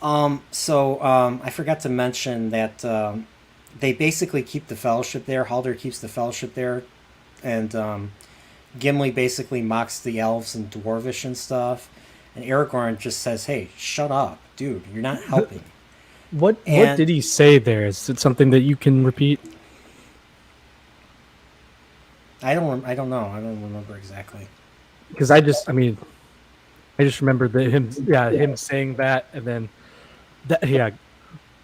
I forgot to mention that they basically keep the Fellowship there. Haldir keeps the Fellowship there, and Gimli basically mocks the elves and dwarvish and stuff, and Aragorn just says, "Hey, shut up, dude! You're not helping." What did he say there? Is it something that you can repeat? I don't know. I don't remember exactly. Because I just remember him saying that, and then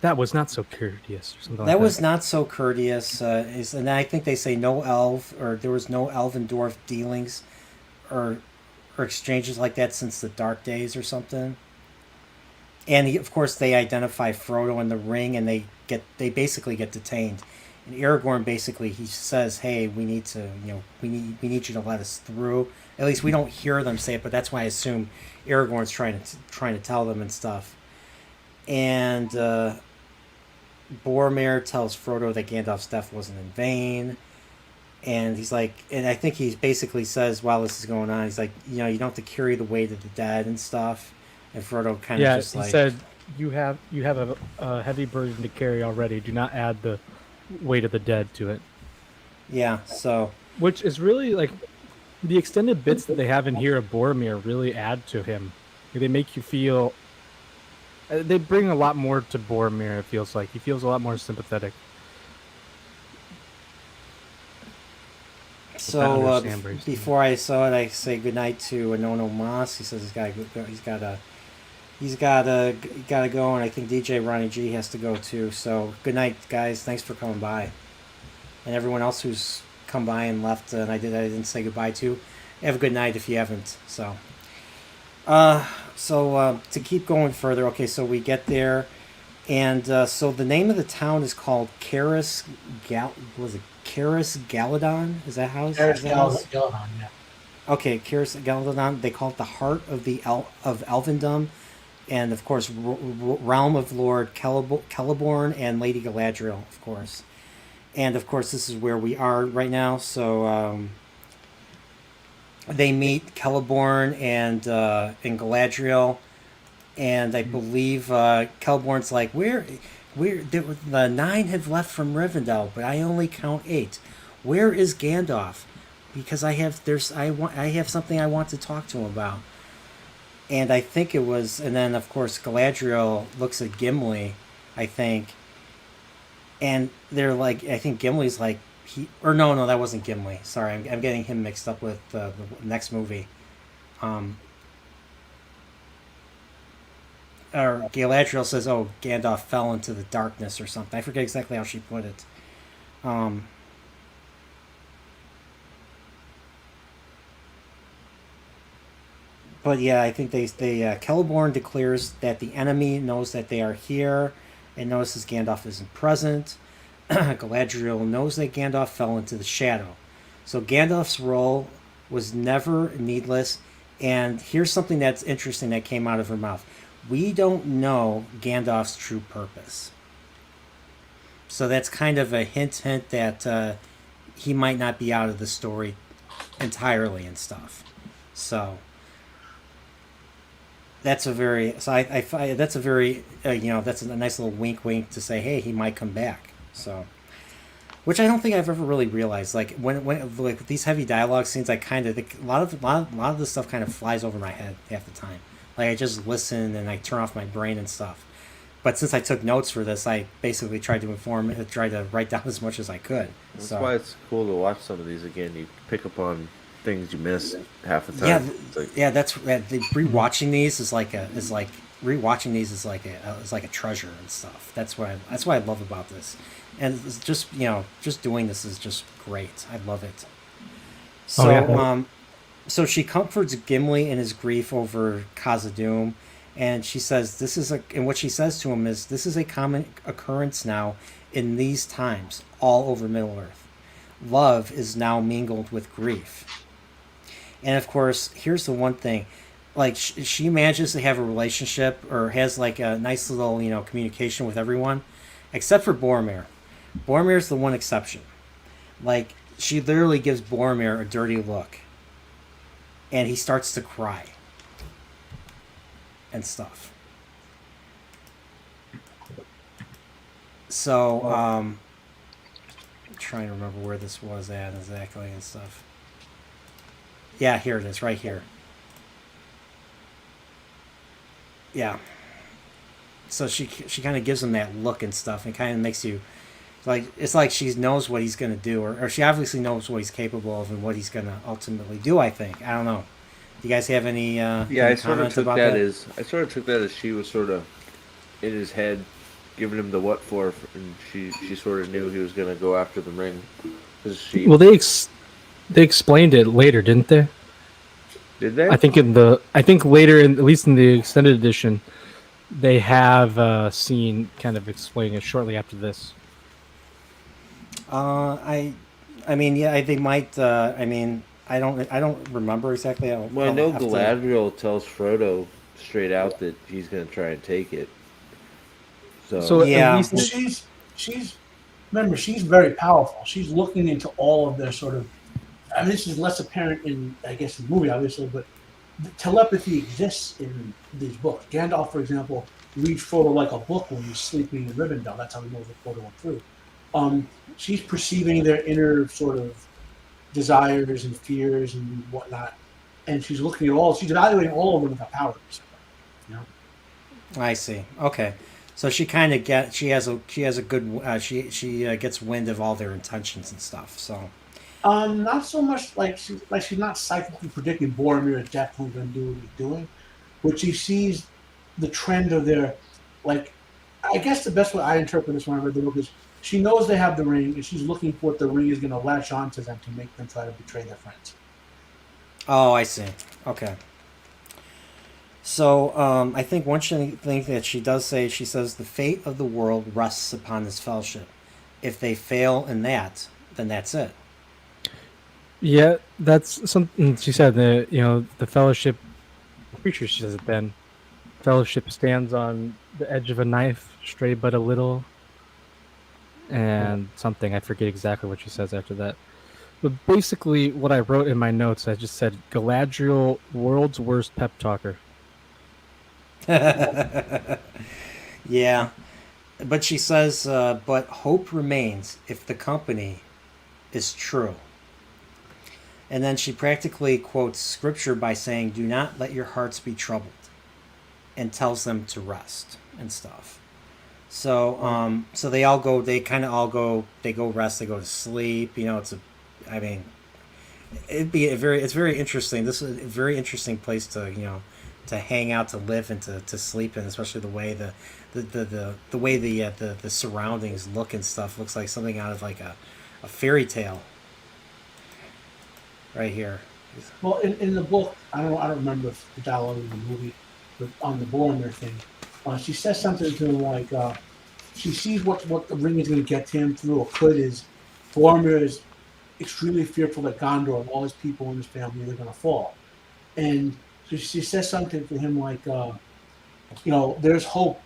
that was not so courteous or something. That was not so courteous. And I think they say no elf, or there was no elf and dwarf dealings, or exchanges like that since the Dark Days or something. And of course they identify Frodo in the ring, and they basically get detained. And Aragorn basically he says, "Hey, we need to, we need you to let us through." At least we don't hear them say it, but that's why I assume Aragorn's trying to tell them and stuff. And Boromir tells Frodo that Gandalf's death wasn't in vain. And he's like, and I think he basically says while this is going on, he's like, you know, you don't have to carry the weight of the dead and stuff. And Frodo kind of Yeah, just he like, said you have a heavy burden to carry already. Do not add the weight of the dead to it. yeah. So Which is really like the extended bits that they have in here of Boromir really add to him. They make you feel. They bring a lot more to Boromir. It feels like he feels a lot more sympathetic. So before I saw it, I say goodnight to Nono Moss. He says he's got to go, and I think DJ Ronnie G has to go too. So good night, guys. Thanks for coming by, and everyone else who's come by and left, and I didn't say goodbye to. Have a good night if you haven't. So to keep going further, okay. So we get there, and so the name of the town is called Caris Galadon? Is that how it's Galadon, yeah. Okay, Caris Galadon. They call it the heart of the of Elvendom, and of course, realm of Lord Celeborn and Lady Galadriel, of course. And of course, this is where we are right now. So they meet Celeborn and Galadriel, and I believe Celeborn's like, the 9 have left from Rivendell, but I only count 8. Where is Gandalf? Because I have something I want to talk to him about. And I think it was, and then of course Galadriel looks at Gimli, I think, and they're like, I think Gimli's like, no, that wasn't Gimli. Sorry, I'm getting him mixed up with the next movie. Or Galadriel says, "Oh, Gandalf fell into the darkness" or something. I forget exactly how she put it. But yeah, I think they Celeborn declares that the enemy knows that they are here, and notices Gandalf isn't present. Galadriel knows that Gandalf fell into the shadow, so Gandalf's role was never needless. And here's something that's interesting that came out of her mouth. We don't know Gandalf's true purpose. So that's kind of a hint that he might not be out of the story entirely and stuff. So that's a very that's a very that's a nice little wink to say, hey, he might come back. So, which I don't think I've ever really realized. Like when like these heavy dialogue scenes, I kind of think a lot of this stuff kind of flies over my head half the time. Like I just listen and I turn off my brain and stuff. But since I took notes for this, I basically tried to write down as much as I could. That's why it's cool to watch some of these again. You pick up on things you missed half the time. Rewatching these is like a treasure and stuff. That's what I love about this, and it's just doing this is just great. I love it. So so she comforts Gimli in his grief over Khazad-dûm, and she says and what she says to him is, this is a common occurrence now in these times all over Middle-earth. Love is now mingled with grief. And of course, here's the one thing, like she manages to have a relationship or has like a nice little communication with everyone, except for Boromir. Boromir's the one exception. Like she literally gives Boromir a dirty look, and he starts to cry and stuff. So I'm trying to remember where this was at exactly and stuff. Yeah, here it is, right here. Yeah. So she kind of gives him that look and stuff, and kind of makes you like, it's like she knows what he's gonna do, or she obviously knows what he's capable of and what he's gonna ultimately do. I think. I don't know. Do you guys have any? I sort of took that as she was sort of in his head, giving him the what for, and she sort of knew he was gonna go after the ring. Well, they explained it later, didn't they? Did they? I think later, at least in the extended edition, they have a scene kind of explaining it shortly after this. I mean, yeah, they might. I mean, I don't remember exactly. I know Galadriel tells Frodo straight out that he's going to try and take it. So yeah, she's remember, she's very powerful. She's looking into all of their sort of. I mean, this is less apparent in, I guess, the movie, obviously, but the telepathy exists in these books. Gandalf, for example, reads Frodo like a book when he's sleeping in Rivendell. That's how he knows what Frodo went through. She's perceiving their inner sort of desires and fears and whatnot, and she's looking at all. She's evaluating all of them with her powers. You know. I see. Okay, so she kind of she has a good she gets wind of all their intentions and stuff. So Not so much like she's not psychically predicting Boromir's death, who's going to do what he's doing, but she sees the trend of their, like, I guess the best way I interpret this when I read the book is she knows they have the ring, and she's looking for what the ring is going to latch onto them to make them try to betray their friends. Oh, I see. Okay. So I think one thing that she does say, she says the fate of the world rests upon this fellowship. If they fail in that, then that's it. Yeah, that's something she said. The fellowship. I'm pretty sure she says it then. Fellowship stands on the edge of a knife, stray but a little, and something. I forget exactly what she says after that. But basically, what I wrote in my notes, I just said Galadriel, world's worst pep talker. Yeah, but she says, but hope remains if the company is true. And then she practically quotes scripture by saying, do not let your hearts be troubled, and tells them to rest and stuff. So so they go rest, they go to sleep. You know, it's very interesting. This is a very interesting place to, to hang out, to live, and to sleep in, especially the way the way the surroundings look and stuff. Looks like something out of like a fairy tale. Right here. Well, in the book, I don't remember if the dialogue in the movie, but on the Boromir thing, she says something to him like, she sees what the ring is going to get to him through a could is Boromir is extremely fearful that Gondor and all his people and his family are going to fall. And so she says something to him like, there's hope.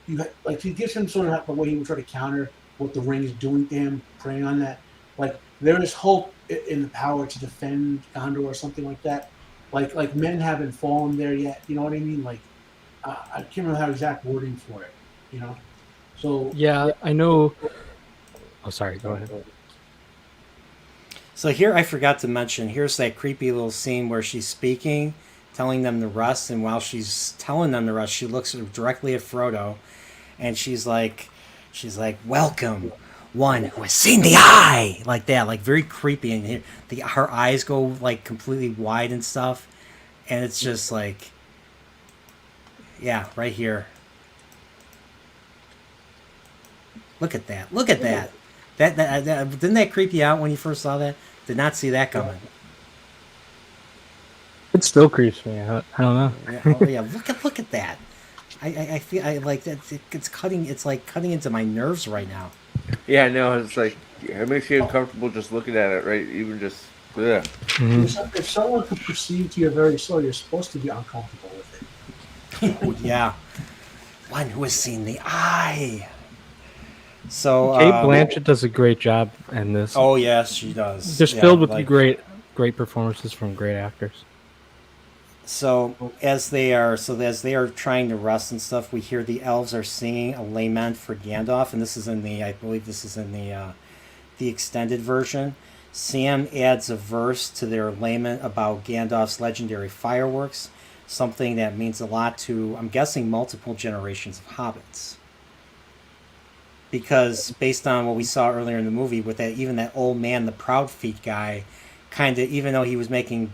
Like, she gives him sort of the way he would try to counter what the ring is doing to him, preying on that. Like, there is hope in the power to defend Gondor or something like that. Like men haven't fallen there yet. You know what I mean? Like, I can't remember how exact wording for it. You know. So yeah, I know. Oh, sorry. Go ahead. So here I forgot to mention. Here's that creepy little scene where she's speaking, telling them to rest, and while she's telling them to rest, she looks directly at Frodo, and she's like, "Welcome, one who has seen the eye," like that, like very creepy, and her eyes go like completely wide and stuff, and it's just like, yeah, right here. Look at that! Look at that! That didn't that creep you out when you first saw that? Did not see that coming. It still creeps me out. I don't know. Yeah, look at that. I feel I like that. It's like cutting into my nerves right now. Yeah, no, it's like it makes you uncomfortable just looking at it, right? Even just, yeah. Mm-hmm. If someone could perceive to your very soul, you're supposed to be uncomfortable with it. Oh, yeah, one who has seen the eye. So Kate Blanchett does a great job in this. Oh yes, she does. Just filled with great performances from great actors. So as they are trying to rest and stuff, we hear the elves are singing a lament for Gandalf, and this is I believe this is in the extended version. Sam adds a verse to their lament about Gandalf's legendary fireworks, something that means a lot to, I'm guessing, multiple generations of hobbits. Because based on what we saw earlier in the movie, with that old man, the proud feet guy, kind of, even though he was giving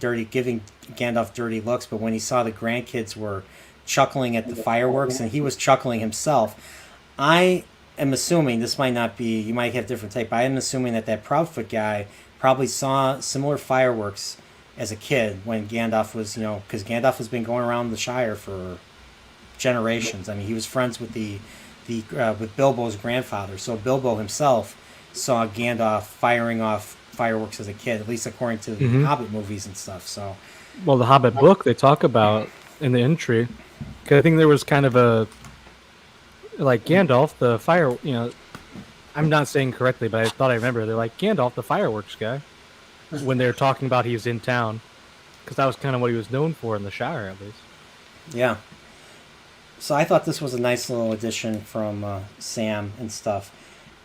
Gandalf dirty looks, but when he saw the grandkids were chuckling at the fireworks, and he was chuckling himself, I am assuming, this might not be, you might have different take, but I am assuming that Proudfoot guy probably saw similar fireworks as a kid when Gandalf was, because Gandalf has been going around the Shire for generations. I mean, he was friends with with Bilbo's grandfather, so Bilbo himself saw Gandalf firing off fireworks as a kid, at least according to the Hobbit movies and stuff. So, well, the Hobbit book they talk about in the entry, because I think there was kind of a like Gandalf, the fire, I'm not saying correctly, but I thought I remember. They're like, Gandalf, the fireworks guy, when they're talking about he was in town, because that was kind of what he was known for in the Shire, at least. Yeah. So I thought this was a nice little addition from Sam and stuff.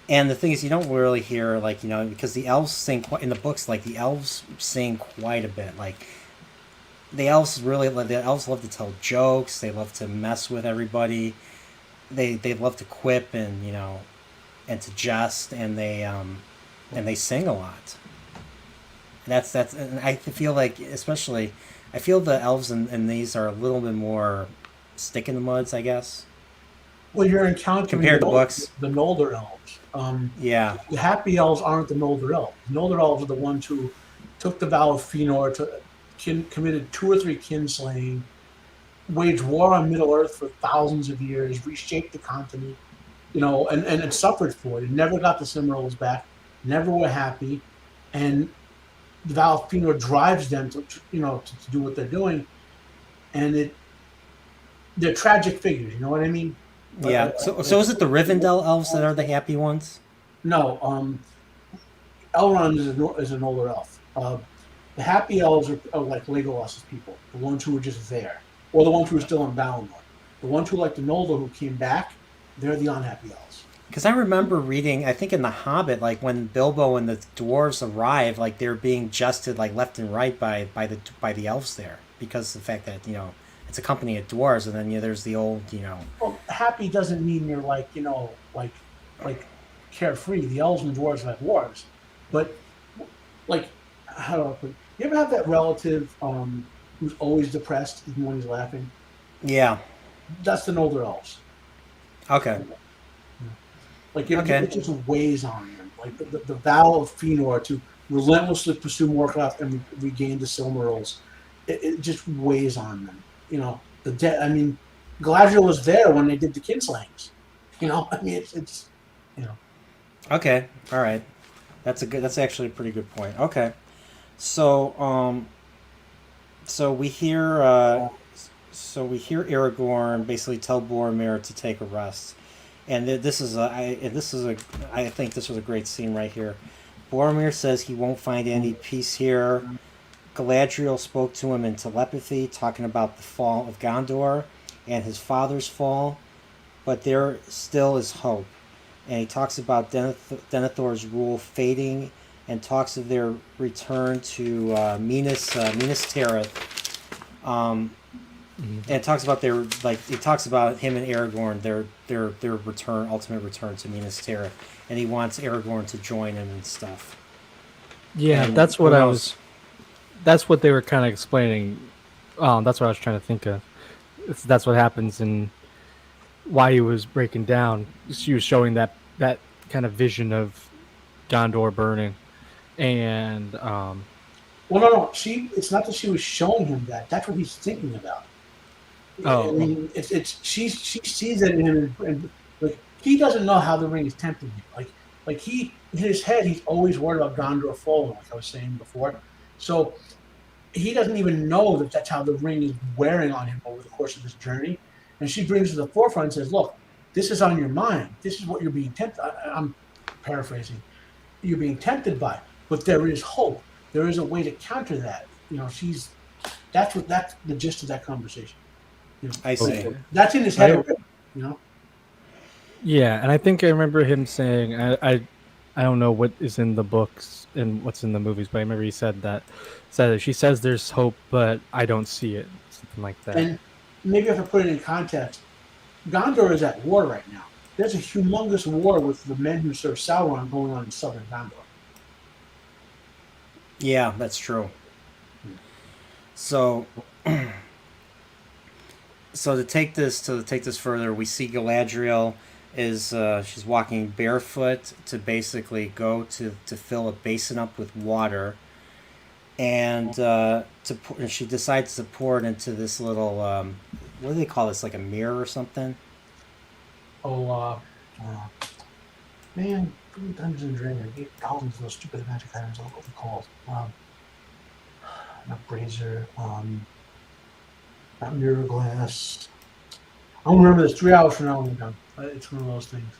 And the thing is, you don't really hear, like, because the elves sing in the books, like, the elves sing quite a bit. Like, the elves love to tell jokes. They love to mess with everybody. They love to quip and, and to jest, and they sing a lot. And I feel like, especially, I feel the elves in these are a little bit more stick in the muds, I guess. Well, you're encountering compared to books, the Noldor elves. Yeah. The happy elves aren't the Noldor elves. The Noldor elves are the ones who took the vow of Fëanor, committed 2 or 3 kinslaying, waged war on Middle Earth for thousands of years, reshaped the continent, and it suffered for it. It never got the Silmarils back, never were happy, and the vow of Fëanor drives them to do what they're doing, and they're tragic figures. You know what I mean? Yeah. So is it the Rivendell elves that are the happy ones? No. Elrond is an older elf. The happy elves are like Legolas's people, the ones who were just there, or the ones who were still in Valinor. The ones who like the Noldor who came back, they're the unhappy elves. Because I remember reading, I think in The Hobbit, like when Bilbo and the dwarves arrive, like they're being jested like left and right by the elves there, because of the fact that it's a company of dwarves, and then there's the old Well, happy doesn't mean you're like carefree. The elves and the dwarves have wars, but like, how do I put it? You ever have that relative who's always depressed even when he's laughing? Yeah. That's the older elves. Okay. Like it just weighs on them. Like the vow of Fëanor to relentlessly pursue Morgoth and regain the Silmarils, it just weighs on them. Galadriel was there when they did the kinslayings. It's. Okay. All right. That's actually a pretty good point. Okay. So we hear Aragorn basically tell Boromir to take a rest, and I think this was a great scene right here. Boromir says he won't find any peace here. Galadriel spoke to him in telepathy, talking about the fall of Gondor and his father's fall, but there still is hope. And he talks about Denethor's rule fading, and talks of their return to Minas Tirith. And talks about he talks about him and Aragorn, their ultimate return to Minas Tirith, and he wants Aragorn to join him and stuff. Yeah, and that's what that's what they were kind of explaining. That's what I was trying to think of. That's what happens and why he was breaking down. She was showing that kind of vision of Gondor burning, and well, no. It's not that she was showing him that. That's what he's thinking about. Oh, I mean, she sees it in him, and like he doesn't know how the ring is tempting him. Like he in his head, he's always worried about Gondor falling, like I was saying before. So he doesn't even know that that's how the ring is wearing on him over the course of this journey. And she brings it to the forefront and says, "Look, this is on your mind. This is what you're being tempted." I'm paraphrasing. You're being tempted by, but there is hope. There is a way to counter that. That's the gist of that conversation. I see. That's in his head already. Yeah, and I think I remember him saying, I don't know what is in the books and what's in the movies, but I remember he said that she says there's hope, but I don't see it, something like that. And maybe I have to put it in context. Gondor is at war right now. There's a humongous war with the men who serve Sauron going on in southern Gondor. Yeah, that's true. So to take this further, we see Galadriel is she's walking barefoot to basically go to fill a basin up with water, and she decides to pour it into this little what do they call this, like a mirror or something? Man, Dungeons and Dragons, I gave thousands of those stupid magic items. I don't know what they're called. Not brazier, not mirror glass. I'll remember this 3 hours from now when we're done. It's one of those things.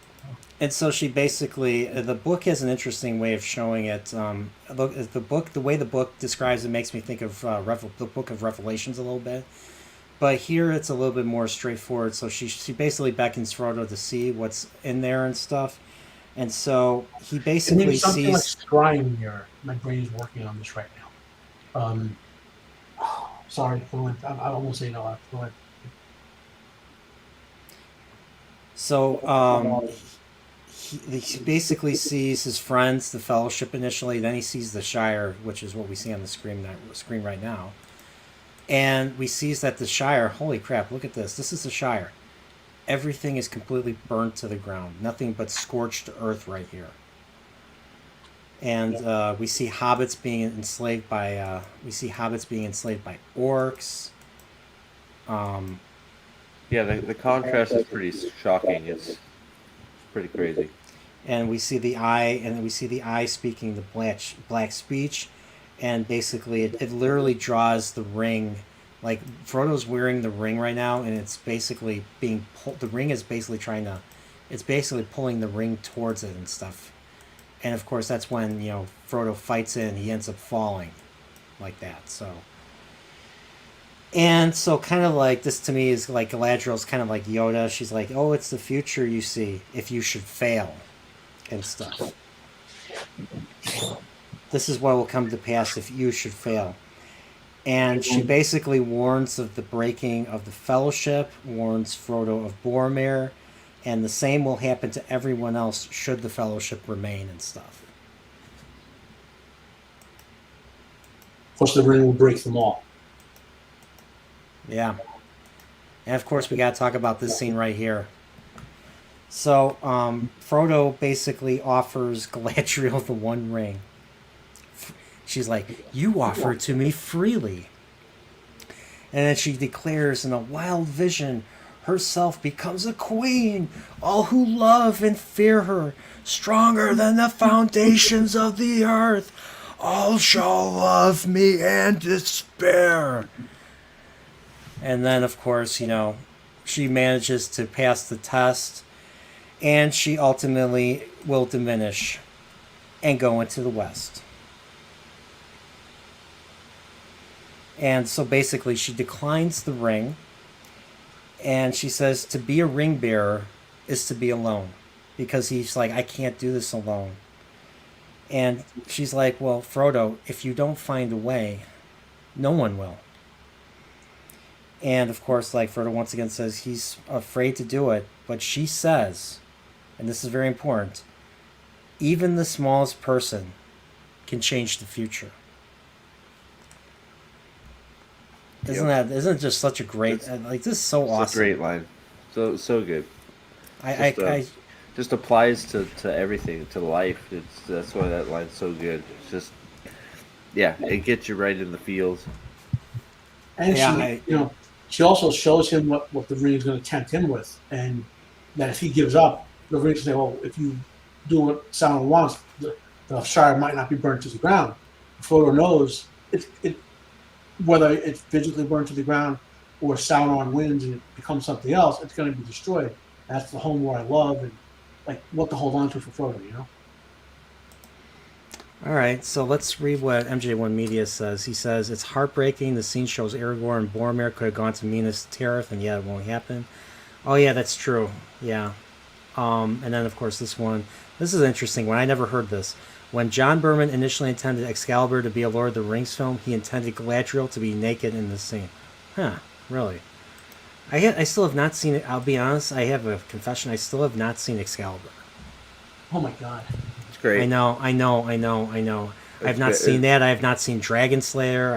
And so she basically, the book has an interesting way of showing it. The way the book describes it makes me think of the Book of Revelations a little bit. But here it's a little bit more straightforward. So she basically beckons Frodo to see what's in there and stuff. And so he It basically means something like sees. scrying mirror. My brain is working on this right now. Sorry, go ahead. I won't say no. Go ahead. So he basically sees his friends, the Fellowship initially. Then he sees the Shire, which is what we see on the screen right now. And we sees that the Shire. Holy crap! Look at this. This is the Shire. Everything is completely burnt to the ground. Nothing but scorched earth right here. And we see hobbits being enslaved by orcs. Yeah, the contrast is pretty shocking. It's pretty crazy. And we see the eye speaking the black speech, and basically it literally draws the ring. Like Frodo's wearing the ring right now, and it's basically being pulled. The ring is basically it's basically pulling the ring towards it and stuff. And of course, that's when Frodo fights it, and he ends up falling, like that. So kind of like this to me is like Galadriel's kind of like Yoda. She's like, oh, it's the future you see if you should fail, and stuff. This is what will come to pass if you should fail. And she basically warns of the breaking of the Fellowship, warns Frodo of Boromir, and the same will happen to everyone else should the Fellowship remain and stuff. Plus, the ring will break them all. Yeah. And of course, we got to talk about this scene right here. So, Frodo basically offers Galadriel the One Ring. She's like, you offer it to me freely. And then she declares in a wild vision, herself becomes a queen. All who love and fear her, stronger than the foundations of the earth, all shall love me and despair. And then, of course, she manages to pass the test, and she ultimately will diminish and go into the West. And so basically she declines the ring, and she says to be a ring bearer is to be alone, because he's like, I can't do this alone. And she's like, well, Frodo, if you don't find a way, no one will. And of course, like Frodo once again says, he's afraid to do it, but she says, and this is very important, even the smallest person can change the future. Isn't it just such a great, this is so awesome. It's a great line. So good. I just applies to everything, to life. That's why that line's so good. It's just, yeah, it gets you right in the feels. And she also shows him what the ring is going to tempt him with, and that if he gives up, the ring will say, well, if you do what Sauron wants, the Shire might not be burnt to the ground. Frodo knows whether it's physically burned to the ground or Sauron wins and it becomes something else, it's going to be destroyed. That's the home where I love, and like what to hold on to for Frodo, All right, so let's read what MJ1 Media says. He says, it's heartbreaking. The scene shows Aragorn and Boromir could have gone to Minas Tirith, and yeah, it won't happen. Oh, yeah, that's true. Yeah. And then, of course, this one. This is an interesting one. I never heard this. When John Berman initially intended Excalibur to be a Lord of the Rings film, he intended Galadriel to be naked in the scene. Huh, really? I still have not seen it. I'll be honest, I have a confession. I still have not seen Excalibur. Oh, my God. It's great. I know. I have not seen that. I have not seen Dragon Slayer.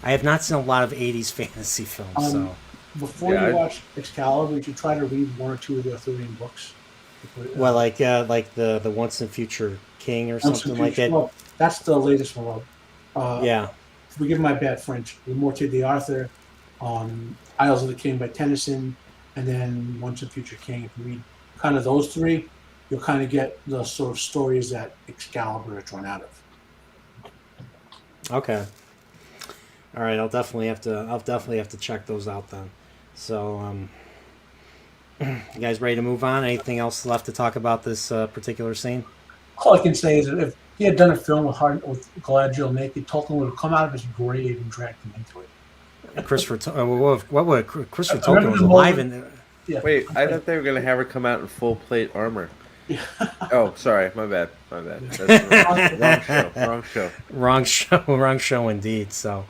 I have not seen a lot of 80s fantasy films. So before you watch Excalibur, you should try to read one or two of the Arthurian books. Well, like the Once and Future King or something like that. Well, that's the latest one. Yeah. Forgive my bad French. The Morte d'Arthur, Isles of the King by Tennyson, and then Once and Future King. If you read kind of those three, you'll kind of get the sort of stories that Excalibur is drawn out of. Okay. All right, I'll definitely have to check those out then. So You guys ready to move on? Anything else left to talk about this particular scene? All I can say is that if he had done a film with Galadriel naked, Tolkien would have come out of his grave and dragged him into it. What would Christopher I remember Tolkien was the alive moment- in? Yeah. Wait, I thought they were gonna have her come out in full plate armor. Oh, sorry, my bad. That's wrong show. Wrong show indeed. So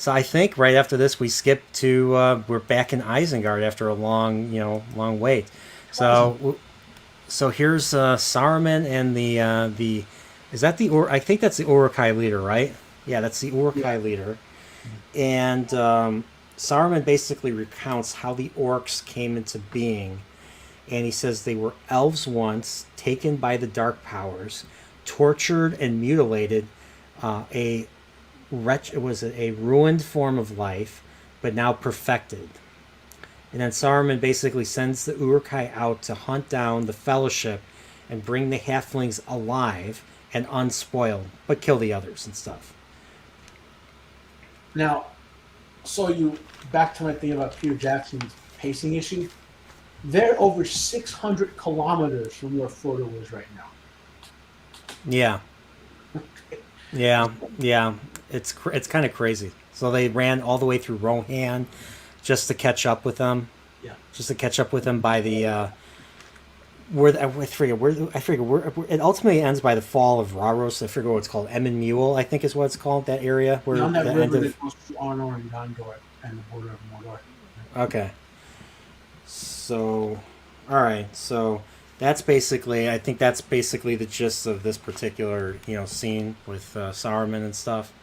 I think right after this we skip to we're back in Isengard after a long wait. So here's Saruman and the is that the I think that's the Uruk-hai leader, right? Yeah, that's the Uruk-hai leader. And Saruman basically recounts how the orcs came into being. And he says they were elves once, taken by the dark powers, tortured and mutilated, it was a ruined form of life, but now perfected. And then Saruman basically sends the Uruk-hai out to hunt down the Fellowship and bring the halflings alive and unspoiled, but kill the others and stuff. Now, so you back to my thing about Peter Jackson's pacing issue. They're over 600 kilometers from where Frodo is right now. Yeah. It's kind of crazy. So they ran all the way through Rohan just to catch up with them. Yeah. Just to catch up with them by the I forget where it ultimately ends by the fall of Rauros. I forget what it's called. Emyn Muil, I think is what it's called. That area where on that the river end of that goes through Arnor and Gondor and the border of Mordor. Okay. So, all right. So that's basically, I think that's basically the gist of this particular, scene with Saruman and stuff.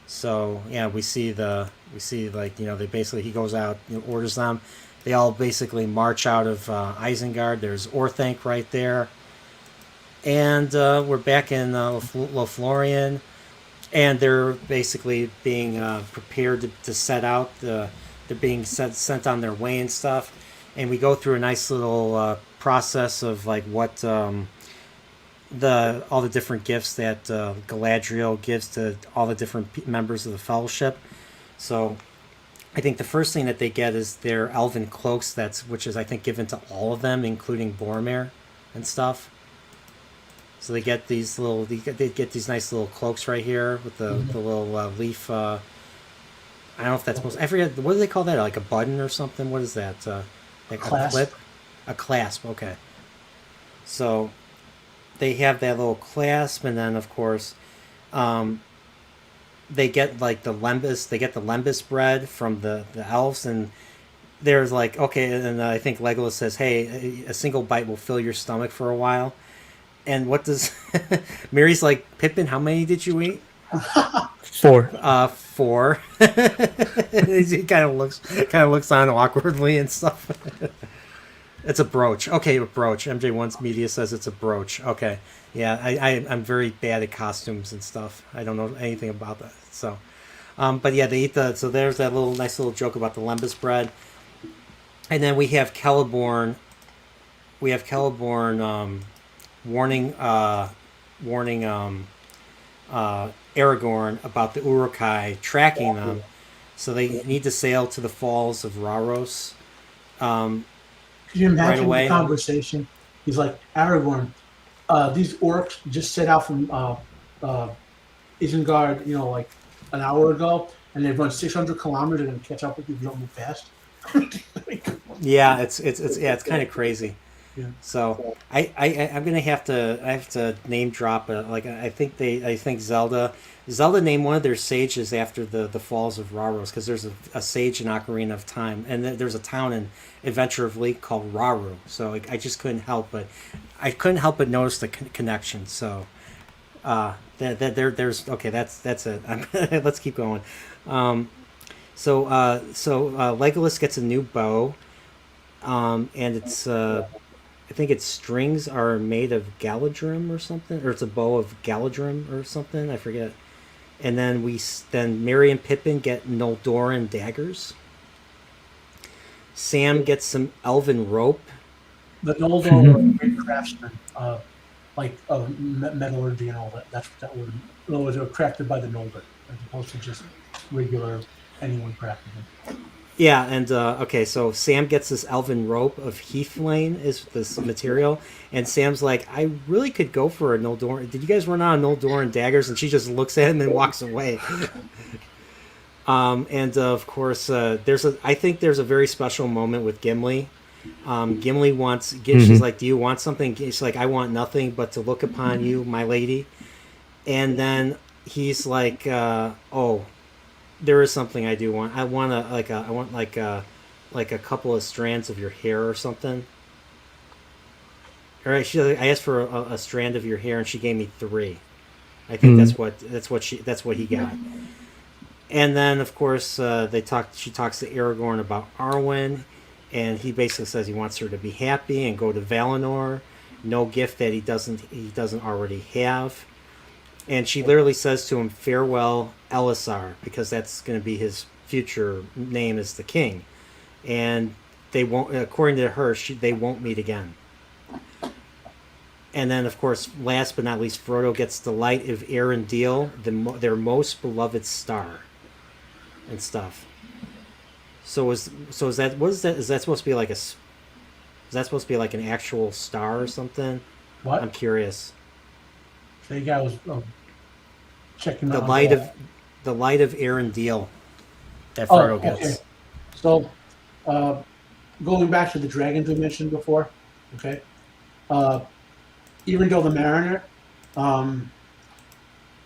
So yeah, we see like, they basically, he goes out, orders them. They all basically march out of Isengard. There's Orthanc right there. And we're back in Lothlorien. And they're basically being prepared to set out. They're being sent on their way and stuff. And we go through a nice little process of like what all the different gifts that Galadriel gives to all the different members of the Fellowship. So I think the first thing that they get is their elven cloaks. Which is I think given to all of them, including Boromir and stuff. So they get these these nice little cloaks right here with the little leaf. I don't know if that's I forget, what do they call that? Like a button or something? What is that? Like a clip? A clasp, okay. So they have that little clasp, and then of course they get like the lembas bread from the elves, and there's like, okay, and I think Legolas says, hey, a single bite will fill your stomach for a while. And what does Mary's like, Pippin, how many did you eat? 4. 4. He kind of looks on awkwardly and stuff. It's a brooch. Okay, a brooch. MJ1's media says it's a brooch. Okay, yeah, I'm very bad at costumes and stuff. I don't know anything about that. So, but yeah, they eat so there's that nice little joke about the lembas bread, and then we have Celeborn. Warning Aragorn about the Uruk-hai tracking them, so they need to sail to the falls of Rauros. Could you imagine the conversation? He's like, Aragorn, these orcs just set out from Isengard, like an hour ago, and they've run 600 kilometers and catch up with you if you don't move fast. Yeah, it's kind of crazy. Yeah. So I'm gonna have to name drop it. Like I think Zelda named one of their sages after the Falls of Rauros, because there's a sage in Ocarina of Time, and there's a town in Adventure of Link called Rauru. So I just couldn't help but notice the connection. So there's okay. That's it. Let's keep going. So Legolas gets a new bow, and it's I think its strings are made of Galadrim or something, or it's a bow of Galadrim or something. I forget. And then Merry and Pippin get Noldoran daggers. Sam gets some elven rope. The Noldor were great craftsmen, like metallurgy and all that. That's what that word. In other words, they were crafted by the Noldor, as opposed to just regular anyone crafting them. Yeah, and okay, so Sam gets this elven rope of heathlane is this material, and Sam's like, I really could go for a Noldor. Did you guys run out of Noldoran daggers? And she just looks at him and walks away. And of course, I think there's a very special moment with Gimli. Gimli she's like, do you want something? She's like, I want nothing but to look upon you, my lady. And then he's like, oh, there is something I do want. I want a couple of strands of your hair or something. Or I asked for a strand of your hair, and she gave me 3. I think that's what he got. And then, of course, she talks to Aragorn about Arwen, and he basically says he wants her to be happy and go to Valinor. No gift that he doesn't already have. And she literally says to him, farewell, Elisar, because that's going to be his future name as the king. And they won't, according to her, they won't meet again. And then, of course, last but not least, Frodo gets the light of Arendelle, their most beloved star, and stuff. Is that supposed to be like an actual star or something? What? I'm curious. The guy was checking the light of Arendelle that Frodo gets. Okay. So, going back to the dragons we mentioned before, okay. Even though the Mariner,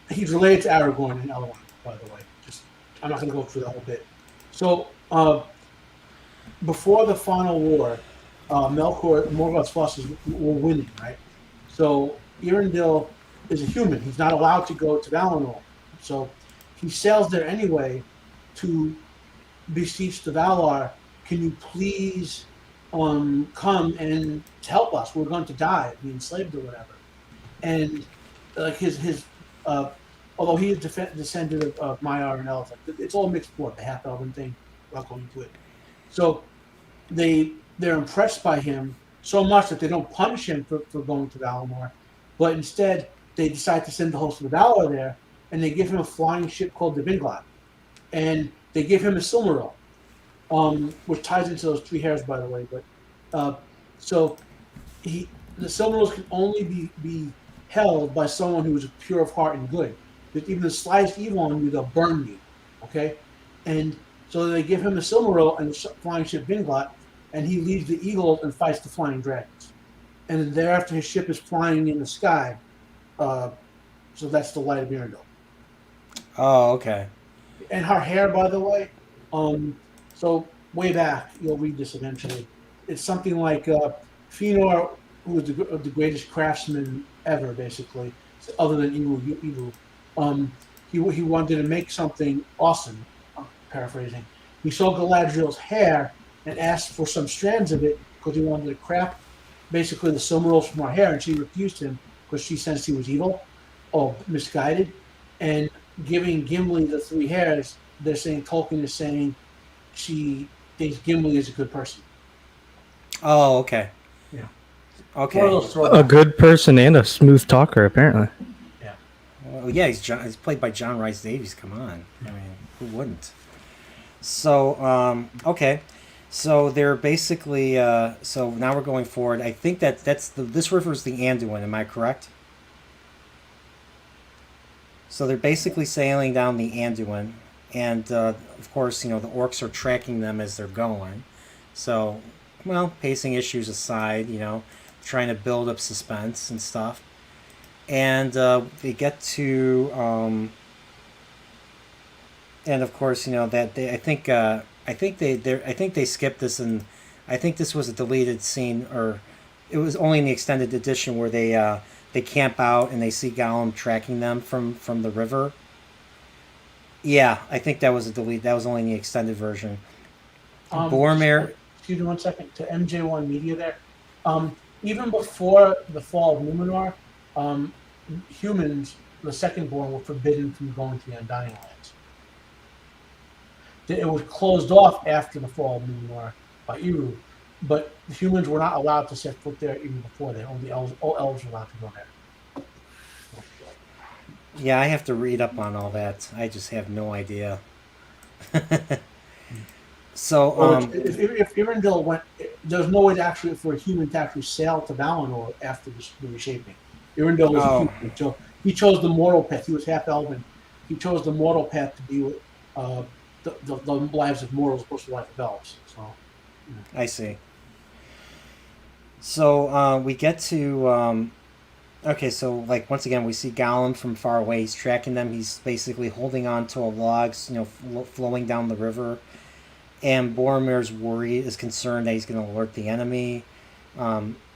he's related to Aragorn and Elrond, by the way. I'm not going to go through the whole bit. So, before the final war, Melkor, Morgoth's forces were winning, right? So, Arendelle is a human. He's not allowed to go to Valinor. So, he sails there anyway to beseech the Valar, can you please come and help us? We're going to die, be enslaved or whatever. And like his although he is descendant of Maiar and Elf, it's all mixed sport, the half elven thing. I'll go into it. So they're impressed by him so much that they don't punish him for going to Valinor, but instead they decide to send the host of the Valar there, and they give him a flying ship called the Vinglad, and they give him a Silmaril, which ties into those 3 hairs, by the way. But so the Silmarils can only be held by someone who is pure of heart and good. That even the slightest evil on you, they'll burn you. Okay, and so they give him a Silmaril and the flying ship Vinglad, and he leads the eagles and fights the flying dragons. And thereafter, his ship is flying in the sky. So that's the light of Arendelle. Oh, okay. And her hair, by the way, so way back, you'll read this eventually. It's something like Fëanor, who was the greatest craftsman ever, basically, other than Ilu. He wanted to make something awesome. I'm paraphrasing. He saw Galadriel's hair and asked for some strands of it because he wanted to craft basically the Silmarils from her hair, and she refused him because she sensed he was evil or misguided. And giving Gimli the 3 hairs, they're saying Tolkien is saying she thinks Gimli is a good person. Oh, okay. Yeah. Okay. A good person and a smooth talker, apparently. Yeah. Well, yeah, he's played by John Rhys Davies. Come on. I mean, who wouldn't? So, okay. So they're basically. So now we're going forward. I think this river is the Anduin. Am I correct? So they're basically sailing down the Anduin, and of course, the orcs are tracking them as they're going. So, well, pacing issues aside, trying to build up suspense and stuff. And they get to, and of course, that I think they skipped this, and I think this was a deleted scene, or it was only in the extended edition where they camp out and they see Gollum tracking them from the river. Yeah, I think that was a delete. That was only in the extended version. Boromir. Excuse me 1 second. To MJ1 Media there. Even before the fall of Numenor, humans, the Secondborn, were forbidden from going to the Undying Lands. It was closed off after the fall of Numenor by Eru, but the humans were not allowed to set foot there even before that. Only all elves were allowed to go there. Yeah, I have to read up on all that. I just have no idea. So if Irindil went, there's no way to actually for a human to actually sail to Valinor after the reshaping. Irindil was a human, so he chose the mortal path. He was half elven. He chose the mortal path to be with the lives of mortals opposed to the life of elves. So I see. So we get to okay. So like once again, we see Gollum from far away. He's tracking them. He's basically holding on to a log, flowing down the river. And Boromir's worried, is concerned that he's going to alert the enemy.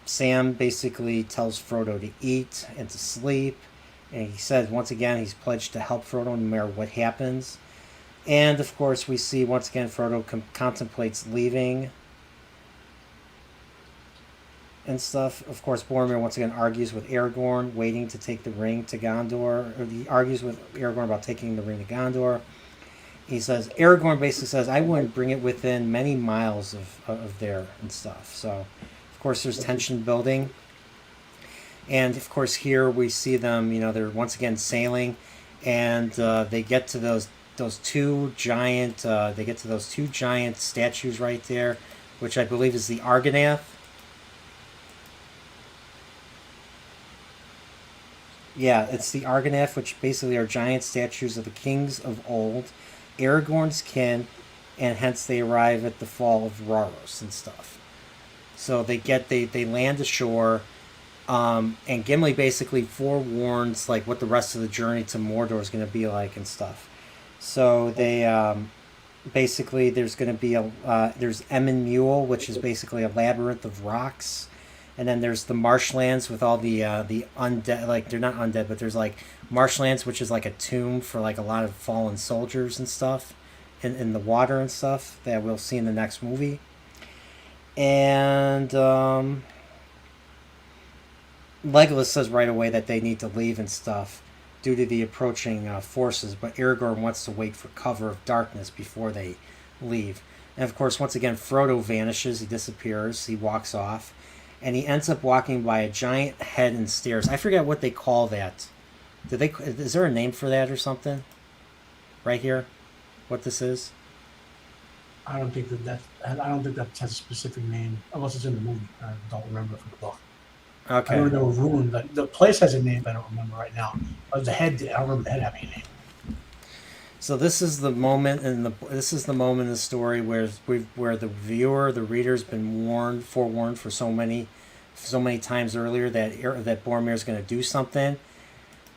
Sam basically tells Frodo to eat and to sleep. And he says, once again, he's pledged to help Frodo no matter what happens. And, of course, we see, once again, Frodo contemplates leaving and stuff. Of course, Boromir, once again, argues with Aragorn, waiting to take the ring to Gondor. Or he argues with Aragorn about taking the ring to Gondor. He says, Aragorn basically says, I wouldn't bring it within many miles of there and stuff. So, of course, there's tension building. And, of course, here we see them, they're once again sailing. And they get to those two giant statues right there, which I believe is the Argonath. Yeah, it's the Argonath, which basically are giant statues of the kings of old. Aragorn's kin, and hence they arrive at the fall of Rharos and stuff. So they land ashore, and Gimli basically forewarns like what the rest of the journey to Mordor is going to be like and stuff. So they basically there's going to be there's Emyn Muil, which is basically a labyrinth of rocks. And then there's the marshlands with all the undead, like they're not undead, but there's like marshlands, which is like a tomb for like a lot of fallen soldiers and stuff in the water and stuff that we'll see in the next movie. And Legolas says right away that they need to leave and stuff due to the approaching forces, but Aragorn wants to wait for cover of darkness before they leave. And of course, once again, Frodo vanishes, he disappears, he walks off. And he ends up walking by a giant head and stairs. I forget what they call that. Is there a name for that or something? Right here, what this is? I don't think that has a specific name unless it's in the movie. I don't remember from the book. Okay. I remember there was ruined. The place has a name, but I don't remember right now. The head. I don't remember the head having a name. So this is the moment in the story where the viewer, the reader's been forewarned for so many times earlier that Boromir is going to do something,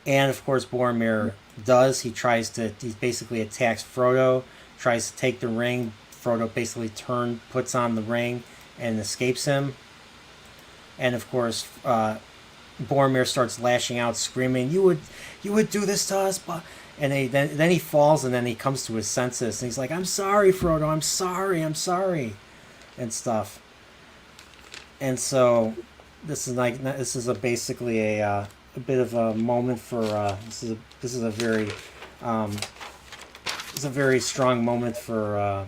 and of course Boromir does. He basically attacks Frodo, tries to take the ring. Frodo basically puts on the ring, and escapes him. And of course, Boromir starts lashing out, screaming, "You would do this to us!" And then he falls, and then he comes to his senses, and he's like, "I'm sorry, Frodo. I'm sorry, and stuff." And so this is basically a bit of a moment for this is a very strong moment for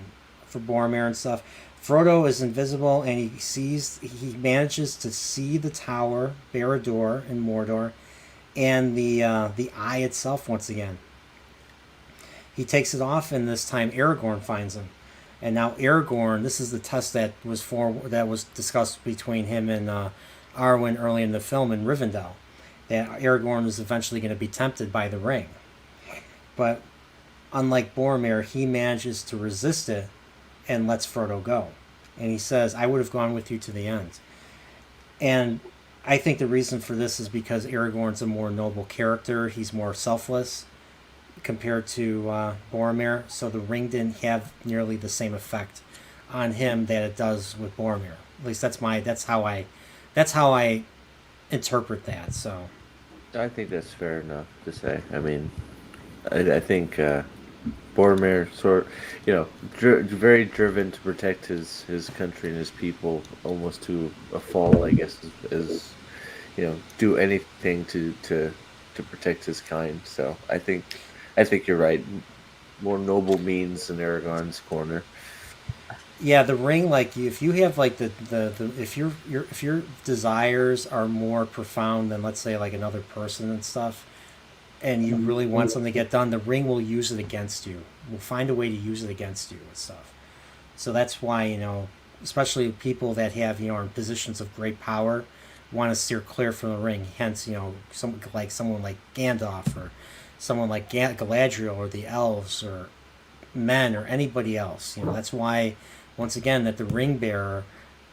Boromir and stuff. Frodo is invisible, and he manages to see the tower, Barad-dûr in Mordor, and the eye itself once again. He takes it off, and this time Aragorn finds him. And now Aragorn, this is the test that was discussed between him and Arwen early in the film in Rivendell, that Aragorn is eventually going to be tempted by the ring. But unlike Boromir, he manages to resist it and lets Frodo go. And he says, "I would have gone with you to the end." And I think the reason for this is because Aragorn's a more noble character. He's more selfless compared to Boromir, so the ring didn't have nearly the same effect on him that it does with Boromir. At least that's how I interpret that. So I think that's fair enough to say. I mean, I think Boromir very driven to protect his country and his people, almost to a fault, I guess, is do anything to protect his kind. So I think you're right. More noble means in Aragorn's corner. Yeah, the ring, like if you have like if your desires are more profound than, let's say, like another person and stuff, and you really want something to get done, the ring will use it against you. Will find a way to use it against you and stuff. So that's why, especially people that have, are in positions of great power, want to steer clear from the ring. Hence, someone like Gandalf, or someone like Galadriel, or the elves, or men, or anybody else. That's why, once again, that the ring bearer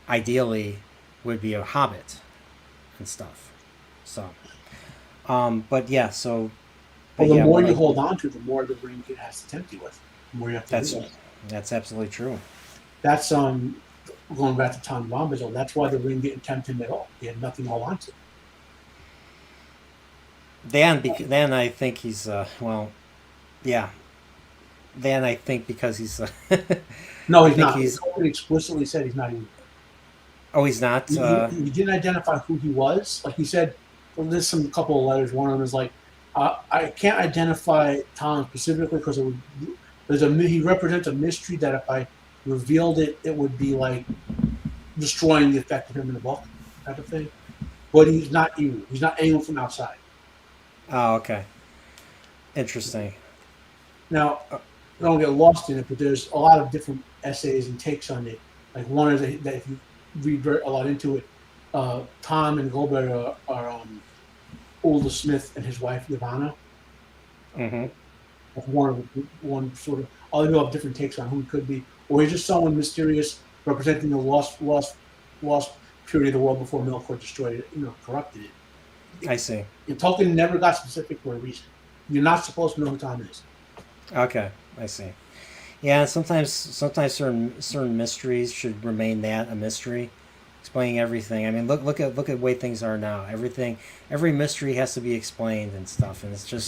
ideally would be a hobbit and stuff. So, but yeah, so. Well, the yeah, more you hold on to, the more the ring has to tempt you with. The more you have to do that. That's absolutely true. That's going back to Tom Bombadil. That's why the ring didn't tempt him at all. He had nothing to hold on to. Then I think he's yeah. Then I think because he's no, he's not. He explicitly said he's not even. Oh, he's not. He didn't identify who he was. Like he said, well, there's a couple of letters. One of them is like, I can't identify Tom specifically because he represents a mystery that if I revealed it, it would be like destroying the effect of him in the book, type of thing. But he's not evil. He's not anyone from outside. Oh, okay. Interesting. Now, don't get lost in it, but there's a lot of different essays and takes on it. Like one is that if you read a lot into it, Tom and Goldberg are Ulda Smith and his wife Ivana. Mm-hmm. That's one sort of. All of you have different takes on who it could be, or he's just someone mysterious representing the lost period of the world before Melkor destroyed it, corrupted it. I see. And Tolkien never got specific for a reason. You're not supposed to know who Tom is. Okay, I see. Yeah, sometimes certain mysteries should remain a mystery, explaining everything. I mean, look at the way things are now. Every mystery has to be explained and stuff, and it's just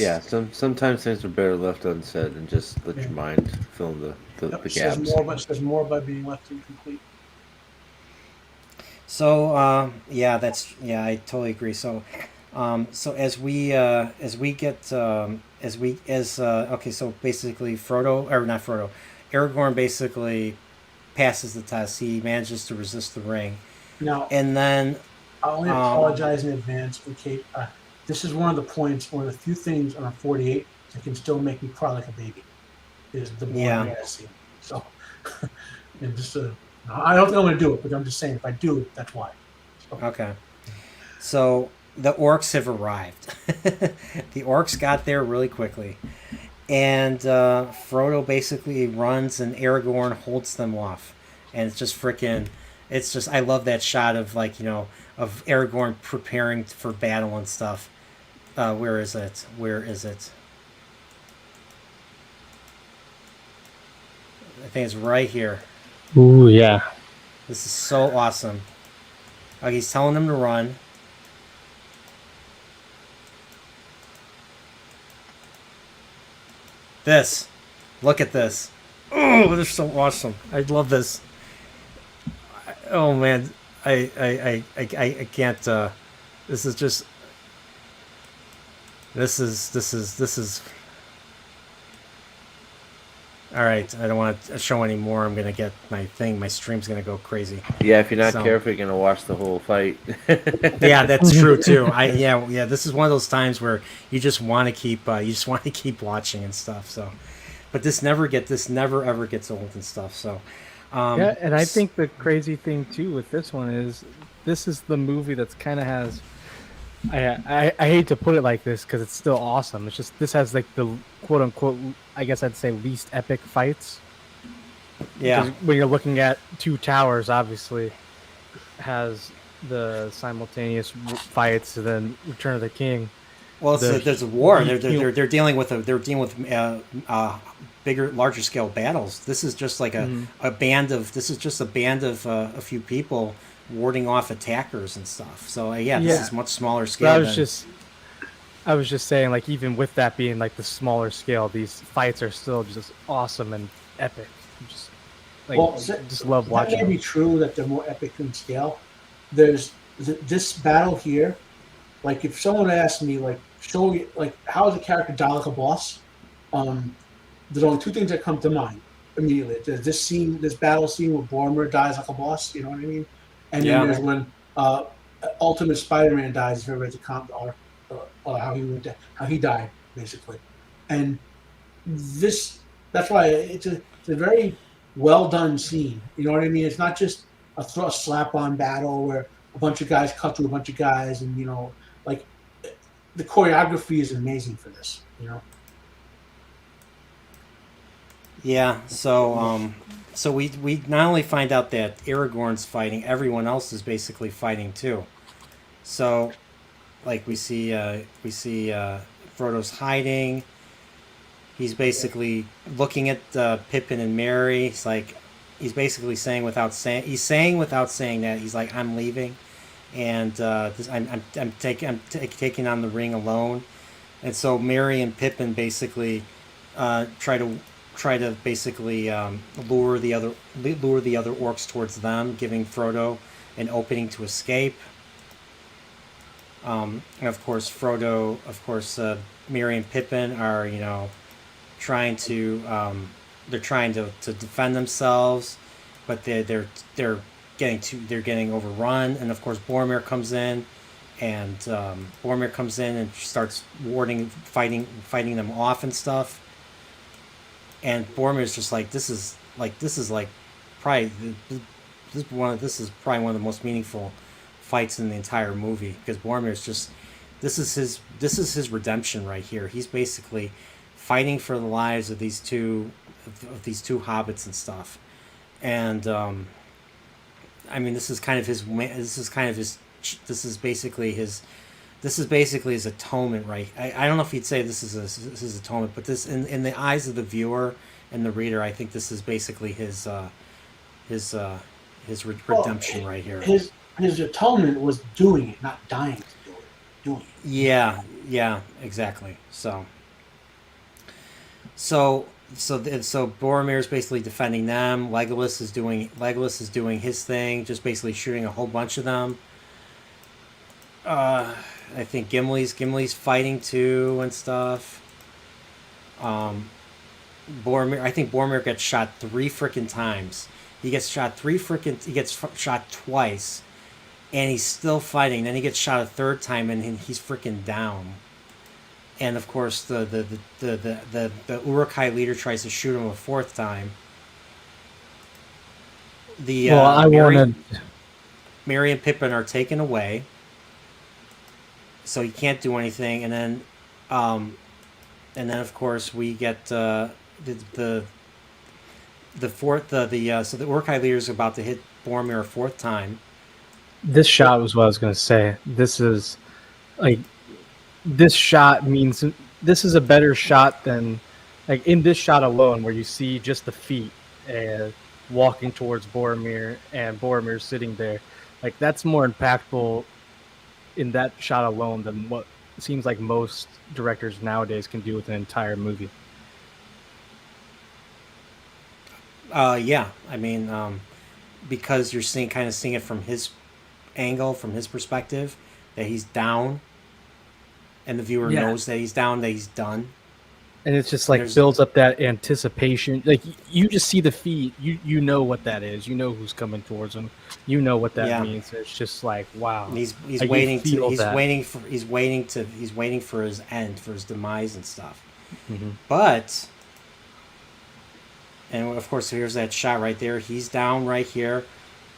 Sometimes things are better left unsaid and just let your mind fill in the gaps. Says more by being left incomplete. So I totally agree. So as we so basically Aragorn basically passes the test. He manages to resist the ring. Now, and then I only apologize in advance in case this is one of the few things on a 48 that can still make me cry like a baby. Is the boring ass scene. So, and just I don't think I'm going to do it, but I'm just saying if I do, that's why. So. Okay. So the orcs have arrived. The orcs got there really quickly. And Frodo basically runs and Aragorn holds them off. And it's just I love that shot of of Aragorn preparing for battle and stuff. Where is it? I think it's right here. Ooh, yeah. This is so awesome. He's telling them to run. Look at this. Oh, they're so awesome. I love this. Oh man, I can't. This is. All right, I don't want to show any more. I'm gonna get my stream's gonna go crazy. Yeah, if you're not careful, you're gonna watch the whole fight. Yeah, that's true too. This is one of those times where you just want to keep watching and stuff. So, but this never ever gets old and stuff. So, and I think the crazy thing too with this one is this is the movie that's kind of has. I hate to put it like this because it's still awesome. It's just this has like the quote unquote, I guess I'd say least epic fights. Yeah. Because when you're looking at Two Towers, obviously has the simultaneous fights, and then Return of the King. Well, there's a war. They're dealing with bigger, larger scale battles. This is just like a band of. This is just a band of a few people warding off attackers and stuff. So this is much smaller scale. I was just saying, like, even with that being like the smaller scale, these fights are still just awesome and epic. Just love watching. That may be true that they're more epic in scale. There's this battle here. Like, if someone asked me, like, show me, like, how does a character die like a boss? There's only two things that come to mind immediately. There's this battle scene where Boromir dies like a boss. You know what I mean? And then there's when Ultimate Spider-Man dies. If you ever read the comic or how he died, basically. And that's why it's a very well done scene. You know what I mean? It's not just a slap on battle where a bunch of guys cut through a bunch of guys, and like the choreography is amazing for this. Yeah. So we not only find out that Aragorn's fighting, everyone else is basically fighting too. So, like we see Frodo's hiding. He's basically looking at Pippin and Merry. He's basically saying without saying that he's like, I'm leaving, and I'm taking on the ring alone. And so Merry and Pippin basically try to basically lure the other orcs towards them, giving Frodo an opening to escape. And of course, Merry and Pippin are trying to defend themselves, but they're getting overrun. And of course, Boromir comes in and starts fighting them off and stuff. And Boromir's just like, this is probably this is probably one of the most meaningful fights in the entire movie, because Boromir's just, this is his redemption right here. He's basically fighting for the lives of these two hobbits and stuff. And this is basically his atonement, right? I don't know if he'd say this is his atonement, but this, in the eyes of the viewer and the reader, I think this is basically his redemption right here. His atonement was doing it, not dying to do it. Doing it. Yeah, exactly. So Boromir's basically defending them. Legolas is doing his thing, just basically shooting a whole bunch of them. I think Gimli's fighting too and stuff. Boromir gets shot 3 freaking times. He gets shot twice, and he's still fighting. Then he gets shot a 3rd time, and he's freaking down. And of course, the Uruk-hai leader tries to shoot him a 4th time. Merry and Pippin are taken away, so he can't do anything. And then of course we get the Uruk-hai leader is about to hit Boromir a 4th time. This shot was what I was going to say. This shot means this is a better shot than, like, in this shot alone, where you see just the feet walking towards Boromir and Boromir sitting there. Like, that's more impactful in that shot alone than what seems like most directors nowadays can do with an entire movie. Because you're seeing it from his angle, from his perspective, that he's down, and the viewer knows that he's down, that he's done. And it's just like builds up that anticipation. Like, you just see the feet, you know what that is. You know who's coming towards him. You know what that means. It's just like, wow. And he's waiting for his end, for his demise and stuff. Mm-hmm. But, and of course, here's that shot right there. He's down right here.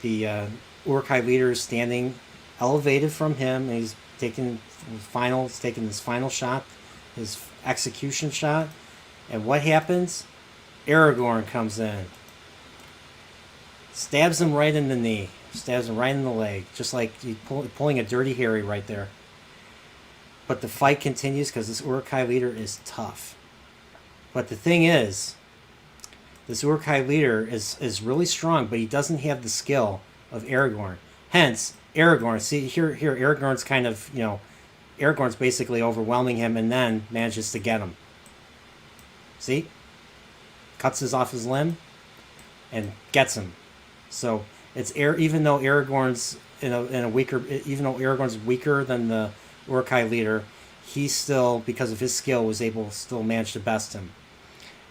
The Uruk-hai leader is standing elevated from him, and he's taking this final shot, his execution shot. And what happens? Aragorn comes in, stabs him right in the knee, stabs him right in the leg, just like he's pulling a Dirty Harry right there. But the fight continues because this Uruk-hai leader is tough. But the thing is, this Uruk-hai leader is really strong, but he doesn't have the skill of Aragorn. Hence, Aragorn, see here Aragorn's Aragorn's basically overwhelming him, and then manages to get him. See? Cuts off his limb and gets him. So it's even though Aragorn's weaker than the Uruk-hai leader, he still, because of his skill, was able to still manage to best him.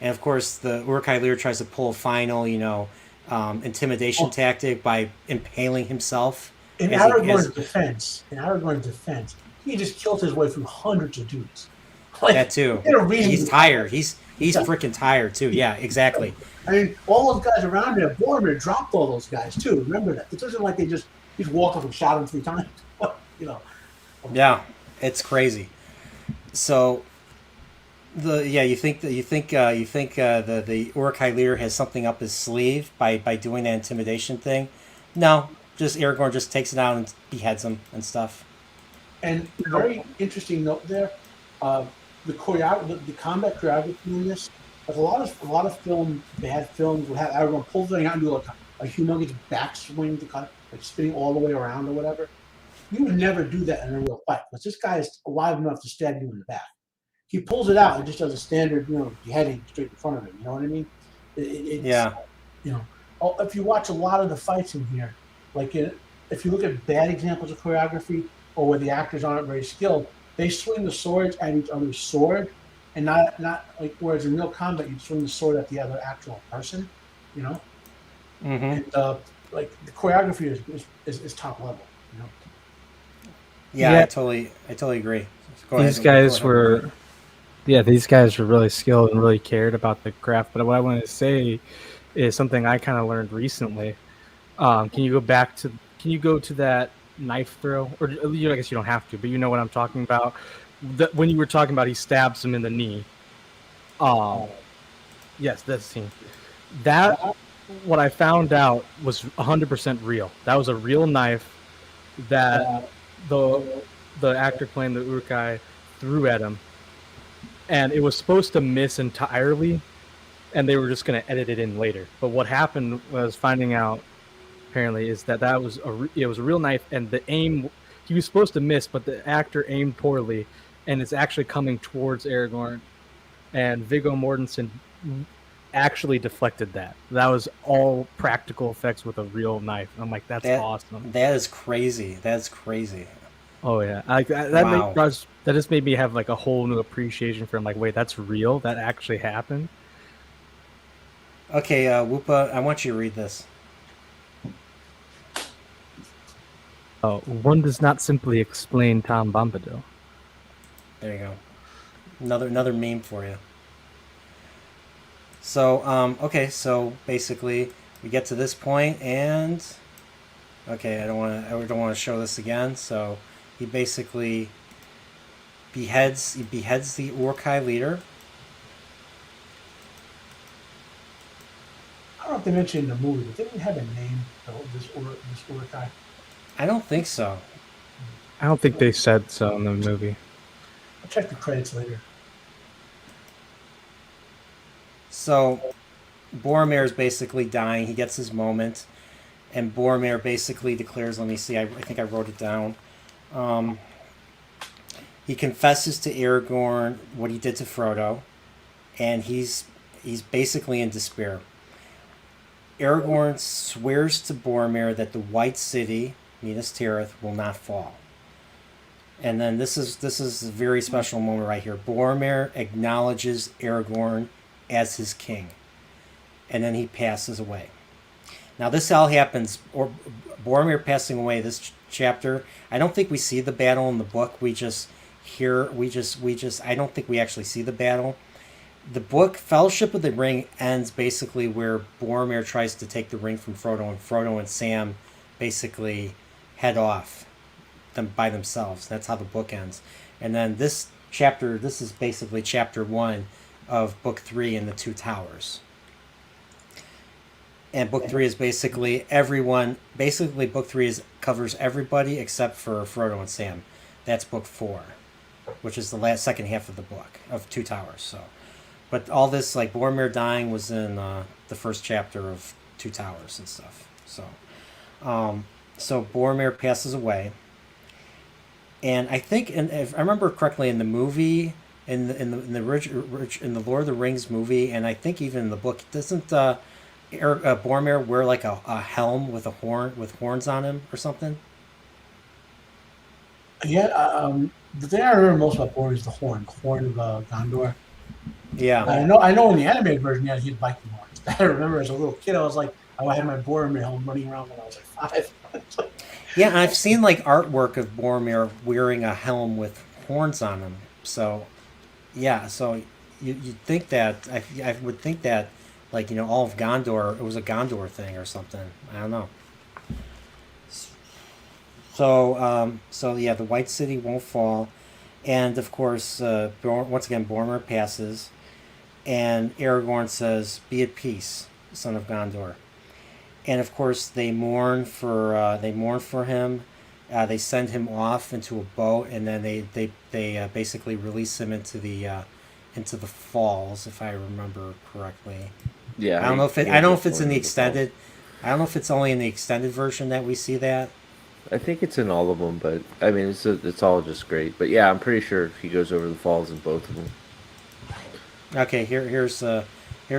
And of course, the Uruk-hai leader tries to pull a final, intimidation tactic by impaling himself. In Aragorn's defense, he just killed his way through hundreds of dudes. Like, that too. get a reason He's to- tired. He's freaking tired too. Yeah, exactly. I mean, all those guys around there, Boromir dropped all those guys too. Remember that. It wasn't like they just walked up and shot him 3 times. You know. Yeah, it's crazy. So you think the Uruk-hai leader has something up his sleeve by doing that intimidation thing? No, just Aragorn just takes it out and beheads him and stuff. And very interesting note there, the combat choreography in this. Like a lot of film, they had films would have Aragorn pull the thing out and do like a humongous backswing to kind of like spinning all the way around or whatever. You would never do that in a real fight because this guy is alive enough to stab you in the back. He pulls it out and just does a standard, beheading straight in front of him. You know what I mean? Yeah. If you watch a lot of the fights in here, like if you look at bad examples of choreography or where the actors aren't very skilled, they swing the swords at each other's sword, and not like whereas in real combat you swing the sword at the other actual person. Mm-hmm. And like the choreography is top level. Yeah, Yeah. I totally agree. These guys were really skilled and really cared about the craft. But what I wanted to say is something I kind of learned recently. Can you go to that knife throw? Or I guess you don't have to, but you know what I'm talking about. When you were talking about he stabs him in the knee. Yes, that scene. That what I found out was 100% real. That was a real knife that the actor playing the Uruk-hai threw at him, and it was supposed to miss entirely, and they were just going to edit it in later. But what happened was finding out apparently is that was it was a real knife, and the aim he was supposed to miss, but the actor aimed poorly, and it's actually coming towards Aragorn, and Viggo Mortensen actually deflected that. That was all practical effects with a real knife. I'm like, that's awesome. That is crazy. That's crazy. Oh yeah, Wow. That just made me have like a whole new appreciation for him. Like, wait, that's real. That actually happened. Okay, Whoopa, I want you to read this. Oh, one does not simply explain Tom Bombadil. There you go. Another meme for you. So, so basically we get to this point, and okay, I don't want to show this again. So he basically beheads the Uruk-hai leader. I don't know if they mentioned in the movie, but didn't we have a name for this Uruk-hai? I don't think so. I don't think they said so in the movie. I'll check the credits later. So Boromir is basically dying. He gets his moment, and Boromir basically declares, let me see, I think I wrote it down. He confesses to Aragorn what he did to Frodo, and he's basically in despair. Aragorn swears to Boromir that the White City, Minas Tirith, will not fall. And then this is a very special moment right here. Boromir acknowledges Aragorn as his king, and then he passes away. Now this all happens, or Boromir passing away. This chapter, I don't think we see the battle in the book. We just hear. I don't think we actually see the battle. The book Fellowship of the Ring ends basically where Boromir tries to take the ring from Frodo, and Frodo and Sam basically head off them by themselves. That's how the book ends. And then this is basically chapter 1 of book 3 in the Two Towers. And book 3 is basically everyone. Basically, book 3 covers everybody except for Frodo and Sam. That's book 4, which is the second half of the book of Two Towers. So, but all this, like Boromir dying, was in the first chapter of Two Towers and stuff. So, so Boromir passes away, and I think, and if I remember correctly, in the movie, in the Lord of the Rings movie, and I think even in the book, doesn't Boromir wear like a helm with horns on him or something? Yeah, the thing I remember most about Boromir is the horn of Gondor. Yeah, I know in the animated version, yeah, he had Viking horns. I remember as a little kid, I was like, I had my Boromir helm running around when I was like 5. yeah, and I've seen like artwork of Boromir wearing a helm with horns on him. So Yeah, so you'd think that I would think that like all of Gondor, it was a Gondor thing or something. I don't know. So yeah, the White City won't fall, and of course, once again, Boromir passes, and Aragorn says, "Be at peace, son of Gondor." And of course, they mourn for him. They send him off into a boat, and then they basically release him into the falls, if I remember correctly. Yeah, I don't know if he I don't know ends if up it's in the going to the falls. extended. I don't know if it's only in the extended version that we see that. I think it's in all of them, but I mean, it's all just great. But yeah, I'm pretty sure he goes over the falls in both of them. Okay, here's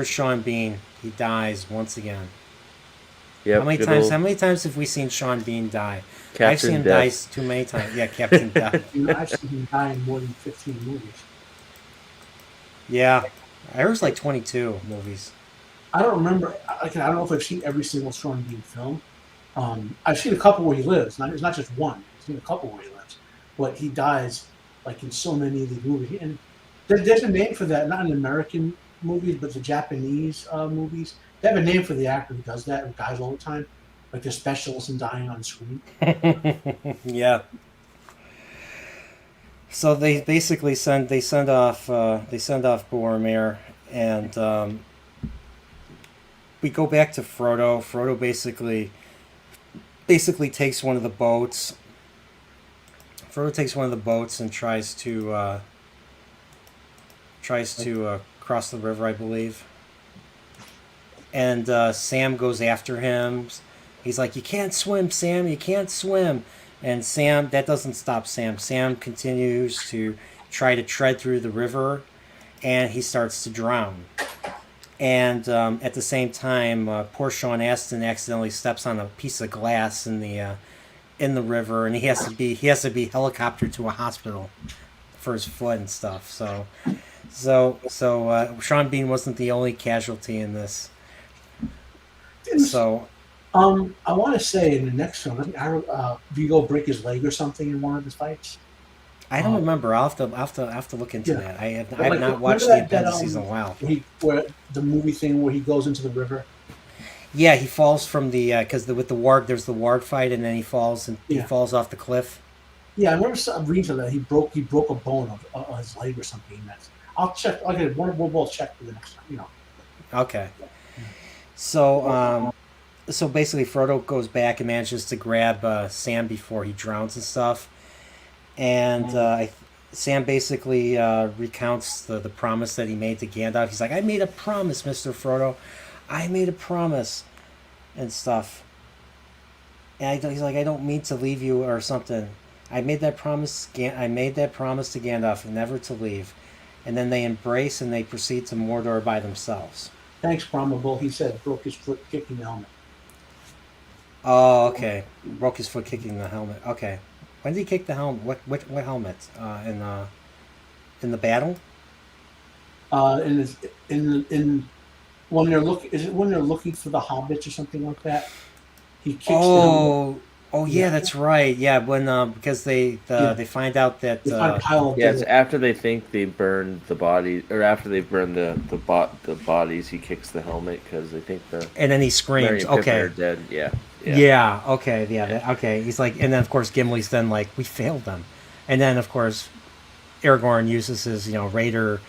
Sean Bean. He dies once again. Yep, good old How many times have we seen Sean Bean die? I've Captain seen him Death. die too many times. Yeah, Captain Death. I've seen him die in more than 15 movies. Yeah, I was like 22 movies. I don't remember. I don't know if I've seen every single Sean Bean film. I've seen a couple where he lives. It's not just one. I've seen a couple where he lives, but he dies like in so many of the movies. And there's a name for that. Not in American movies, but the Japanese movies. They have a name for the actor who does that, who dies all the time, like the specialist in dying on screen. Yeah. So they basically send off Boromir, and we go back to Frodo. Frodo basically takes one of the boats. Frodo takes one of the boats and tries to cross the river, I believe. And Sam goes after him. He's like, "You can't swim, Sam. You can't swim." And Sam, that doesn't stop Sam. Sam continues to try to tread through the river, and he starts to drown. And at the same time, poor Sean Astin accidentally steps on a piece of glass in the river, and he has to be helicoptered to a hospital for his foot and stuff. So Sean Bean wasn't the only casualty in this. So I want to say in the next film, Vigo break his leg or something in one of his fights. I don't remember. I'll have to look into that. I have Like, not watched remember the appendices in a while. Where the movie thing where he goes into the river. Yeah, he falls from the because with the warg, there's the warg fight, and then he falls he Yeah. falls off the cliff. Yeah, I remember reading that he broke a bone of his leg or something. I'll check. Okay, we'll both check for the next time. Okay. So so basically, Frodo goes back and manages to grab Sam before he drowns and stuff, and Sam basically recounts the promise that he made to Gandalf. He's like, "I made a promise, Mr. Frodo. I made a promise," and stuff. And he's like, "I don't mean to leave you or something. I made that promise. I made that promise to Gandalf, never to leave." And then they embrace and they proceed to Mordor by themselves. Thanks, Probable. He said broke his foot kicking the helmet. Oh, okay. Broke his foot kicking the helmet. Okay. When did he kick the helmet? What helmet? In the battle? In when they're looking for the hobbits or something like that. He kicks the helmet. Oh yeah, that's right. Yeah, when because they find out that They find a pile of Yeah, it's dirt. after they think they burned the body, or after they burn the bodies, he kicks the helmet because they think the and then he Merry screams. and Pippin Okay. are dead. Yeah. Yeah. Okay. Yeah. Okay. He's like, and then of course Gimli's then like, we failed them, and then of course Aragorn uses his raider,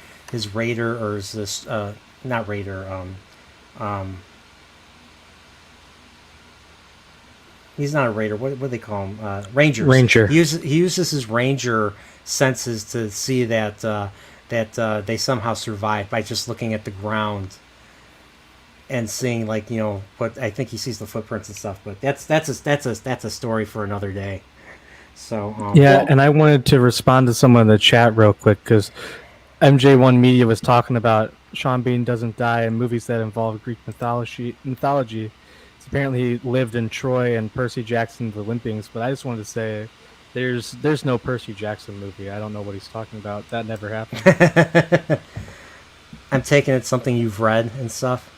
or is this not raider he's not a raider. What do they call him? Rangers. Ranger. He uses his ranger senses to see that they somehow survived by just looking at the ground and seeing what I think he sees the footprints and stuff. But that's a story for another day. So Yeah, and I wanted to respond to someone in the chat real quick because MJ1 Media was talking about Sean Bean doesn't die in movies that involve Greek mythology. Apparently he lived in Troy and Percy Jackson's The Olympians, but I just wanted to say there's no Percy Jackson movie. I don't know what he's talking about. That never happened. I'm taking it something you've read and stuff.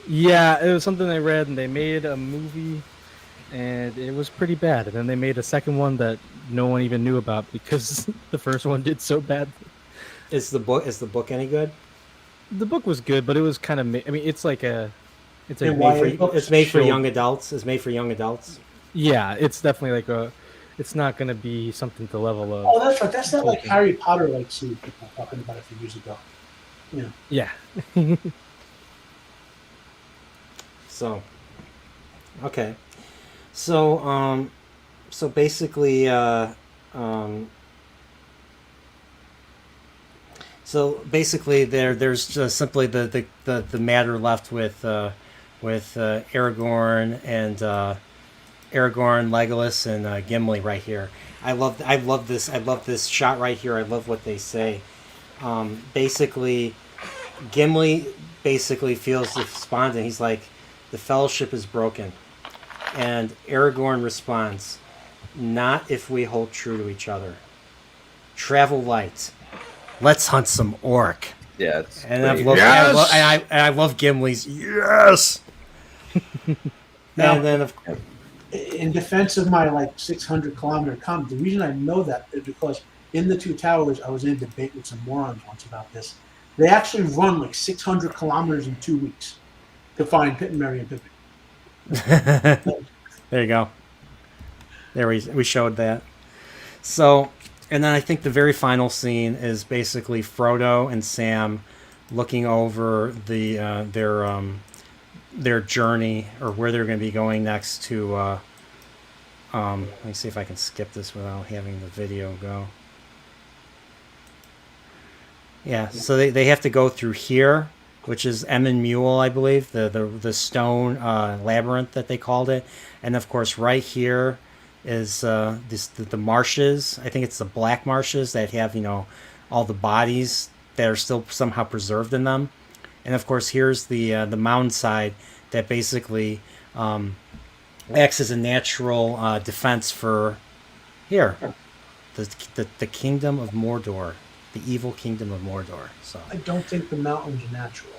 Yeah, it was something I read, and they made a movie, and it was pretty bad. And then they made a second one that no one even knew about because the first one did so bad. Is the book any good? The book was good, but it was kind of. I mean, it's like a. It's a And why- It's made for Sure. young adults. It's made for young adults. Yeah, it's definitely like a. It's not going to be something to level of. Oh, that's right. That's not like Okay. Harry Potter, like see people talking about it a few years ago. Yeah. Yeah. So, okay. So, so basically, there's just simply the matter left with Aragorn and Aragorn, Legolas, and Gimli right here. I love this shot right here. I love what they say. Basically, Gimli basically feels despondent. He's like, the fellowship is broken. And Aragorn responds, not if we hold true to each other. Travel light. Let's hunt some orc. Yeah, it's And I great. love, Yes! I love Gimli's yes. Now, And then in defense of my like 600-kilometer comment, the reason I know that is because in the Two Towers, I was in a debate with some morons once about this. They actually run like 600 kilometers in 2 weeks to find Pitt and Merry and Pippin. there you go. There we showed that. So, and then I think the very final scene is basically Frodo and Sam looking over their journey or where they're going to be going next to. Let me see if I can skip this without having the video go. Yeah, so they have to go through here, which is Emyn Muil, I believe, the stone labyrinth that they called it, and of course right here is the marshes. I think it's the Black Marshes that have all the bodies that are still somehow preserved in them, and of course here's the mountainside that basically acts as a natural defense for here, the kingdom of Mordor. The evil kingdom of Mordor. So I don't think the mountains are natural.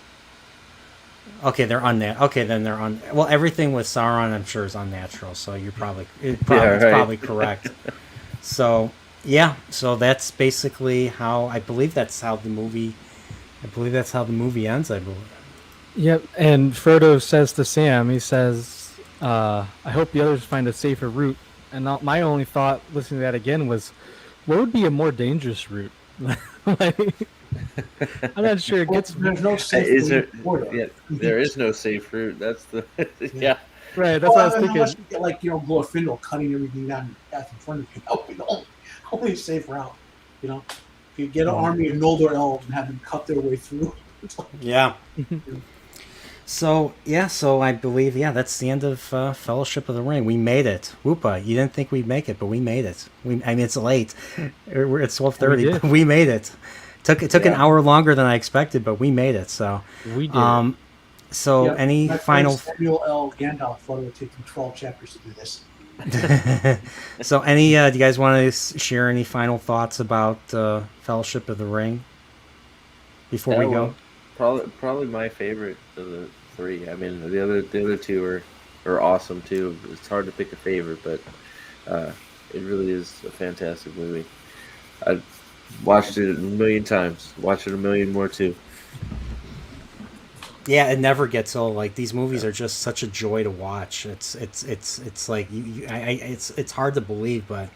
okay, they're unnatural. Okay, then they're well, everything with Sauron, I'm sure, is unnatural. So you're probably right. probably correct. So yeah, so that's basically how I believe that's how the movie. I believe that's how the movie ends. I believe. Yep. And Frodo says to Sam, he says, "I hope the others find a safer route." And my only thought, listening to that again, was, what would be a more dangerous route? Like, I'm not sure it gets. There's no safe Is there? route. Yeah, there is no safe route. That's the yeah. Right. That's what I was thinking. Unless you get like Glorfindel cutting everything down the path in front of you. That would be the only safe route. If you get an army of Noldor elves and have them cut their way through. Yeah. So I believe that's the end of Fellowship of the Ring. We made it. Whoopa! You didn't think we'd make it, but we made it. I mean, it's late. It's 12:30, but we made it. It took an hour longer than I expected, but we made it. So We did. So any my final? friend Samuel L. Gandalf thought it would take him 12 chapters to do this. So any? Do you guys want to share any final thoughts about Fellowship of the Ring before we go? Probably my favorite of the three. I mean, the other two are awesome too. It's hard to pick a favorite, but it really is a fantastic movie. I've watched it a million times. Watch it a million more too. Yeah, it never gets old. Like these movies are just such a joy to watch. It's like it's hard to believe, but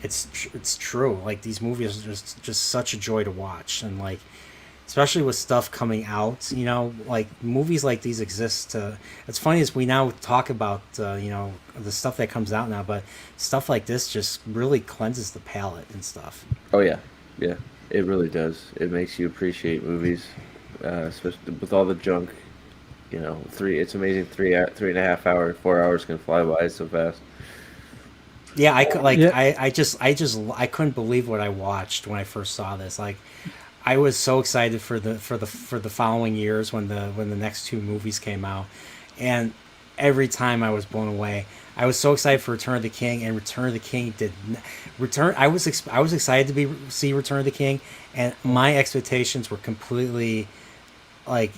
it's true. Like these movies are just such a joy to watch, and like. Especially with stuff coming out, like movies like these exist. It's funny as we now talk about, the stuff that comes out now, but stuff like this just really cleanses the palate and stuff. Oh yeah, it really does. It makes you appreciate movies, especially with all the junk. It's amazing. 3.5 hours, 4 hours can fly by so fast. Yeah, I could Yeah. I couldn't believe what I watched when I first saw this. Like. I was so excited for the following years when the next two movies came out, and every time I was blown away. I was so excited for Return of the King, and Return of the King I was excited to see Return of the King, and my expectations were completely I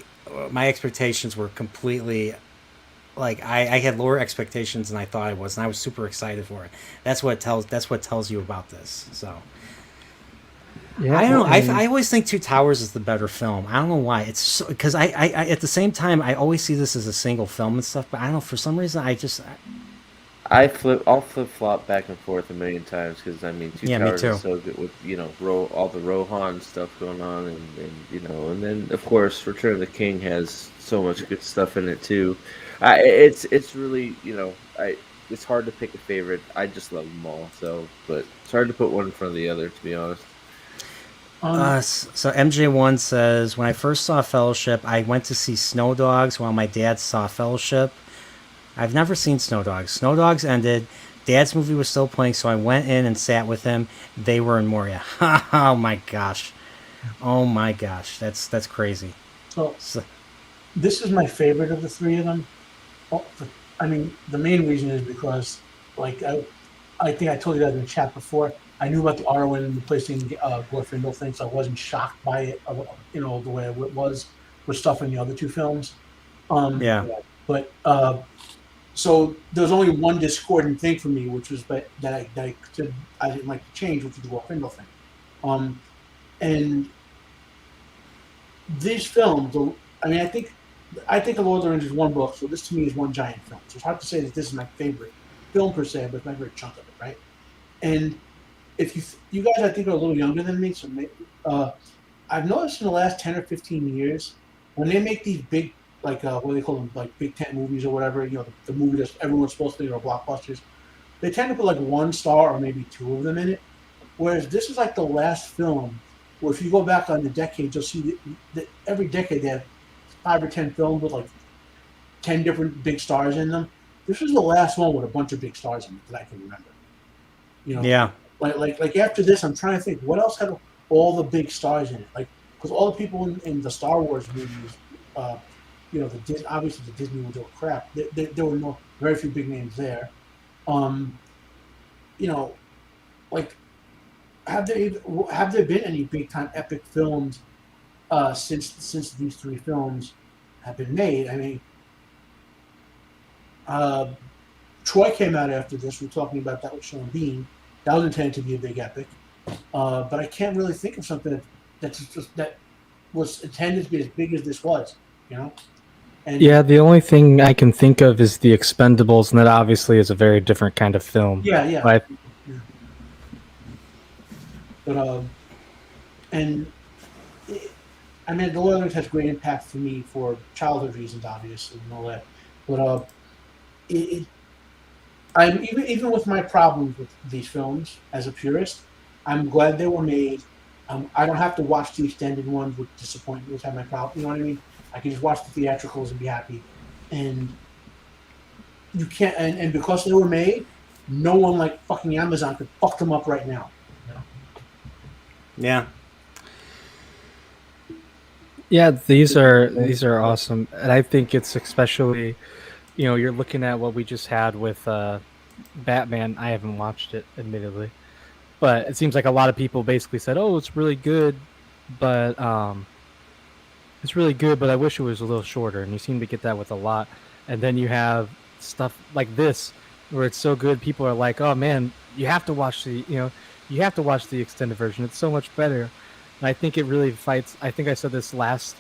had lower expectations than I thought I was, and I was super excited for it. That's what tells you about this. So. Yeah, I don't know. and I always think Two Towers is the better film. I don't know why. It's because I at the same time I always see this as a single film and stuff. But I don't know, for some reason I'll flip flop back and forth a million times because I mean, Two yeah, me Towers is too. so good with all the Rohan stuff going on, and then of course Return of the King has so much good stuff in it too. It's really it's hard to pick a favorite. I just love them all, but it's hard to put one in front of the other, to be honest. So MJ1 says, when I first saw Fellowship, I went to see Snow Dogs while my dad saw Fellowship. I've never seen Snow Dogs. Snow Dogs ended. Dad's movie was still playing, so I went in and sat with him. They were in Moria. Oh my gosh. Oh my gosh. That's crazy. So this is my favorite of the three of them. I mean, the main reason is because, like, I think I told you that in the chat before. I knew about the Arwen replacing Glorphone Elf thing, so I wasn't shocked by it, the way it was with stuff in the other two films. Yeah. But so there's only one discordant thing for me, which was that I didn't like to change, which was the Glorphone Elf thing. And these films, I mean, I think The Lord of the Rings is one book, so this to me is one giant film. So it's hard to say that this is my favorite film per se, but it's my favorite chunk of it, right? And if you guys, I think, are a little younger than me, so maybe, I've noticed in the last 10 or 15 years, when they make these big, like, what do they call them, like big tent movies or whatever, the movie that everyone's supposed to think are blockbusters, they tend to put like one star or maybe two of them in it. Whereas this is like the last film where if you go back on the decades, you'll see that every decade they have 5 or 10 films with like 10 different big stars in them. This was the last one with a bunch of big stars in it that I can remember. Yeah. Like after this, I'm trying to think what else had all the big stars in it. Like, because all the people in the Star Wars movies, obviously the Disney ones were crap. There were very few big names there. Like, have there been any big time epic films since these three films have been made? I mean, Troy came out after this. We're talking about that with Sean Bean. That was intended to be a big epic, but I can't really think of something that was intended to be as big as this was. And yeah, the only thing I can think of is The Expendables, and that obviously is a very different kind of film. Yeah. But I mean, The Lord of the Rings has great impact for me for childhood reasons, obviously, and all that. But I'm even with my problems with these films as a purist, I'm glad they were made. I don't have to watch the extended ones, which disappoint me, which have my problem. You know what I mean? I can just watch the theatricals and be happy. And you can't, and because they were made, no one like fucking Amazon could fuck them up right now. Yeah. yeah, these are awesome, and I think it's especially, you're looking at what we just had with Batman. I haven't watched it, admittedly, but it seems like a lot of people basically said, "Oh, it's really good," but I wish it was a little shorter. And you seem to get that with a lot. And then you have stuff like this, where it's so good, people are like, "Oh man, you have to watch the extended version. It's so much better." And I think it really fights. I think I said this last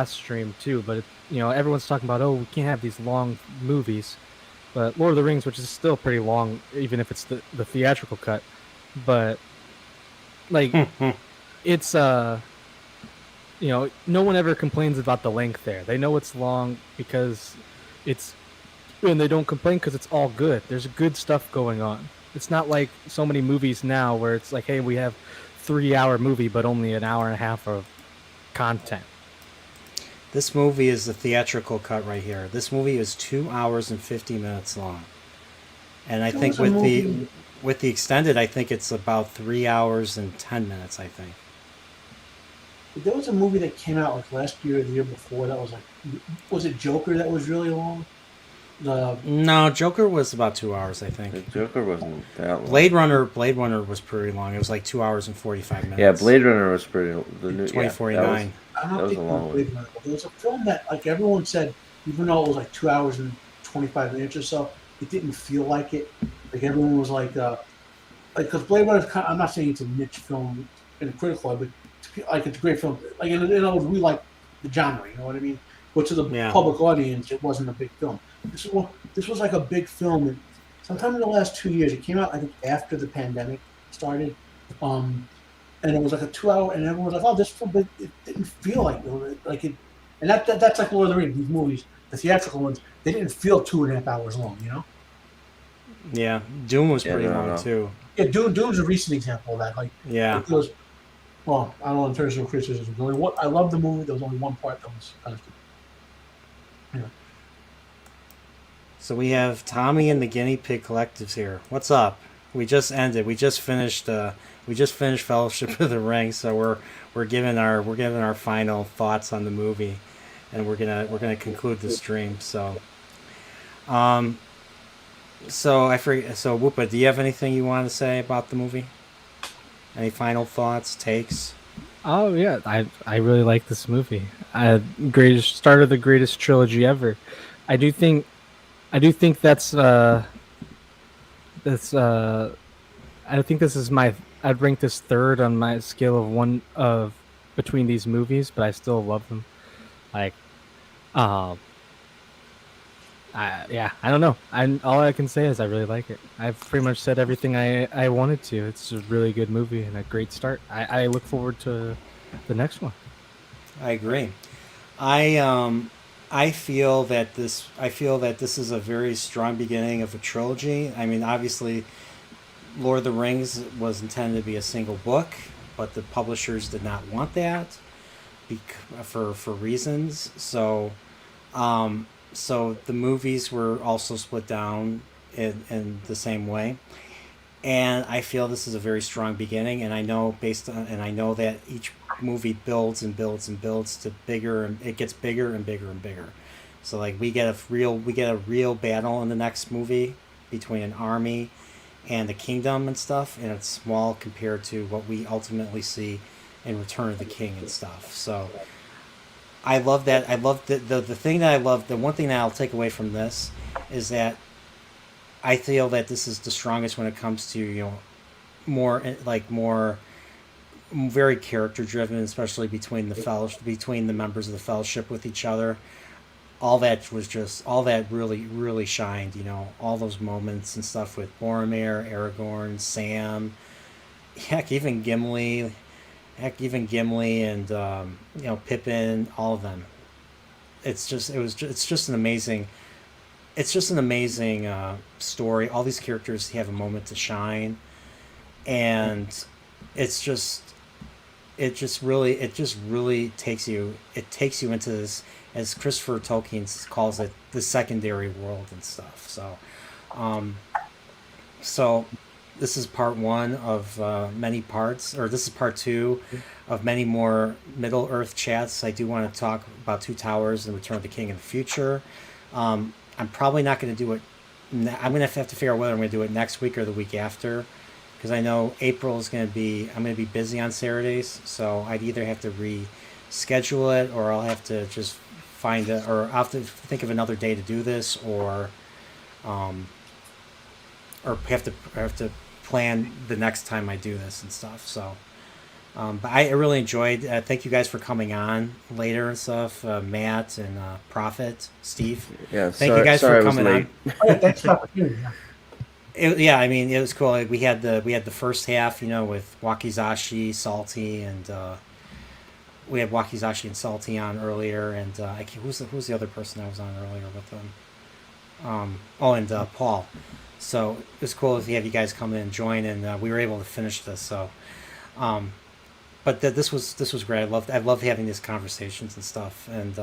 stream too, but everyone's talking about, "Oh, we can't have these long movies," but Lord of the Rings, which is still pretty long, even if it's the theatrical cut, but like it's no one ever complains about the length there. They know it's long because and they don't complain because it's all good. There's good stuff going on. It's not like so many movies now where it's like, hey, we have 3-hour movie, but only an hour and a half of content. This movie is the theatrical cut right here. This movie is 2 hours and 50 minutes long. And I think with the extended, I think it's about 3 hours and 10 minutes, I think. There was a movie that came out like last year or the year before that was it Joker that was really long? No, Joker was about 2 hours, I think. The Joker wasn't that long. Blade Runner was pretty long. It was like 2 hours and 45 minutes. Yeah, Blade Runner was pretty. 2049. I don't think it was Blade Runner. There was a film that like everyone said, even though it was like 2 hours and 25 minutes or so, it didn't feel like it. Like everyone was like, like because Blade Runner is kind of, I'm not saying it's a niche film in a critical eye, but like it's a great film. Like in other words, we like the genre, you know what I mean? But to the Yeah. public audience, it wasn't a big film. This was like a big film. And sometime in the last 2 years, it came out I think after the pandemic started, and it was like a 2 hour, and everyone was like, "Oh, this film," but it didn't feel like it. And that's like Lord of the Rings. These movies, the theatrical ones, they didn't feel 2.5 hours long, you know? Yeah, Doom was pretty long no. too. Yeah, Dune's a recent example of that. Like, Yeah. it was, well, I don't want to turn this into criticism. I love the movie. There was only one part that was kind of stupid. Anyway. So we have Tommy and the Guinea Pig Collectives here. What's up? We just ended. We just finished. Fellowship of the Ring. So we're giving our final thoughts on the movie, and we're gonna conclude the stream. So, So I forget. So Whoopa, do you have anything you want to say about the movie? Any final thoughts, takes? Oh yeah, I really like this movie. Greatest start of the greatest trilogy ever. I do think that's I think this is I'd rank this third on my scale of one of between these movies, but I still love them. Like, yeah, I don't know. All I can say is I really like it. I've pretty much said everything I wanted to. It's a really good movie and a great start. I look forward to the next one. I agree. I feel that this is a very strong beginning of a trilogy. I mean, obviously, Lord of the Rings was intended to be a single book, but the publishers did not want that for reasons. So the movies were also split down in the same way. And I feel this is a very strong beginning, and I know that each movie builds and builds and builds to bigger, and it gets bigger and bigger and bigger. So like we get a real battle in the next movie between an army and the kingdom and stuff, and it's small compared to what we ultimately see in Return of the King and stuff. So I love that. I love the thing that I love. The one thing that I'll take away from this is that I feel that this is the strongest when it comes to more very character driven, especially between the members of the Fellowship with each other. All that really really shined. All those moments and stuff with Boromir, Aragorn, Sam, heck even Gimli, and Pippin, all of them. It's just an amazing story. All these characters have a moment to shine, and it just really takes you into this, as Christopher Tolkien calls it, the secondary world and stuff. So this is part one of many parts, or this is part two of many more Middle Earth chats. I do want to talk about Two Towers and Return of the King in the future. I'm probably not going to do it. I'm going to have to figure out whether I'm going to do it next week or the week after, because I know April is going to be. I'm going to be busy on Saturdays, so I'd either have to reschedule it, or I'll have to just find it, or I'll have to think of another day to do this, or have to plan the next time I do this and stuff. So, but I really enjoyed. Thank you guys for coming on later and stuff. Matt and Prophet, Steve. Yeah, thank you guys for coming on. Thanks for the opportunity. Yeah, I mean, it was cool. Like, we had the first half, with Wakizashi, Salty, and we had Wakizashi and Salty on earlier, and who's the other person I was on earlier with them? And Paul. So it was cool to have you guys come in and join, and we were able to finish this. So, but this was great. I loved having these conversations and stuff, and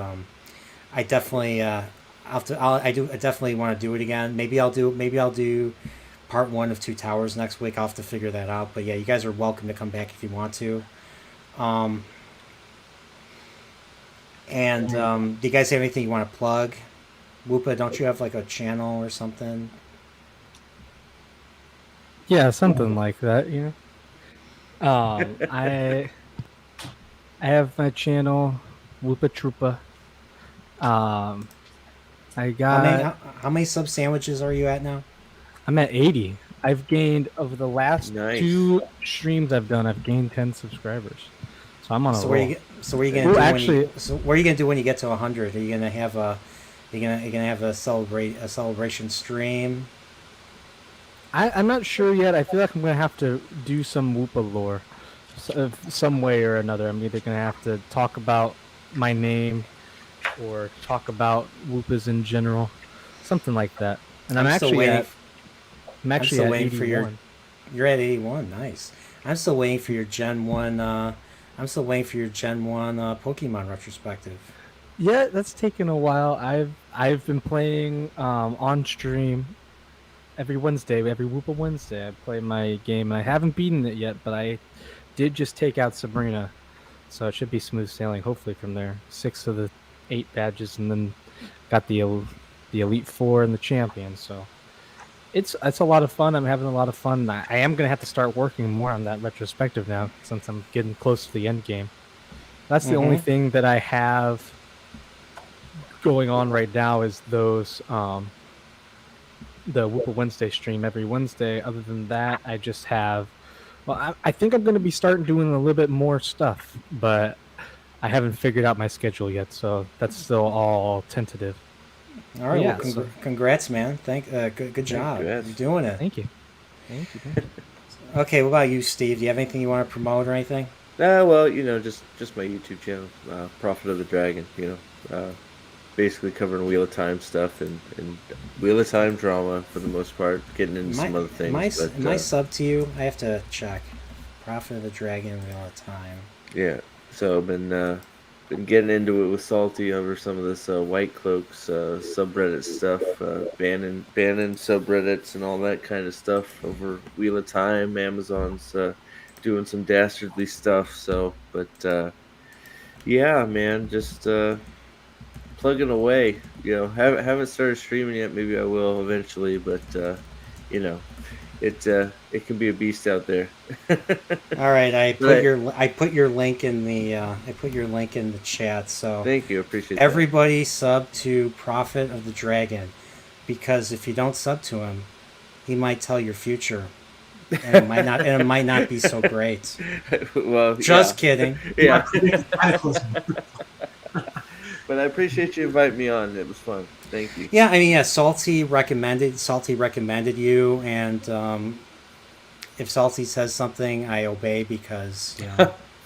I definitely I definitely want to do it again. Maybe I'll do part one of Two Towers next week. I'll have to figure that out. But yeah, you guys are welcome to come back if you want to. Do you guys have anything you want to plug? Whoopa, don't you have like a channel or something? Yeah, something like that. I have my channel, Whoopa Troopa. I got. How many sub sandwiches are you at now? I'm at 80. I've gained over the last Nice. 2 streams I've done. I've gained 10 subscribers, so I'm on a So roll. what are you gonna do what are you gonna do when you get to 100? Are you gonna have a celebration stream? I'm not sure yet. I feel like I'm gonna have to do some Woopa lore, some way or another. I'm either gonna have to talk about my name, or talk about Woopas in general, something like that. And I'm still actually waiting. at I'm still at waiting 81. for your. You're at 81. Nice. I'm still waiting for your Gen 1. I'm still waiting for your Gen 1 Pokemon retrospective. Yeah, that's taken a while. I've been playing on stream every Wednesday, every Woopa Wednesday. I play my game. I haven't beaten it yet, but I did just take out Sabrina, so it should be smooth sailing. Hopefully from there, 6 of the 8 badges, and then got the Elite 4 and the champion. So it's a lot of fun. I'm having a lot of fun. I am gonna have to start working more on that retrospective now, since I'm getting close to the end game. That's the only thing that I have going on right now is those the Woopa Wednesday stream every Wednesday. Other than that, I just have. Well, I think I'm going to be starting doing a little bit more stuff, but I haven't figured out my schedule yet, so that's still all tentative. All right. Yeah, Well, congrats, man. Good job. Congrats. You're doing it. Thank you. Okay. What about you, Steve? Do you have anything you want to promote or anything? Well, just my YouTube channel, Prophet of the Dragon. Basically covering Wheel of Time stuff and Wheel of Time drama for the most part, getting into some other things. Am I sub to you? I have to check. Prophet of the Dragon, Wheel of Time. Yeah, so I've been getting into it with Salty over some of this White Cloaks subreddit stuff, banning subreddits and all that kind of stuff over Wheel of Time. Amazon's doing some dastardly stuff. So, but yeah, man, just plugging away. Haven't started streaming yet. Maybe I will eventually, but it can be a beast out there. All right, I put your link in the chat. So thank you, appreciate that. Everybody sub to Prophet of the Dragon, because if you don't sub to him, he might tell your future, and it might not be so great. Well, just kidding. Yeah. But I appreciate you inviting me on. It was fun. Thank you. Yeah, I mean, yeah. Salty recommended you, and if Salty says something, I obey because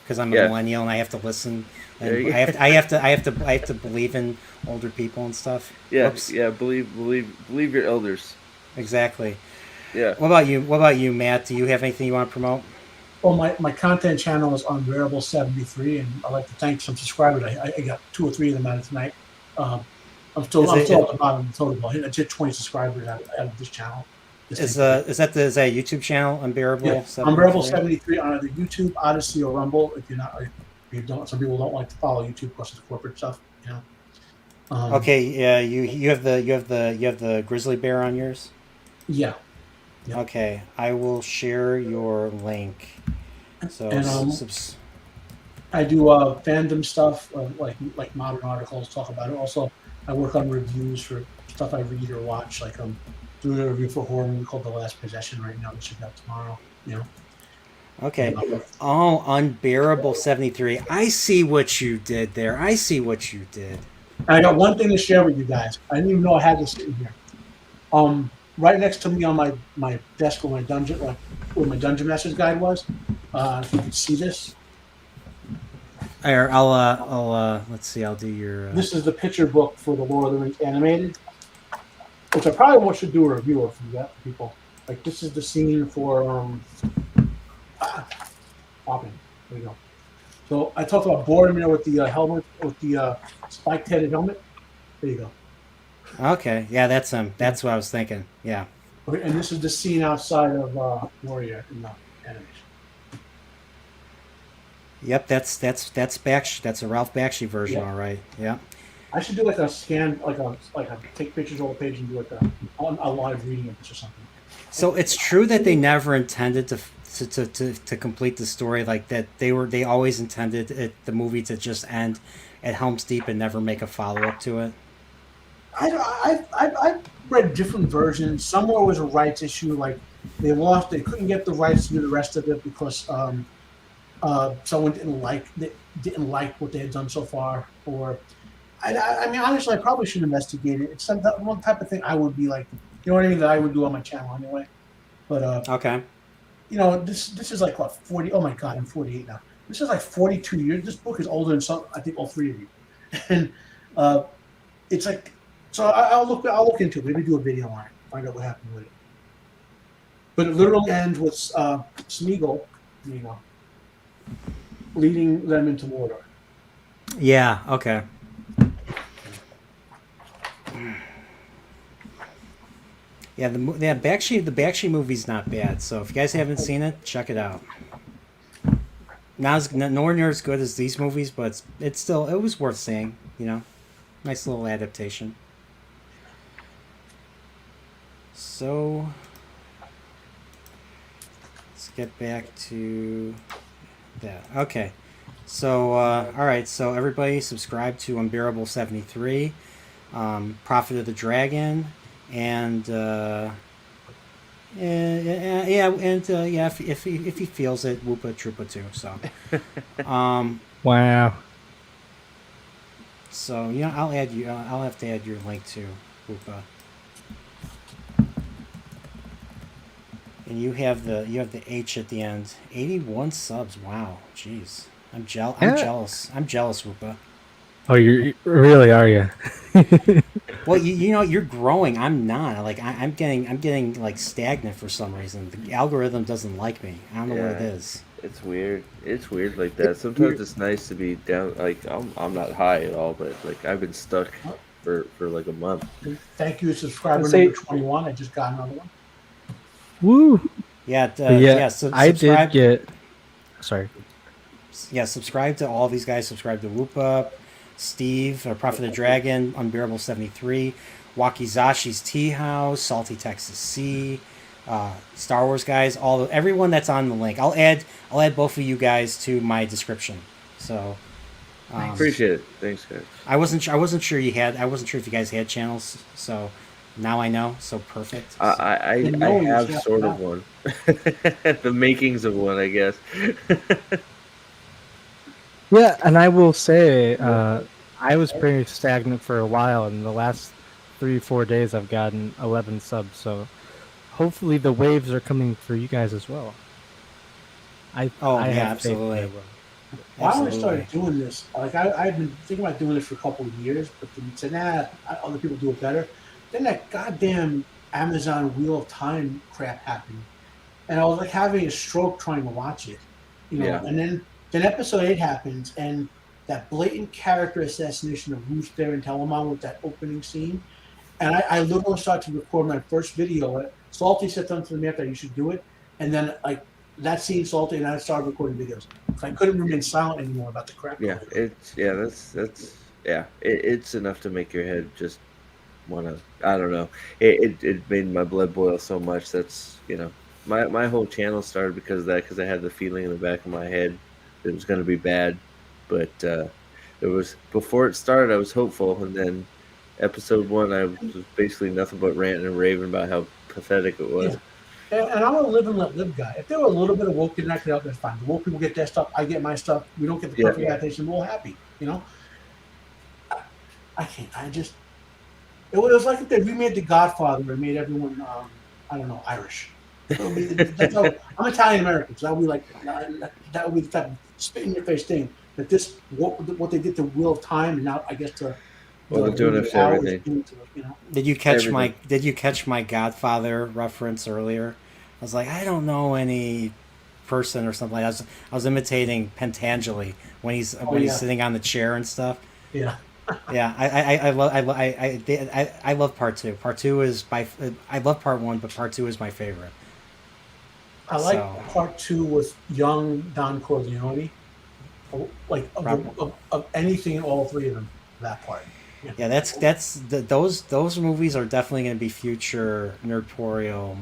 I'm a millennial and I have to listen, and I have to believe in older people and stuff. Yeah, Oops. yeah. Believe your elders. Exactly. Yeah. What about you, Matt? Do you have anything you want to promote? Well, my content channel is Unbearable 73, and I'd like to thank some subscribers. I got 2 or 3 of them out of tonight. I'm still at the bottom of the total ball. I did 20 subscribers out of this channel. Is that a YouTube channel? Unbearable. Yeah, 73? Unbearable 73 on either YouTube, Odyssey, or Rumble. Some people don't like to follow YouTube because of the corporate stuff. Okay. Yeah. You have the grizzly bear on yours. Yeah. Yep. Okay, I will share your link. So, I do fandom stuff, like modern articles, talk about it. Also, I work on reviews for stuff I read or watch. Like I'm doing a review for a horror movie called The Last Possession right now, which should be out tomorrow. Okay. Oh, Unbearable 73. I see what you did there. And I got one thing to share with you guys. I didn't even know I had this in here. Right next to me on my desk where my Dungeon Master's Guide was. If you can see this. I'll let's see. I'll do your. This is the picture book for the Lord of the Rings animated, which I probably should do a review of for that for people. Like this is the scene for Popping. There you go. So I talked about Boromir with the helmet, with the spiked-headed helmet. There you go. Okay, yeah, that's what I was thinking. Yeah. Okay, and this is the scene outside of Moria in the animation. Yep, that's Bakshi. That's a Ralph Bakshi version, all right. Yeah. I should do like a scan, like a take pictures of the page and do like a live reading of this or something. So it's true that they never intended to complete the story like that. They always intended the movie to just end at Helm's Deep and never make a follow up to it. I've read different versions. Somewhere was a rights issue, like They lost. They couldn't get the rights to do the rest of it because someone didn't like what they had done so far. Or I mean, honestly, I probably should investigate it. It's that one type of thing I would be like, you know what I mean, that I would do on my channel anyway. But Okay. you know, this is like what 40. Oh my God, I'm 48 now. This is like 42 years. This book is older than some. I think all three of you, and it's like. So I'll look into it. Maybe do a video on it. Find out what happened with it. But it literally ends with Smeagol, you know, leading them into Mordor. Yeah. Okay. Yeah, the Bakshi movie's not bad. So if you guys haven't seen it, check it out. Nowhere near as good as these movies, but it was worth seeing. You know, nice little adaptation. So let's get back to that. Okay. So all right. So everybody subscribe to Unbearable 73, Prophet of the Dragon. And yeah, if he feels it, Whoopa Troopa too. So, Wow. So yeah, I'll add you. I'll have to add your link to Whoopa. And you have the H at the end. 81 subs. Wow. Jeez. I'm jealous. I'm jealous, Whoopa. Oh, you really are you? Well, you know, you're growing. I'm not. Like I'm getting like stagnant for some reason. The algorithm doesn't like me. I don't know what it is. It's weird. It's weird like that. Sometimes it's nice to be down. Like I'm not high at all, but like I've been stuck for like a month. Thank you, subscriber number 21. I just got another one. Woo! Yeah. So I did get. Sorry. Yeah, subscribe to all these guys. Subscribe to Whoopa, Steve, Prophet of the Dragon, Unbearable 73, Wakizashi's Tea House, Salty Texas Sea, Star Wars guys, everyone that's on the link. I'll add both of you guys to my description. So appreciate it. Thanks, guys. I wasn't sure if you guys had channels, so now I know. So perfect. I have sort of one. The makings of one, I guess. Yeah, and I will say, I was pretty stagnant for a while, and the last 3-4 days I've gotten 11 subs, so hopefully the waves are coming for you guys as well. Absolutely. When I started doing this, like I've been thinking about doing this for a couple of years, but then said, other people do it better. Then that goddamn Amazon Wheel of Time crap happened, and I was like having a stroke trying to watch it, you know, and then episode 8 happens, and that blatant character assassination of Rooster and Telemon with that opening scene. And I literally started to record my first video. Salty said something to me after you should do it. And then like that scene, Salty, and I started recording videos. I couldn't remain silent anymore about the crap. Yeah, it's enough to make your head just wanna, I don't know. It made my blood boil so much. That's, you know, my whole channel started because of that, because I had the feeling in the back of my head it was going to be bad, but it was, before it started I was hopeful, and then episode 1 I was basically nothing but ranting and raving about how pathetic it was. And I'm a live and let live guy. If there were a little bit of woke connected out, that's fine. The woke people get their stuff, I get my stuff. We don't get the perfect adaptation, we're all happy, you know. I can't. It was like if they remade The Godfather and made everyone I don't know, Irish. I'm Italian American, so that would be like that would be the type of spit in your face thing. That what they did to Wheel of Time, and now I guess they're doing it for everything. You know? Did you catch my Godfather reference earlier? I was like, I don't know any person or something. I was imitating Pentangeli when he's sitting on the chair and stuff. Yeah. Yeah, I love part 2. Part 2 is I love part 1, but part 2 is my favorite. I like part 2 with young Don Corleone. Like of anything in all three of them, that part. Yeah, those movies are definitely going to be future Nerdporeal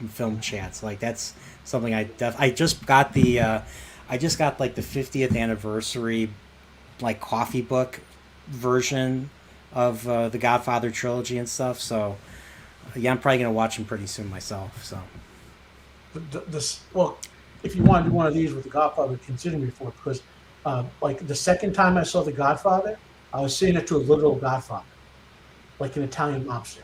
film chats. Like that's something I just got like the 50th anniversary like coffee book version of the Godfather trilogy and stuff. So yeah, I'm probably going to watch them pretty soon myself. So this. Well, if you want to do one of these with The Godfather, consider me for it because, like the second time I saw The Godfather, I was saying it to a literal Godfather, like an Italian mobster.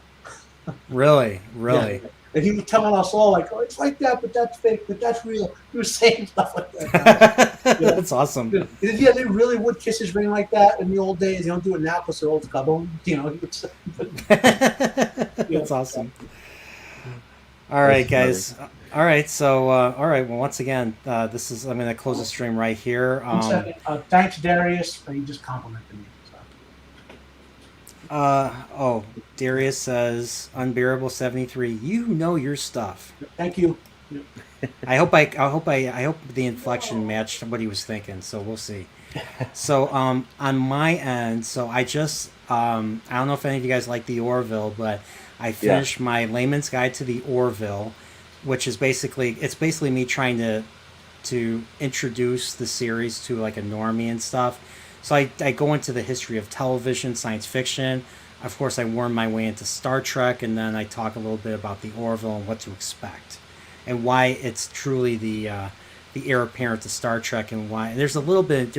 Really? Yeah. And he was telling us all like, "Oh, it's like that, but that's fake, but that's real." He was saying stuff like that. Yeah. That's awesome. Yeah, they really would kiss his ring like that in the old days. They don't do it now because they're old kaboom. You know, That's awesome. All right, guys. All right, so all right. Well, once again, I'm going to close the stream right here. Thanks, Darius. You just complimented me. Darius says Unbearable 73. You know your stuff. Thank you. I hope the inflection matched what he was thinking. So we'll see. So on my end, so I just I don't know if any of you guys like the Orville, but I finished my layman's guide to the Orville, which is basically me trying to introduce the series to like a normie and stuff. So I go into the history of television, science fiction. Of course, I worm my way into Star Trek, and then I talk a little bit about the Orville and what to expect, and why it's truly the heir apparent to Star Trek, and why there's a little bit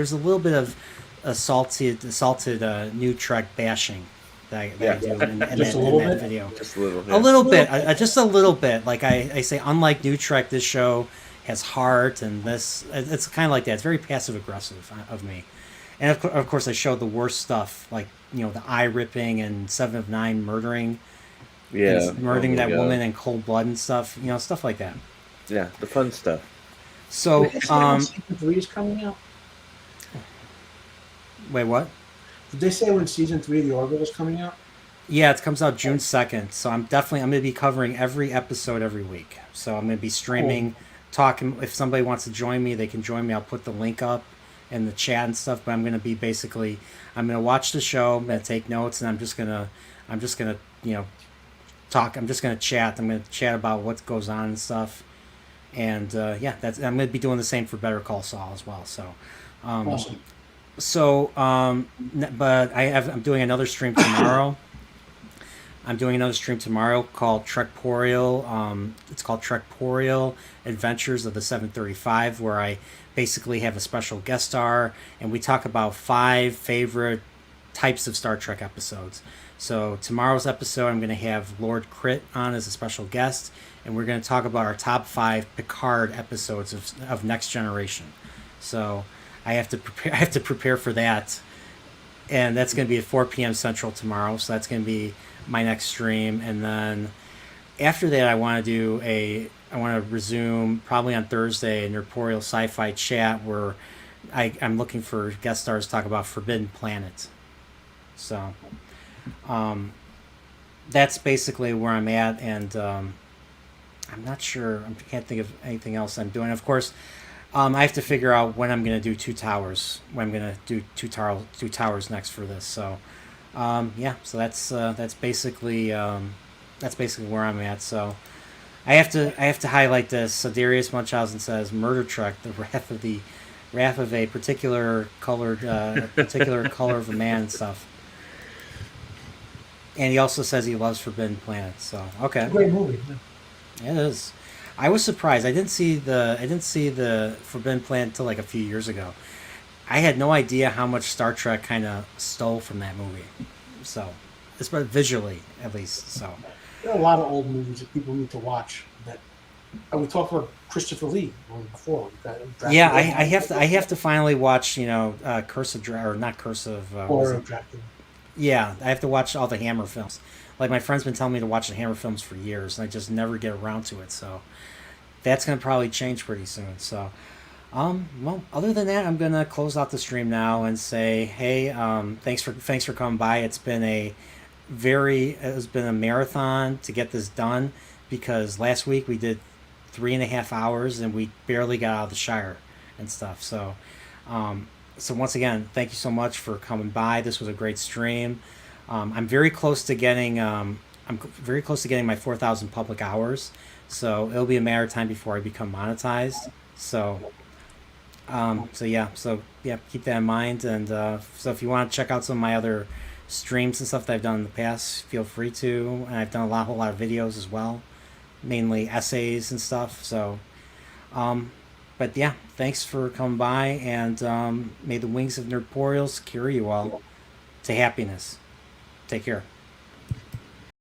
of assaulted new Trek bashing that I do in that video. Just a little bit. Just a little bit. Like I say, unlike New Trek, this show has heart, and it's kind of like that. It's very passive aggressive of me. And of course, I showed the worst stuff, like the eye ripping and 7 of 9 murdering, that woman in cold blood and stuff, stuff like that. Yeah, the fun stuff. So, season 3 is coming out. Wait, what? Did they say when season 3 of the Orville is coming out? Yeah, it comes out June 2nd. So I'm going to be covering every episode every week. So I'm going to be streaming, talking. If somebody wants to join me, they can join me. I'll put the link up in the chat and stuff, but I'm going to be I'm going to watch the show, I'm going to take notes, and I'm just going to talk. I'm just going to chat. I'm going to chat about what goes on and stuff. And I'm going to be doing the same for Better Call Saul as well. So, Awesome. So, but I'm doing another stream tomorrow. Called Trekporeal. It's called Trekporeal Adventures of the 735, where I basically have a special guest star, and we talk about 5 favorite types of Star Trek episodes. So tomorrow's episode, I'm going to have Lord Crit on as a special guest, and we're going to talk about our top 5 Picard episodes of Next Generation. So I have to prepare for that, and that's going to be at 4 p.m. Central tomorrow. So that's going to be my next stream, and then after that, I want to resume probably on Thursday a Nerdporeal Sci-Fi chat where I'm looking for guest stars to talk about Forbidden Planet. So that's basically where I'm at, and I'm not sure. I can't think of anything else I'm doing. Of course, I have to figure out when I'm going to do Two Towers. When I'm going to do Two Towers next for this. So so that's basically where I'm at. So I have to highlight this. So Darius Munchausen says, "Murder Trek: The wrath of a particular color of a man and stuff." And he also says he loves Forbidden Planet. So okay, It's a great movie. it is. I was surprised. I didn't see the Forbidden Planet until like a few years ago. I had no idea how much Star Trek kind of stole from that movie. So, it's visually at least. So. There are a lot of old movies that people need to watch. That we talked about Christopher Lee before. Yeah, I have to finally watch. Curse of Dracula, or not Curse of. Horror of Dracula. Yeah, I have to watch all the Hammer films. Like my friend's been telling me to watch the Hammer films for years, and I just never get around to it. So, that's gonna probably change pretty soon. So. Well, other than that, I'm gonna close out the stream now and say, hey, thanks for coming by. It's been a marathon to get this done, because last week we did 3.5 hours and we barely got out of the Shire and stuff. So, so once again, thank you so much for coming by. This was a great stream. I'm very close to getting my 4,000 public hours. So it'll be a matter of time before I become monetized. So keep that in mind, and so if you want to check out some of my other streams and stuff that I've done in the past, feel free to. And I've done a whole lot of videos as well. mainly essays and stuff. So, but yeah, thanks for coming by, and may the wings of Nerdporeal carry you all to happiness. Take care.